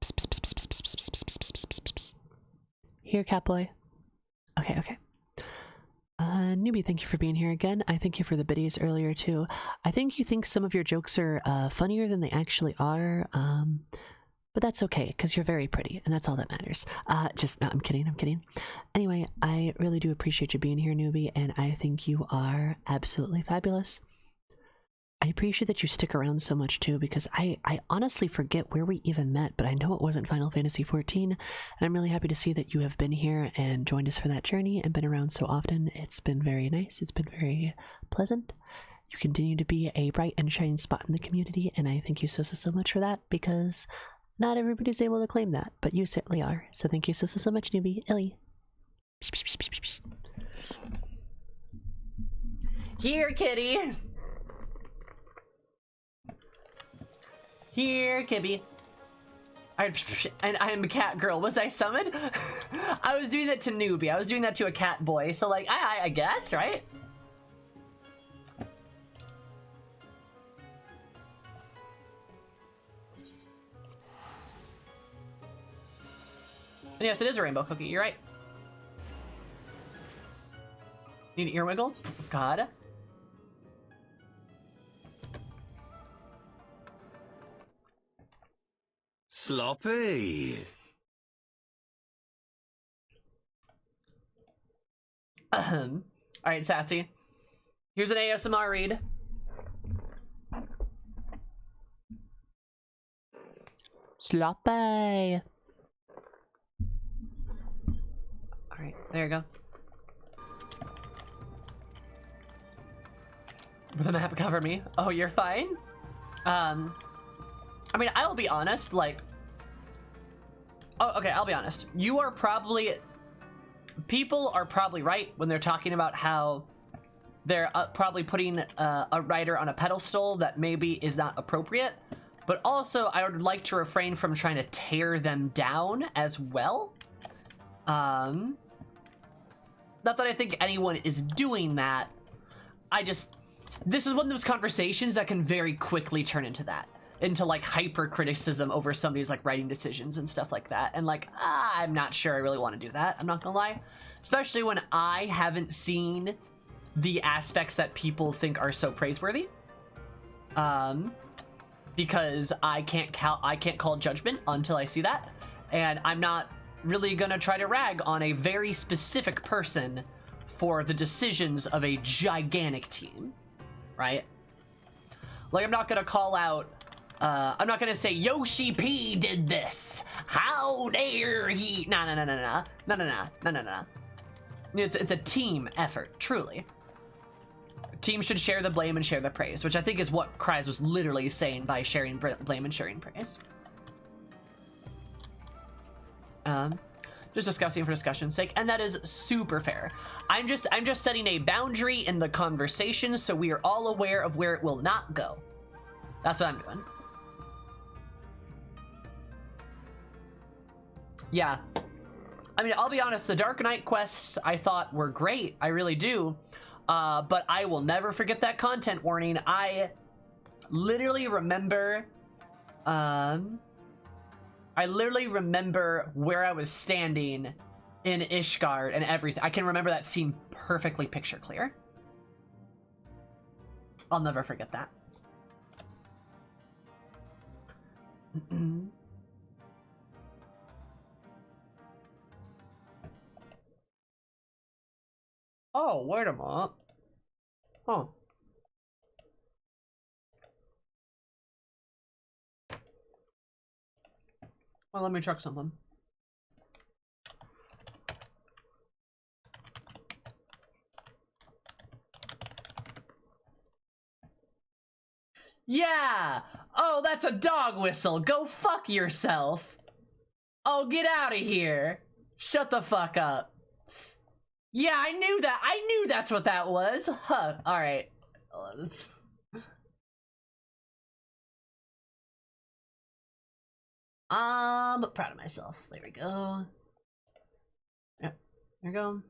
Psst, psst, psst, psst, psst, psst, psst, psst, psst, psst. Here, Catboy. Okay, okay. Newbie, thank you for being here again. I thank you for the biddies earlier too. I think you think some of your jokes are funnier than they actually are. But that's okay, because you're very pretty, and that's all that matters. No, I'm kidding, I'm kidding. Anyway, I really do appreciate you being here, Newbie, and I think you are absolutely fabulous. I appreciate that you stick around so much too, because I honestly forget where we even met, but I know it wasn't Final Fantasy XIV, and I'm really happy to see that you have been here and joined us for that journey and been around so often. It's been very nice. It's been very pleasant. You continue to be a bright and shining spot in the community, and I thank you so much for that, because not everybody's able to claim that, but you certainly are. So thank you so much, Newbie. Illy. Here, kitty. Here, Kibby. And I am a cat girl. Was I summoned? I was doing that to Newbie. I was doing that to a cat boy. So, like, I guess, right? And yes, it is a rainbow cookie. You're right. Need an ear wiggle? God. Sloppy. All right, Sassy. Here's an ASMR read. Sloppy. All right, there you go. With the map cover me. Oh, you're fine? I mean, I'll be honest, like... Oh, okay, I'll be honest. You are probably... People are probably right when they're talking about how they're probably putting a writer on a pedestal that maybe is not appropriate. But also, I would like to refrain from trying to tear them down as well. Not that I think anyone is doing that. I just... This is one of those conversations that can very quickly turn into that. Into like hyper criticism over somebody's like writing decisions and stuff like that. And like, I'm not sure I really want to do that. I'm not gonna lie. Especially when I haven't seen the aspects that people think are so praiseworthy. Because I can't call judgment until I see that. And I'm not really gonna try to rag on a very specific person for the decisions of a gigantic team. Right? Like, I'm not gonna call out I'm not gonna say Yoshi P did this. How dare he? No. It's a team effort, truly. Teams should share the blame and share the praise, which I think is what Kryze was literally saying by sharing blame and sharing praise. Just discussing for discussion's sake, and that is super fair. I'm just setting a boundary in the conversation so we are all aware of where it will not go. That's what I'm doing. Yeah. I mean, I'll be honest, the Dark Knight quests I thought were great. I really do. But I will never forget that content warning. literally remember, I literally remember where I was standing in Ishgard and everything. I can remember that scene perfectly picture clear. I'll never forget that. Oh, wait a minute. Huh. Well, let me check something. Yeah! Oh, that's a dog whistle. Go fuck yourself. Oh, get out of here. Shut the fuck up. Yeah, I knew that. I knew that's what that was. Huh. All right. Proud of myself. There we go. Yep. There we go.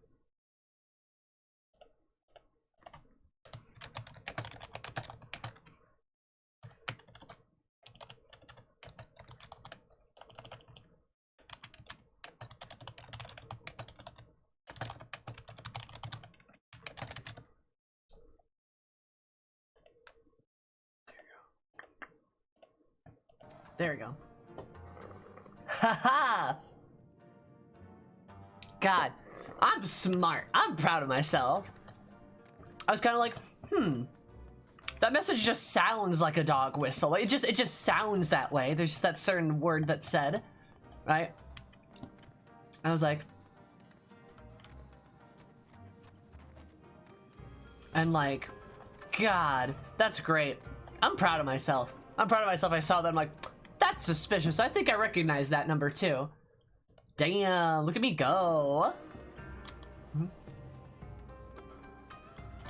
There we go. Haha! God, I'm smart. I'm proud of myself. I was kind of like, that message just sounds like a dog whistle. It just sounds that way. There's just that certain word that's said, right? I was like, and like, God, that's great. I'm proud of myself. I'm proud of myself. I saw that. I'm like, that's suspicious. I think I recognize that number too. Damn, look at me go.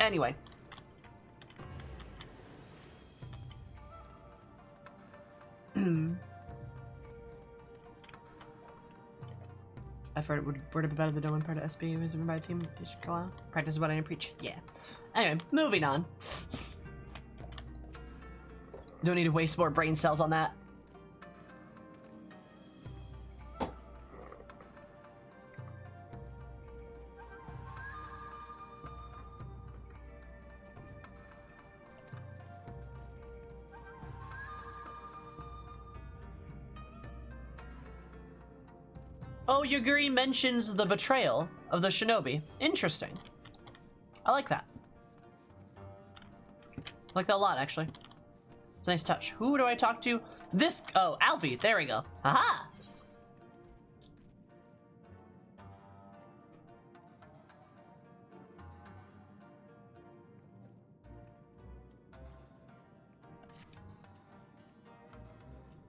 Anyway. I've heard it would be better the Doman part of SB was written by a team. You should go out. Practice what I preach. Yeah. Anyway, moving on. Don't need to waste more brain cells on that. Oh, Yaguri mentions the betrayal of the shinobi. Interesting. I like that. I like that a lot, actually. It's a nice touch. Who do I talk to? This, oh, Alfie, there we go. Aha!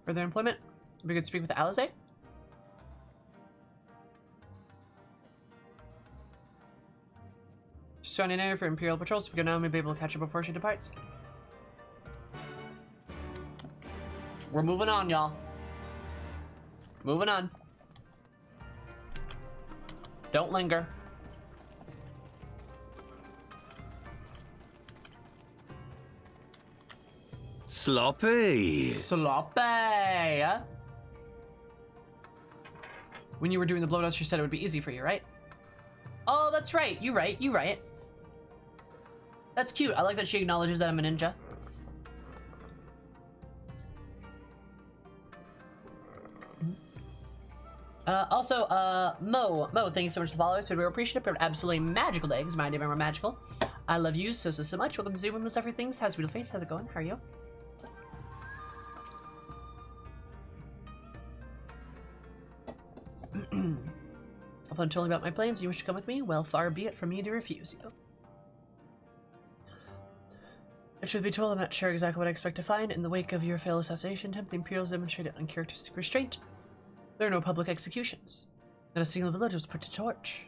Further employment? We could speak with Alize? She's on an air for Imperial patrols. If we go now, we may be able to catch her before she departs. We're moving on, y'all. Moving on. Don't linger. Sloppy. Sloppy. When you were doing the blowouts, she said it would be easy for you, right? Oh, that's right. You right. You right. That's cute. I like that she acknowledges that I'm a ninja. Mo, thank you so much for following. So we're appreciative of absolutely magical day, because my day are magical. I love you so much. Welcome to Zoomizoomi, everything. How's your face? How's it going? How are you? If I'm telling about my plans, you wish to come with me? Well, far be it from me to refuse you. If truth be told, I'm not sure exactly what I expect to find. In the wake of your failed assassination attempt, the Imperials demonstrated uncharacteristic restraint. There are no public executions. Not a single village was put to torch.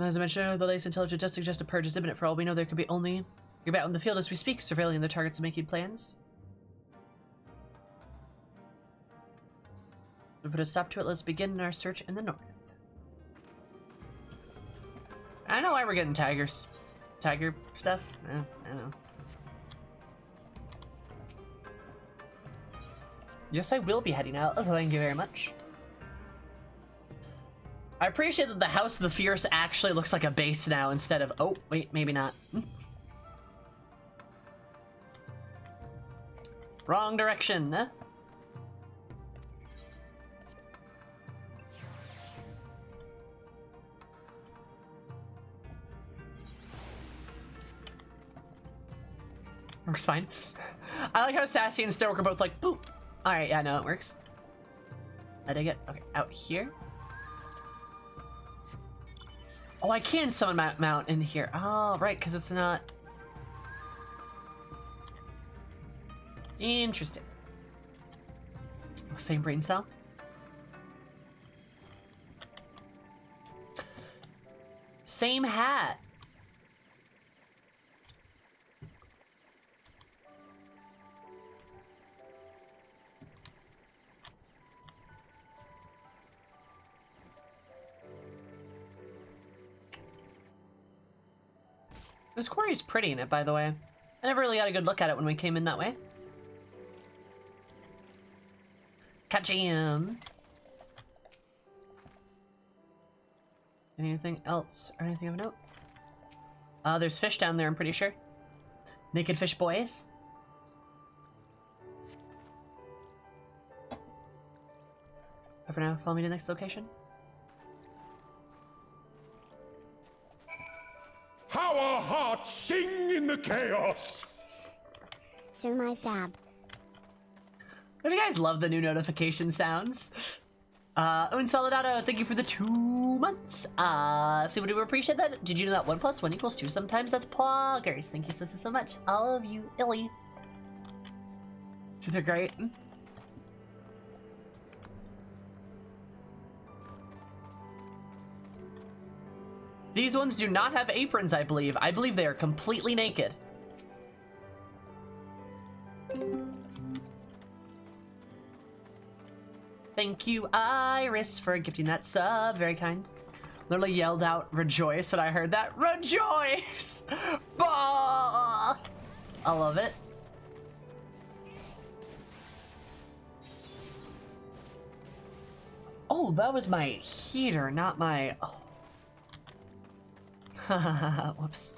As I mentioned, the latest intelligence does suggest a purge is imminent. For all we know, there could be only... You're out in the field as we speak, surveilling the targets and making plans. We put a stop to it. Let's begin our search in the north. I know why we're getting tigers. tiger stuff? I don't know. Yes, I will be heading out. Oh, thank you very much. I appreciate that the House of the Fierce actually looks like a base now instead of... Oh, wait, maybe not. Wrong direction. Works fine. I like how Sassy and Stoic are both like, boop. Alright, yeah, no, it works. I dig it. Okay, out here. Oh, I can summon Mount in here. Oh, right, because it's not... Interesting. Same brain cell. Same hat. This quarry's pretty in it, by the way. I never really got a good look at it when we came in that way. Catch him. Anything else or anything of note? There's fish down there, I'm pretty sure. Naked fish boys. But for now, follow me to the next location. How our hearts sing in the chaos! Zoomizoomi. Don't you guys love the new notification sounds? Un Soledado, thank you for the 2 months. Super duper appreciate that. Did you know that 1 + 1 = 2? Sometimes that's poggers. Thank you so much. All of you, Illy. They're great. These ones do not have aprons, I believe. I believe they are completely naked. Thank you, Iris, for gifting that sub. Very kind. Literally yelled out, rejoice, when I heard that. Rejoice! Bah! I love it. Oh, that was my heater, not my... Oh. Whoops.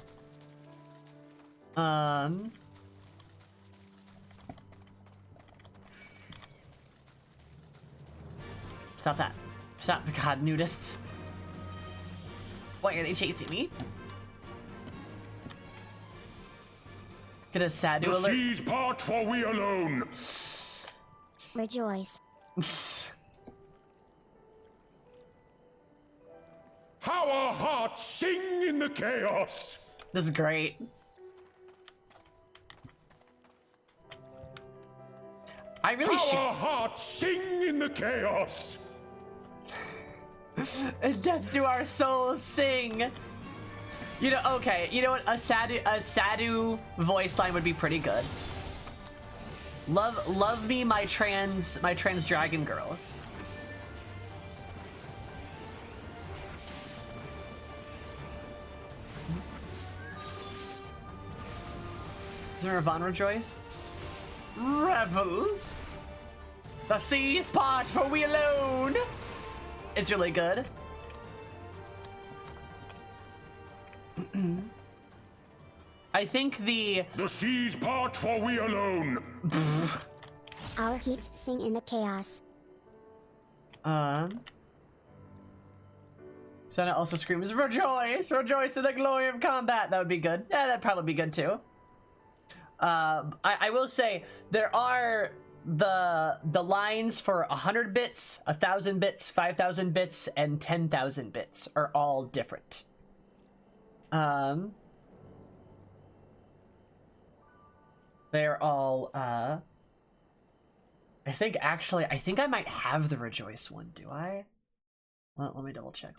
Stop that. Stop. God, nudists. Why are they chasing me? Get a Sadu The alert. seas part, for we alone. Rejoice. How our hearts sing in the chaos! This is great. I really How should. our hearts sing in the chaos! Death to our souls sing. You know, okay. You know what? A Sadu voice line would be pretty good. Love me, my trans dragon girls. Is there a Von Rejoice? Revel. The seas part, for we alone. It's really good. I think the seas part, for we alone. Our heats sing in the chaos. Senna also screams, rejoice! Rejoice in the glory of combat! That would be good. Yeah, that'd probably be good too. I will say, there are the lines for 100 bits, 1,000 bits, 5,000 bits, and 10,000 bits are all different. They're all, I think I might have the Rejoice one, do I? Let me double check,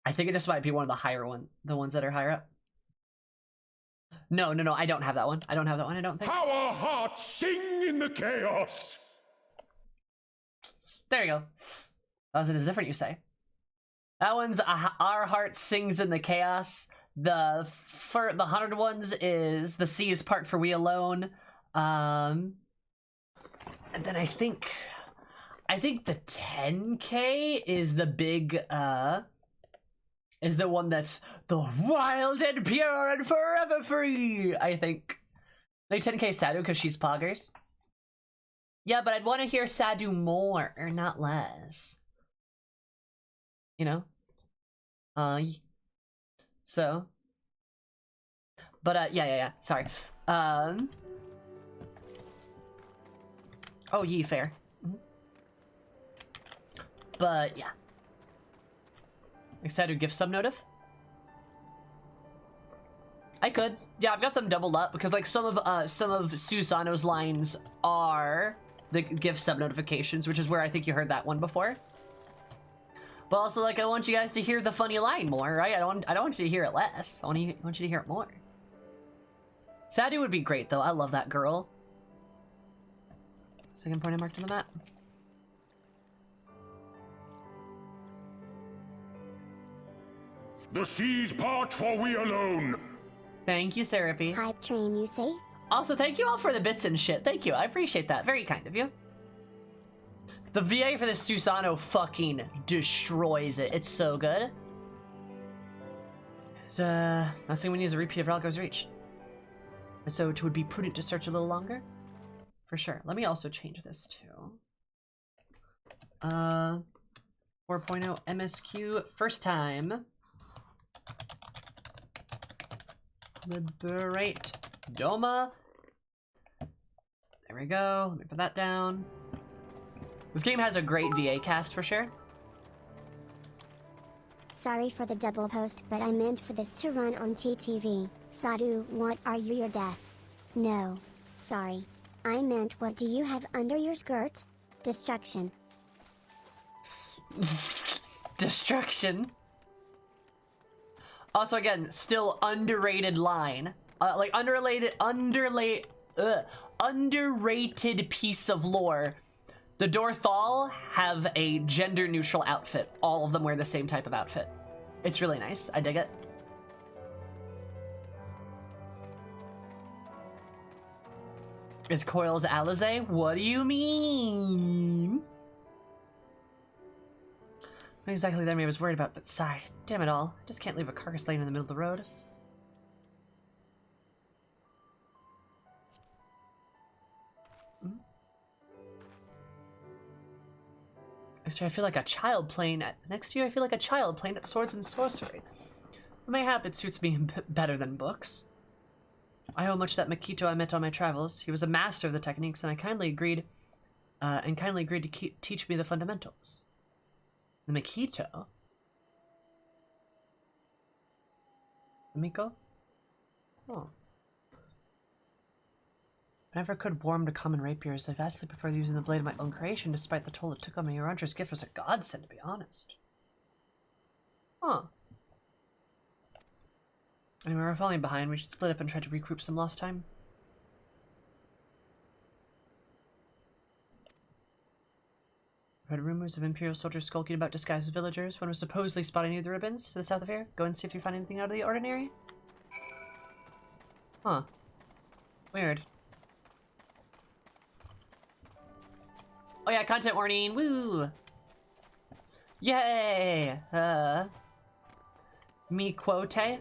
I think it just might be one of the higher the ones that are higher up. No, I don't have that one. I don't think. How our hearts sing in the chaos! There you go. That was it is different, you say. That one's Our Heart Sings in the Chaos. The 100 ones is The Seas Part for We Alone. And then I think the 10K is the big is the one that's the wild and pure and forever free, I think. Like 10K Sadu because she's poggers. Yeah, but I'd want to hear Sadu more, or not less. You know? So. But, yeah, sorry. Oh, ye, fair. But, yeah. Excited to give some notif? I could. Yeah, I've got them doubled up because like some of Susano's lines are the give sub notifications, which is where I think you heard that one before. But also, like, I want you guys to hear the funny line more, right? I don't want you to hear it less. I want you to hear it more. Sadu would be great though. I love that girl. Second point I marked on the map. The seas part for we alone. Thank you, Serapi. Hype train, you say? Also, thank you all for the bits and shit. Thank you. I appreciate that. Very kind of you. The VA for this Susano fucking destroys it. It's so good. So, last thing we need is a repeat of Ralgo's Reach. And so it would be prudent to search a little longer. For sure. Let me also change this too. 4.0 MSQ first time. Liberate Doma. There we go. Let me put that down. This game has a great VA cast for sure. Sorry for the double post, but I meant for this to run on TTV. Sadu, what are you, your death? No. Sorry. I meant what do you have under your skirt? Destruction. Destruction. Also, again, still underrated line. Like, underrated piece of lore. The Dorthal have a gender-neutral outfit. All of them wear the same type of outfit. It's really nice. I dig it. Is Coils Alizé? What do you mean? Not exactly that I was worried about, but sigh. Damn it all. I just can't leave a carcass laying in the middle of the road. Next year I feel like a child playing at Swords and Sorcery. Mayhap it suits me better than books. I owe much to that Makito I met on my travels. He was a master of the techniques, and I kindly agreed to teach me the fundamentals. The Makito? The Miko? Oh. I never could warm to common rapiers. I vastly prefer using the blade of my own creation, despite the toll it took on me. Your Hunter's gift was a godsend, to be honest. Huh. Anyway, we're falling behind. We should split up and try to recoup some lost time. I've heard rumors of Imperial soldiers skulking about disguised as villagers. One was supposedly spotted near the ribbons to the south of here. Go and see if you find anything out of the ordinary. Huh. Weird. Oh yeah, content warning. Woo! Yay! Mi quote?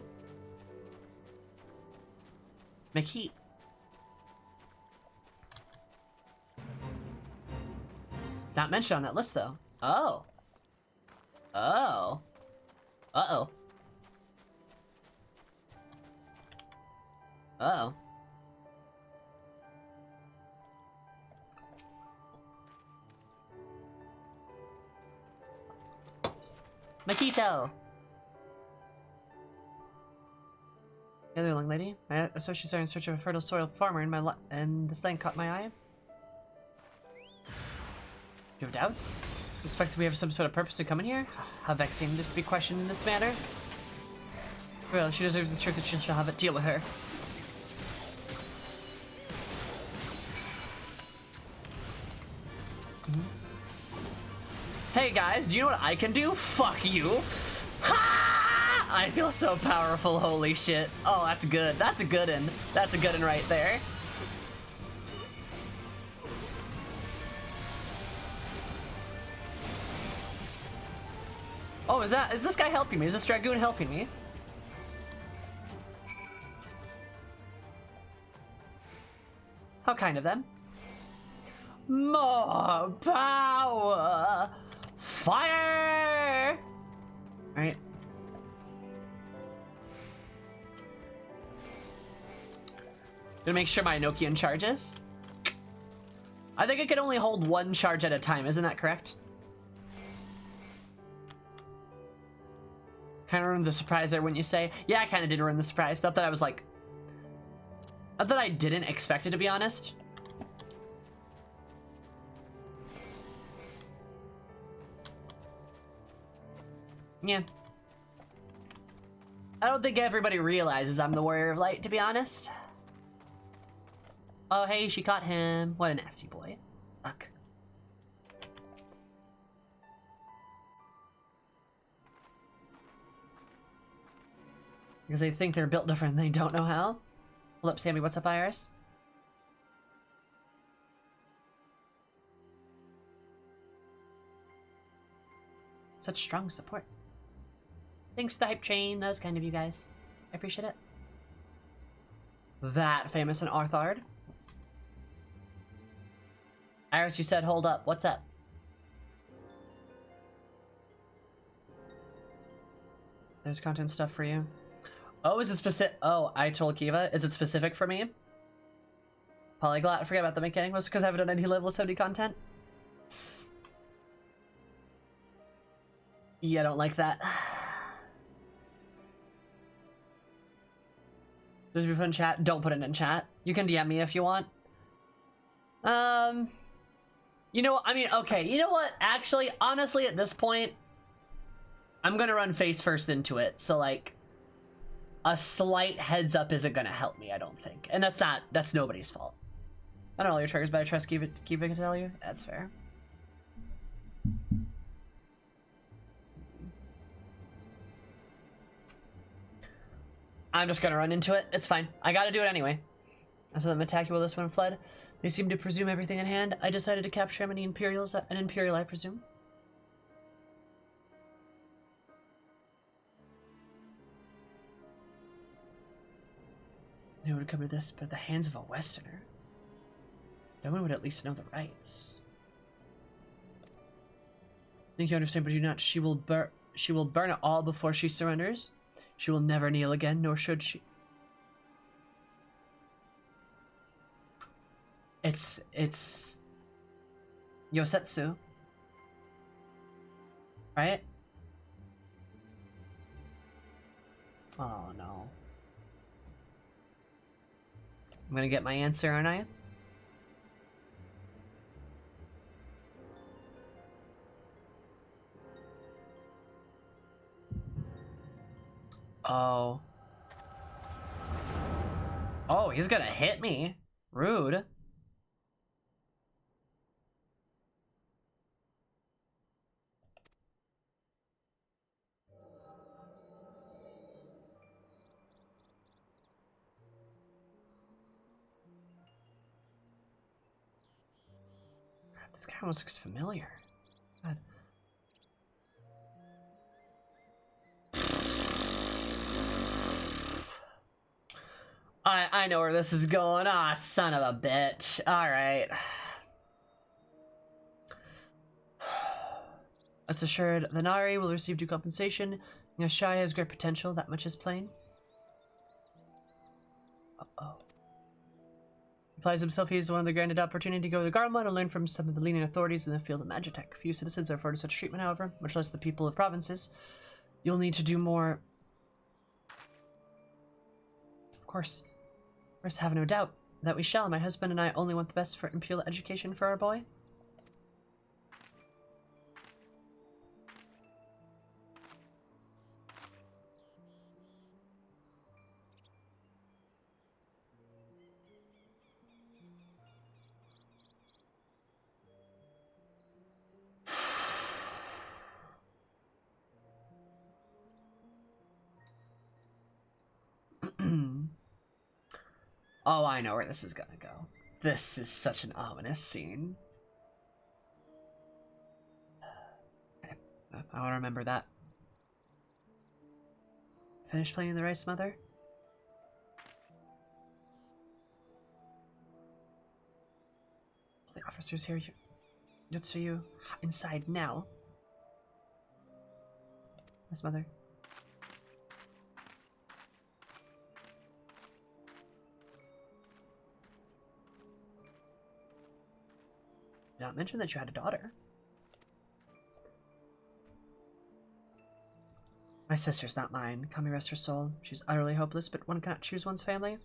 Maki. It's not mentioned on that list, though. Oh. Oh. Uh-oh. Uh-oh. Makito! The other young lady. My associates are in search of a fertile soil farmer, and this land caught my eye. You have doubts? You suspect we have some sort of purpose to come in here? How vexing this to be questioned in this manner. Well, she deserves the truth that she shall have it. Deal with her. Hey guys, do you know what I can do? Fuck you. Ha! I feel so powerful, holy shit. Oh, that's good. That's a good one. That's a good one right there. Oh, is this guy helping me? Is this Dragoon helping me? How kind of them. More power! Fire! Alright. Gonna make sure my Enochian charges. I think it can only hold one charge at a time, isn't that correct? Kind of ruined the surprise there, wouldn't you say? Yeah, I kind of did ruin the surprise. Not that I was like... Not that I didn't expect it, to be honest. Yeah. I don't think everybody realizes I'm the Warrior of Light, to be honest. Oh, hey, she caught him. What a nasty boy. Fuck. Because they think they're built different and they don't know how. Hold up, Sammy. What's up, Iris? Such strong support. Thanks for the hype train. That was kind of you guys. I appreciate it. That famous and Arthard. Iris, you said hold up. What's up? There's content stuff for you. Oh, is it specific? Oh, I told Kiva. Is it specific for me? Polyglot. I forgot about the mechanic. Was because I haven't done any level 70 content. Yeah, I don't like that. Does it be put in chat? Don't put it in chat. You can DM me if you want. You know, I mean, okay, you know what? Actually, honestly, at this point, I'm gonna run face first into it. So, like, a slight heads up isn't gonna help me, I don't think. And that's nobody's fault. I don't know all your triggers, but I trust Kiva can tell you. That's fair. I'm just gonna run into it. It's fine. I gotta do it anyway. I saw them attack you while this one fled. They seemed to presume everything in hand. I decided to capture him, an Imperial, I presume. It would come to this, but at the hands of a Westerner. No one would at least know the rights. I think you understand, but you do not. She will burn it all before she surrenders. She will never kneel again, nor should she. It's Yosetsu. Right? Oh no. I'm gonna get my answer, aren't I? Oh. Oh, he's gonna hit me. Rude. This guy almost looks familiar. God. I know where this is going. Ah, son of a bitch. Alright. As assured, the Nari will receive due compensation. Yashai has great potential, that much is plain. Uh-oh. He applies himself, he is one of the granted opportunity to go to the Garlemald and learn from some of the leading authorities in the field of Magitech. Few citizens are afforded such treatment, however, much less the people of provinces. You'll need to do more. Of course, have no doubt that we shall. My husband and I only want the best for imperial education for our boy. Oh, I know where this is gonna go. This is such an ominous scene. Okay, I want to remember that. Finish playing the rice, Mother? The officers here. You inside now. Yes, Mother. Did not mention that you had a daughter. My sister's not mine. Kami rest her soul. She's utterly hopeless, but one cannot choose one's family.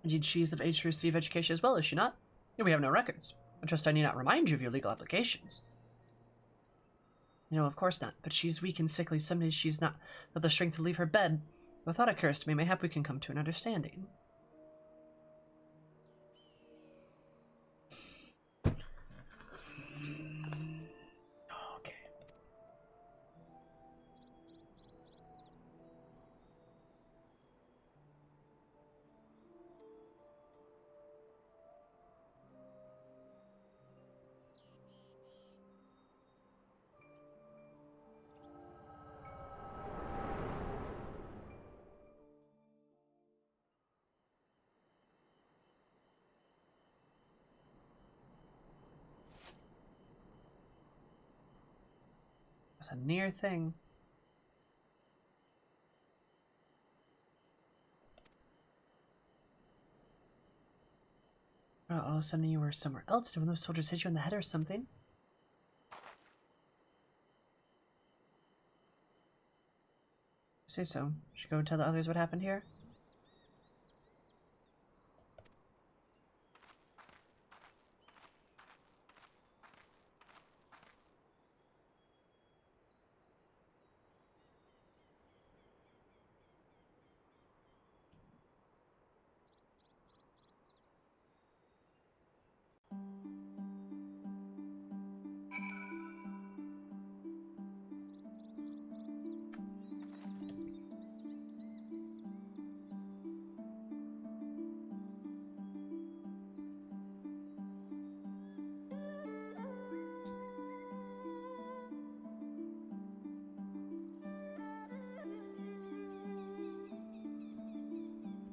Indeed, she is of age to receive education as well, is she not? Yet we have no records. I trust I need not remind you of your legal applications. No, of course not, but she's weak and sickly. Some days she's not the strength to leave her bed. If a thought occurs to me, mayhap we can come to an understanding. Okay. It's a near thing. Oh, all of a sudden you were somewhere else. Did one of those soldiers hit you in the head or something? Say so. Should go tell the others what happened here?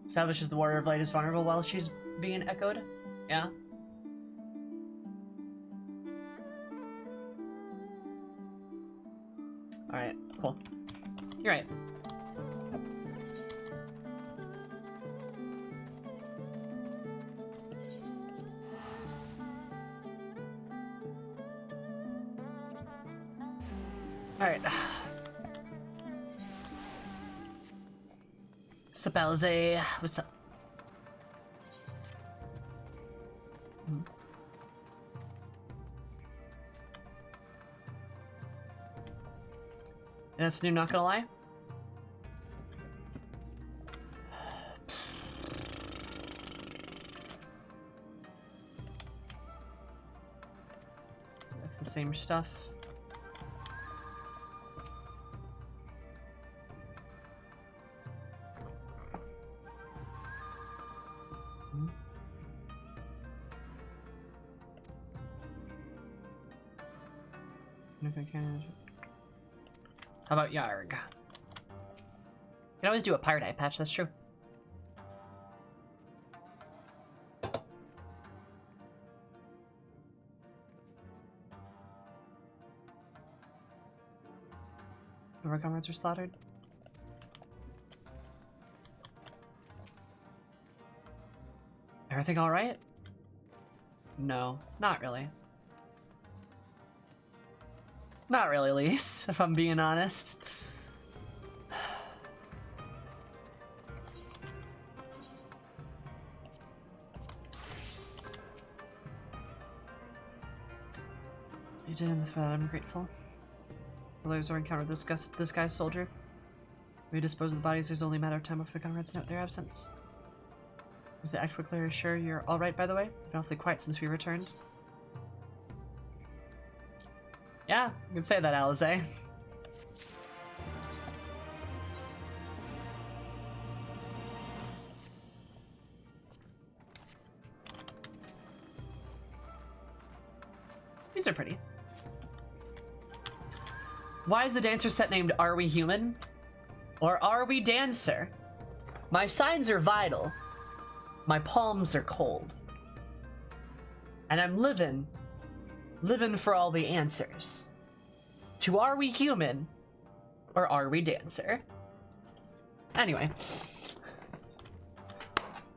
Establishes the Warrior of Light is vulnerable while she's being echoed. Yeah. Alright, cool. You're right. Alright. Sup, Alize? What's up? That's new, not gonna lie. That's the same stuff. How about Yarg? You can always do a pirate eye patch, that's true. Our comrades were slaughtered. Everything alright? No, not really. Not really, Lise, if I'm being honest. You did, and for that I'm grateful. The lives were encountered this guy's soldier. We dispose of the bodies, there's only a matter of time before the comrades note their absence. Is the actual clear sure you're alright, by the way? Been awfully quiet since we returned. Yeah, you can say that, Alize. These are pretty. Why is the dancer set named Are We Human? Or Are We Dancer? My signs are vital. My palms are cold. And I'm living for all the answers. To Are We Human? Or Are We Dancer? Anyway.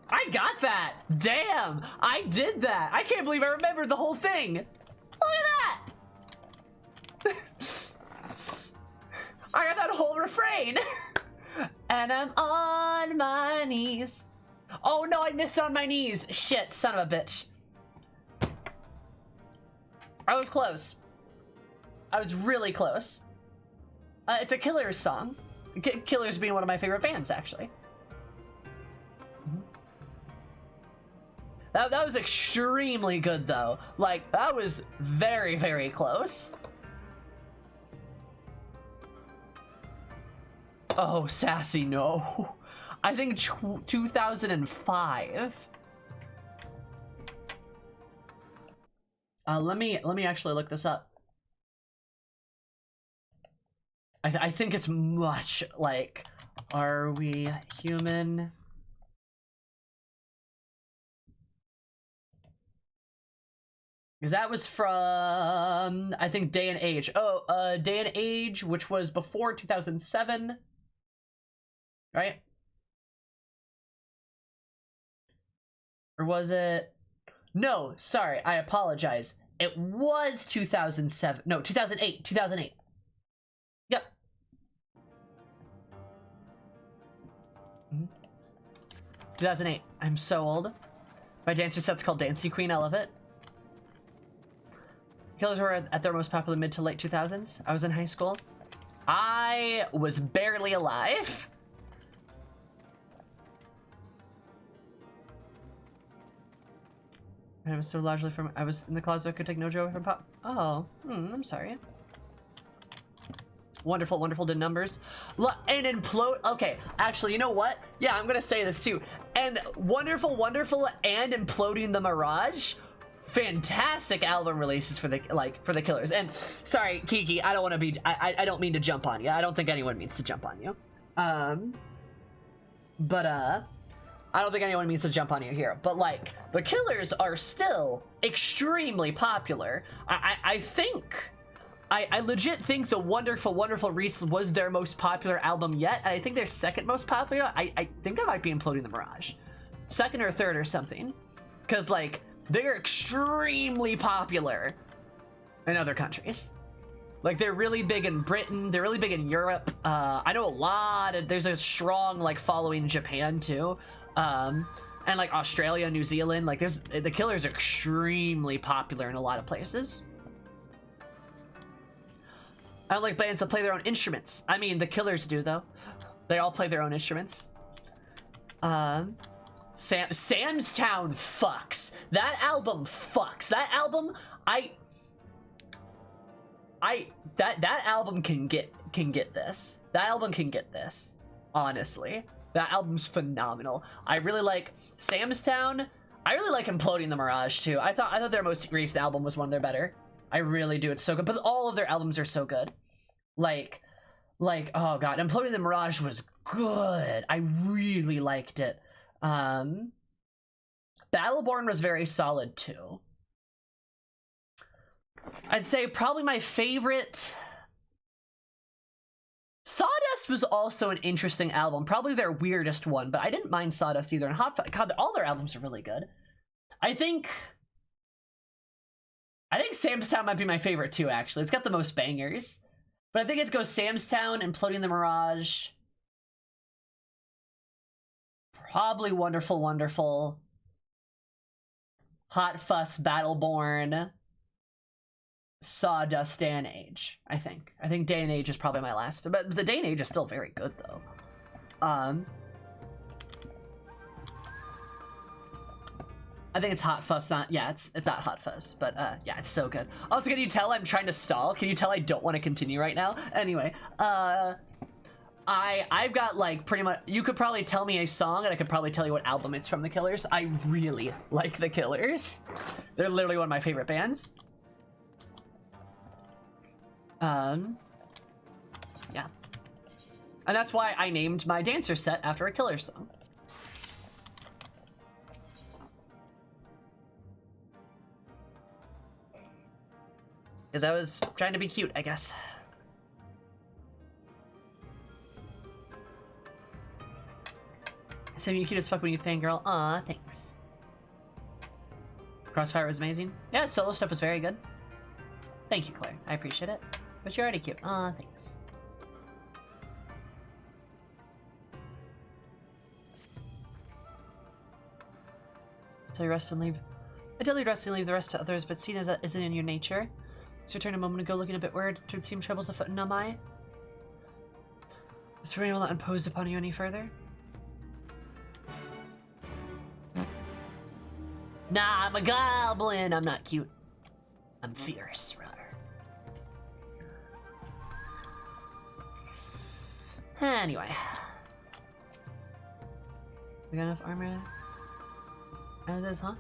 I got that! Damn! I did that! I can't believe I remembered the whole thing! Look at that! I got that whole refrain! And I'm on my knees. Oh no, I missed on my knees! Shit, son of a bitch. I was close. I was really close. It's a Killers song. Killers being one of my favorite bands, actually. That was extremely good, though. Like, that was very, very close. Oh, Sassy, no. I think 2005. Let me actually look this up. I think it's much like Are We Human? Because that was from, I think, Day and Age. Oh, Day and Age, which was before 2007. Right? Or was it? No, sorry, I apologize. It was 2007. No, 2008. 2008. Yep. 2008. I'm so old. My dancer set's called Dancing Queen. I love it. Killers were at their most popular mid to late 2000s. I was in high school. I was barely alive. I was so largely from. I was in the closet. I could take no joy from pop. Oh, I'm sorry. Wonderful, wonderful to numbers. And implode. Okay, actually, you know what? Yeah, I'm gonna say this too. And wonderful, wonderful, and imploding the Mirage. Fantastic album releases for the Killers. And sorry, Kiki, I don't want to be. I don't mean to jump on you. I don't think anyone means to jump on you. I don't think anyone means to jump on you here, but like, the Killers are still extremely popular. I think, I legit think the Wonderful Wonderful Reese was their most popular album yet, and I think their second most popular, I think I might be Imploding the Mirage. Second or third or something. Because like, they're extremely popular in other countries. Like, they're really big in Britain, they're really big in Europe. I know there's a strong like following in Japan too. And like Australia, New Zealand, like the Killers are extremely popular in a lot of places. I don't like bands that play their own instruments. I mean, the Killers do though. They all play their own instruments. Sam's Town fucks. That album fucks. That album, that album can get this. That album can get this. Honestly. That album's phenomenal. I really like Sam's Town. I really like Imploding the Mirage too. I thought their most recent album was one of their better. I really do. It's so good. But all of their albums are so good. Like oh god, Imploding the Mirage was good. I really liked it. Battleborn was very solid too. I'd say probably my favorite. Sawdust was also an interesting album, probably their weirdest one, but I didn't mind Sawdust either. And God, all their albums are really good. I think Sam's Town might be my favorite too, actually. It's got the most bangers. But I think it goes Sam's Town, Imploding the Mirage. Probably Wonderful Wonderful. Hot Fuss, Battleborn. Sawdust, Day and Age, I think. I think Day and Age is probably my last. But the Day and Age is still very good, though. I think it's Hot Fuzz, it's not Hot Fuzz, but yeah, it's so good. Also, can you tell I'm trying to stall? Can you tell I don't want to continue right now? Anyway, I've got like pretty much, you could probably tell me a song and I could probably tell you what album it's from the Killers. I really like the Killers. They're literally one of my favorite bands. Yeah. And that's why I named my dancer set after a killer song. Because I was trying to be cute, I guess. Sam, you cute as fuck when you fangirl. Aw, thanks. Crossfire was amazing. Yeah, solo stuff was very good. Thank you, Claire. I appreciate it. But you're already cute. Aw, thanks. Tell you rest and leave. I tell you rest and leave the rest to others, but seeing as that isn't in your nature. It's returned a moment ago looking a bit weird. It seem troubles afoot in Namai. This rain will not impose upon you any further. Nah, I'm a goblin. I'm not cute. I'm fierce, rather. Anyway. We got enough armor as is, huh?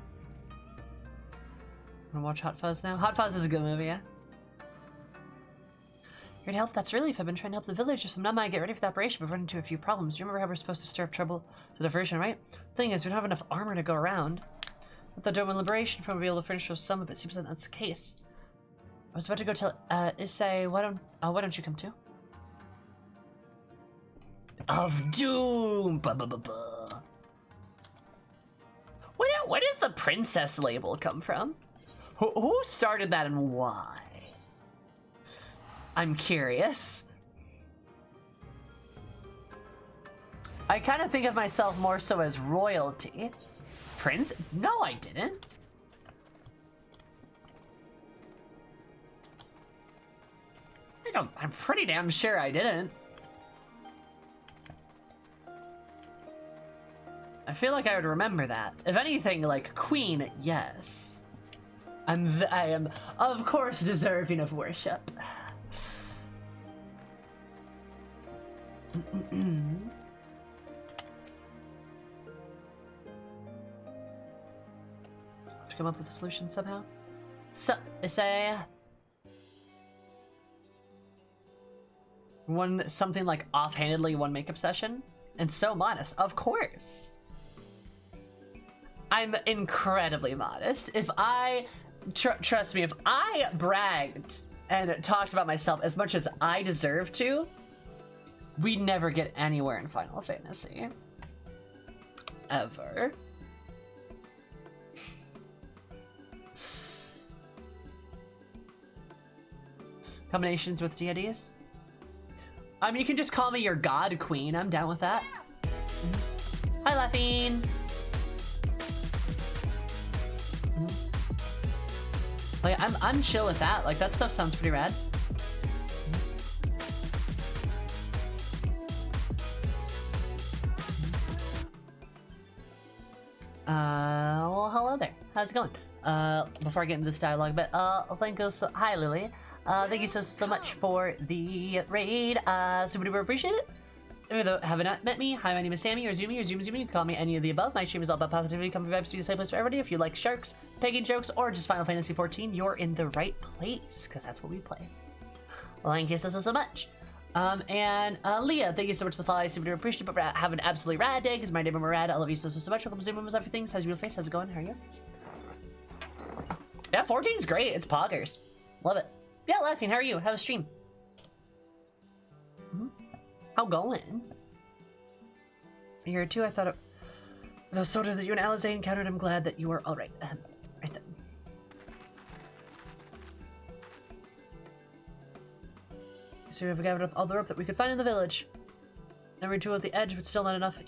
Wanna watch Hot Fuzz now? Hot Fuzz is a good movie, yeah? Here to help, that's relief. I've been trying to help the villagers from Namai get ready for the operation, but run into a few problems. You remember how we're supposed to stir up trouble to diversion, right? Thing is, we don't have enough armor to go around. With the Dome and Liberation Front, we'll be able to furnish us some, but it seems that that's the case. I was about to go tell Issei, why don't you come too? Of Doom! Ba ba ba ba. Where does the princess label come from? Who started that and why? I'm curious. I kind of think of myself more so as royalty. Prince? No, I didn't. I'm pretty damn sure I didn't. I feel like I would remember that. If anything, like Queen, yes. I am, of course, deserving of worship. To come up with a solution somehow. So, it's a something like offhandedly one makeup session, and so modest. Of course, I'm incredibly modest. If I trust me, if I bragged and talked about myself as much as I deserve to, we'd never get anywhere in Final Fantasy. Ever. Combinations with deities? I mean, you can just call me your god queen. I'm down with that. Hi, Laughing. Like, I'm chill with that. Like, that stuff sounds pretty rad. Well, hello there. How's it going? Before I get into this dialogue, but thank you so. Hi, Lily. Thank you so much for the raid. Super duper appreciate it. If you haven't met me, hi, my name is Sammy, or Zoomy, You can call me any of the above. My stream is all about positivity, comfy vibes, be the same place for everybody. If you like sharks, pagan jokes, or just Final Fantasy XIV, you're in the right place, because that's what we play. Well, thank you so much. And Leah, thank you so much for the follow. I super duper appreciate it, but have an absolutely rad day, because my name is Rad. I love you so much. Welcome to Zoomizoomi, everything. How's your face? How's it going? How are you? Yeah, 14's great. It's poggers. Love it. Yeah, Laughing, how are you? How's the stream? How going? You're too. I thought of those soldiers that you and Alize encountered. I'm glad that you were all right. Right then. So we've gathered up all the rope that we could find in the village. Every tool at the edge, but still not enough.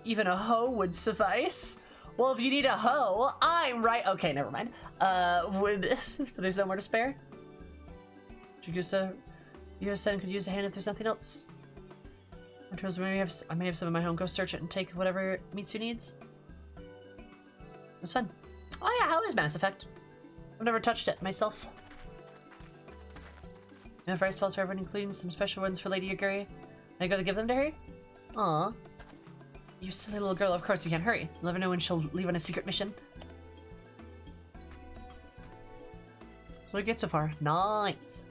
Even a hoe would suffice. Well, if you need a hoe, I'm right. Okay, never mind. There's no more to spare. Jigusa, Yusen could use a hand if there's nothing else. I may have some of my own. Go search it and take whatever Mitsu needs. It was fun. Oh yeah, how is Mass Effect? I've never touched it myself. I have rice spells for everyone, including some special ones for Lady Yaguri. I gotta give them to her? Aw. You silly little girl, of course you can't hurry. You'll never know when she'll leave on a secret mission. So we get so far. Nice.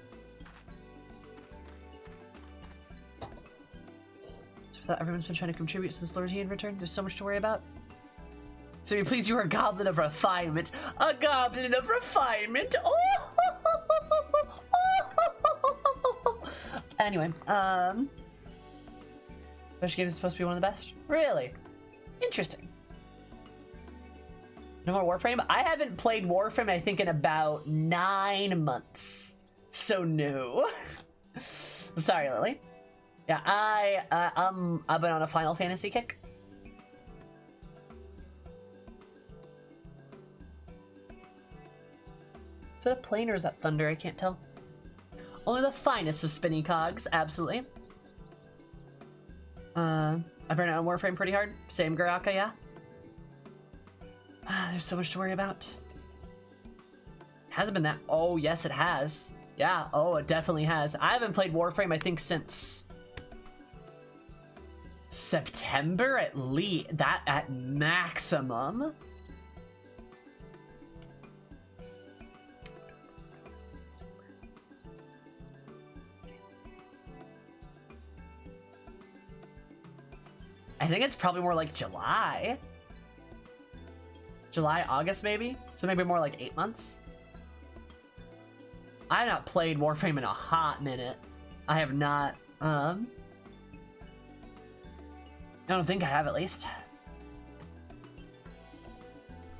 That everyone's been trying to contribute since Lord Ian returned. There's so much to worry about. So please, you are a goblin of refinement. A goblin of refinement. Oh! Anyway, which game is supposed to be one of the best? Really? Interesting. No more Warframe? I haven't played Warframe, I think, in about 9 months. So no. Sorry, Lily. Yeah, I've been on a Final Fantasy kick. Is that a plane or is that thunder? I can't tell. Only the finest of spinny cogs, absolutely. I burned out on Warframe pretty hard. Same Garaka, yeah. There's so much to worry about. Hasn't been that. Oh, yes, it has. Yeah, oh, it definitely has. I haven't played Warframe, I think, since September at least. That at maximum. I think it's probably more like July. July, August, maybe? So maybe more like 8 months. I have not played Warframe in a hot minute. I have not, I don't think I have, at least.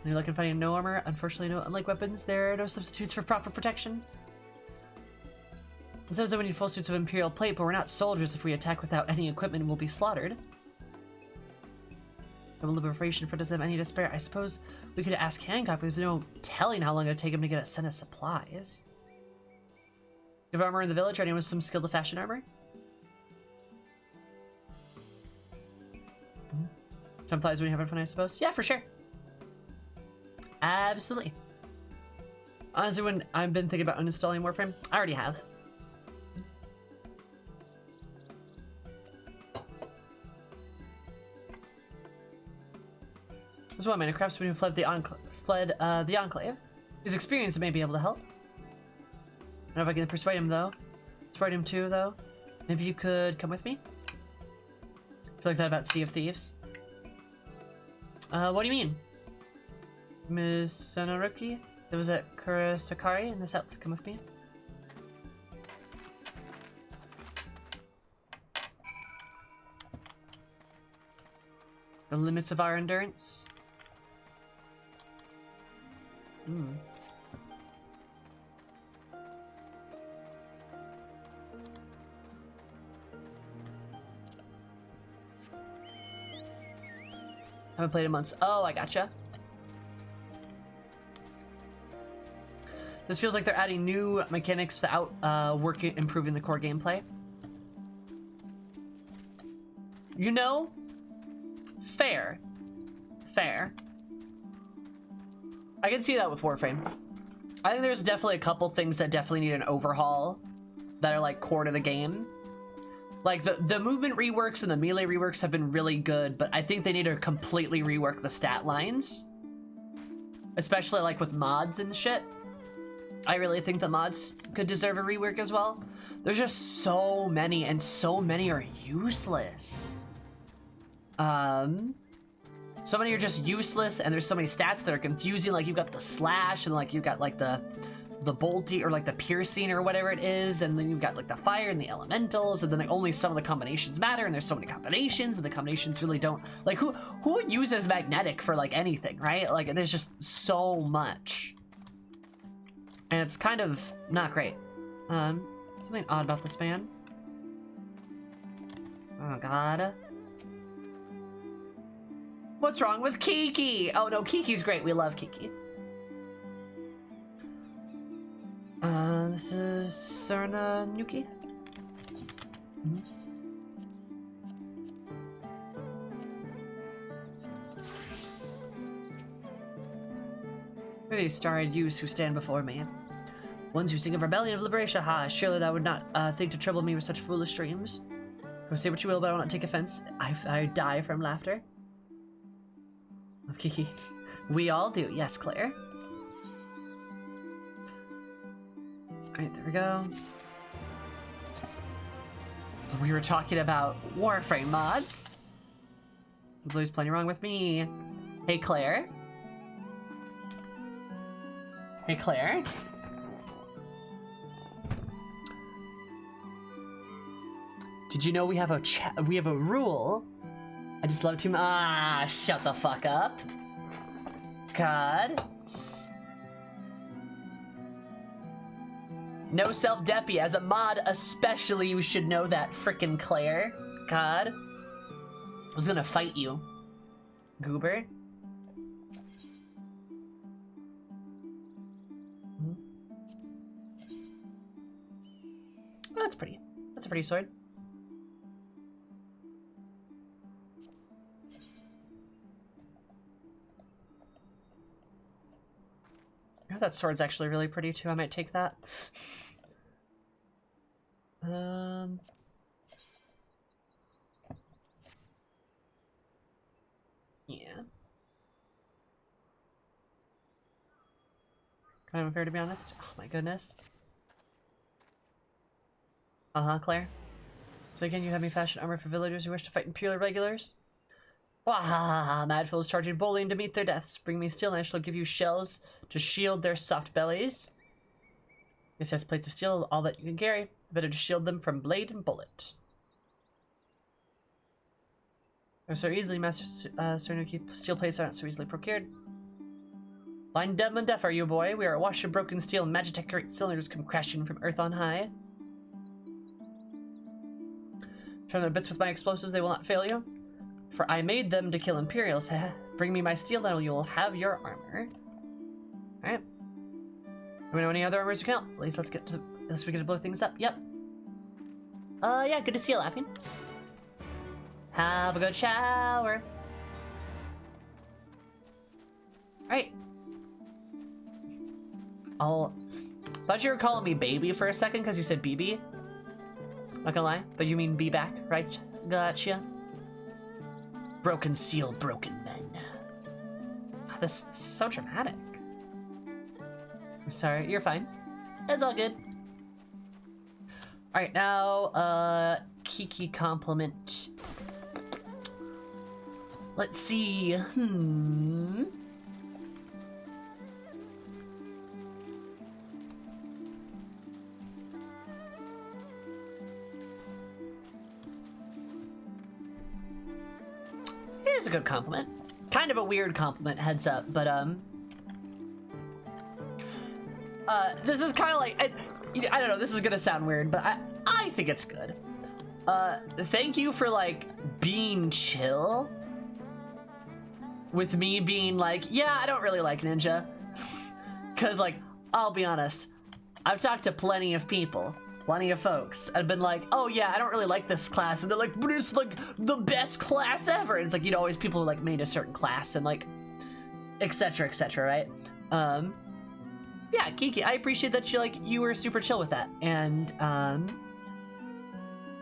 You're looking finding no armor? Unfortunately, no. Unlike weapons, there are no substitutes for proper protection. It says that we need full suits of Imperial plate, but we're not soldiers. If we attack without any equipment, we'll be slaughtered. No liberation for does have any despair. I suppose we could ask Hancock, but there's no telling how long it'd take him to get a set of supplies. You have armor in the village, or anyone with some skill to fashion armor? Time flies when you're having fun, I suppose. Yeah, for sure. Absolutely. Honestly, when I've been thinking about uninstalling Warframe, I already have. There's one man, a craftsman who fled the Enclave. His experience may be able to help. I don't know if I can persuade him, though. Persuade him too, though. Maybe you could come with me? I feel like that about Sea of Thieves. What do you mean? Miss Sonoruki? That was at Kurosakari in the south. Come with me. The limits of our endurance. Haven't played in months. Oh, I gotcha. This feels like they're adding new mechanics without improving the core gameplay. You know? Fair. Fair. I can see that with Warframe. I think there's definitely a couple things that definitely need an overhaul that are like core to the game. Like the movement reworks and the melee reworks have been really good, but I think they need to completely rework the stat lines. Especially like with mods and shit. I really think the mods could deserve a rework as well. There's just so many, and so many are useless. So many are just useless, and there's so many stats that are confusing. Like you've got the slash, and like you've got like the bolty, or like the piercing, or whatever it is, and then you've got like the fire and the elementals, and then like, only some of the combinations matter, and there's so many combinations, and the combinations really don't like who uses magnetic for like anything, right? Like there's just so much, and it's kind of not great. Something odd about this man. Oh god. What's wrong with Kiki? Oh no, Kiki's great. We love Kiki. This is Sarna Nuki. Who are these star-eyed youths who stand before me? Ones who sing of rebellion, of liberation. Ha! Surely thou would not think to trouble me with such foolish dreams. Go say what you will, but I will not take offense. I die from laughter. Okay, we all do. Yes, Claire. Alright, there we go. We were talking about Warframe mods. There's always plenty wrong with me. Hey, Claire. Hey, Claire. Did you know we have a rule? I just love to shut the fuck up. God. No self-deppy. As a mod, especially, you should know that, frickin' Claire. God. I was gonna fight you. Goober. Oh, that's pretty. That's a pretty sword. Oh, that sword's actually really pretty too. I might take that. Yeah. Kind of unfair, to be honest. Oh my goodness. Claire. So again, you have me fashion armor for villagers who wish to fight imperial regulars. Wahahaha, Madful is charging bullying to meet their deaths. Bring me steel and I shall give you shells to shield their soft bellies. This has plates of steel, all that you can carry. Better to shield them from blade and bullet. They're so easily, Master Certain keep steel plates aren't so easily procured. Blind, dumb, and deaf are you, boy. We are awash of broken steel, and Magitech great cylinders come crashing from earth on high. Turn their bits with my explosives, they will not fail you. For I made them to kill Imperials. Bring me my steel, then you will have your armor. Alright. Do we know any other armors you count? At least let's get to we get to blow things up. Yep. Yeah, good to see you laughing. Have a good shower. Alright. Thought you were calling me baby for a second because you said BB. Not gonna lie, but you mean be back, right? Gotcha. Broken seal, broken men. This is so dramatic. Sorry, you're fine. It's all good. Alright, now, Kiki compliment. Let's see. Here's a good compliment. Kind of a weird compliment, heads up, but this is kind of like, I don't know, this is gonna sound weird, but I think it's good. Thank you for, like, being chill with me being like, yeah, I don't really like Ninja. Cause, like, I'll be honest, I've talked to plenty of people, plenty of folks, and been like, oh yeah, I don't really like this class, and they're like, but it's like the best class ever. And it's like, you know, always people who like made a certain class and like, etc., right? Yeah, Kiki, I appreciate that you were super chill with that, and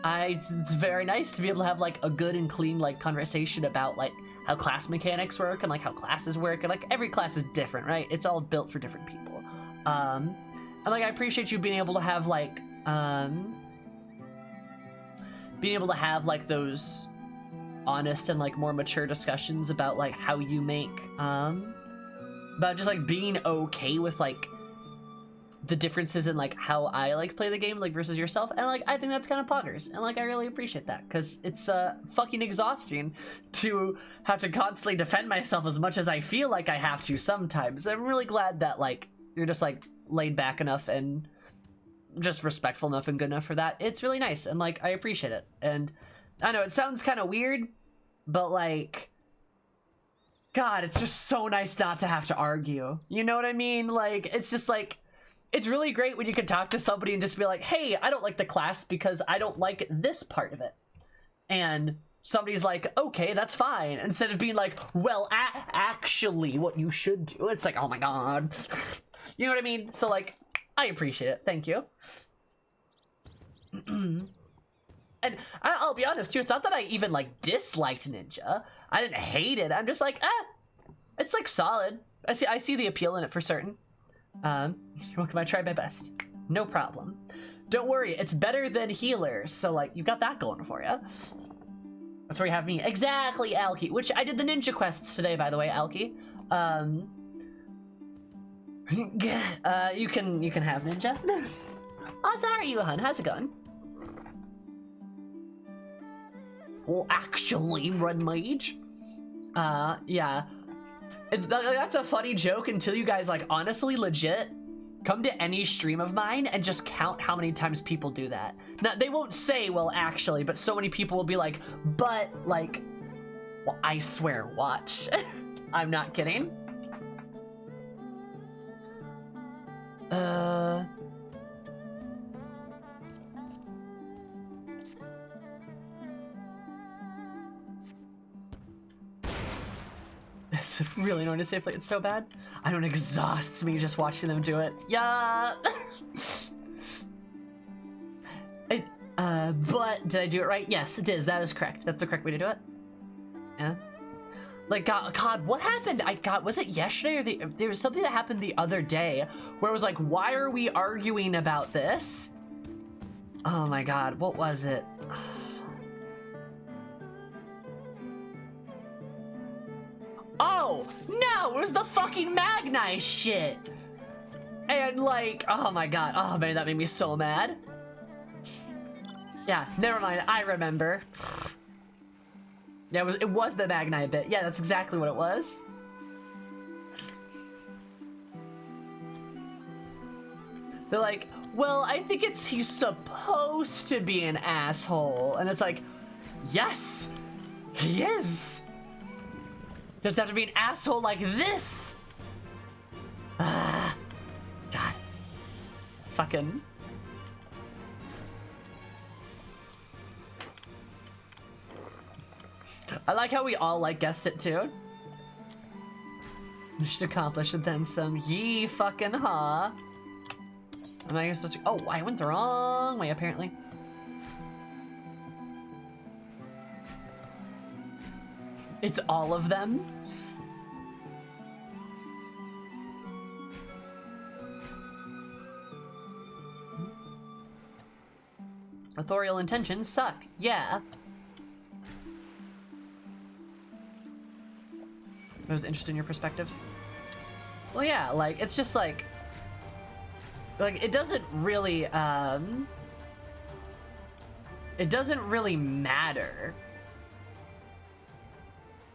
it's very nice to be able to have like a good and clean like conversation about like how class mechanics work and like how classes work, and like every class is different, right? It's all built for different people. And like I appreciate you being able to have like those honest and like more mature discussions about like how you make about just like being okay with like the differences in like how I like play the game like versus yourself, and like I think that's kind of poggers, and like I really appreciate that, because it's fucking exhausting to have to constantly defend myself as much as I feel like I have to sometimes. I'm really glad that like you're just like laid back enough and just respectful enough and good enough for that. It's really nice, and like I appreciate it. And I know it sounds kind of weird, but like, God, it's just so nice not to have to argue. You know what I mean? Like, it's just like, it's really great when you can talk to somebody and just be like, hey, I don't like the class because I don't like this part of it. And somebody's like, okay, that's fine. Instead of being like, well, actually what you should do. It's like, oh my God. You know what I mean? So like, I appreciate it. Thank you. And I'll be honest too, it's not that I even like disliked Ninja. I didn't hate it. I'm just like, it's like solid. I see the appeal in it for certain. You're welcome. I tried my best. No problem. Don't worry, it's better than healers. So like, you've got that going for you. That's where you have me. Exactly, Alki. Which I did the ninja quests today, by the way, Alki. You can have ninja. Oh, sorry, you, hun. How's it going? Well, actually, Red Mage. Yeah. That's a funny joke until you guys, like, honestly, legit, come to any stream of mine and just count how many times people do that. Now, they won't say, well, actually, but so many people will be like, but, like, well, I swear, watch. I'm not kidding. It's really annoying to safely. It's so bad. I don't exhausts me just watching them do it. Yeah. But did I do it right? Yes, it is. That is correct. That's the correct way to do it. Yeah. Like, God, what happened? Was it yesterday or there was something that happened the other day where it was like, why are we arguing about this? Oh my God, what was it? Oh, no, it was the fucking Magnite shit. And like, oh my God, oh man, that made me so mad. Yeah, never mind, I remember. Yeah, it was the Magnite bit. Yeah, that's exactly what it was. They're like, well, I think he's supposed to be an asshole. And it's like, yes, he is. Doesn't have to be an asshole like this. God. Fucking. I like how we all, like, guessed it, too. Mission accomplished and then some. Yee fucking ha. Am I supposed to? Oh, I went the wrong way, apparently. It's all of them. Authorial intentions suck. Yeah. It was interesting in your perspective. Well, yeah, like, it's just like it doesn't really matter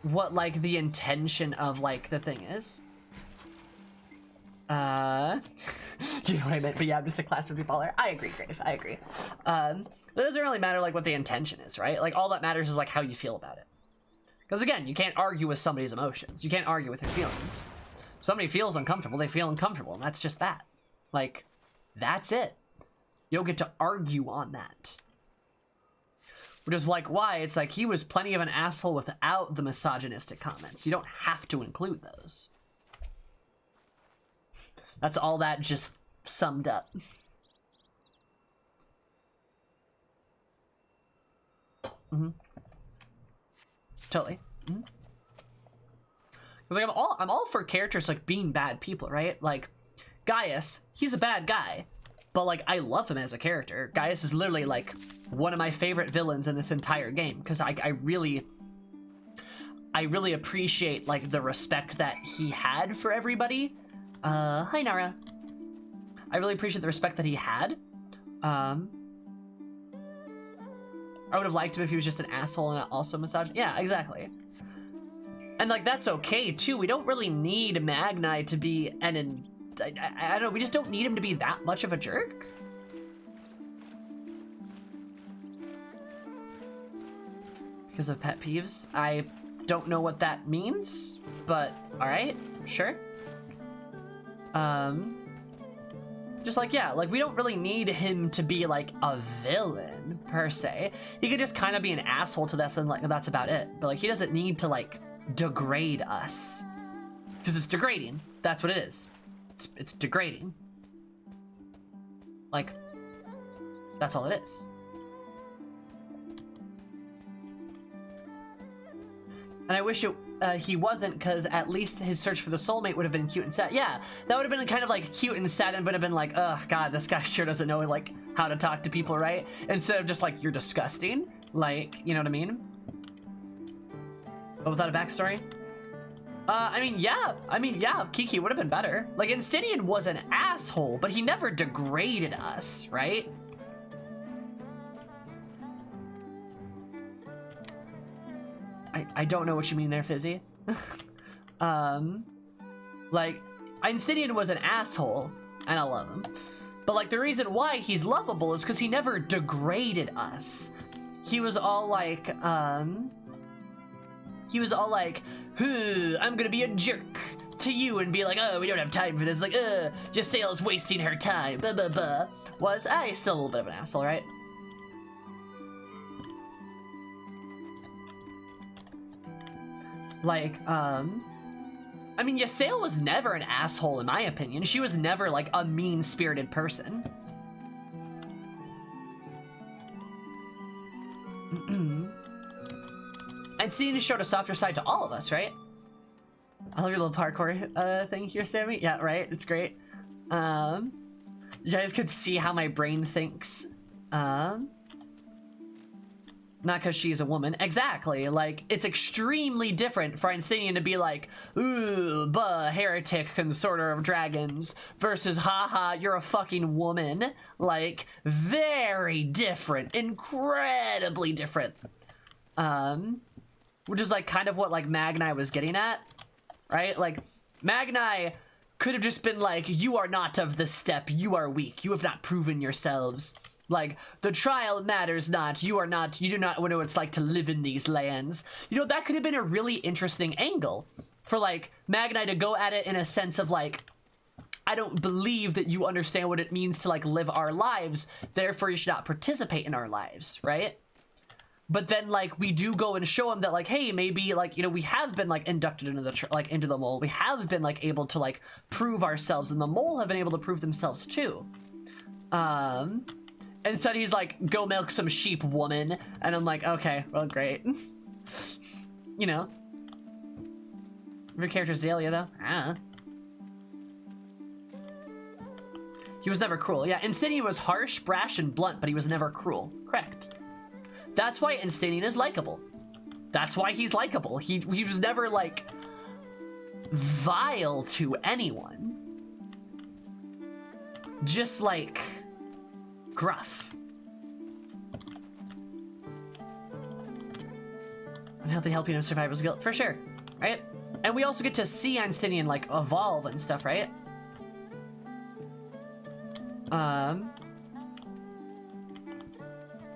what, like, the intention of, like, the thing is. You know what I meant, but yeah, I'm just a class of people. I agree, Grave, I agree. It doesn't really matter, like, what the intention is, right? Like, all that matters is, like, how you feel about it. Because, again, you can't argue with somebody's emotions. You can't argue with their feelings. If somebody feels uncomfortable, they feel uncomfortable, and that's just that. Like, that's it. You don't get to argue on that. Which is, like, why it's like he was plenty of an asshole without the misogynistic comments. You don't have to include those. That's all that just summed up. Mm-hmm. Totally. Mm-hmm. Because, like, I'm all for characters, like, being bad people, right? Like, Gaius, he's a bad guy, but, like, I love him as a character. Gaius is literally, like, one of my favorite villains in this entire game, because I really appreciate, like, the respect that he had for everybody. Hi, Nara. I really appreciate the respect that he had. I would have liked him if he was just an asshole and also misogynist. Yeah, exactly. And, like, that's okay, too. We don't really need Magnite to be I don't know, we just don't need him to be that much of a jerk. Because of pet peeves. I don't know what that means, but alright, sure. Just like, yeah, like, we don't really need him to be, like, a villain, per se. He could just kind of be an asshole to us, and, like, that's about it. But, like, he doesn't need to, like, degrade us. Because it's degrading. That's what it is. It's degrading. Like, that's all it is. And I wish he wasn't, because at least his search for the soulmate would have been cute and sad. Yeah, that would have been kind of like cute and sad, and would have been like, oh god, this guy sure doesn't know like how to talk to people, right? Instead of just like, you're disgusting. Like, you know what I mean? But without a backstory? I mean, yeah, Kiki would have been better. Like, Insidian was an asshole, but he never degraded us, right? I don't know what you mean there, Fizzy. Like, Insidian was an asshole, and I love him. But, like, the reason why he's lovable is because he never degraded us. He was all like, I'm gonna be a jerk to you and be like, oh, we don't have time for this. Like, Ysaele's wasting her time, blah, blah, blah. He's still a little bit of an asshole, right? Like, I mean, Ysaele was never an asshole in my opinion. She was never, like, a mean-spirited person. And seeing it showed a softer side to all of us, right? I love your little parkour thing here, Sammy. Yeah, right? It's great. You guys could see how my brain thinks. Not because she's a woman. Exactly. Like, it's extremely different for Insidian to be like, ooh, buh, heretic consorter of dragons, versus, haha, you're a fucking woman. Like, very different. Incredibly different. Which is, like, kind of what, like, Magni was getting at, right? Like, Magni could have just been like, you are not of the step, you are weak, you have not proven yourselves. Like, the trial matters not, you do not know what it's like to live in these lands. You know, that could have been a really interesting angle for, like, Magni to go at it in a sense of, like, I don't believe that you understand what it means to, like, live our lives, therefore you should not participate in our lives, right? But then, like, we do go and show him that, like, hey, maybe, like, you know, we have been, like, inducted into the, into the mole. We have been, like, able to, like, prove ourselves, and the mole have been able to prove themselves, too. Instead, he's like, go milk some sheep, woman. And I'm like, okay, well, great. You know. Your character's Zalia, though? Ah. He was never cruel. Yeah, Insidian was harsh, brash, and blunt, but he was never cruel. Correct. That's why Insidian is likable. That's why he's likable. He was never, like, vile to anyone. Just, like, gruff. And how they help you in survivor's guilt, for sure, right? And we also get to see Insidian, like, evolve and stuff, right?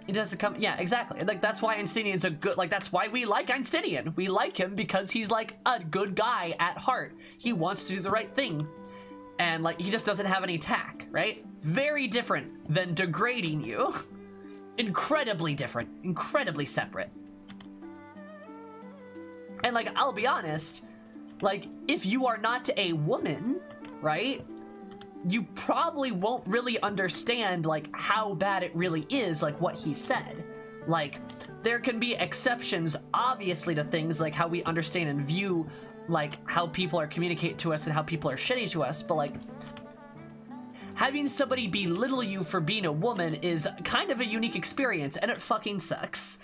It doesn't come, yeah, exactly. Like, that's why Insidian's a good, like, that's why we like Insidian. We like him because he's, like, a good guy at heart. He wants to do the right thing. And, like, he just doesn't have any tact, right? Very different than degrading you. Incredibly different. Incredibly separate. And, like, I'll be honest, like, if you are not a woman, right, you probably won't really understand, like, how bad it really is, like, what he said. Like, there can be exceptions, obviously, to things like how we understand and view, like, how people are communicating to us and how people are shitty to us, but, like, having somebody belittle you for being a woman is kind of a unique experience, and it fucking sucks.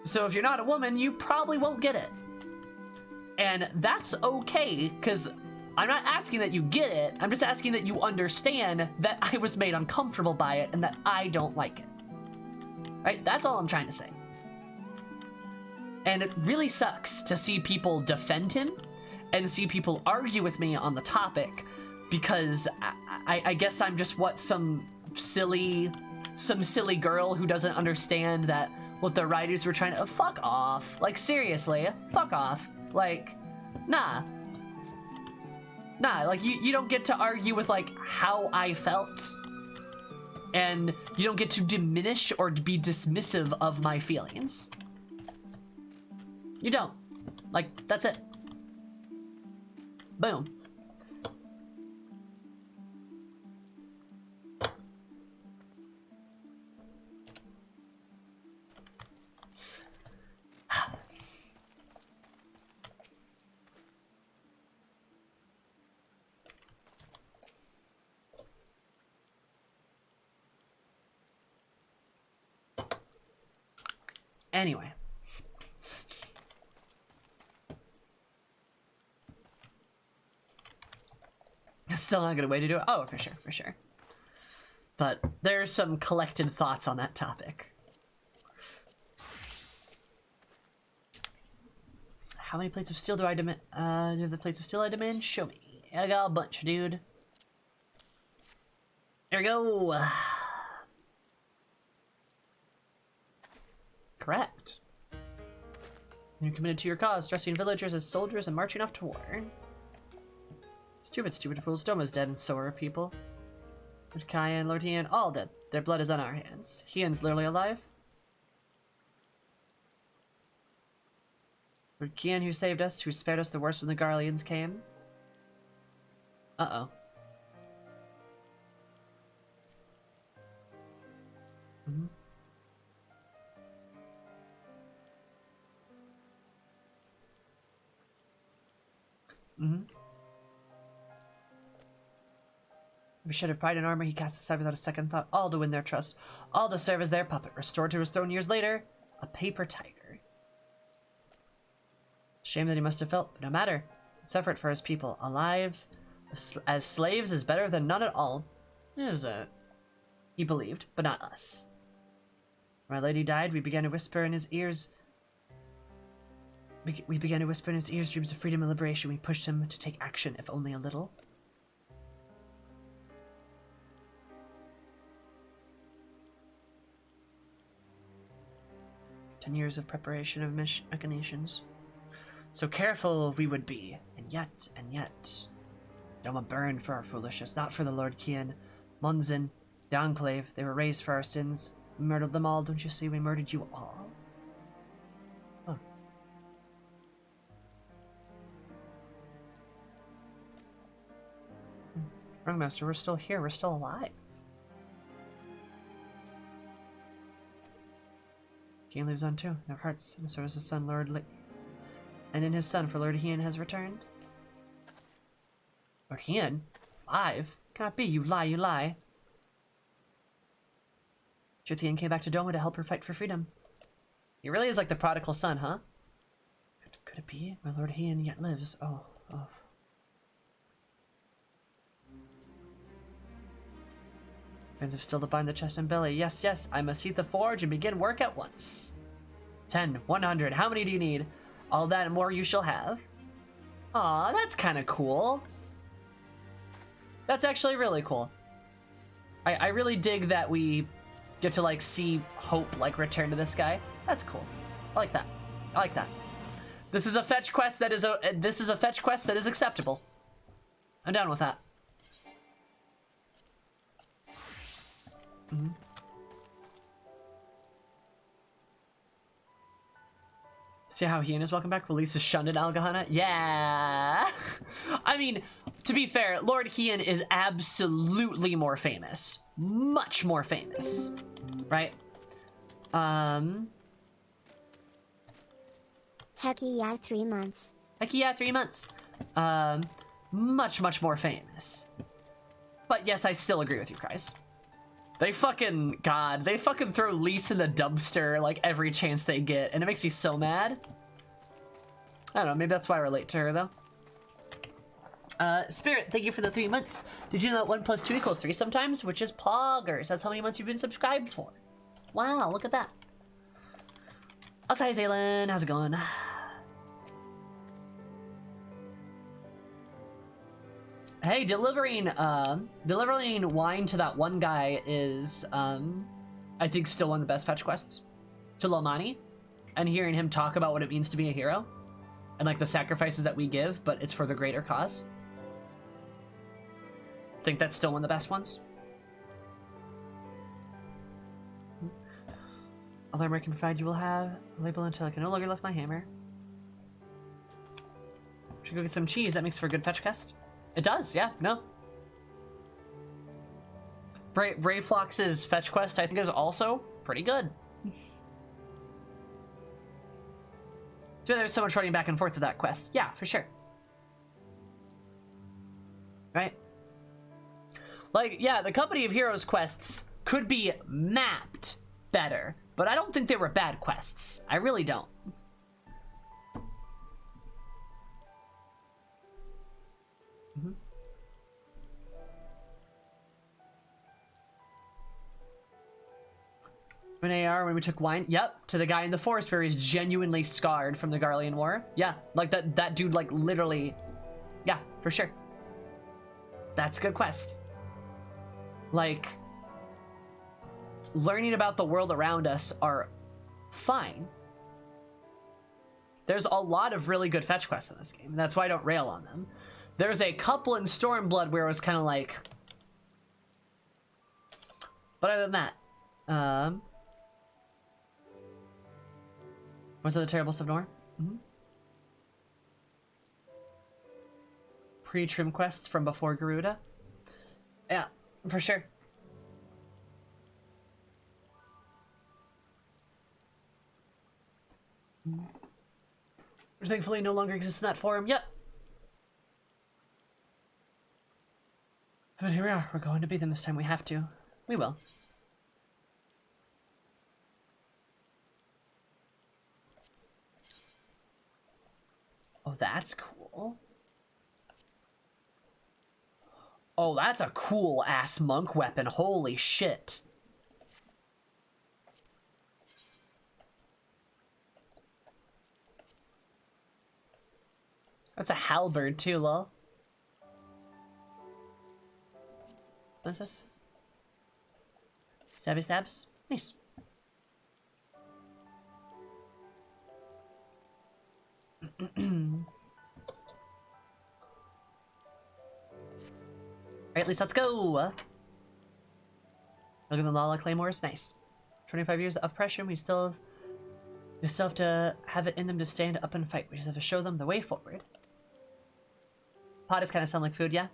So if you're not a woman, you probably won't get it. And that's okay, because I'm not asking that you get it, I'm just asking that you understand that I was made uncomfortable by it and that I don't like it. Right? That's all I'm trying to say. And it really sucks to see people defend him and see people argue with me on the topic, because I guess I'm just some silly girl who doesn't understand that what the writers were trying to, fuck off. Like, seriously, fuck off. Like, nah, like, you don't get to argue with, like, how I felt. And you don't get to diminish or be dismissive of my feelings. You don't. Like, that's it. Boom. Anyway. Still not a good way to do it. Oh, for sure, for sure. But there's some collected thoughts on that topic. How many plates of steel do I demand? Do you have the plates of steel I demand? Show me. I got a bunch, dude. There we go. Correct. You're committed to your cause, dressing villagers as soldiers and marching off to war. Stupid, stupid fools. Doma's dead and so are people. Lord Kaya and Lord Hien, all dead. Their blood is on our hands. Hien's literally alive. Lord Kian, who saved us, who spared us the worst when the Garleans came. Uh-oh. Mm-hmm. Mm-hmm. We should have pride in armor he cast aside without a second thought, all to win their trust, all to serve as their puppet, restored to his throne years later, a paper tiger. Shame that he must have felt, but no matter. It's effort for his people. Alive as slaves is better than none at all. Is it? He believed, but not us. When my lady died, we began to whisper in his ears. We began to whisper in his ears dreams of freedom and liberation. We pushed him to take action, if only a little. "10 years of preparation of machinations. So careful we would be, and yet. Doma burned for our foolishness, not for the Lord Kian. Munzin, the Enclave, they were raised for our sins. We murdered them all, don't you see? We murdered you all." Huh. Ringmaster, we're still here, we're still alive. King lives on too, in our hearts, and so is his son, and in his son, for Lord Hien has returned. Lord Hien? Alive? Cannot be, you lie, you lie. Juthian came back to Doma to help her fight for freedom. He really is like the prodigal son, huh? Could it be? My Lord Hien yet lives. Oh. Friends have still to bind the chest and belly. Yes, I must heat the forge and begin work at once. 10, 100, how many do you need? All that and more you shall have. Aw, that's kind of cool. That's actually really cool. I really dig that we get to, like, see hope, like, return to this guy. That's cool. I like that. This is a fetch quest that is acceptable. I'm down with that. Mm-hmm. See how Hien is welcome back? Release is shunned in Algahana? Yeah! I mean, to be fair, Lord Hien is absolutely more famous. Much more famous. Right? Hecky yeah, 3 months. Hecky yeah, 3 months. Much more famous. But yes, I still agree with you guys. They fucking throw Lise in the dumpster like every chance they get, and it makes me so mad. I don't know, maybe that's why I relate to her though. Spirit, thank you for the 3 months. Did you know that 1 + 2 = 3 sometimes? Which is poggers. That's how many months you've been subscribed for. Wow, look at that. Hi, Zaylin. How's it going? Hey, delivering wine to that one guy is, I think still one of the best fetch quests. To Lomani. And hearing him talk about what it means to be a hero. And, like, the sacrifices that we give, but it's for the greater cause. I think that's still one of the best ones. All armor I can provide you will have a label until I can no longer lift my hammer. Should go get some cheese. That makes for a good fetch quest. It does, yeah, no. Brayflox's fetch quest, I think, is also pretty good. So there's so much running back and forth to that quest. Yeah, for sure. Right? Like, yeah, the Company of Heroes quests could be mapped better, but I don't think they were bad quests. I really don't. An AR when we took wine. Yep, to the guy in the forest where he's genuinely scarred from the Garlean War. Yeah, like that dude, like, literally. Yeah, for sure. That's a good quest. Like, learning about the world around us are fine. There's a lot of really good fetch quests in this game. That's why I don't rail on them. There's a couple in Stormblood where it was kind of like... But other than that, what's the terrible stuff, Nor? Pre-trim quests from before Garuda. Yeah, for sure. Which thankfully no longer exists in that forum. Yep. But here we are. We're going to beat them this time. We have to. We will. Oh, that's cool. Oh, that's a cool ass monk weapon. Holy shit. That's a halberd too, lol. What's this? Stabby stabs? Nice. Alright, at least let's go! Look at the Lala Claymores, nice. 25 years of oppression, we still have to have it in them to stand up and fight. We just have to show them the way forward. Potties kind of sound like food, yeah?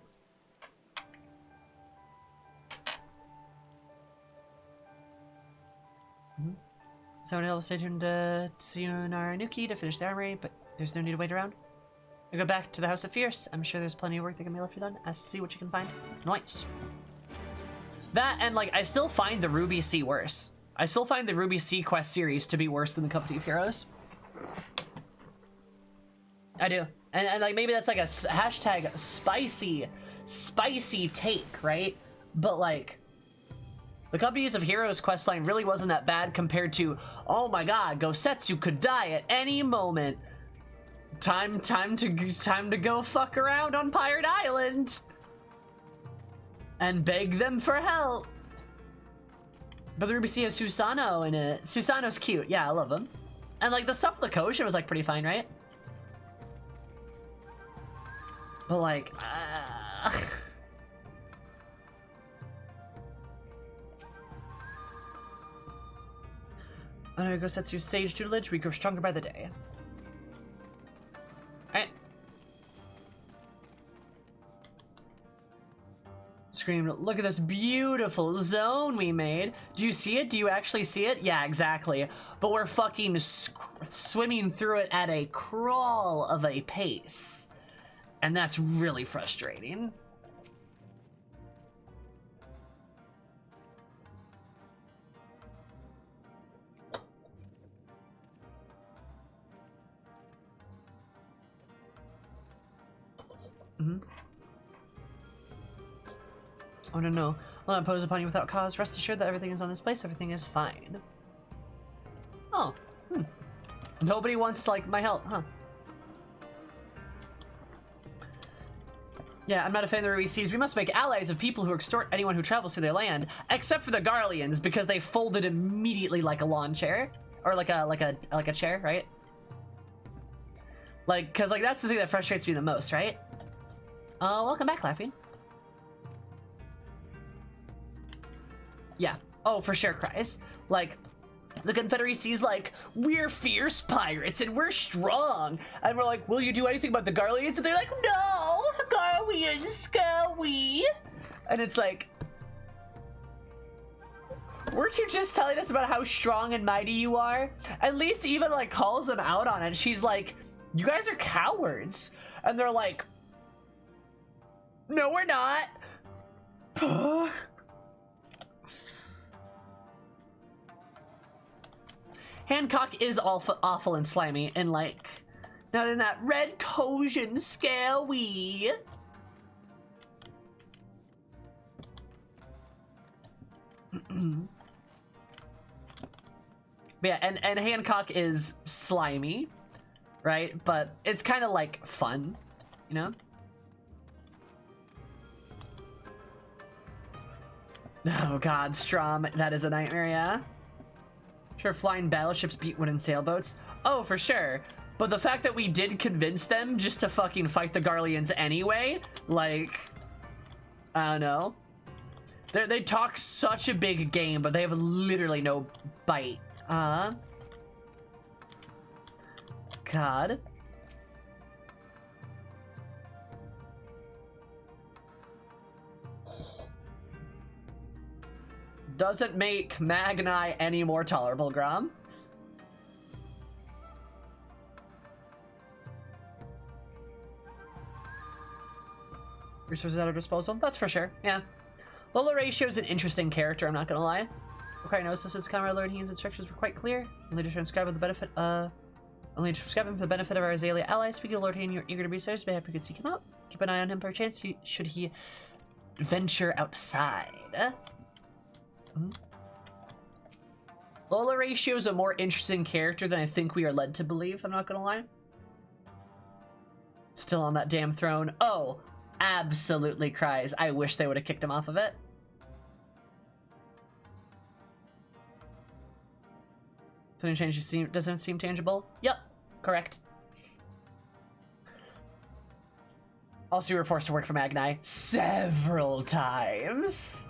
So I'll stay tuned to Nuki to finish the armory, but there's no need to wait around. We go back to the House of Fierce. I'm sure there's plenty of work that can be left to done. Ask to see what you can find. Nice. That and like I still find the Ruby Sea worse. I still find the Ruby Sea quest series to be worse than the Company of Heroes. I do. And like maybe that's like a hashtag spicy take, right? But like the Companies of Heroes questline really wasn't that bad compared to, oh my god, Gosetsu could die at any moment. Time to go fuck around on Pirate Island and beg them for help. But the Ruby Sea has Susano in it. Susano's cute. Yeah, I love him. And like the stuff with the Kosha was like pretty fine, right? But like, Under Gosetsu's sage tutelage, we grow stronger by the day. Alright. Scream, look at this beautiful zone we made. Do you see it? Do you actually see it? Yeah, exactly. But we're fucking swimming through it at a crawl of a pace. And that's really frustrating. Oh no. Will not impose upon you without cause. Rest assured that everything is on this place. Everything is fine. Oh. Nobody wants like my help, huh? Yeah, I'm not a fan of the Ruby Seas. We must make allies of people who extort anyone who travels through their land, except for the Garleans, because they folded immediately like a lawn chair, or like a chair, right? Like, cause like that's the thing that frustrates me the most, right? Welcome back, Laughing. Yeah. Oh, for sure, Cries. Like, the Confederacy's like, we're fierce pirates and we're strong. And we're like, will you do anything about the Garleans? And they're like, no, Garleans, scurry. And it's like, weren't you just telling us about how strong and mighty you are? At least Eva like calls them out on it. She's like, you guys are cowards. And they're like, no, we're not. Hancock is awful and slimy, and like, not in that red Kojin scary. But yeah, and Hancock is slimy, right? But it's kind of like fun, you know? Oh god, Strom, that is a nightmare, yeah? Sure, flying battleships beat wooden sailboats. Oh, for sure. But the fact that we did convince them just to fucking fight the Garleans anyway, like, I don't know. They talk such a big game, but they have literally no bite. God. Doesn't make Magni any more tolerable, Grom. Resources at our disposal? That's for sure, yeah. Lola Ratio's an interesting character, I'm not gonna lie. Okay, notice this is Conrad Lord, his instructions were quite clear. Only to transcribe with the benefit only to prescribe him for the benefit of our Azalea allies. Speaking of Lord Hayne, you're eager to be serious, maybe we could seek him out. Keep an eye on him per chance, should he venture outside. Lola Ratio is a more interesting character than I think we are led to believe, I'm not gonna lie. Still on that damn throne. Oh, absolutely cries. I wish they would have kicked him off of it. So any change doesn't seem tangible? Yep, correct. Also, you were forced to work for Magni several times.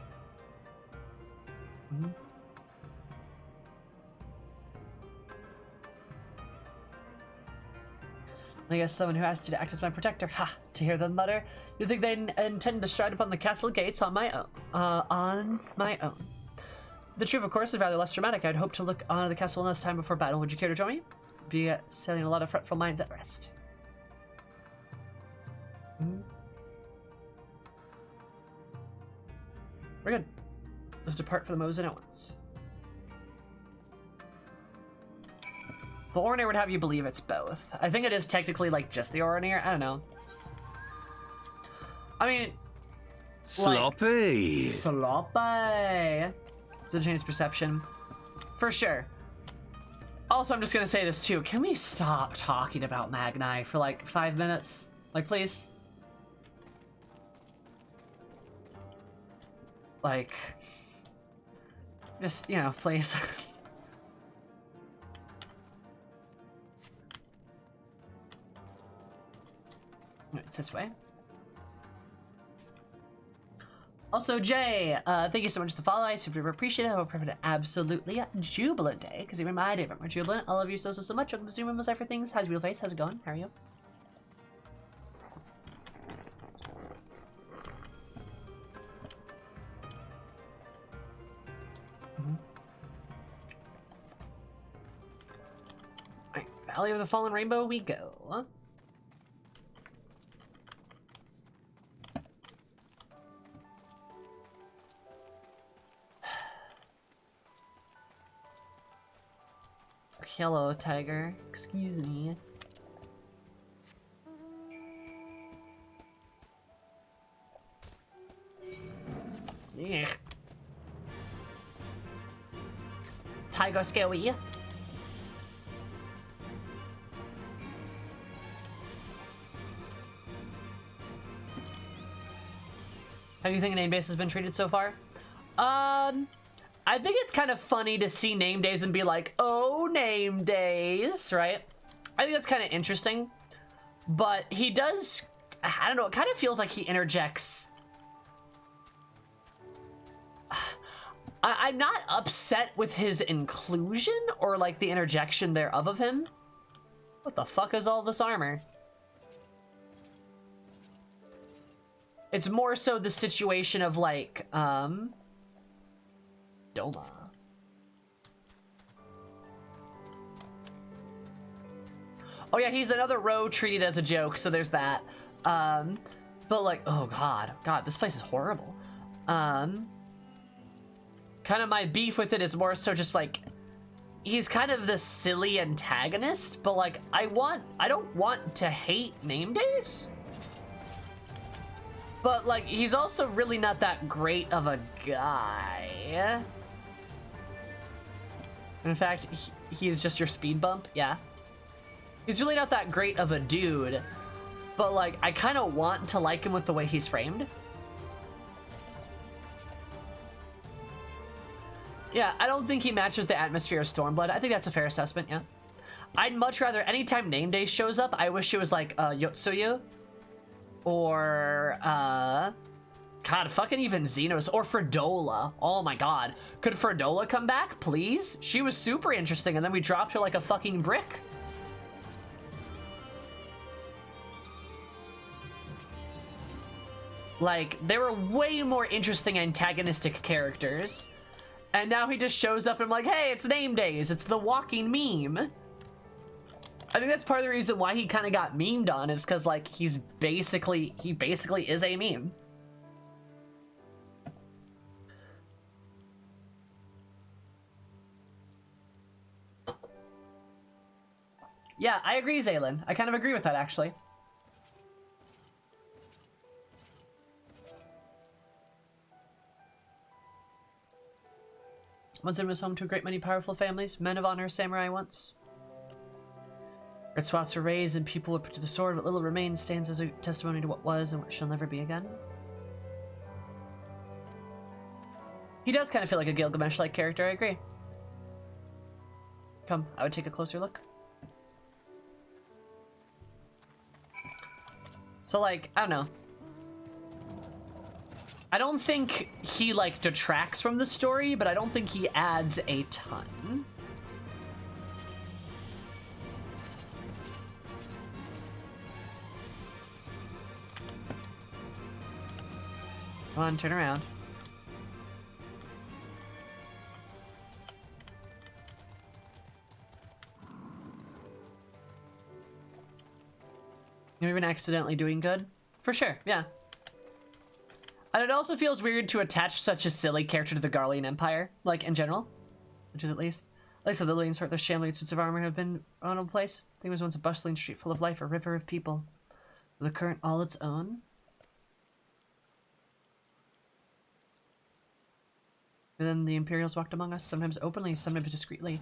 I guess someone who asked you to act as my protector. Ha! To hear them mutter. You think they intend to stride upon the castle gates on my own? The truth, of course, is rather less dramatic. I'd hope to look onto the castle one last time before battle. Would you care to join me? Be setting a lot of fretful minds at rest. We're good. Let's depart for the Mosen at once. The Oranir would have you believe it's both. I think it is technically like just the Oranir. I don't know. I mean, sloppy. Sloppy. So change perception. For sure. Also, I'm just gonna say this too. Can we stop talking about Magni for like 5 minutes? Like, please? Like, just, you know, please. It's this way. Also, Jay, thank you so much for the follow. I super appreciate it. I hope you have an absolutely jubilant day, because even my day bit more jubilant. I love you so much. Welcome to Zoomizoomi for things. How's your face? How's it going? How are you? Right, Valley of the Fallen Rainbow we go. Hello, tiger. Excuse me. Yeah. Tiger scary. How do you think name base has been treated so far? I think it's kind of funny to see name days and be like, oh, name days, right? I think that's kind of interesting. But he does, I don't know, it kind of feels like he interjects. I'm not upset with his inclusion or like the interjection thereof of him. What the fuck is all this armor? It's more so the situation of like, Doma. Oh yeah, he's another row treated as a joke, so there's that. But like, oh god, this place is horrible. Kind of my beef with it is more so just like, he's kind of the silly antagonist, but like I don't want to hate Name Days. But like he's also really not that great of a guy. In fact, he is just your speed bump, yeah. He's really not that great of a dude, but like I kind of want to like him with the way he's framed. Yeah, I don't think he matches the atmosphere of Stormblood. I think that's a fair assessment, yeah. I'd much rather, anytime Name Day shows up, I wish it was like Yotsuyu. Or, God, fucking even Xenos. Or Fredola. Oh my god. Could Fredola come back, please? She was super interesting, and then we dropped her like a fucking brick. Like, there were way more interesting antagonistic characters. And now he just shows up and I'm like, hey, it's Name Days. It's the walking meme. I think that's part of the reason why he kind of got memed on is because, like, he basically is a meme. Yeah, I agree, Zaylin. I kind of agree with that, actually. Once was home to a great many powerful families, men of honor, samurai once. Red swaths are raised and people are put to the sword, what little remains stands as a testimony to what was and what shall never be again. He does kind of feel like a Gilgamesh-like character, I agree. Come, I would take a closer look. So, like, I don't know. I don't think he, like, detracts from the story, but I don't think he adds a ton. Come on, turn around. You're even accidentally doing good? For sure, yeah. And it also feels weird to attach such a silly character to the Garlean Empire, like, in general. Which is at least the Lillian sort, their shambling suits of armor have been on a place. I think it was once a bustling street full of life, a river of people. With a current all its own. And then the Imperials walked among us, sometimes openly, sometimes discreetly.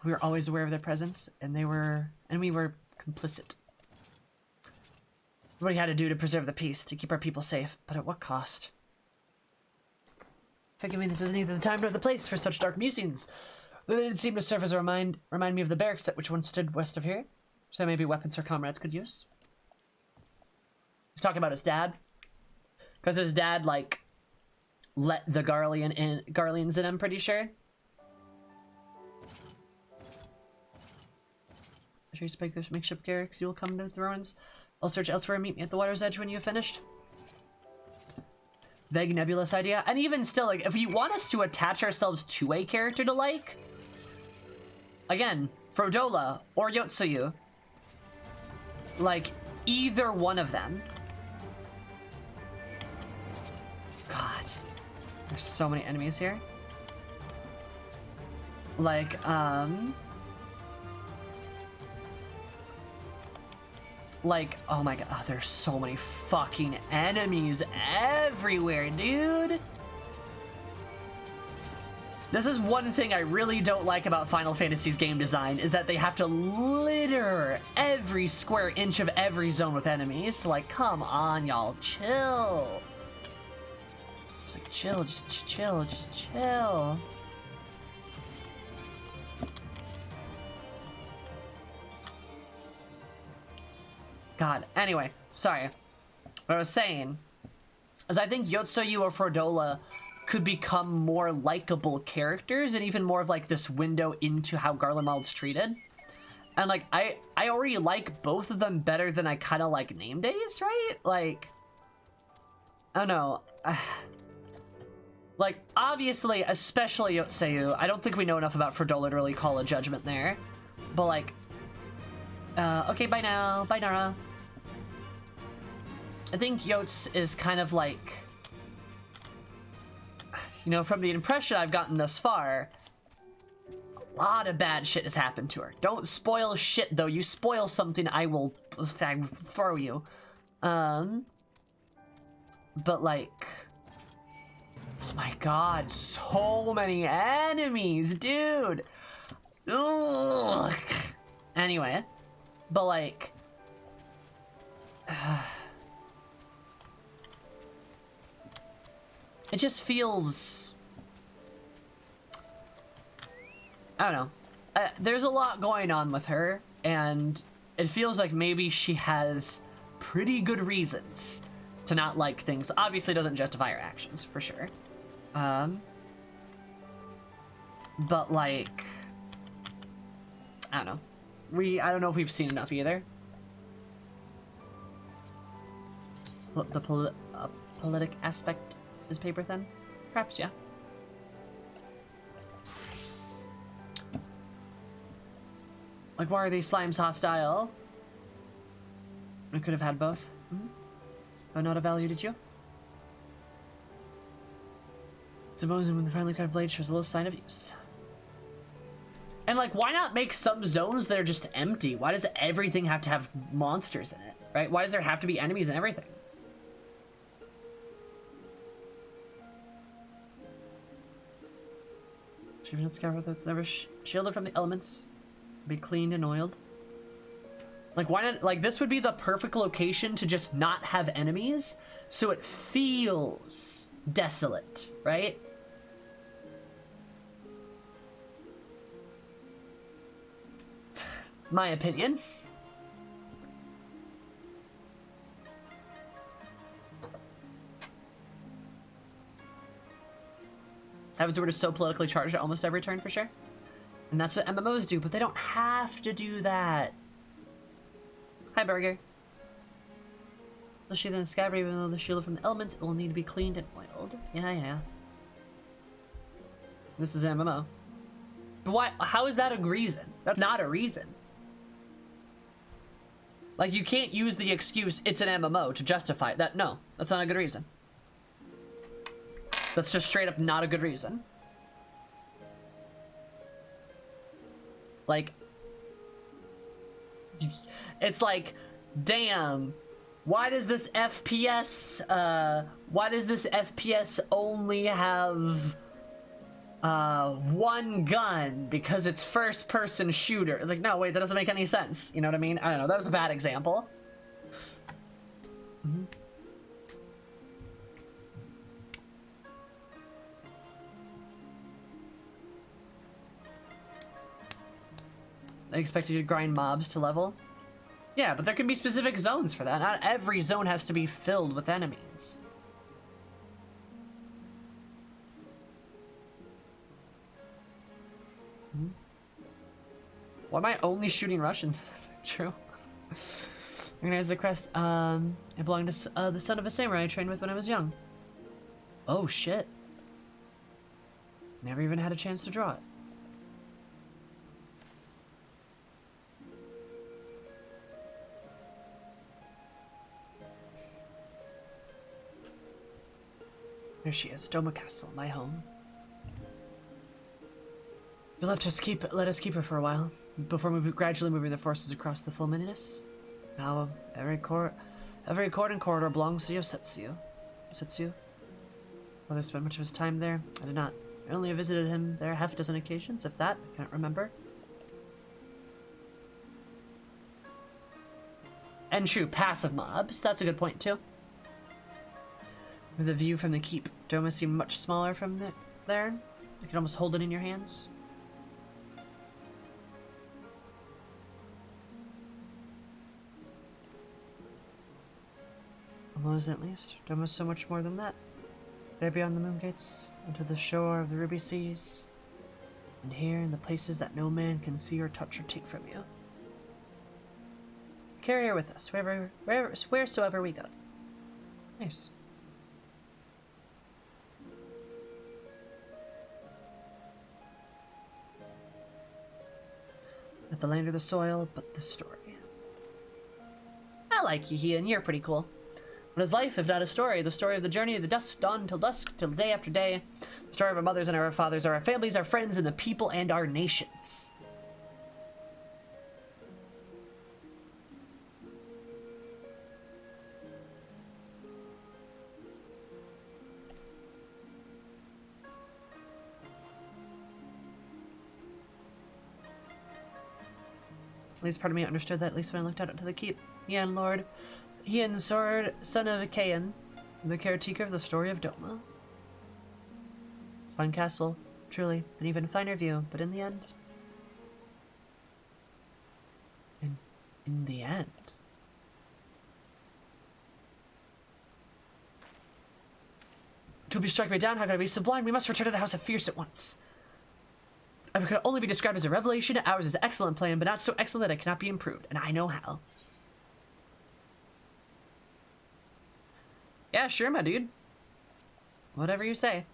We were always aware of their presence, and we were complicit. What he had to do to preserve the peace, to keep our people safe, but at what cost? Forgive me, this is neither the time nor the place for such dark musings. Though they did seem to serve as a remind me of the barracks that which once stood west of here. So maybe weapons her comrades could use. He's talking about his dad. Because his dad, like, let the Garleans in, I'm pretty sure. Sure you spike those makeshift barracks, you will come to the ruins. I'll search elsewhere and meet me at the water's edge when you have finished. Vague, nebulous idea. And even still, like, if you want us to attach ourselves to a character to like, again, Fredola or Yotsuyu, like, either one of them. God, there's so many enemies here. Like, oh my god, there's so many fucking enemies everywhere, dude. This is one thing I really don't like about Final Fantasy's game design, is that they have to litter every square inch of every zone with enemies. Like, come on, y'all, chill. Just like, chill, just chill. God, anyway, sorry. What I was saying is I think Yotsuyu or Fredola could become more likable characters and even more of like this window into how Garlemald's treated. And like, I already like both of them better than I kind of like Name Days, right? Like, I don't know. Like, obviously, especially Yotsuyu, I don't think we know enough about Fredola to really call a judgment there. But like, okay, bye now. Bye, Nara. I think Yots is kind of like, you know, from the impression I've gotten thus far, lot of bad shit has happened to her. Don't spoil shit, though. You spoil something, I will throw you. But like, oh my god, so many enemies, dude. Ugh. Anyway, but like, it just feels, I don't know. There's a lot going on with her, and it feels like maybe she has pretty good reasons to not like things. Obviously doesn't justify her actions, for sure. But like, I don't know. I don't know if we've seen enough either. The politic aspect is paper thin? Perhaps, yeah. Like, why are these slimes hostile? I could have had both. But not a value, did you? Supposing when the finally cut blade shows a little sign of use. And like, why not make some zones that are just empty? Why does everything have to have monsters in it, right? Why does there have to be enemies and everything? Shielded scabbard that's never shielded from the elements. Be cleaned and oiled. Like, why not? Like, this would be the perfect location to just not have enemies, so it feels desolate, right? It's my opinion. Heaven's Word is so politically charged at almost every turn, for sure. And that's what MMOs do, but they don't have to do that. Hi, Burger. The sheath and scabbard, even though the shield from the elements, it will need to be cleaned and oiled. Yeah. This is an MMO. But why? How is that a reason? That's not a reason. Like, you can't use the excuse, it's an MMO, to justify that. No, that's not a good reason. That's just straight up not a good reason. Like, it's like, damn, why does this FPS only have one gun? Because it's first person shooter. It's like, no, wait, that doesn't make any sense. You know what I mean? I don't know, that was a bad example. I expect you to grind mobs to level. Yeah, but there can be specific zones for that. Not every zone has to be filled with enemies. Why am I only shooting Russians? That's not true. Recognize the crest. I belong to the son of a samurai I trained with when I was young. Oh shit. Never even had a chance to draw it. There she is, Doma Castle, my home. You'll have to let us keep her for a while, before gradually moving the forces across the full mininess. Now, every court and corridor belongs to Yosetsu. Whether I spent much of his time there, I did not. I only visited him there half a dozen occasions, if that, I can't remember. And true, passive mobs, that's a good point too. With the view from the keep, Doma seemed much smaller from there. You could almost hold it in your hands. Almost at least. Doma's so much more than that. There beyond the moon gates, onto the shore of the ruby seas, and here in the places that no man can see or touch or take from you. Carry her with us, wheresoever we go. Nice. Not the land or the soil, but the story. I like you, Ian. You're pretty cool. What is life if not a story? The story of the journey of the dawn till dusk, till day after day. The story of our mothers and our fathers, our families, our friends, and the people and our nations. At least part of me understood that at least when I looked out into the keep. Yan Lord, Yan Sword, son of Kayan, the caretaker of the story of Doma. Fine castle, truly, an even finer view, but in the end... In the end... To be struck me down, how could I be sublime? We must return to the House of Fierce at once. If it could only be described as a revelation, ours is an excellent plan, but not so excellent that it cannot be improved, and I know how. Yeah, sure, my dude. Whatever you say.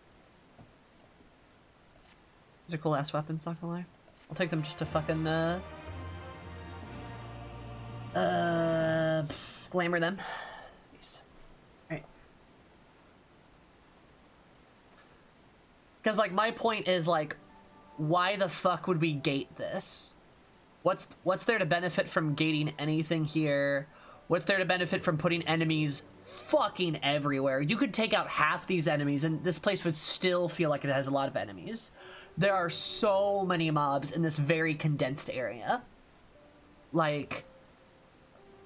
These are cool-ass weapons, not gonna lie. I'll take them just to fucking, glamour them. Nice. Alright. Because, like, my point is, like, why the fuck would we gate this? What's there to benefit from gating anything here? What's there to benefit from putting enemies fucking everywhere? You could take out half these enemies and this place would still feel like it has a lot of enemies. There are so many mobs in this very condensed area. Like,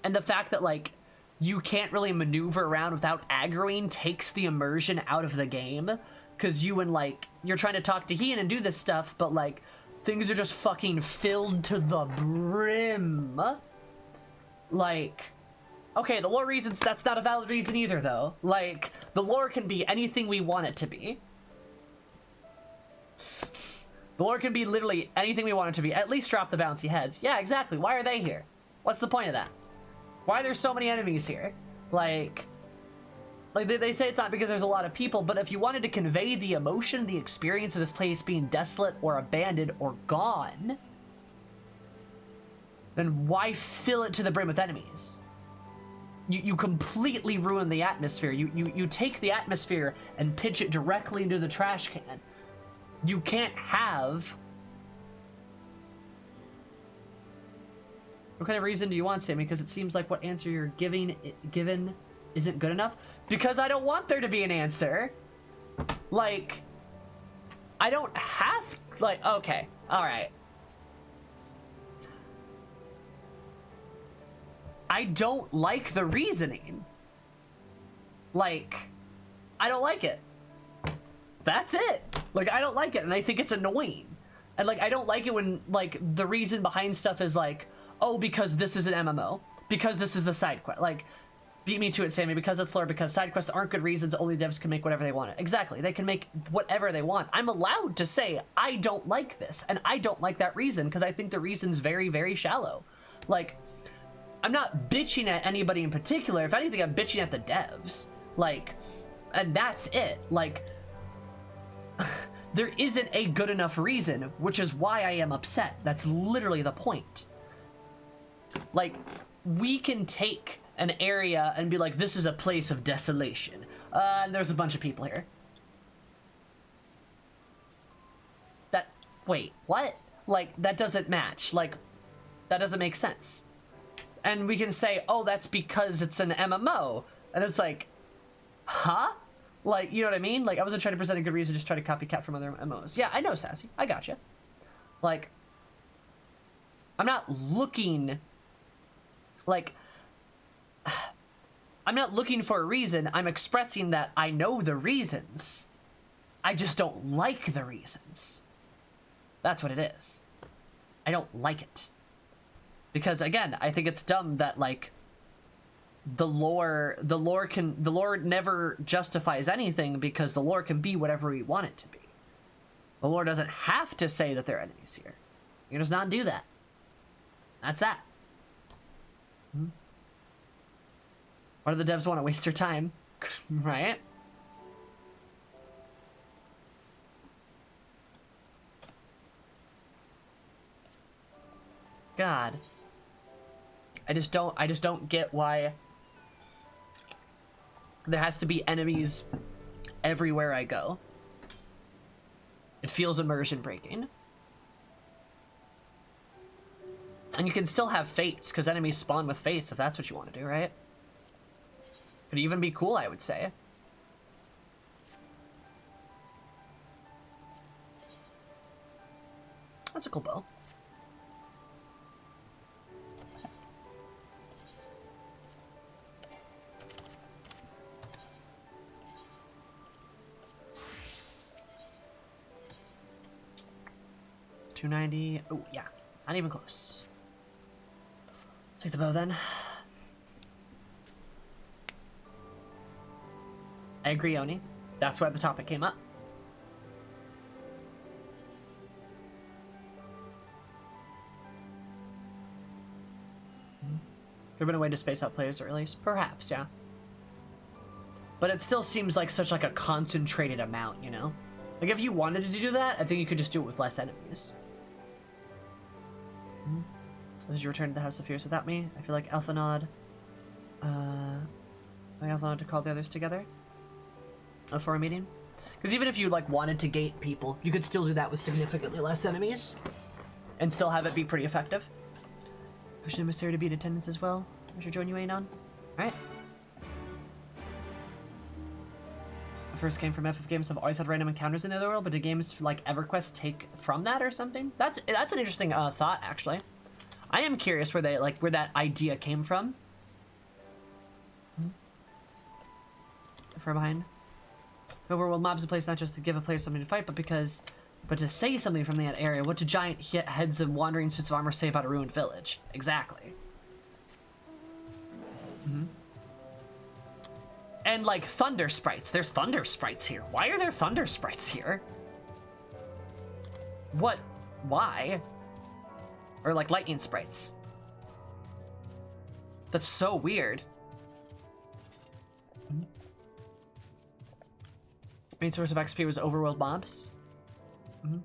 and the fact that, like, you can't really maneuver around without aggroing takes the immersion out of the game. Because you're trying to talk to Ian and do this stuff, but, like, things are just fucking filled to the brim. Like, okay, the lore reasons, that's not a valid reason either, though. Like, the lore can be anything we want it to be. The lore can be literally anything we want it to be. At least drop the bouncy heads. Yeah, exactly. Why are they here? What's the point of that? Why are there so many enemies here? Like they say it's not because there's a lot of people, but if you wanted to convey the emotion, the experience of this place being desolate or abandoned or gone, then why fill it to the brim with enemies? You completely ruin the atmosphere. You take the atmosphere and pitch it directly into the trash can. You can't have... What kind of reason do you want, Sammy? Because it seems like what answer you're given isn't good enough. Because I don't want there to be an answer. Like, I don't have... Like, okay. Alright. I don't like the reasoning. Like, I don't like it. That's it. Like, I don't like it, and I think it's annoying. And, like, I don't like it when, like, the reason behind stuff is, like, oh, because this is an MMO. Because this is the side quest. Like, beat me to it, Sammy, because it's lore, because side quests aren't good reasons, only devs can make whatever they want. Exactly, they can make whatever they want. I'm allowed to say, I don't like this, and I don't like that reason, because I think the reason's very, very shallow. Like, I'm not bitching at anybody in particular. If anything, I'm bitching at the devs. Like, and that's it. Like, there isn't a good enough reason, which is why I am upset. That's literally the point. Like, we can take an area and be like, this is a place of desolation. And there's a bunch of people here. Wait, what? Like, that doesn't match. Like, that doesn't make sense. And we can say, oh, that's because it's an MMO. And it's like, huh? Like, you know what I mean? Like, I wasn't trying to present a good reason, just try to copycat from other MMOs. Yeah, I know, Sassy. I gotcha. Like, I'm not looking... Like, I'm not looking for a reason. I'm expressing that I know the reasons. I just don't like the reasons. That's what it is. I don't like it. Because, again, I think it's dumb that, like, the lore never justifies anything because the lore can be whatever we want it to be. The lore doesn't have to say that there are enemies here. You can just not do that. That's that. Why do the devs want to waste their time? Right? God. I just don't get why There has to be enemies everywhere I go. It feels immersion breaking. And you can still have fates, because enemies spawn with fates if that's what you want to do, right? Could even be cool, I would say. That's a cool bow. $290. Oh, yeah. Not even close. Take the bow then. I agree, Oni. That's why the topic came up. Could have been a way to space out players at least. Perhaps, yeah. But it still seems like such like a concentrated amount, you know? Like if you wanted to do that, I think you could just do it with less enemies. As you return to the House of Fears without me, I feel like Elphanod. Elphanod to call the others together for a meeting. Because even if you like wanted to gate people, you could still do that with significantly less enemies, and still have it be pretty effective. Push emissary to beat attendance as well. I should join you, Anon. All right. The first game from FF games have always had random encounters in the other world, but do games like EverQuest take from that or something? That's an interesting thought, actually. I am curious where that idea came from. Far behind. Overworld mobs a place not just to give a player something to fight, but to say something from that area. What do giant heads and wandering suits of armor say about a ruined village? Exactly. And like thunder sprites. There's thunder sprites here. Why are there thunder sprites here? What? Why? Or like lightning sprites. That's so weird. Main source of XP was overworld mobs. It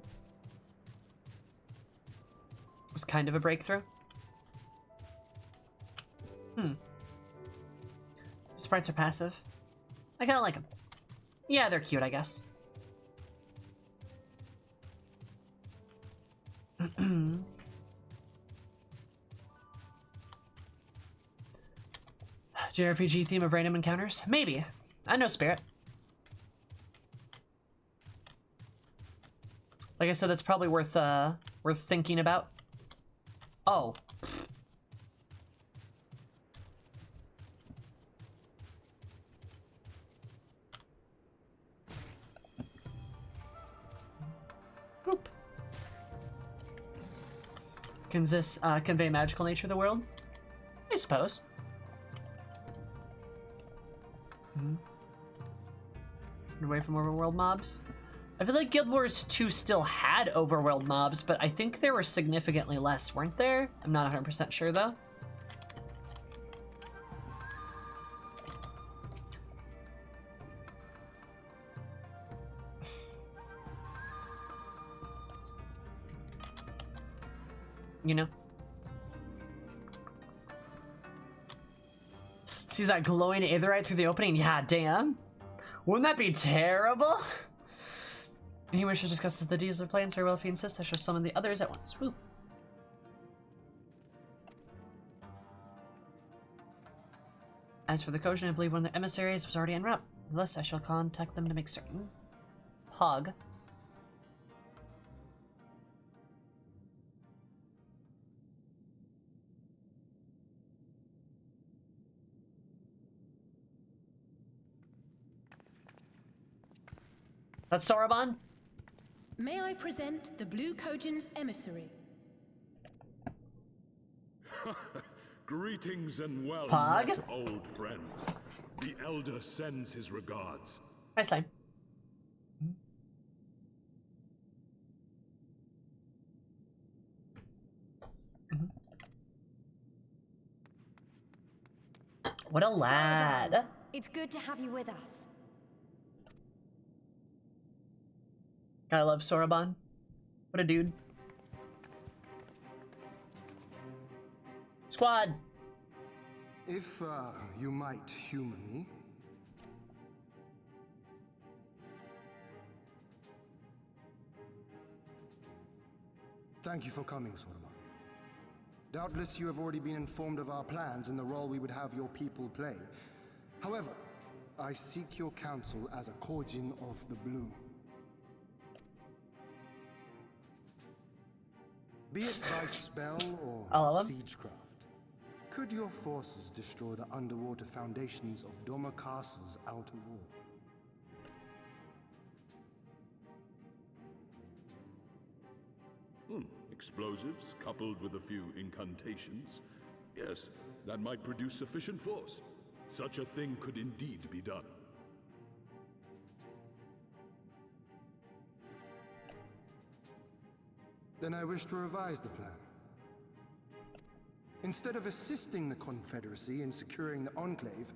was kind of a breakthrough. Sprites are passive. I kind of like them. Yeah, they're cute, I guess. JRPG theme of random encounters? Maybe. I know Spirit. Like I said, that's probably worth thinking about. Oh. Boop. Can this convey magical nature of the world? I suppose. Away from overworld mobs. I feel like Guild Wars 2 still had overworld mobs, but I think there were significantly less, weren't there? I'm not 100% sure, though. You know? Sees that glowing aetherite through the opening? Yeah, damn. Wouldn't that be terrible? Anyone should discuss the details of plans. Very well, if you insist, I shall summon the others at once. Woo. As for the Kojin, I believe one of the emissaries was already en route. Thus, I shall contact them to make certain. Pog. That's Soroban? May I present the Blue Kojin's emissary? Greetings and well Pog? met, old friends. The Elder sends his regards. Hi, Slime. What a lad. It's good to have you with us. I love Soroban. What a dude. Squad. If you might humor me, Thank you for coming, Sorba. Doubtless you have already been informed of our plans and the role we would have your people play. However, I seek your counsel as a Kojin of the Blue. Be it by spell I'll or let him. siegecraft, could your forces destroy the underwater foundations of Doma Castle's outer wall? Explosives coupled with a few incantations. Yes, that might produce sufficient force. Such a thing could indeed be done. Then I wish to revise the plan. Instead of assisting the Confederacy in securing the Enclave,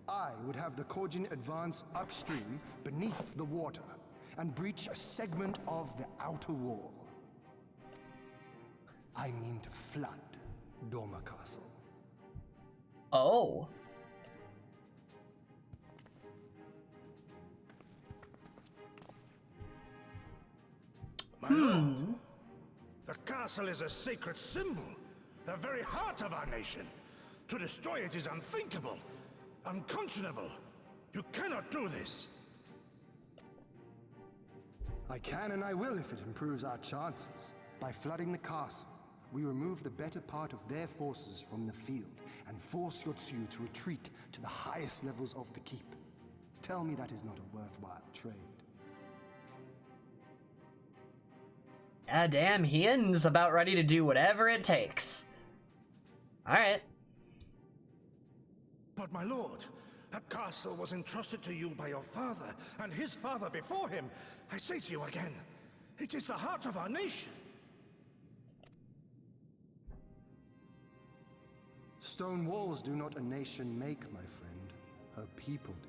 I would have the Kojin advance upstream beneath the water and breach a segment of the outer wall. I mean to flood Doma Castle. Oh. My lord, the castle is a sacred symbol, the very heart of our nation. To destroy it is unthinkable, unconscionable. You cannot do this. I can and I will if it improves our chances. By flooding the castle, we remove the better part of their forces from the field and force Yotsuyu to retreat to the highest levels of the keep. Tell me that is not a worthwhile trade. God damn, Hien's about ready to do whatever it takes. Alright. But my lord, that castle was entrusted to you by your father and his father before him. I say to you again, it is the heart of our nation. Stone walls do not a nation make, my friend. Her people do.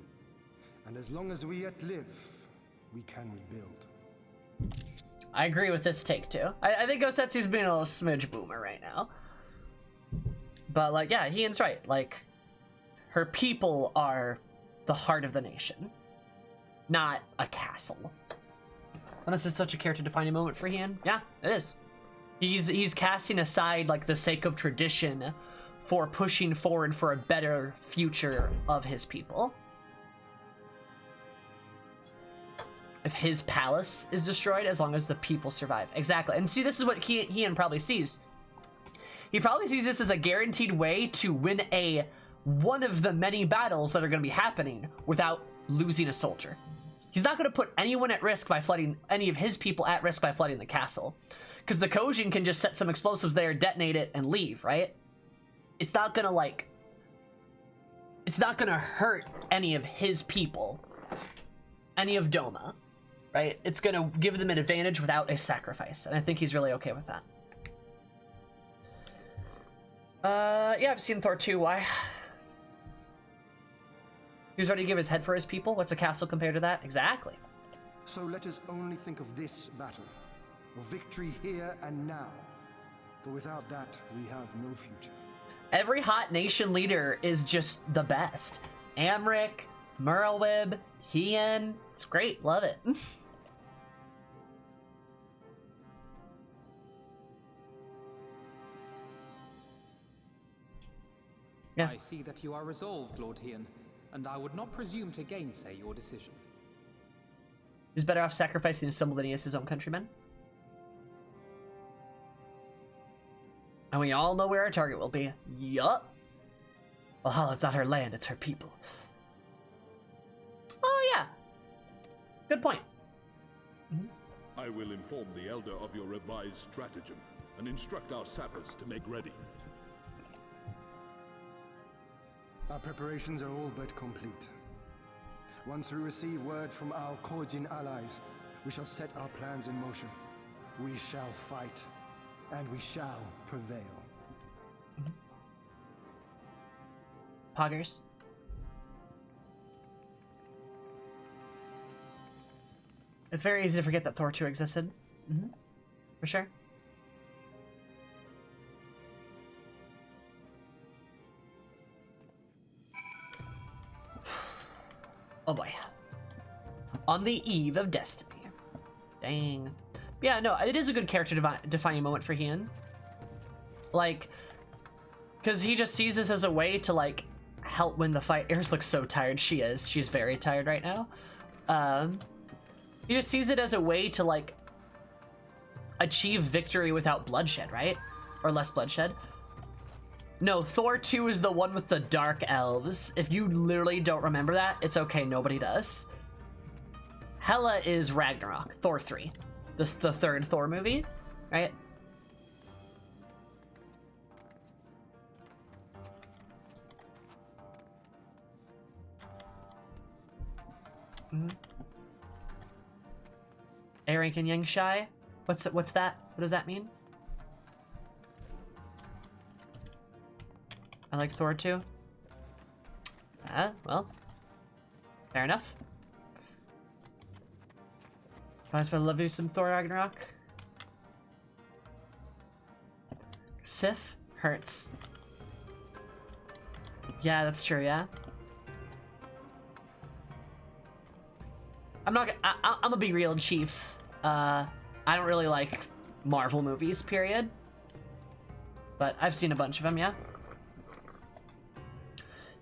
And as long as we yet live, we can rebuild. I agree with this take too. I think Gosetsu's being a little smidge boomer right now. But like, yeah, Hien's right. Like, her people are the heart of the nation, not a castle. And this is such a character-defining moment for Hien. Yeah, it is. He's casting aside like the sake of tradition for pushing forward for a better future of his people. If his palace is destroyed, as long as the people survive. Exactly. And see, this is what Hien probably sees. He probably sees this as a guaranteed way to win one of the many battles that are going to be happening without losing a soldier. He's not going to put anyone at risk by flooding, any of his people at risk by flooding the castle. Because the Kojin can just set some explosives there, detonate it, and leave, right? It's not going to, like... It's not going to hurt any of his people. Any of Doma. Right? It's going to give them an advantage without a sacrifice. And I think he's really okay with that. Yeah, I've seen Thor 2. Why? He was ready to give his head for his people. What's a castle compared to that? Exactly. So let us only think of this battle. Of victory here and now. For without that, we have no future. Every hot nation leader is just the best. Amric, Merlwib, Hien. It's great. Love it. Yeah. I see that you are resolved, Lord Hien, and I would not presume to gainsay your decision. He's better off sacrificing his symbol than he is his own countrymen. And we all know where our target will be. Yup. Well, it's not her land, it's her people. Oh, yeah. Good point. I will inform the Elder of your revised stratagem and instruct our sappers to make ready. Our preparations are all but complete. Once we receive word from our Kojin allies, we shall set our plans in motion. We shall fight, and we shall prevail. Poggers. It's very easy to forget that Thor 2 existed. For sure. Oh boy. On the eve of destiny. Dang. Yeah, no, it is a good character defining moment for Hien. Like, because he just sees this as a way to, like, help win the fight. Eris looks so tired. She is. She's very tired right now. He just sees it as a way to, like, achieve victory without bloodshed, right? Or less bloodshed. No, Thor 2 is the one with the dark elves. If you literally don't remember that, it's okay, nobody does. Hela is Ragnarok, Thor 3. This the third Thor movie, right? A rank and Yang Shai. What's that? What does that mean? I like Thor too. Well, fair enough. I love you some Thor Ragnarok. Sif hurts. Yeah, that's true. Yeah. I'm gonna be real, Chief. I don't really like Marvel movies, period. But I've seen a bunch of them, yeah.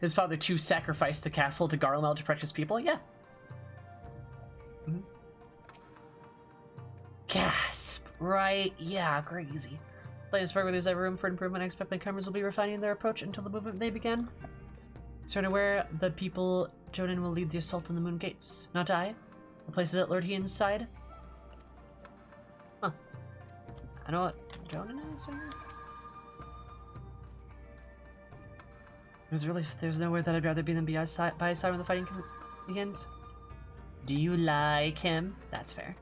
His father too sacrificed the castle to Garlemald to protect his people, yeah. Gasp, right? Yeah, crazy. Players where there's ever room for improvement. I expect my cameras will be refining their approach until the movement they began. Certain where the people Jonan will lead the assault on the moon gates. Not I. The places that Lord Hien's side. Huh. I know what Jonan is. There's nowhere that I'd rather be than by his side when the fighting begins. Do you like him? That's fair.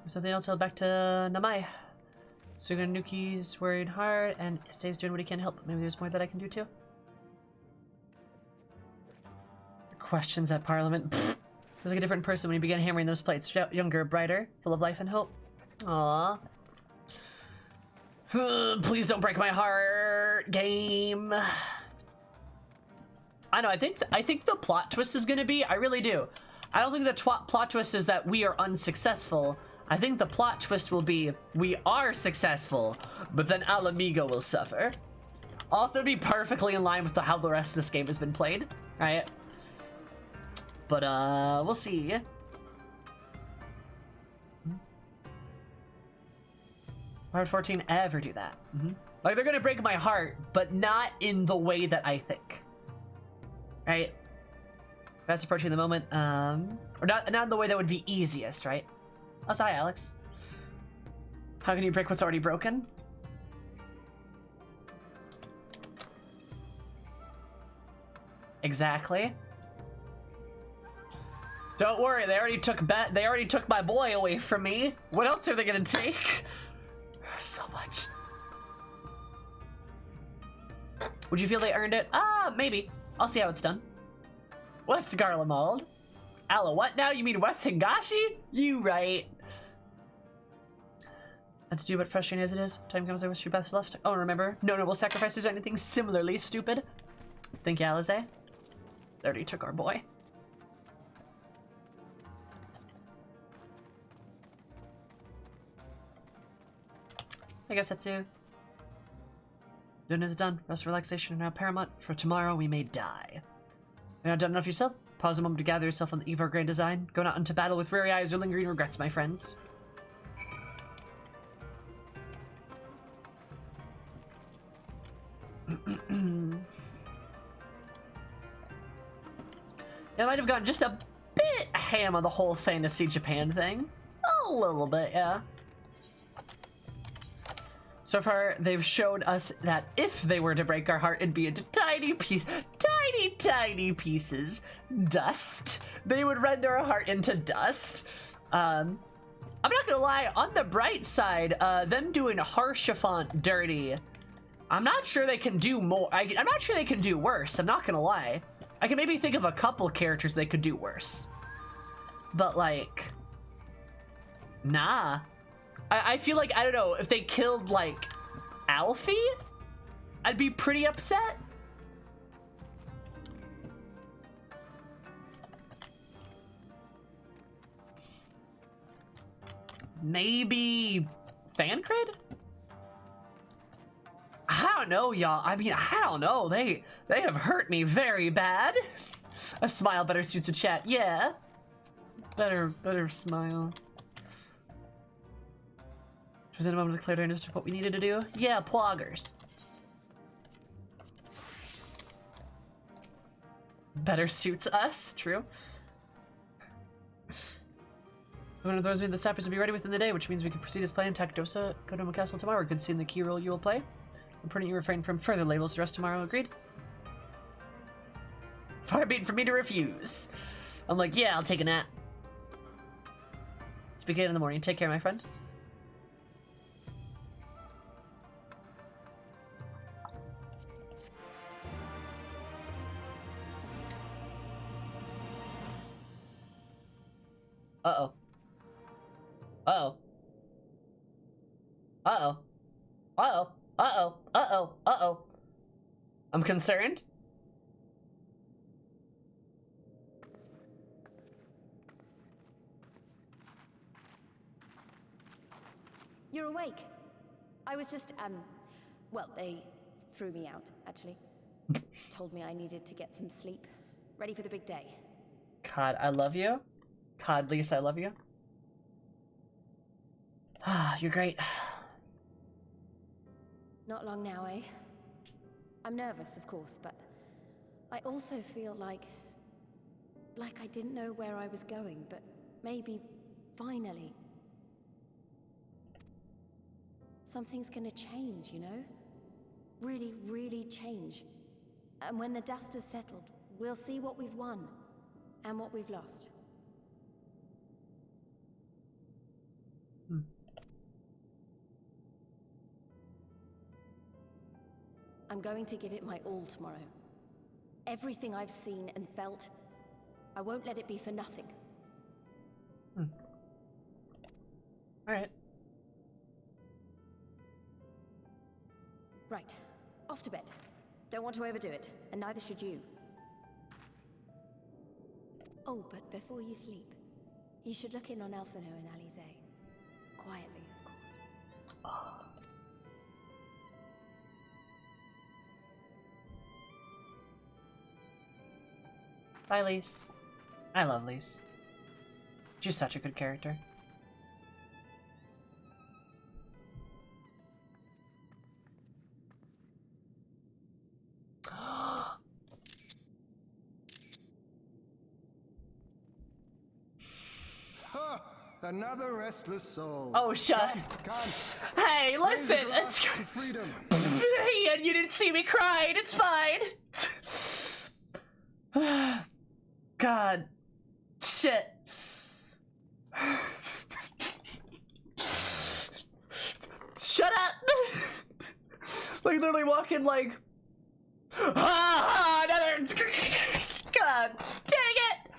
Something else held back to Namai. Suganuki's worried hard and stays doing what he can to help. Maybe there's more that I can do too. Questions at Parliament. Pfft. Feels like a different person when you began hammering those plates. Younger, brighter, full of life and hope. Aww. Please don't break my heart, game. I know. I think the plot twist is gonna be. I really do. I don't think the plot twist is that we are unsuccessful. I think the plot twist will be we are successful, but then Alamigo will suffer. Also, be perfectly in line with how the rest of this game has been played, right? But we'll see. Why would 14 ever do that? Like, they're gonna break my heart, but not in the way that I think. Right? Best approaching the moment, or not in the way that would be easiest, right? Oh, hi, Alex. How can you break what's already broken? Exactly. Don't worry, they already took my boy away from me. What else are they gonna take? So much. Would you feel they earned it? Maybe. I'll see how it's done. West Garlemald. Alla, what now? You mean West Hingashi? You right. Let's do what frustrating as it is. Time comes, I wish you best left. Oh, remember, no noble sacrifices or anything similarly stupid. Thank you, Alize. They already took our boy. I guess that's it. Dinner is done. Rest, relaxation are now paramount. For tomorrow, we may die. You're not done enough yourself? Pause a moment to gather yourself on the eve of our grand design. Go not into battle with weary eyes or lingering regrets, my friends. I might have gone just a bit ham on the whole Fantasy Japan thing. A little bit, yeah. So far, they've shown us that if they were to break our heart, it'd be into tiny pieces. Dust. They would render our heart into dust. I'm not gonna lie, on the bright side, them doing Harshiphant dirty, I'm not sure they can do more. I'm not sure they can do worse, I'm not gonna lie. I can maybe think of a couple characters they could do worse. But, like, nah. I feel like, I don't know, if they killed, like, Alfie, I'd be pretty upset. Maybe Fancred? I don't know, y'all. I mean, I don't know. They have hurt me very bad. A smile better suits a chat. Yeah. Better smile. Was it a moment of clarity and understood what we needed to do? Yeah, ploggers. Better suits us. True. One of those mean the sappers will be ready within the day, which means we can proceed as planned. Attack Dosa, Kodama Castle tomorrow. Good seeing the key role you will play. I'm pretty you refrain from further labels to rest tomorrow. Agreed? Far be it for me to refuse. I'm like, yeah, I'll take a nap. Let's begin in the morning. Take care, my friend. Uh-oh. Uh-oh. Uh-oh. Uh-oh. Uh-oh. Uh-oh. Uh-oh. I'm concerned. You're awake. I was just, well, they threw me out, actually. Told me I needed to get some sleep. Ready for the big day. God, I love you. God, Lisa, I love you. Ah, you're great. Not long now, eh? I'm nervous, of course, but I also feel like I didn't know where I was going, but maybe, finally, something's gonna change, you know? Really, really change. And when the dust has settled, we'll see what we've won and what we've lost. I'm going to give it my all tomorrow. Everything I've seen and felt, I won't let it be for nothing. Alright. Right. Off to bed. Don't want to overdo it, and neither should you. Oh, but before you sleep, you should look in on Elfino and Alize. Quietly, of course. Bye, Lise. I love Lise. She's such a good character. Another restless soul. Oh, shut. Come. Hey, listen. Raise a glass to freedom. Hey, and you didn't see me crying. It's fine. God. Shit. Shut up. Like, literally walking like... another... God. Dang it.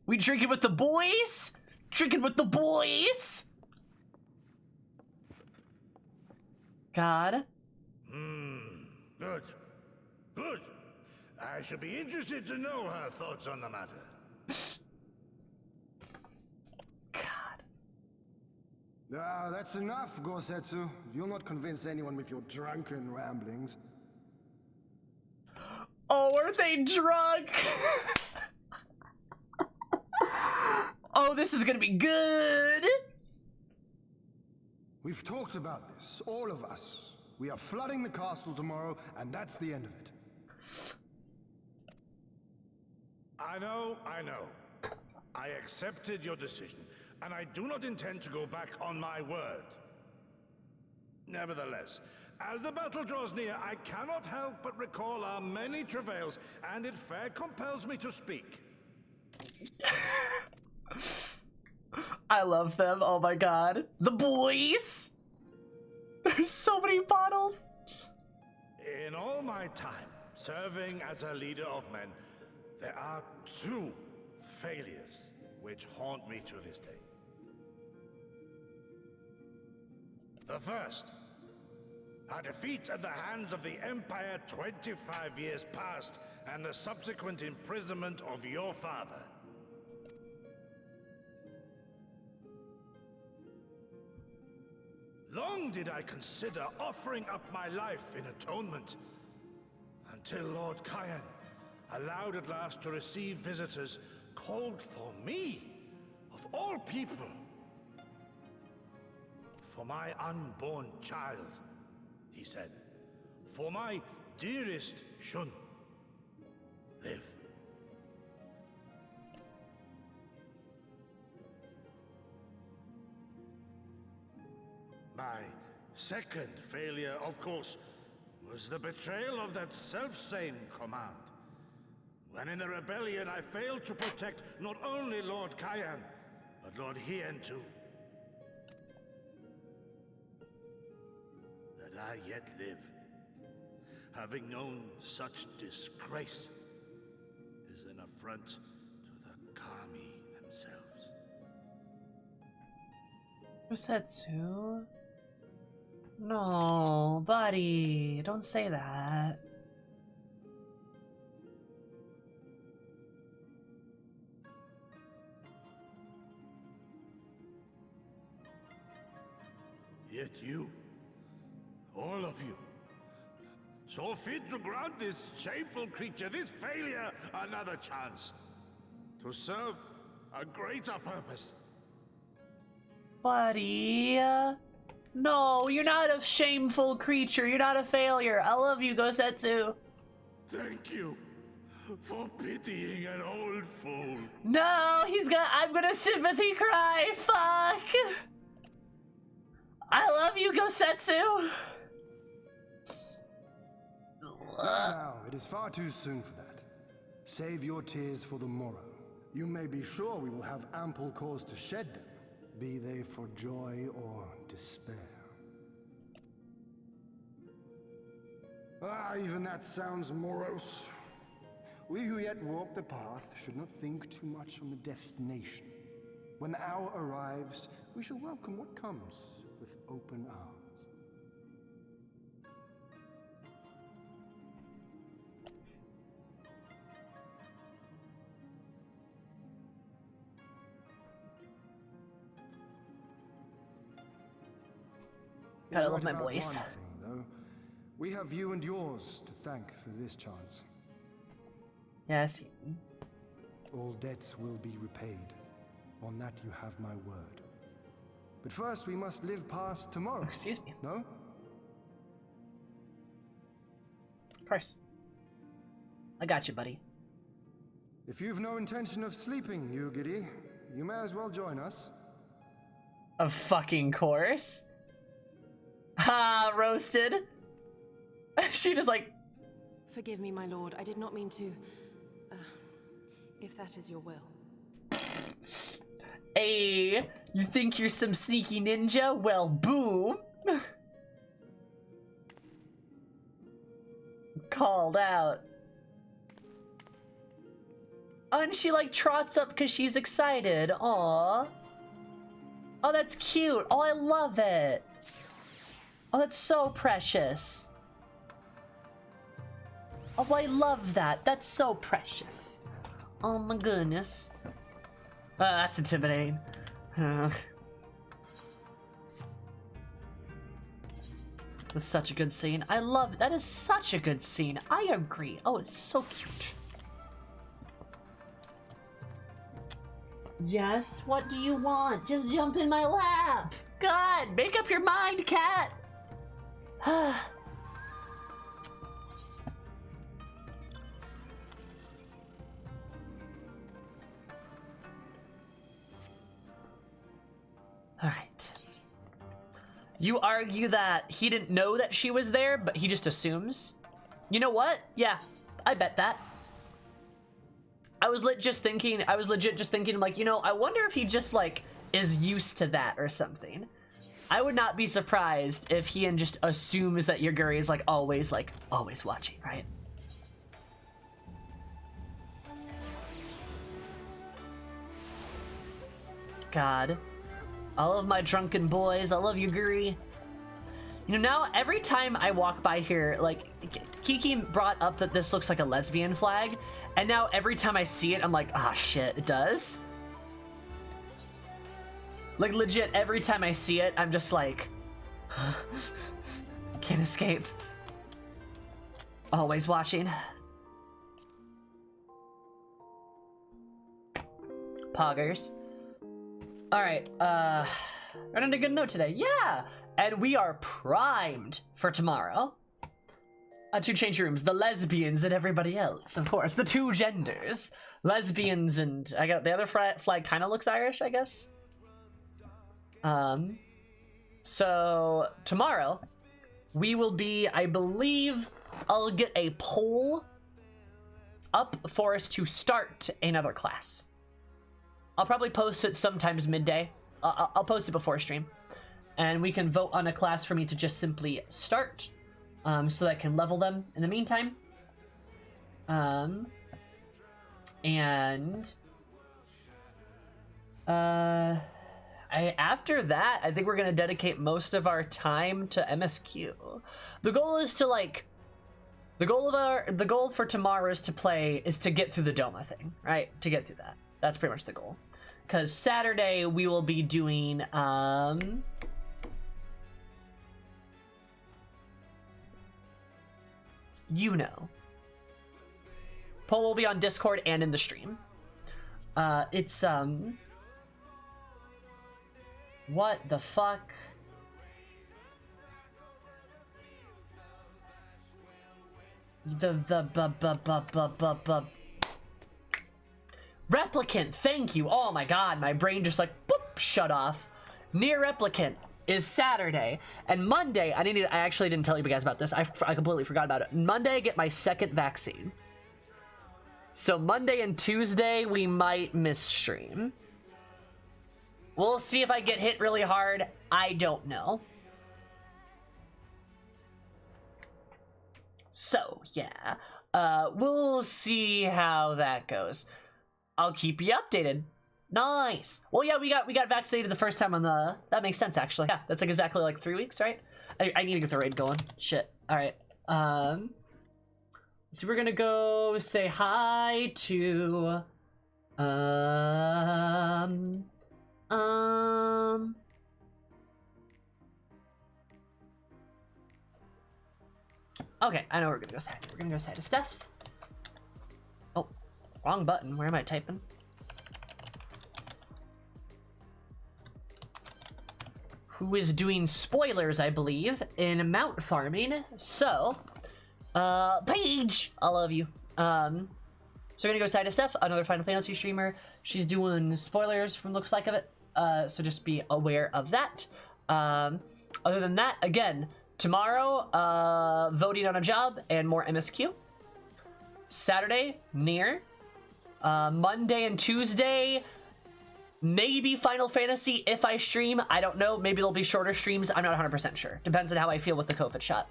We drinking with the boys? Drinking with the boys? God. Good. Good. I shall be interested to know her thoughts on the matter. God. Ah, that's enough, Gosetsu. You'll not convince anyone with your drunken ramblings. Oh, are they drunk? Oh, this is gonna be good. We've talked about this, all of us. We are flooding the castle tomorrow, and that's the end of it. I know. I accepted your decision, and I do not intend to go back on my word. Nevertheless, as the battle draws near, I cannot help but recall our many travails, and it fair compels me to speak. I love them. Oh my god. The boys! There's so many bottles. In all my time serving as a leader of men, there are two failures which haunt me to this day. The first, a defeat at the hands of the Empire 25 years past, and the subsequent imprisonment of your father. Long did I consider offering up my life in atonement, until Lord Kyan allowed at last to receive visitors called for me, of all people. For my unborn child, he said. For my dearest Shun. Live. My second failure, of course, was the betrayal of that self-same command. When in the rebellion I failed to protect not only Lord Kyan, but Lord Hien too. That I yet live, having known such disgrace, is an affront to the Kami themselves. Rosetsu? No, buddy, don't say that. Yet you, all of you, saw fit to grant this shameful creature, this failure, another chance to serve a greater purpose. Buddy. No, you're not a shameful creature. You're not a failure. I love you, Gosetsu. Thank you for pitying an old fool. No, I'm gonna sympathy cry. Fuck. I love you, Gosetsu. Now, it is far too soon for that. Save your tears for the morrow. You may be sure we will have ample cause to shed them, be they for joy or despair. Even that sounds morose. We who yet walk the path should not think too much on the destination. When the hour arrives, we shall welcome what comes with open arms. Gotta It's love right my about voice. one thing, though. We have you and yours to thank for this chance. Yes. All debts will be repaid. On that you have my word. But first we must live past tomorrow. Excuse me. No? Of course. I got you, buddy. If you've no intention of sleeping, Yugiri, you may as well join us. Of fucking course. Ha, roasted. She just like, Forgive me, my lord. I did not mean to. If that is your will. hey, you think you're some sneaky ninja? Well, boom. Called out. Oh, and she like trots up because she's excited. Aw. Oh, that's cute. Oh, I love it. Oh, that's so precious. Oh, I love that. That's so precious. Oh my goodness. That's intimidating. That's such a good scene. I love it. That is such a good scene. I agree. Oh, it's so cute. Yes, what do you want? Just jump in my lap. God, make up your mind, cat. All right. You argue that he didn't know that she was there, but he just assumes. You know what? Yeah, I bet that. I was legit just thinking, like, you know, I wonder if he just, like, is used to that or something. I would not be surprised if Hien just assumes that Yugiri is, like, always watching, right? God. I love my drunken boys. I love Yugiri. You know, now every time I walk by here, like, Kiki brought up that this looks like a lesbian flag, and now every time I see it, I'm like, ah, shit, it does? Like, legit, every time I see it, I'm just like, Can't escape. Always watching. Poggers. Alright, running a good note today. Yeah! And we are primed for tomorrow. Two change rooms, the lesbians and everybody else, of course. The two genders. Lesbians and... I got the other flag kind of looks Irish, I guess. So, tomorrow, we will be, I believe, I'll get a poll up for us to start another class. I'll probably post it sometimes midday. I'll post it before stream. And we can vote on a class for me to just simply start. So that I can level them in the meantime. After that, I think we're gonna dedicate most of our time to MSQ. The goal is to the goal for tomorrow is to get through the Doma thing, right? To get through that. That's pretty much the goal. Because Saturday we will be doing you know. Poll will be on Discord and in the stream. It's what the fuck? Replicant, thank you. Oh my god, my brain just like boop, shut off. Near Replicant is Saturday, and Monday, I actually didn't tell you guys about this. I completely forgot about it. Monday I get my second vaccine. So Monday and Tuesday we might miss stream. We'll see if I get hit really hard. I don't know. So, yeah. We'll see how that goes. I'll keep you updated. Nice. Well, yeah, we got vaccinated the first time on the... That makes sense, actually. Yeah, that's like exactly like 3 weeks, right? I need to get the raid going. Shit. All right. So we're gonna go say hi to... Okay, I know we're gonna go say. We're gonna go say to Steph. Oh, wrong button. Where am I typing? Who is doing spoilers, I believe, in mount farming. So, Paige, I love you. So we're gonna go side to Steph, another Final Fantasy streamer. She's doing spoilers from looks like of it. So just be aware of that. Other than that, again, tomorrow, voting on a job and more MSQ. Saturday, near. Monday and Tuesday, maybe Final Fantasy if I stream. I don't know. Maybe there'll be shorter streams. I'm not 100% sure. Depends on how I feel with the COVID shot.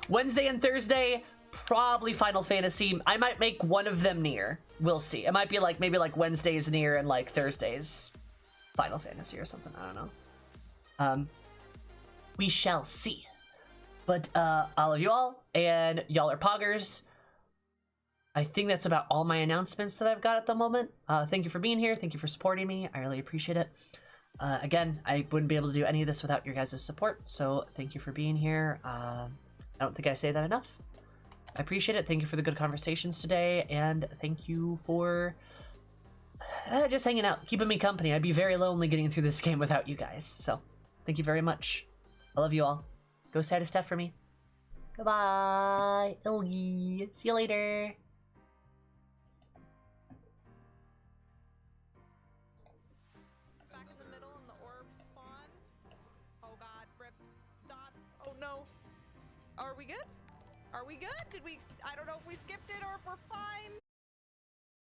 Wednesday and Thursday, probably Final Fantasy. I might make one of them near. We'll see. It might be like maybe like Wednesdays near and like Thursdays Final Fantasy or something. I don't know. We shall see. But I love you all, and y'all are poggers. I think that's about all my announcements that I've got at the moment. Thank you for being here. Thank you for supporting me. I really appreciate it. Again, I wouldn't be able to do any of this without your guys' support, so thank you for being here. I don't think I say that enough. I appreciate it. Thank you for the good conversations today, and thank you for just hanging out, keeping me company. I'd be very lonely getting through this game without you guys, so thank you very much. I love you all. Go say to Steph for me. Goodbye. Ilgi. See you later. Back in the middle and the orb spawn. Oh god, rip dots. Oh no. Are we good? Are we good? Did we... I don't know if we skipped it or if we're fine.